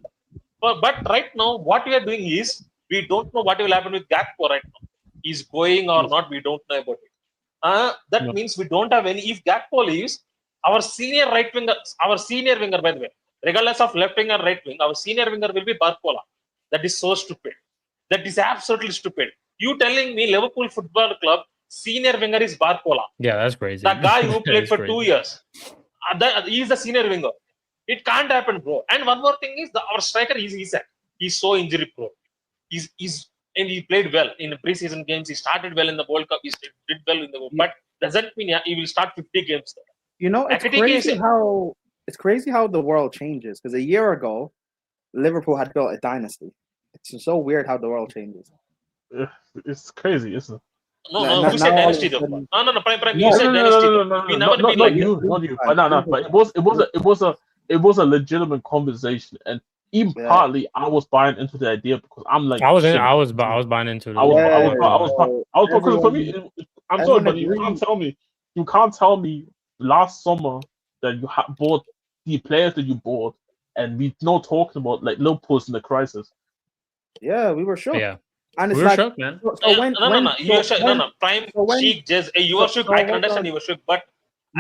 But right now, what we are doing is we don't know what will happen with Gakpo right now. He's going or not, we don't know about it. That means we don't have any. If Gakpo leaves, our senior winger, by the way, regardless of left wing or right wing, our senior winger will be Barcola. That is so stupid. That is absolutely stupid. You telling me Liverpool Football Club senior winger is Barcola? Yeah, that's crazy. The guy who played for 2 years. He is the senior winger. It can't happen, bro. And one more thing is our striker is Isak. He's so injury prone. And he played well in the preseason games. He started well in the World Cup. He did well in the World Cup. But doesn't mean he will start 50 games. You know, it's crazy how the world changes. Because a year ago, Liverpool had built a dynasty. It's so weird how the world changes. It's crazy, isn't it? No, who said dynasty though? No, Prime. You said dynasty. We never been like you, not you. But no. But it was a legitimate conversation, and even partly I was buying into the idea because I'm like I was buying into it. I was because for me, I'm sorry, but you can't tell me last summer that you bought the players that you bought, and we not talking about like Liverpool's in the crisis. Yeah, we were shook. Yeah. And it's we were shook, man. No. Prime, Shik, Jez, you were shook. I can understand you were shook, but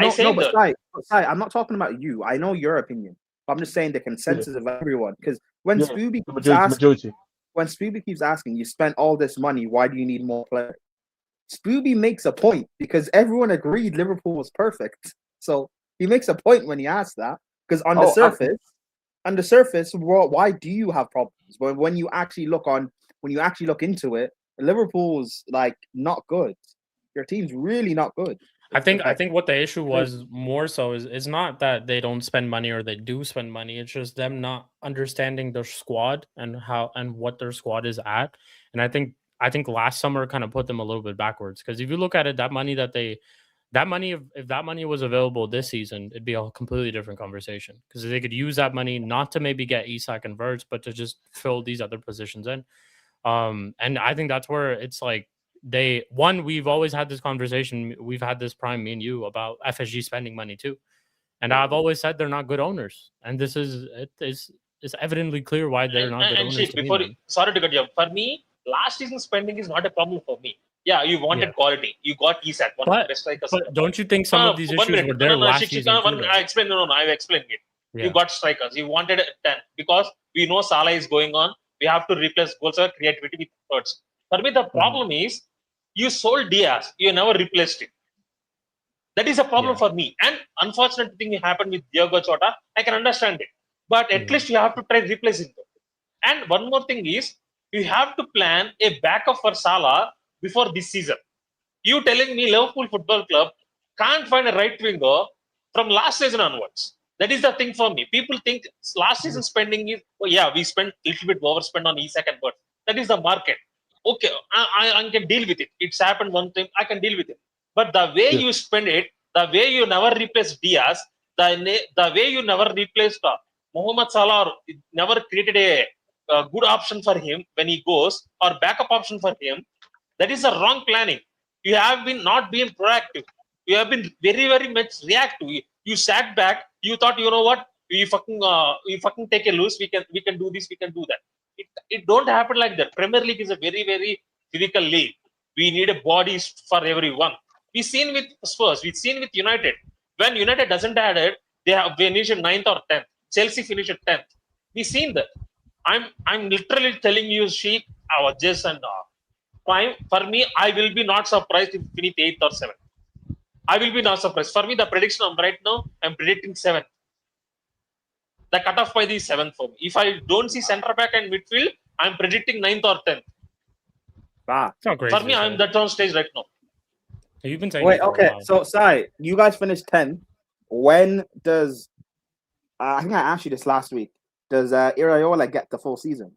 Sai, I'm not talking about you. I know your opinion. But I'm just saying the consensus of everyone. Because when Spooby keeps asking, you spent all this money, why do you need more players? Spooby makes a point because everyone agreed Liverpool was perfect. So he makes a point when he asks that. Because on the surface, on the surface, why do you have problems? But when you actually look into it, Liverpool's like not good. Your team's really not good. I think what the issue was more so is not that they don't spend money or they do spend money. It's just them not understanding their squad and what their squad is at. And I think last summer kind of put them a little bit backwards, because if you look at it, that money if that money was available this season, it'd be a completely different conversation, because they could use that money not to maybe get Isak and Verts, but to just fill these other positions in. And I think that's where it's like we've always had this conversation. We've had this prime, me and you, about FSG spending money too. And I've always said they're not good owners. And this is evidently clear why they're not good owners. Shik, sorry to cut you off. For me, last season spending is not a problem for me. Yeah, you wanted quality. You got Isak, one of the best strikers. But don't you think some of these issues were there last season? I've explained it. Yeah. You got strikers. You wanted 10 because we know Salah is going on. We have to replace goals or creativity with thirds. For me, the problem is you sold Diaz. You never replaced him. That is a problem for me. And unfortunate thing happened with Diogo Jota. I can understand it. But at least you have to try replacing them. And one more thing is, you have to plan a backup for Salah before this season. You telling me Liverpool Football Club can't find a right winger from last season onwards. That is the thing for me. People think last season spending is, we spent a little bit overspend on Isak and Bird. That is the market. Okay, I can deal with it. It's happened one time. I can deal with it. But the way you spend it, the way you never replace Diaz, the way you never replaced Mohamed Salah, never created a good option for him when he goes, or backup option for him, that is a wrong planning. You have been not being proactive. You have been very, very much reactive. You sat back. You thought, you know what? We fucking take a loose. We can do this. We can do that. It don't happen like that. Premier League is a very, very physical league. We need a body for everyone. We've seen with Spurs. We've seen with United. When United doesn't add it, they finish in 9th or 10th. Chelsea finish at 10th. We've seen that. I'm literally telling you, Shik, our Jess and Prime. For me, I will be not surprised if we finish 8th or 7th. I will be not surprised. For me, the prediction right now, I'm predicting 7th. The cutoff by the 7th for me. If I don't see centre back and midfield, I'm predicting 9th or 10th. For me, I'm that on stage right now. You've been saying. Wait, okay. So, Sai, you guys finished 10th. When does I think I asked you this last week? Does Iraola get the full season?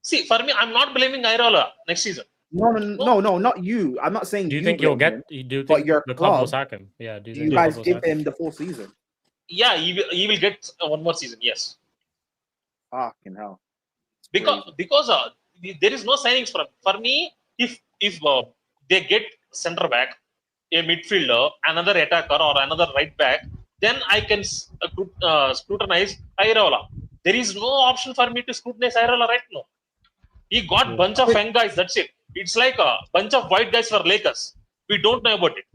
See, for me, I'm not blaming Iraola next season. No, not you. I'm not saying. Do you think you'll get? Do you think your the club will sack him? Yeah. Do you guys give him the full season? Yeah, he will get one more season. Yes. Fucking hell. Because there is no signings for me. If they get centre back, a midfielder, another attacker, or another right back, then I can scrutinize Iraola. There is no option for me to scrutinize Iraola right now. He got bunch of young guys. That's it. It's like a bunch of white guys for Lakers. We don't know about it.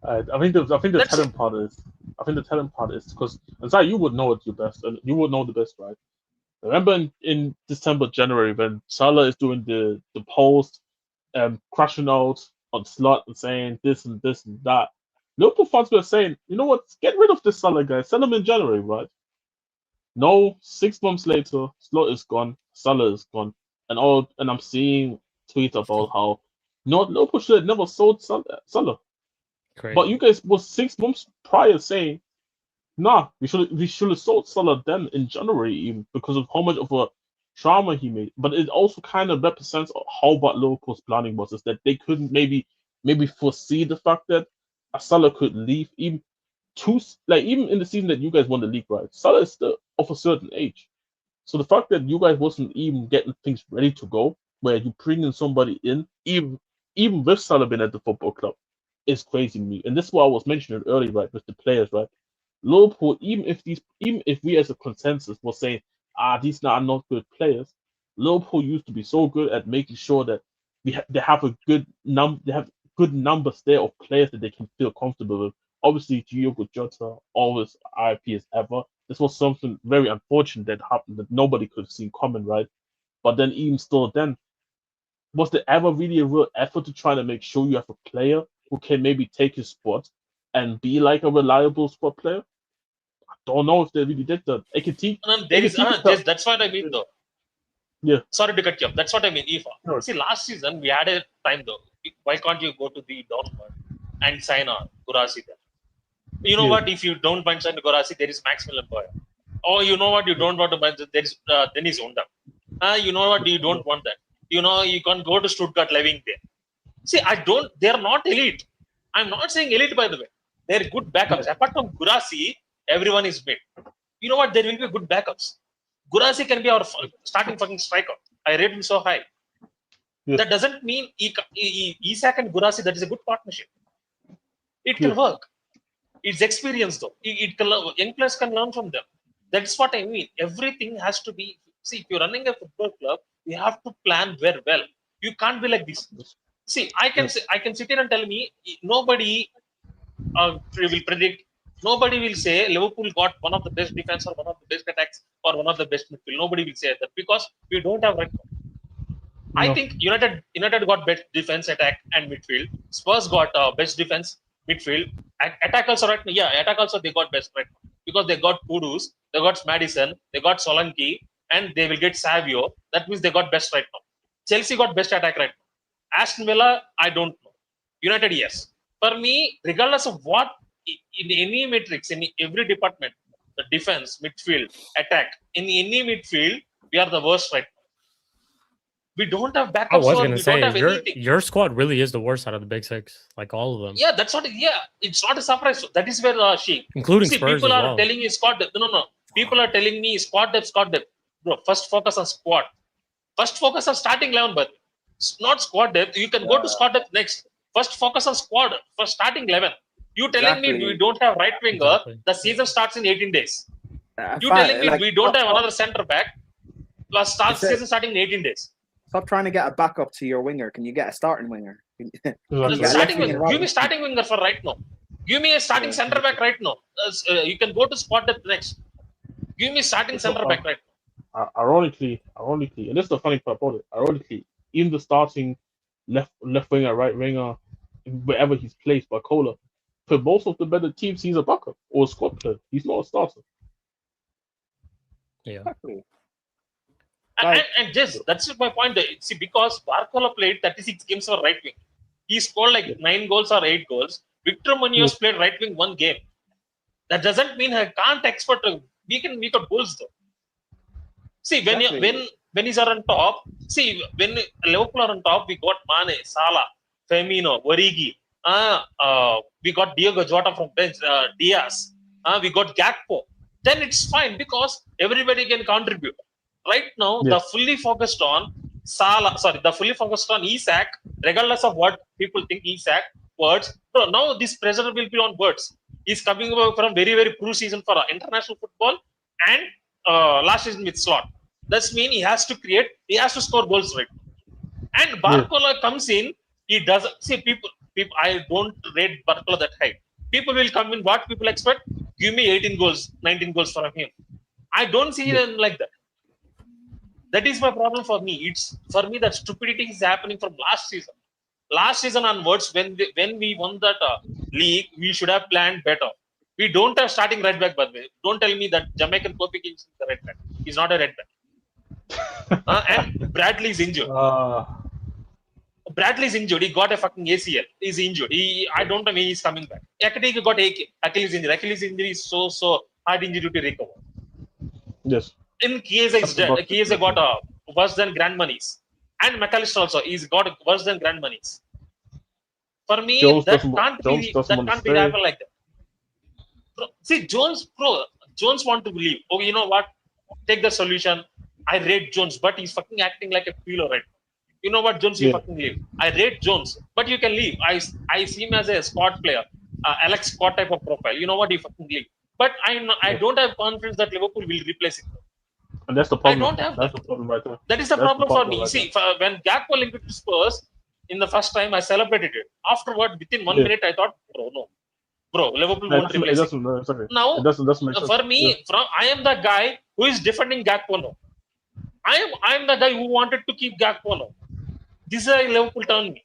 I think the talent part is. I think the talent part is because Zai, you would know it your best, and you would know the best, right? Remember in December, January, when Salah is doing the post, crashing out on slot and saying this and this and that. Liverpool fans were saying, you know what, get rid of this Salah guy, sell him in January, right? No, 6 months later, slot is gone, Salah is gone, and I'm seeing tweets about how Liverpool should have never sold Salah. Crazy. But you guys was 6 months prior saying, nah, we should have sold Salah then in January even because of how much of a trauma he made. But it also kind of represents how bad Liverpool's planning was, is that they couldn't maybe foresee the fact that Salah could leave even in the season that you guys won the league, right? Salah is still of a certain age. So the fact that you guys wasn't even getting things ready to go, where you bring in somebody in, even with Salah being at the football club, is crazy to me. And this is what I was mentioning earlier, right, with the players, right? Liverpool, even if we as a consensus were saying, these are not good players, Liverpool used to be so good at making sure that they have a good good numbers there of players that they can feel comfortable with. Obviously, Diogo Jota, always RIP as ever. This was something very unfortunate that happened that nobody could have seen coming, right? But then even still then, was there ever really a real effort to try to make sure you have a player who can maybe take his spot and be like a reliable squad player? don't know if they really did that. AKT, There is AKT just, that's what I mean though. Yeah. Sorry to cut you off. That's what I mean. If No. see last season we had a time though. Why can't you go to the Dortmund and sign on Gurasi there? You know Yeah. what? If you don't mind signing Gurasi, there is Max Millenberg. Or you know what? You don't want to buy. There is Dennis Onda. You know what? You don't want that. You know you can go to Stuttgart living there. See, I don't. They are not elite. I'm not saying elite by the way. They're good backups. Apart from Gurasi, everyone is mid. You know what? There will be good backups. Gurasi can be our starting fucking striker. I rate him so high. Yeah. That doesn't mean Isak and Gurasi, that is a good partnership. It can work. It's experience though. Young players can learn from them. That's what I mean. Everything has to be. See, if you're running a football club, you have to plan very well. You can't be like this. See, I can sit here and tell me nobody will predict. Nobody will say Liverpool got one of the best defense or one of the best attacks or one of the best midfield. Nobody will say that because we don't have right now. I think United got best defense, attack, and midfield. Spurs got best defense, midfield, attack also right now. Yeah, attack also they got best right now because they got Kudus, they got Madison, they got Solanke, and they will get Savio. That means they got best right now. Chelsea got best attack right now. Aston Villa, I don't know. United, yes. For me, regardless of what, in any matrix, in every department, the defense, midfield, attack, in any midfield, we are the worst right now. We don't have backups. I was gonna we say don't have anything. your squad really is the worst out of the big six, like all of them. Yeah, that's what. Yeah, it's not a surprise. That is where Shik. Including See, Spurs people as are well. telling me squad depth. No. People are telling me squad depth. Bro, first focus on squad. First focus on starting 11, but not squad depth. You can go to squad depth next. First focus on squad for starting 11. You telling me we don't have right winger? Exactly. The season starts in 18 days. You Fine, telling me like, we don't have another centre back? Season starting in 18 days. Stop trying to get a backup to your winger. Can you get a starting winger? Starting winger. Give me starting winger for right now. Give me a starting centre back right now. You can go to squad depth next. Give me starting centre back right now. Ironically, and this is the funny part about it. Ironically, even the starting left winger, right winger, wherever he's placed by Cola, for most of the better teams, he's a backup or a squad player. He's not a starter. Yeah. Exactly. And just that's my point. See, because Barcola played 36 games for right wing, he scored like 9 goals or 8 goals. Victor Munoz played right wing 1 game. That doesn't mean I can't expert. We got goals though. See, when he's on top, see when Liverpool are on top, we got Mane, Salah, Firmino, Origi. We got Diego Jota from bench, Diaz. We got Gakpo. Then it's fine because everybody can contribute. Right now, the fully focused on Isak, regardless of what people think Isak, words. So now this pressure will be on words. He's coming from very, very poor season for international football and last season with slot. That's mean he has to score goals right. And Barcola comes in, he does see people I don't rate Barcola that high. People will come in, what people expect? Give me 18 goals, 19 goals from him. I don't see him like that. That is my problem for me. It's for me that stupidity is happening from last season. Last season onwards, when we won that league, we should have planned better. We don't have starting right back, by the way. Don't tell me that Jamaican Kofi King is the right back. He's not a right back. And Bradley's injured. Bradley's injured. He got a fucking ACL. He's injured. I don't know when he's coming back. Ekatike got Achilles injury. Achilles injury is so hard injury to recover. Yes. In Chiesa is dead. Chiesa got worse than grand monies. And McAllister also, he's got worse than grand monies. For me, that can't be happen like that. See, Jones want to believe. Okay, you know what? Take the solution. I rate Jones, but he's fucking acting like a pillow right now. You know what, Jones, you fucking leave. I rate Jones, but you can leave. I see him as a squad player, Alex Scott type of profile. You know what, you fucking leave. But I don't have confidence that Liverpool will replace him. And that's the problem. I don't have that's the problem right there. That is the problem for me. See, when Gakpo linked to Spurs in the first time, I celebrated it. Afterward, within 1 minute, I thought, bro, Liverpool won't replace him. Now, for me, I am the guy who is defending Gakpo now. I am the guy who wanted to keep Gakpo now. This is how Liverpool turned me.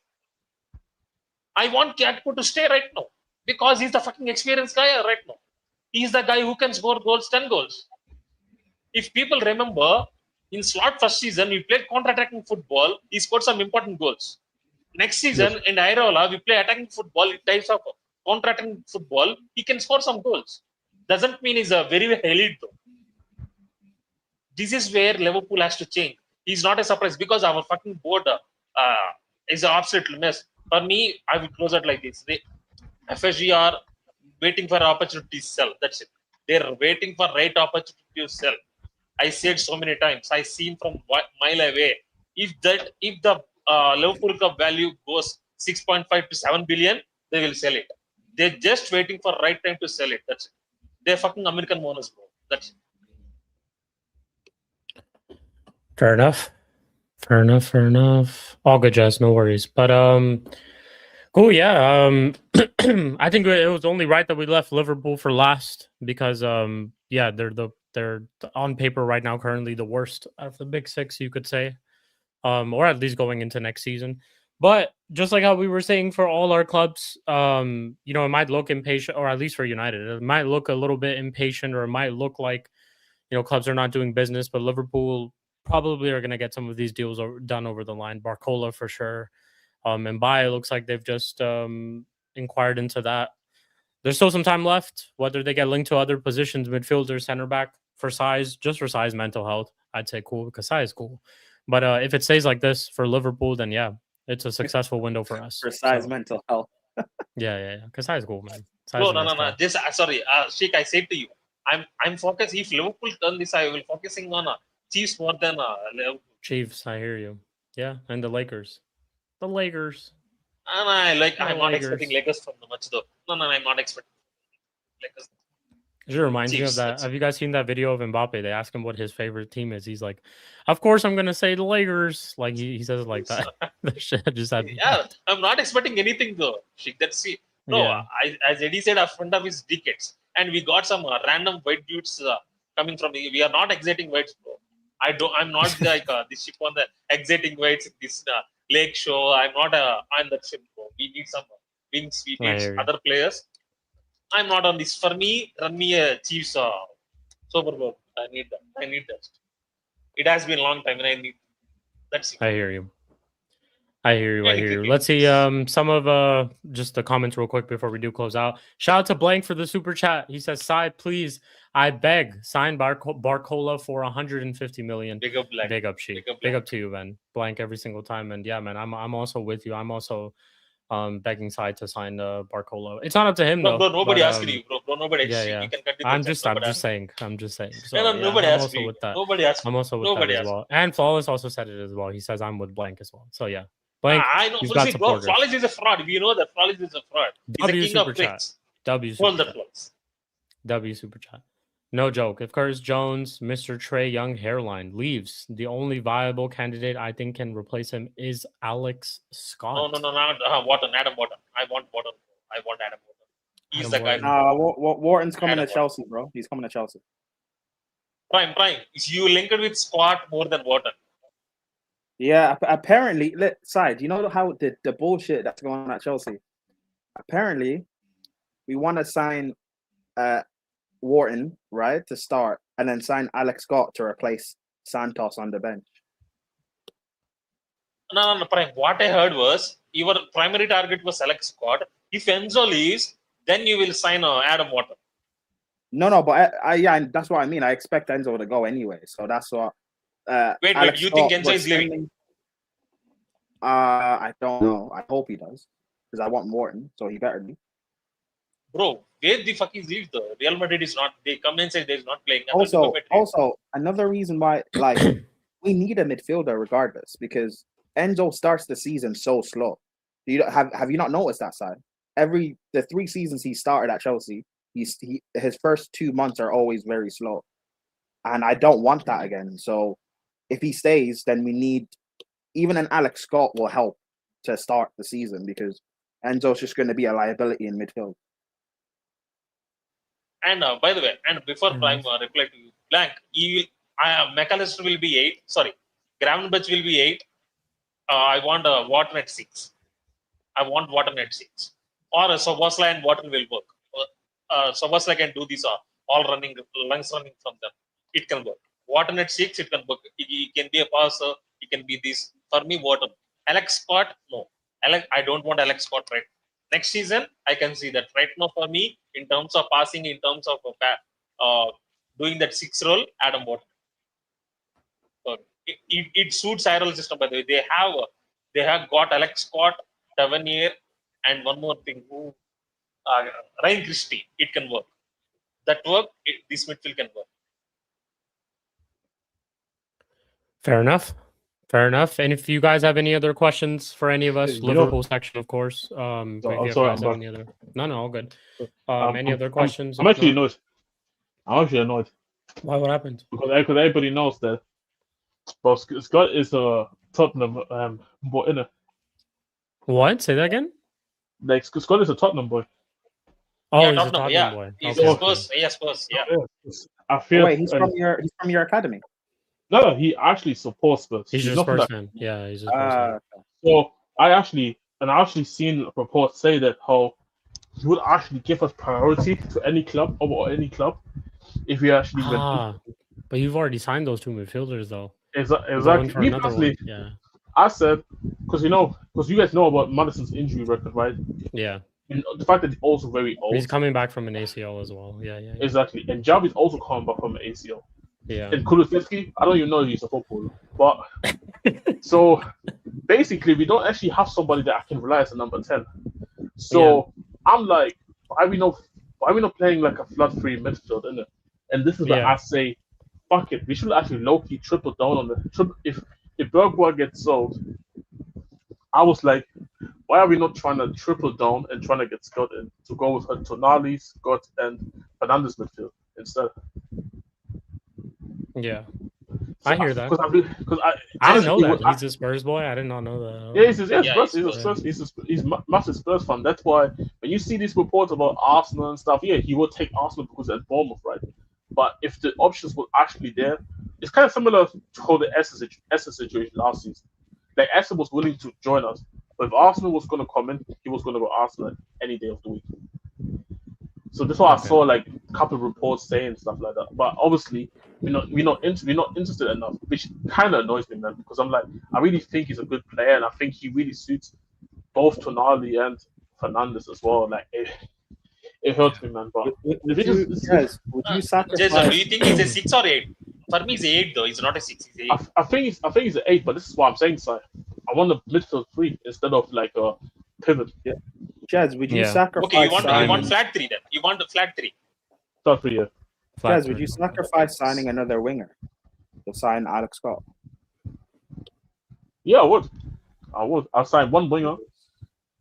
I want Gakpo to stay right now because he's the fucking experienced guy right now. He's the guy who can score goals, 10 goals. If people remember, in Slot first season, we played counter-attacking football. He scored some important goals. Next season, in Irola, we play attacking football. In types of counter-attacking football, he can score some goals. Doesn't mean he's a very elite though. This is where Liverpool has to change. He's not a surprise because our fucking board is an absolute mess. For me, I will close it like this. FSG are waiting for opportunity to sell. That's it. They're waiting for right opportunity to sell. I said so many times. I seen from mile away. If the Liverpool Cup value goes 6.5 to 7 billion, they will sell it. They're just waiting for right time to sell it. That's it. They're fucking American owners, bro. That's it. Fair enough. All good, Jess. No worries. But cool. Yeah. I think it was only right that we left Liverpool for last because yeah, they're on paper right now currently the worst out of the big six, you could say, or at least going into next season. But just like how we were saying for all our clubs, you know, it might look impatient, or at least for United, it might look a little bit impatient, or it might look like, you know, clubs are not doing business. But Liverpool probably are going to get some of these deals done over the line. Barcola for sure. And Baye looks like they've just inquired into that. There's still some time left. Whether they get linked to other positions, midfielder, center back, for size, just for size, mental health, I'd say cool because size is cool. But if it stays like this for Liverpool, then yeah, it's a successful window for us. For size, So, mental health. yeah. Because size is cool, man. Size Bro, is no. nice. This sorry, Shik, I said to you, I'm focused. If Liverpool turn this, I will focusing on Chiefs more than Liverpool. Chiefs, I hear you. Yeah, and the Lakers. The Lakers. And I'm not expecting Lakers from the match though. No, I'm not expecting Lakers. It reminds me of Chiefs, that. that's Have you guys seen that video of Mbappe? They ask him what his favorite team is. He's like, "Of course, I'm gonna say the Lakers." Like he says it like that. That shit just had me. Yeah, I'm not expecting anything though. Shik, that's it. No, Yeah. as Eddie said, a friend of his decades, and we got some random white dudes coming from. We are not exiting whites, bro. I'm not like this ship on the exiting whites. This lake show. I'm not on that ship, bro. We need some wings, we I need hear you. other players. I'm not on this. For me, run me a Chiefs Super Bowl. I need that. It has been a long time, and I need. That's it. I hear you. Let's see Cricket. some of just the comments real quick before we do close out. Shout out to Blank for the super chat. He says, "Side, please, I beg, sign Barcola for 150 million." Big up, Black. Big up, Shik. Big up to you, man. Blank every single time, and yeah, man, I'm also with you. I'm also begging Side to sign Barcola. It's not up to him though. Bro, nobody but, asked you, bro. Nobody asked you. Yeah. You can continue. I'm just saying. So No, yeah, nobody I'm asked also me. with that. Nobody asked me. I'm also with Nobody that as asked well. And Flawless also said it as well. He says I'm with Blank as well. So yeah. Blank, I know. you've got See, bro, supporters. Flawless is a fraud. We know that Flawless is a fraud. He's W a king super of chat. tricks. W Hold super the chat. flawless. W super chat. No joke. If Curtis Jones, Mr. Trey Young hairline leaves, the only viable candidate I think can replace him is Alex Scott. No, not Wharton. Adam Wharton. I want Wharton. I want Adam Wharton. He's Adam the guy. Wharton's coming Adam to Chelsea, bro. He's coming to Chelsea. Prime. You linked it with Scott more than Wharton. Yeah, apparently, Side, you know how the bullshit that's going on at Chelsea? Apparently, we want to sign Wharton, right, to start, and then sign Alex Scott to replace Santos on the bench. No, Prime. What I heard was your primary target was Alex Scott. If Enzo leaves, then you will sign Adam Wharton. No, but yeah, that's what I mean. I expect Enzo to go anyway, so that's what. Wait. You think Enzo is leaving? I don't know. I hope he does, because I want Wharton, so he better be. Bro, where the fuck is leave though? Real Madrid is not. They come and say they're not playing. Also, another reason why, like, we need a midfielder regardless, because Enzo starts the season so slow. Have you not noticed that side? The 3 seasons he started at Chelsea, his first 2 months are always very slow, and I don't want that again. So if he stays, then we need even an Alex Scott will help to start the season, because Enzo's just going to be a liability in midfield. And by the way, and before Prime reply to you, Blank, McAllister will be 8. Sorry, Gravenberch will be 8. I want Wharton at 6. Or so Vosla and Wharton will work. Sabasla can do this all running, lungs running from them. It can work. Wharton at 6, it can work. He can be a passer. He can be this. For me, Wharton. Alex Scott, no. I don't want Alex Scott right next season. I can see that right now for me, in terms of passing, in terms of doing that 6 role, Adam Wharton. So it suits Cyril system, by the way. They have got Alex Scott, Tavernier, and one more thing. Ryan Christie. It can work. That work, this midfield can work. Fair enough. Fair enough. And if you guys have any other questions for any of us, You Liverpool section, of course. But I'm if you sorry, guys I'm have any other, no, all good. Any I'm- other questions? I'm If actually not- annoyed. I'm actually annoyed Why? What happened? because everybody knows that. But Scott is a Tottenham boy, innit? What? Say that again. Like Scott is a Tottenham boy. Oh, Yeah, he's a Tottenham, Tottenham yeah. boy. He's Okay, a okay. Spurs. Yeah, Spurs. Yeah. I Oh, feel. wait, he's from your academy. No, he actually supports Spurs. He's just a not Spurs like- fan. Yeah, he's a Spurs fan. So I actually seen reports say that how he would actually give us priority to any club over any club if we actually went. Ah, but you've already signed those two midfielders, though. Exactly. You're going for Me another personally, one. Yeah, I said because you guys know about Madison's injury record, right? yeah. And the fact that he's also very old. He's coming back from an ACL as well. Yeah. Exactly. And Javi's also coming back from an ACL. Yeah. And Kulusevski, I don't even know if he's a footballer. But so basically we don't actually have somebody that I can rely as a number 10. So I'm like, why are we not playing like a flood-free midfield, innit? And this is where Yeah. I say, fuck it, we should actually low-key triple down on the if Bergwijn gets sold, I was like, why are we not trying to triple down and trying to get Scott in to go with Tonali, Scott, and Fernandes midfield instead? Yeah. I hear that. Because I didn't know honestly, that. He's a Spurs boy. I did not know that. Yeah, he's a massive Spurs fan. That's why when you see these reports about Arsenal and stuff, yeah, he will take Arsenal because at Bournemouth, right? But if the options were actually there, it's kind of similar to how the Essa situation last season. Like Essa was willing to join us, but if Arsenal was going to come in, he was going to go Arsenal any day of the week. So that's why I saw like a couple of reports saying stuff like that. But obviously, we're not interested enough, which kind of annoys me, man. Because I'm like, I really think he's a good player, and I think he really suits both Tonali and Fernandes as well. Like it hurts me, man. But Would you sacrifice? Jason, do you think he's a 6 or 8? For me, he's a 8 though. He's not a 6. He's a 8. I think he's an 8, but this is what I'm saying, Si. I want a midfield 3 instead of like a pivot. Yeah. Jazz, would you Yeah. sacrifice? Okay, you want signing, flat 3 then? You want a flat 3? Start 3, yeah. Jazz, would you sacrifice signing another winger to sign Alex Scott? Yeah, I would. I'll sign one winger.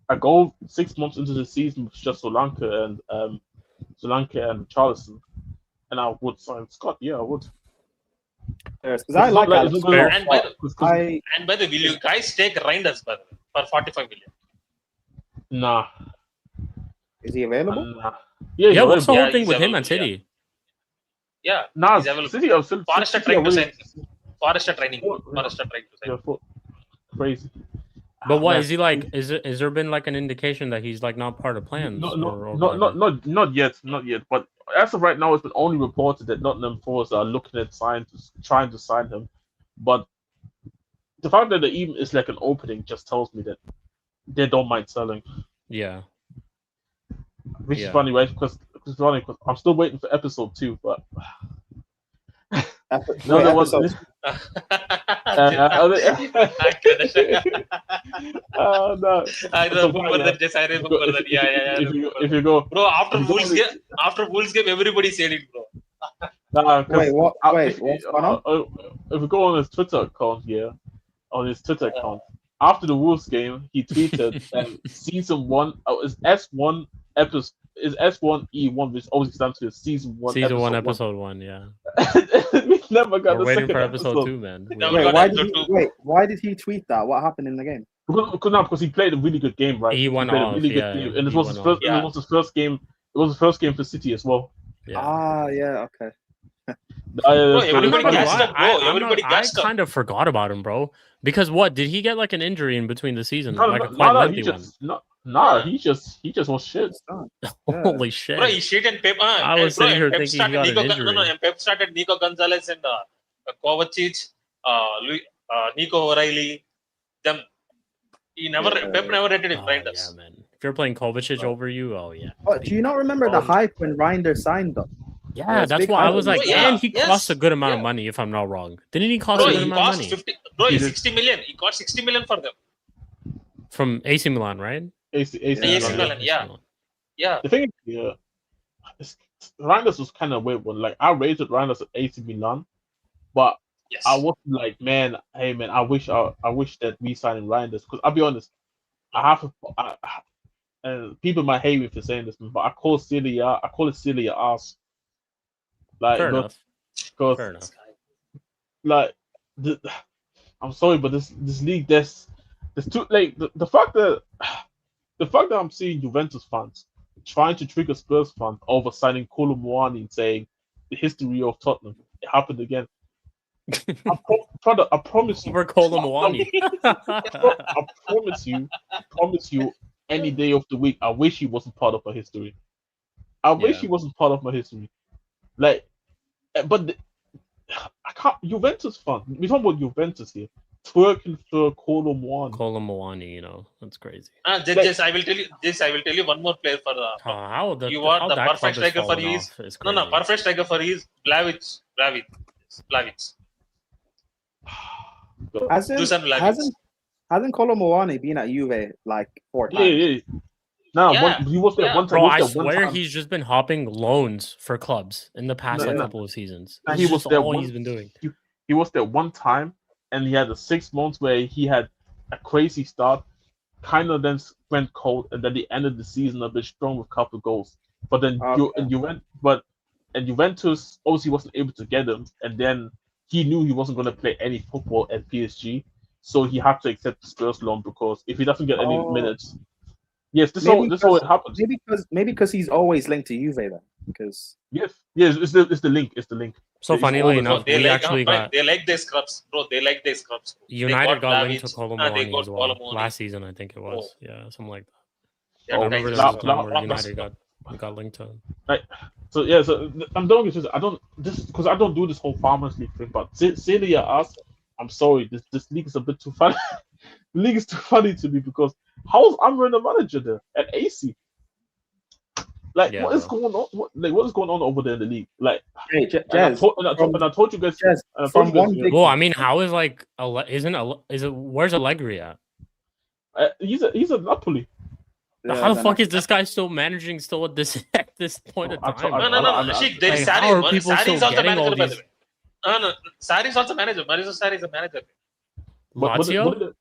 I go 6 months into the season with just Solanke and Charleston, and I would sign Scott. Yeah, I would. Because I like Alex it's Scott. not- And by the way, will you guys take Reinders by the way, for 45 million? Nah. Is he available? Nah. Yeah, what's the Yeah, whole thing he's with him available, and City? Yeah, Nah, he's available. City are still. Forrester City are trying to really- sign. Forrester training. Forrester trying to sign. Yeah, crazy. But what Man, is he like? Is there been like an indication that he's like not part of plans? or whatever? Not yet. But as of right now, it's been only reported that Nottingham Forest are looking at trying to sign him. But the fact that the even is like an opening just tells me that they don't mind selling. Yeah. Which is Yeah. funny, right? Because I'm still waiting for episode 2, but no, there was. Episode- No. I remember that. Just I remember that. Yeah. I remember. If you go, Bro, after Wolves game, everybody said it, bro. nah, 'cause Wait, what? I- Wait, what's going on? if we go on his Twitter account here, after the Wolves game, he tweeted season 1 is S1 episode is S1E1, which always stands for season 1. Season 1, episode 1. Yeah. We never got We're the waiting second for episode 2, man. No, We- we- Why did he tweet that? What happened in the game? Because he played a really good game, right? He went played off, a really yeah, good game, yeah, and it he was his went first. off. It was his first game. It was his first game for City as well. Yeah. Yeah, okay. Bro, So- everybody Bro, gassed up, bro. Everybody I gassed up. kind of forgot about him, bro. Because what did he get like an injury in between the season? No, like a no, quite no, lengthy he one. just no, Nah, he just was shit. It's not. Holy shit! Bro, he shit and Pep. I was sitting here Pep thinking he started got an Nico. injury. No, and Pep started Nico Gonzalez and Kovacic, Nico O'Reilly. Them. Pep never rated him. Oh, Reinders. yeah, man. If you're playing Kovacic over you, oh yeah. But do you not remember the hype when Reinders signed though? Yeah, was that's big why I hype was when like, he and signed. he Yes, cost a good amount of yeah. money, if I'm not wrong. Didn't he cost Bro, a good he amount of cost money 50. Bro, He he's did. 60 million. He got 60 million for them. from AC Milan, right? AC AC Milan, Milan, yeah. Yeah. The thing is, yeah, Reinders was kind of weird one. Like I rated Reinders at AC Milan, but Yes. I was like, man, hey man, I wish that we signed Reinders, because I'll be honest, and people might hate me for saying this, but I call it Celia ass. Like, Fair enough. because Fair enough. like, I'm sorry, but this league, there's too like the fact that I'm seeing Juventus fans trying to trigger Spurs fans over signing Kolo Muani and saying the history of Tottenham, it happened again. I promise you. Over Kolomwani. I promise you, any day of the week, I wish he wasn't part of my history. I wish he wasn't part of my history. Like, but I can't. Juventus fan. We're talking about Juventus here. Twerking for Kolomwani. Kolomwani, you know, that's crazy. Just I will tell you one more player for the. How the You want how the that perfect club has striker for fallen you off is No, crazy. perfect striker for you is Blavic. Dusan Blavic. Hasn't Kolo Muani been at Juve like 4 times? Yeah. No, Yeah. he was there one time. Bro, I He was there one swear time. he's just been hopping loans for clubs in the past No, no. couple of seasons. No, That's he was just there all one- he's been doing. He was there one time, and he had 6 months where he had a crazy start, kind of then went cold, and then the end of the season a bit strong with a couple of goals. But then Juventus obviously wasn't able to get him, and then he knew he wasn't going to play any football at PSG, so he had to accept the Spurs loan, because if he doesn't get any minutes, yes, this is how it happens. Maybe because he's always linked to Juve then. Because Yes, it's the link. It's the link. So It's funnily always enough, They we like actually got they like their scrubs, bro. They like their scrubs. United got linked to They Kolomwani got as well Kolomwani. last season. I think it was, yeah, something like that. Yeah, I remember there was a time where United got linked to him. So I'm done with this. I don't do this whole Farmers League thing. But Celia asked, I'm sorry, this league is a bit too funny. The league is too funny to me, because how is Amran the manager there at AC? Like, Yeah, what is going on? What is going on over there in the league? Like, hey, and Jez, I told you guys. Jez, and I told from you guys, one big- Well, I mean, how is like where's Allegri at? he's a Napoli. How the fuck is this guy still managing at this point of time? No. Shik, there is Like, how are Sarri. people Sarri still is also getting all manager, by these? the way. No. Sarri is also manager. Mauricio Sarri is a manager. Lazio?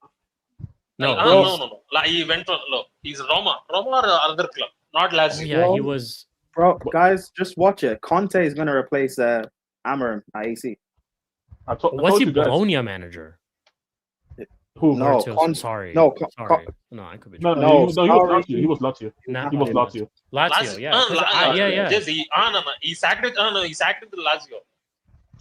No, No. Like, he went to he's Roma or other club, not Lazio. yeah, he was. Bro, guys, just watch it. Conte is going to replace Amarim at AC. Was he Bologna manager? Who? No, sorry. no, I could be. No, wrong. he was Lazio. He was Lazio. Lazio, yeah. He sacked it. He sacked it to Lazio.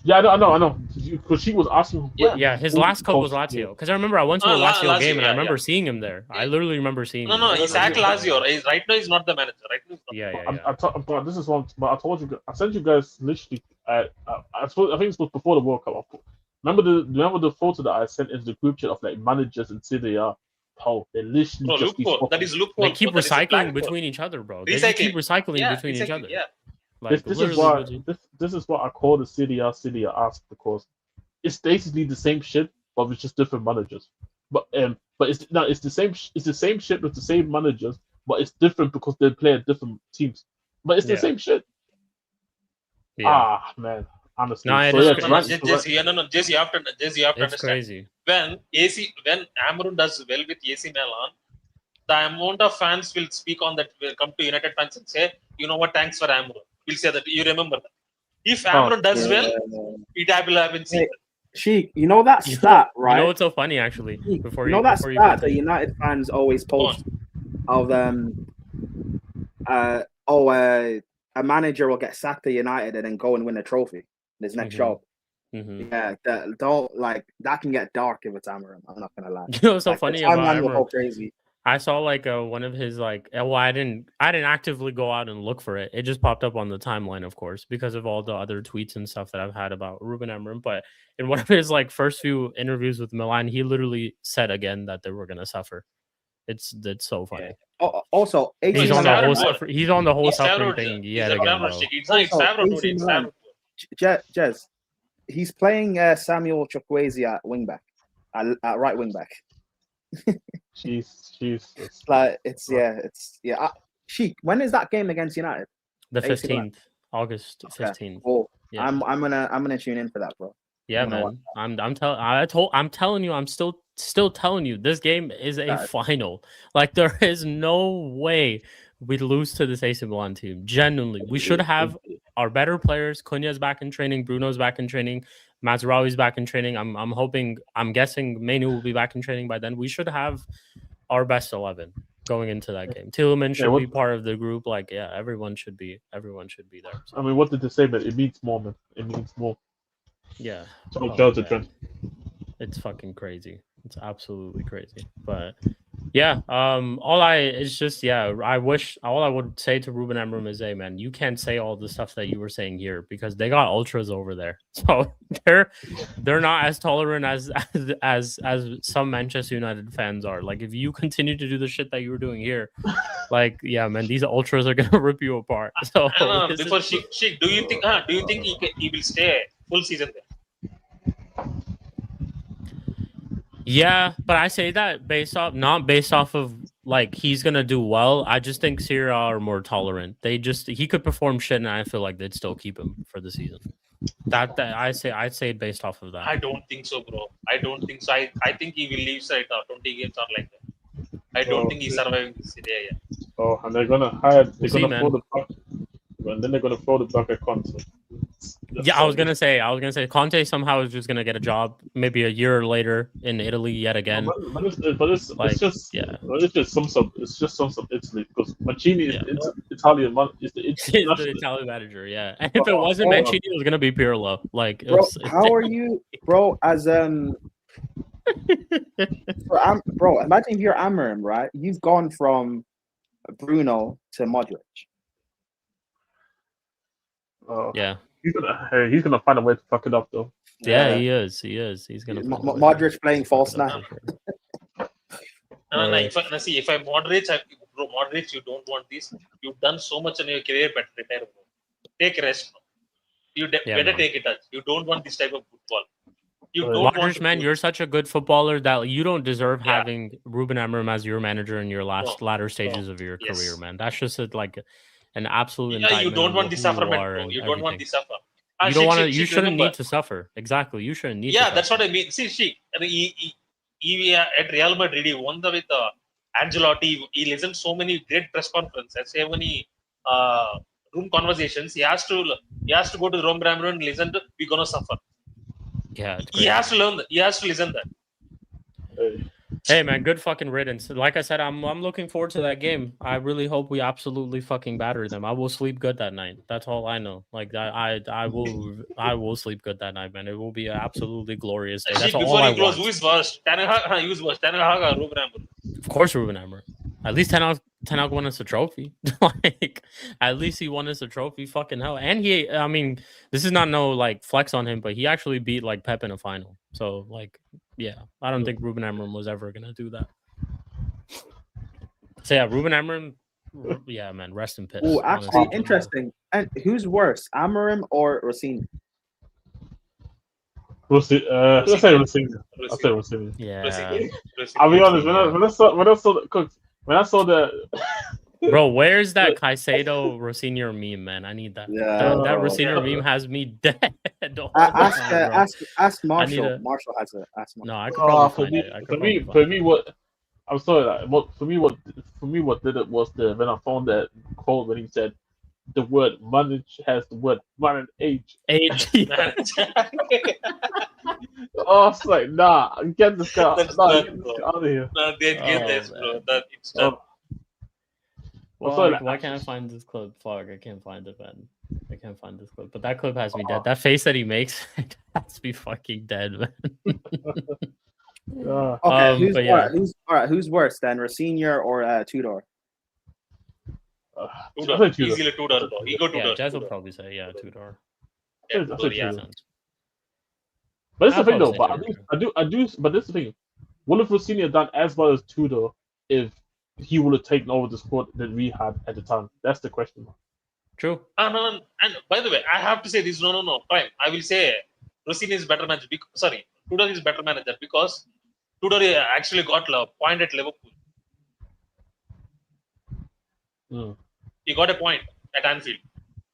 Yeah, I know. Because she was asking. Yeah, his last club was Lazio. Because I remember I went to a Lazio game and I remember yeah. seeing him there. I literally remember seeing him. No, he sacked Lazio. Right now, he's not the manager. Right now, Yeah. But this is one. But I told you. I sent you guys literally. I think it was before the World Cup. Remember the photo that I sent into the group chat of like managers in Serie A? How they literally just that is loophole. They keep recycling between each other, bro. They just keep recycling between each other. Yeah. Like, this is what I call the Serie A ask, because it's basically the same shit, but with just different managers. But it's the same shit with the same managers, but it's different because they play at different teams. But it's the same shit. Yeah. Man, honestly. Jesse, you have to understand. Crazy. When Amrun does well with AC Milan, the amount of fans will speak on that, will come to United fans and say, you know what, thanks for Amrun. We'll say that. You remember that. If Amrun does well, it will happen. Shik, you know that stat, right? You know what's so funny, actually? Before that stat that United fans always post of a manager will get sacked to United and then go and win a trophy in his next job. Yeah, that can get dark if it's Amarim. I'm not gonna lie. You know what's so funny about will go crazy. I saw like one of his like well, I didn't actively go out and look for it. It just popped up on the timeline, of course, because of all the other tweets and stuff that I've had about Ruben Amorim. But in one of his like first few interviews with Milan, he literally said again that they were gonna suffer. It's so funny. Also, AC He's on the Milan, whole Milan. suffer, he's on the whole He's suffering Favreau, thing he's yet a again, Favreau bro. Shik. It's not Also, Favreau, dude. AC It's Milan. Favreau. Jez, he's playing Samuel Chukwueze at wing back, at right wing back. Jesus. Like it's Shik, when is that game against United? The AC Milan. 15th, August 15th. Well, Yeah. I'm gonna tune in for that, bro. Yeah, man. I'm telling you, I'm still telling you, this game is a final. Like, there is no way we lose to this AC Milan team. Genuinely, we should have our better players. Cunha's back in training. Bruno's back in training. Mazraoui's back in training. I'm guessing Menu will be back in training by then. We should have our best 11 going into that game. Tielemans should be part of the group. Like, yeah, everyone should be there. So. I mean, what did they say? But it means more, man. It means more. Yeah. It's fucking crazy. It's absolutely crazy. But yeah, all I would say to Ruben Amorim is, hey man, you can't say all the stuff that you were saying here because they got ultras over there. So they're not as tolerant as some Manchester United fans are. Like, if you continue to do the shit that you were doing here, like, yeah, man, these ultras are gonna rip you apart. So before Shik, do you think he will stay full season there? Yeah, but I say that not based off of like he's gonna do well. I just think Serie A are more tolerant. He could perform shit, and I feel like they'd still keep him for the season. I'd say based off of that. I don't think so, bro. I don't think so. I think he will leave side 20 games or like that. I don't think he's surviving this Serie A. Oh, and they're gonna throw the buck, and then they're gonna throw the buck at Conte. Yeah, I was gonna say Conte somehow is just gonna get a job maybe a year later in Italy yet again. It's just some Italy because Mancini is Italian. It's the Italian manager, yeah. And if it wasn't Mancini, it was gonna be Pirlo. Like, how are you, bro? As bro, imagine if you're Amorim, right? You've gone from Bruno to Modric. Yeah. He's gonna find a way to fuck it up though. Yeah, he is. He's gonna. Modric playing false nine. If I'm Modric, Modric, you don't want this. You've done so much in your career, but retire, bro. Take rest, bro. You better take it out. You don't want this type of football. Modric, man, you're such a good footballer that you don't deserve having Ruben Amorim as your manager in your latter stages of your career, man. That's just an absolute indictment. You don't want the sufferment, bro. You don't want the suffer. You don't want to. You shouldn't need to suffer. Exactly. You shouldn't need. Yeah, that's what I mean. See, Shik, he at Real Madrid, he won with Ancelotti. He listened so many great press conferences, so many room conversations. He has to go to the Rome Grammar and listen to. We're gonna suffer. Yeah, he has to learn that. He has to listen that. Hey man, good fucking riddance. Like I said, I'm looking forward to that game. I really hope we absolutely fucking batter them. I will sleep good that night. That's all I know. Like that, I will sleep good that night, man. It will be an absolutely glorious day. That's all I want. Who is worst? Ten Hag or Ruben Amorim? Of course, Ruben Amorim. At least Ten Hag won us a trophy. Like, at least he won us a trophy. Fucking hell. And I mean, this is not no like flex on him, but he actually beat like Pep in a final. So like, yeah, I don't think Ruben Amorim was ever gonna do that. So yeah, Ruben Amorim. Yeah, man, rest in peace. Oh, actually, interesting. And who's worse, Amorim or Rossini? Let's say Rossini. I'll say Rossini. Yeah. I'll be honest. When I saw the bro, where's that Caicedo Rossini meme, man? I need that. Yeah, that Rossini meme has me dead. Ask Marshall. Marshall has it. Ask Marshall. No, I could probably find it. For me, what I'm sorry. What did it was when I found that quote when he said the word manage has the word man age. Oh, it's like nah, get this guy out of here. No, they get this, bro. It's done. Why can't I find this clip? Fuck, I can't find it, man. I can't find this clip. But that clip has me dead. That face that he makes has me fucking dead, man. Okay, But yeah. who's worse than Rosignor or Tudor? Tudor. Easily Tudor, bro. He go Tudor. Yeah, Jazz will probably say Tudor. Yeah, I'll say Tudor, yeah. Tudor. But that's the thing, though. say But Tudor. I do. But this is the thing. Would have Rossini done as well as Tudor if he would have taken over the squad that we had at the time? That's the question. True. And by the way, I have to say this. No. Fine. I will say Rossini is better manager. Sorry, Tudor is better manager because Tudor actually got a point at Liverpool. He got a point at Anfield.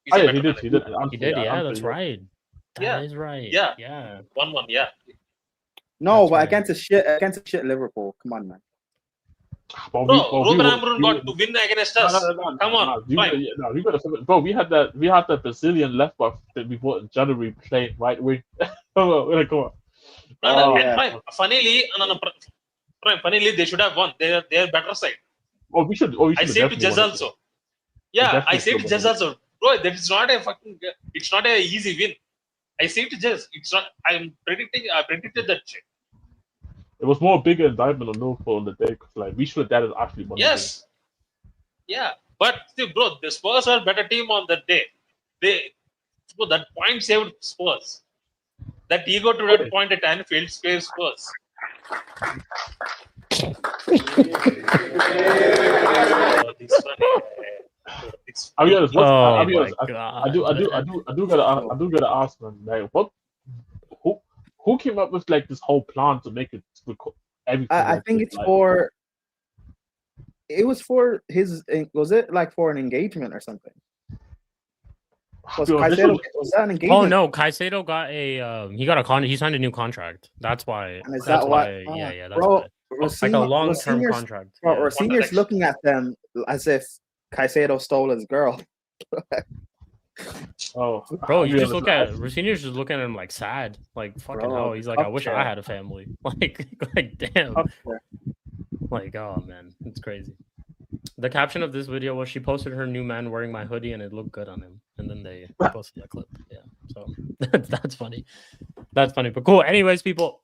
He did. He did. Yeah, that's right. That is right. Yeah. 1-1. Yeah. No, but against a shit Liverpool. Come on, man. Ruben Amorim got to win against us. Come on, fine. Bro, we had that Brazilian left back that we bought in January playing right wing. Come on. Fine. Funnily, they should have won. They're better side. We should. I say to Jez also. Yeah, I say to Jez also. Bro, that is not a fucking. It's not a easy win. I say to Jez, it's not. I predicted that shit. It was more bigger indictment on Liverpool on the day because like we should have actually won. Yes. Yeah, but still, bro, the Spurs are better team on that day. That point saved Spurs. That ego to that point at Anfield saved Spurs. I'll be honest. I do gotta ask, man. Like, who came up with like this whole plan to make it everything? I think it's for. It was for his. Was it like for an engagement or something? Was that an engagement? Oh no, Caicedo got he signed a new contract. That's why. And is that why? Yeah, that's bro, why. Like a long-term contract. Bro, Senior's looking at them as if Caicedo stole his girl. Bro, you just look at Rossini's just looking at him like sad, like fucking hell. He's like, I wish I had a family. Like damn. Like, oh man, it's crazy. The caption of this video was she posted her new man wearing my hoodie and it looked good on him, and then they posted that clip. Yeah, so that's funny. That's funny, but cool. Anyways, people,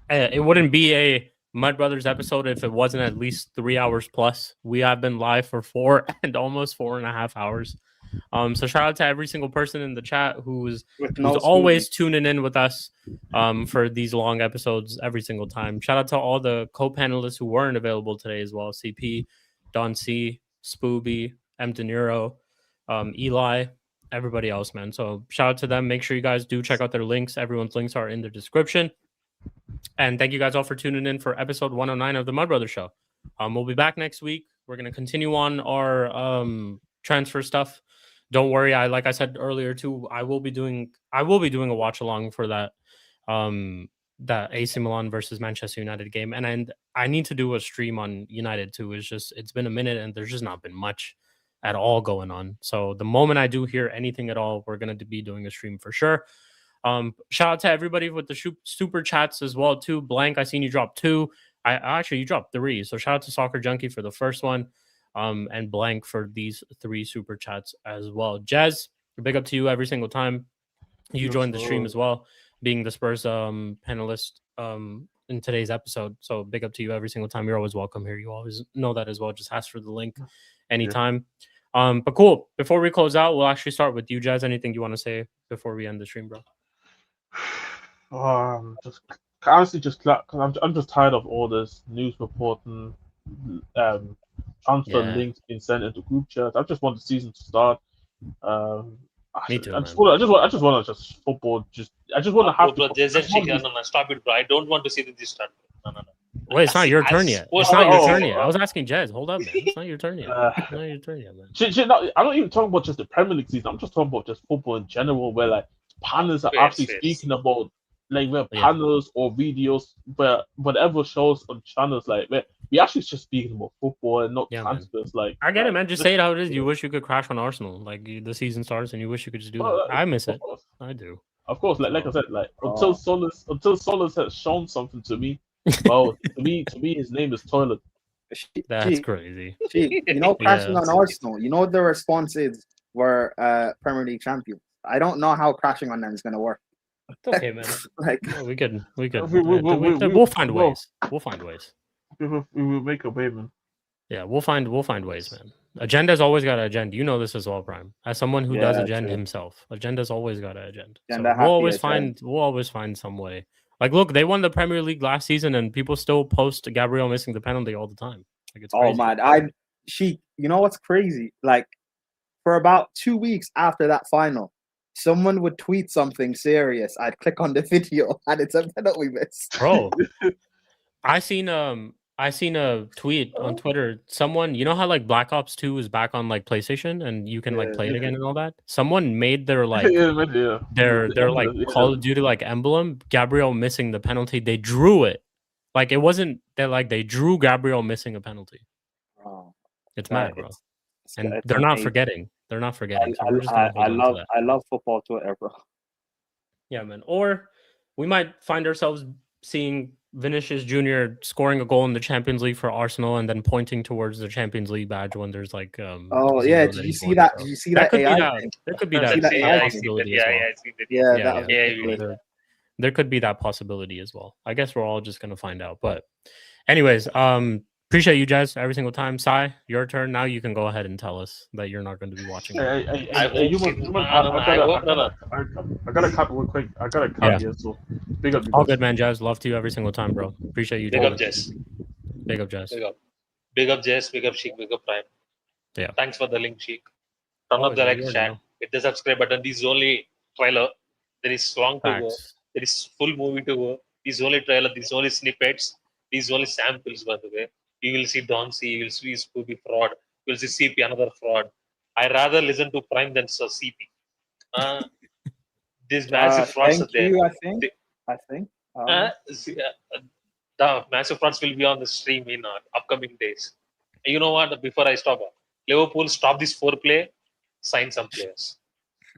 it wouldn't be a Mud Brothers episode if it wasn't at least 3 hours plus. We have been live for 4 and almost 4.5 hours. So shout out to every single person in the chat who's always tuning in with us for these long episodes every single time. Shout out to all the co-panelists who weren't available today as well. CP, Don C, Spooby, Mdinero, Eli, everybody else, man. So shout out to them. Make sure you guys do check out their links. Everyone's links are in the description. And thank you guys all for tuning in for episode 109 of the Mud Brothers Show. We'll be back next week. We're going to continue on our transfer stuff. Don't worry. Like I said earlier too, I will be doing a watch along for that AC Milan versus Manchester United game. And I need to do a stream on United too. It's been a minute and there's just not been much at all going on. So the moment I do hear anything at all, we're going to be doing a stream for sure. Shout out to everybody with the super chats as well too. Blank, I seen you drop 2. You dropped 3. So shout out to Soccer Junkie for the first one. And Blank for these 3 super chats as well. Jez, big up to you every single time you join the stream as well, being the Spurs panelist in today's episode. So big up to you every single time. You're always welcome here. You always know that as well. Just ask for the link anytime. Yeah. But cool. Before we close out, we'll actually start with you, Jez. Anything you want to say before we end the stream, bro? I'm just tired of all this news reporting, transfer links being sent into group chats. I just want the season to start. Me too. I just want to football. I just want to have. Stop it, bro. I don't want to see this start. No. Wait, it's not your turn yet. It's not your turn yet. I was asking Jez. Hold up, man. It's not your turn yet. It's not your turn yet, man. I'm not even talking about just the Premier League season. I'm just talking about just football in general, where like panels are actually speaking about like panels or videos, but whatever shows on channels like where we actually just speaking about football and not transfers. Like I get it, man. Just say it how it is. You wish you could crash on Arsenal, like the season starts, and you wish you could just do that. I miss it. I do. Of course, like I said, like until Solis has shown something to me. Well, to me, his name is Toilet. That's crazy. Crashing on Arsenal. You know what the response is? We're Premier League champions. I don't know how crashing on them is going to work. It's okay, man. Like, No, we could. we- We'll find well, ways. We'll find ways. We will make a way, man. Yeah, we'll find ways, man. Agenda's always got an agenda. You know this as well, Prime. As someone who does Yeah, agenda true. himself, agenda's always got an agenda. So Agenda we'll happy agenda. always find some way. Like, look, they won the Premier League last season, and people still post Gabriel missing the penalty all the time. Like, it's Oh crazy. man, Shik, you know what's crazy? Like, for about 2 weeks after that final, someone would tweet something serious. I'd click on the video, and it's a penalty miss. Bro, I seen a tweet on Twitter. Someone, you know how like Black Ops 2 is back on like PlayStation and you can like play it again and all that. Someone made their like their like Call of Duty like emblem. Gabriel missing the penalty. They drew it. Like it wasn't that like they drew Gabriel missing a penalty. Oh, It's yeah, mad, bro. it's And they're not amazing. forgetting. They're not forgetting. So we're just gonna hold on to that. I love football Twitter, bro. Yeah, man. Or we might find ourselves seeing Vinicius Jr. scoring a goal in the Champions League for Arsenal and then pointing towards the Champions League badge when there's like Oh zero yeah, that did you he's see going, that? so Did you see that that could be AI that. thing? There could be See that that AI possibility as well. I see that. Yeah, Yeah, that was yeah. ridiculous. There could be that possibility as well. I guess we're all just gonna find out. But anyways, appreciate you guys every single time. Sai, your turn. Now you can go ahead and tell us that you're not going to be watching. I got a cut real quick. I got a cut here, so big up. All good, man, Jazz. Love to you every single time, bro. Appreciate you. Big up, Jess. Big up, Jess. Big up, Jess. Big up, Shik. Big up, Prime. Yeah. Thanks for the link, Shik. Turn up the like, chat. Hit the subscribe button. This is only trailer. There is song to go. There is full movie to go. This is only trailer. This is only snippets. These only samples, by the way. You will see Don C. You will see Spooby fraud. You will see CP, another fraud. I rather listen to Prime than CP. These massive frauds are there. I think. The massive frauds will be on the stream in upcoming days. You know what? Before I stop, Liverpool, stop this foreplay. Sign some players.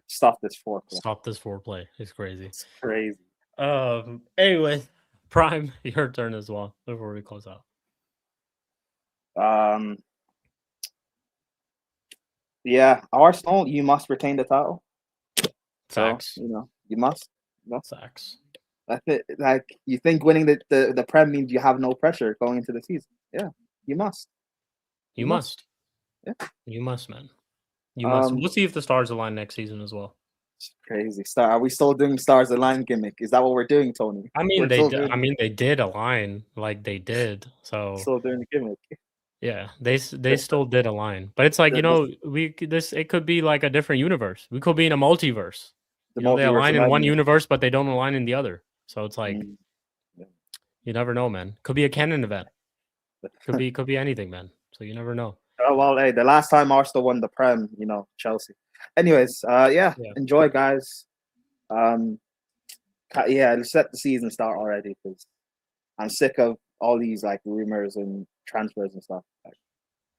Stop this foreplay. Stop this foreplay. It's crazy. It's crazy. Anyway, Prime, your turn as well before we close out. Yeah, Arsenal, you must retain the title. Facts. So, you know, you must. Facts. That's it. Like, you think winning the Prem means you have no pressure going into the season? Yeah, you must. You must. Yeah, you must, man. You must. We'll see if the stars align next season as well. It's crazy. Are we still doing stars align gimmick? Is that what we're doing, Tony? I mean, they did align, like they did. So still doing the gimmick. Yeah, they still did align, but it's like, you know, it could be like a different universe. We could be in a multiverse. They align in one universe, but they don't align in the other. So it's like, you never know, man. Could be a canon event. Could be anything, man. So you never know. Oh well, hey, the last time Arsenal won the Prem, you know, Chelsea. Anyways, enjoy, guys. Let's let the season start already because I'm sick of all these like rumors and transfers and stuff. Like,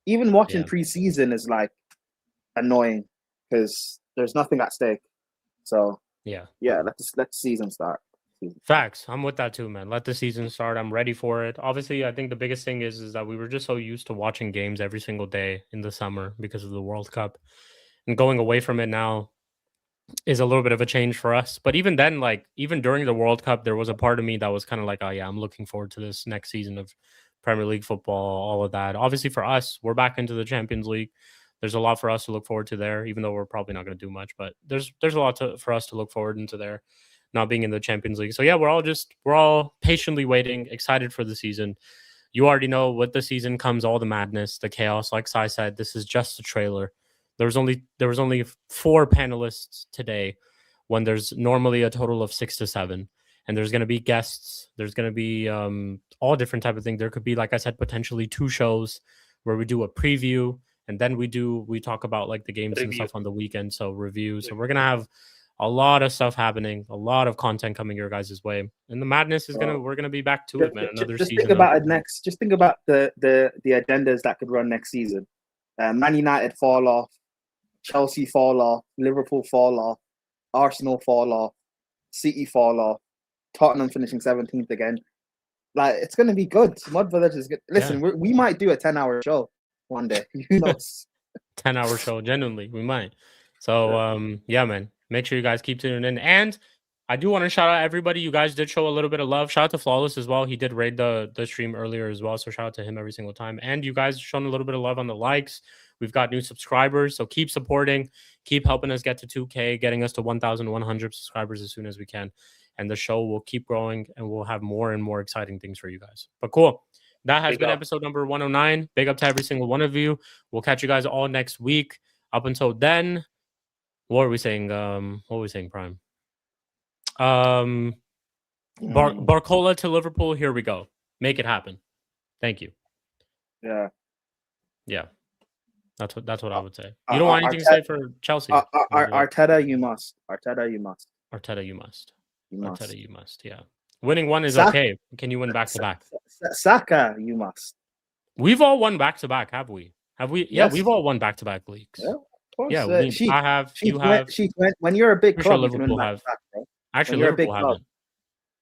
even watching preseason is like annoying because there's nothing at stake. So let the season start. Facts. I'm with that too, man. Let the season start. I'm ready for it. Obviously, I think the biggest thing is that we were just so used to watching games every single day in the summer because of the World Cup, and going away from it now is a little bit of a change for us. But even then, like even during the World Cup, there was a part of me that was kind of like, oh yeah, I'm looking forward to this next season of Premier League football, all of that. Obviously for us, we're back into the Champions League. There's a lot for us to look forward to there, even though we're probably not going to do much, but there's a lot for us to look forward into there, not being in the Champions League. So yeah, we're all patiently waiting, excited for the season. You already know with the season comes all the madness, the chaos. Like Sai said, this is just a trailer. There was only 4 panelists today when there's normally a total of 6 to 7. And there's going to be guests. There's going to be all different type of things. There could be, like I said, potentially 2 shows where we do a preview. And then we talk about like the games and stuff on the weekend. So review. So we're going to have a lot of stuff happening, a lot of content coming your guys' way. And the madness is we're going to be back to it, man. Another season. Think about it next. Just think about the agendas that could run next season. Man United fall off. Chelsea fall off, Liverpool fall off, Arsenal fall off, City fall off, Tottenham finishing 17th again. Like, it's going to be good. Mud Village is good. Listen, we might do a 10-hour show one day. Who knows? 10-hour show, genuinely, we might. So, man, make sure you guys keep tuning in. And I do want to shout out everybody. You guys did show a little bit of love. Shout out to Flawless as well. He did raid the stream earlier as well. So shout out to him every single time. And you guys shown a little bit of love on the likes. We've got new subscribers. So keep supporting. Keep helping us get to 2K, getting us to 1,100 subscribers as soon as we can. And the show will keep growing and we'll have more and more exciting things for you guys. But cool. That has been episode number 109. Big up to every single one of you. We'll catch you guys all next week. Up until then, what are we saying? What are we saying, Prime? Barcola to Liverpool. Here we go. Make it happen. Thank you. Yeah. That's what I would say. You don't want anything to say for Chelsea? Arteta, you must. Arteta, you must. Arteta, you must. You must. Arteta, you must. Yeah. Winning one is Saka, okay. Can you win back to back? Saka, you must. We've all won back to back, have we? Have we? Yeah, Yes. we've all won back to back leagues. Yeah, of course. Yeah, I have. You have. When you're a big Pretty sure club, you can win Liverpool back have. to back, bro. Actually, you're a big Liverpool club. haven't.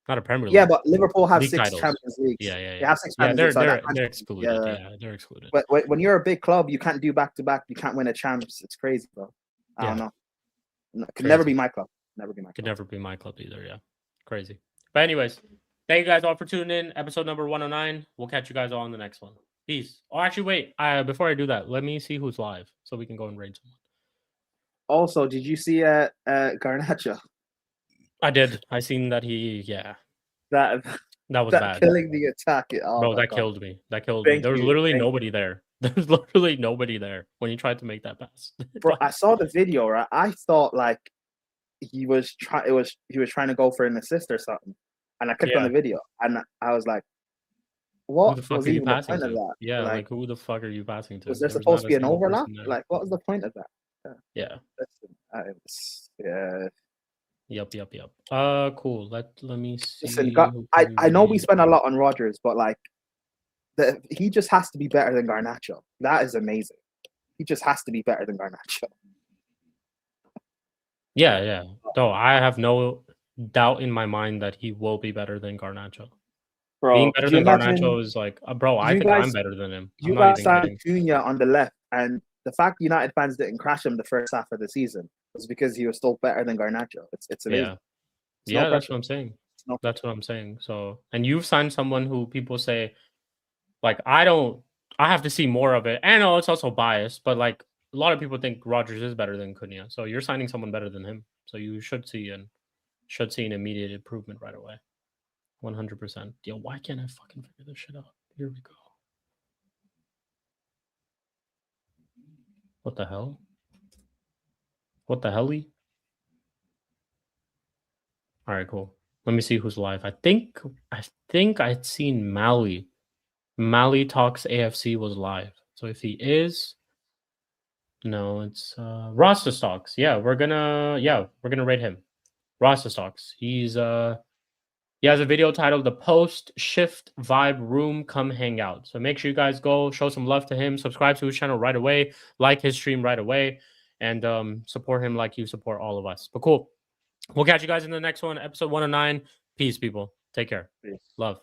Not a Premier League. Yeah, but Liverpool have League 6 titles. Champions Leagues. Yeah. They have 6 Yeah, Champions Leagues. they're excluded. Yeah, they're excluded. But when you're a big club, you can't do back to back. You can't win a champs. It's crazy, bro. I don't know. Could never be my club. Never be my club. Could never be my club either. Yeah, crazy. But anyways, thank you guys all for tuning in. Episode number 109. We'll catch you guys all in the next one. Peace. Oh, actually, wait. Before I do that, let me see who's live so we can go and raid someone. Also, did you see Garnacho? I did. I seen that he. Yeah. That was bad. Killing the attack. Bro, that killed me. That killed me. There was literally nobody there. There was literally nobody there when he tried to make that pass. Bro, I saw the video, right? I thought like he was trying to go for an assist or something. And I clicked on the video and I was like, what Who the fuck was are you even the passing point to? of that? Yeah, like who the fuck are you passing to? Was there supposed to be an overlap? Like, what was the point of that? Yeah. Yeah. Yep. Cool. Let me see. Listen, I know we spend a lot on Rodgers, but like, he just has to be better than Garnacho. That is amazing. He just has to be better than Garnacho. Yeah. No, I have no doubt in my mind that he will be better than Garnacho. Bro, being better than Garnacho is like, bro, I think I'm better than him. You guys signed Cunha on the left, and the fact United fans didn't crash him the first half of the season was because he was still better than Garnacho. It's amazing. Yeah, that's what I'm saying. That's what I'm saying. So, and you've signed someone who people say, like, I have to see more of it. And I know it's also biased, but like a lot of people think Rodgers is better than Cunha. So you're signing someone better than him. So you should see an immediate improvement right away. 100%. Yo, why can't I fucking figure this shit out? Here we go. What the hell? What the helly? All right, cool. Let me see who's live. I think I'd seen Mally. Mally Talks AFC was live. So if he is, no, it's Rasta Stocks. Yeah, we're gonna rate him. Rasta Stocks. He has a video titled "The Post Shift Vibe Room. Come hang out." So make sure you guys go show some love to him. Subscribe to his channel right away. Like his stream right away, and support him like you support all of us. But cool. We'll catch you guys in the next one, episode 109. Peace, people. Take care. Peace. Love.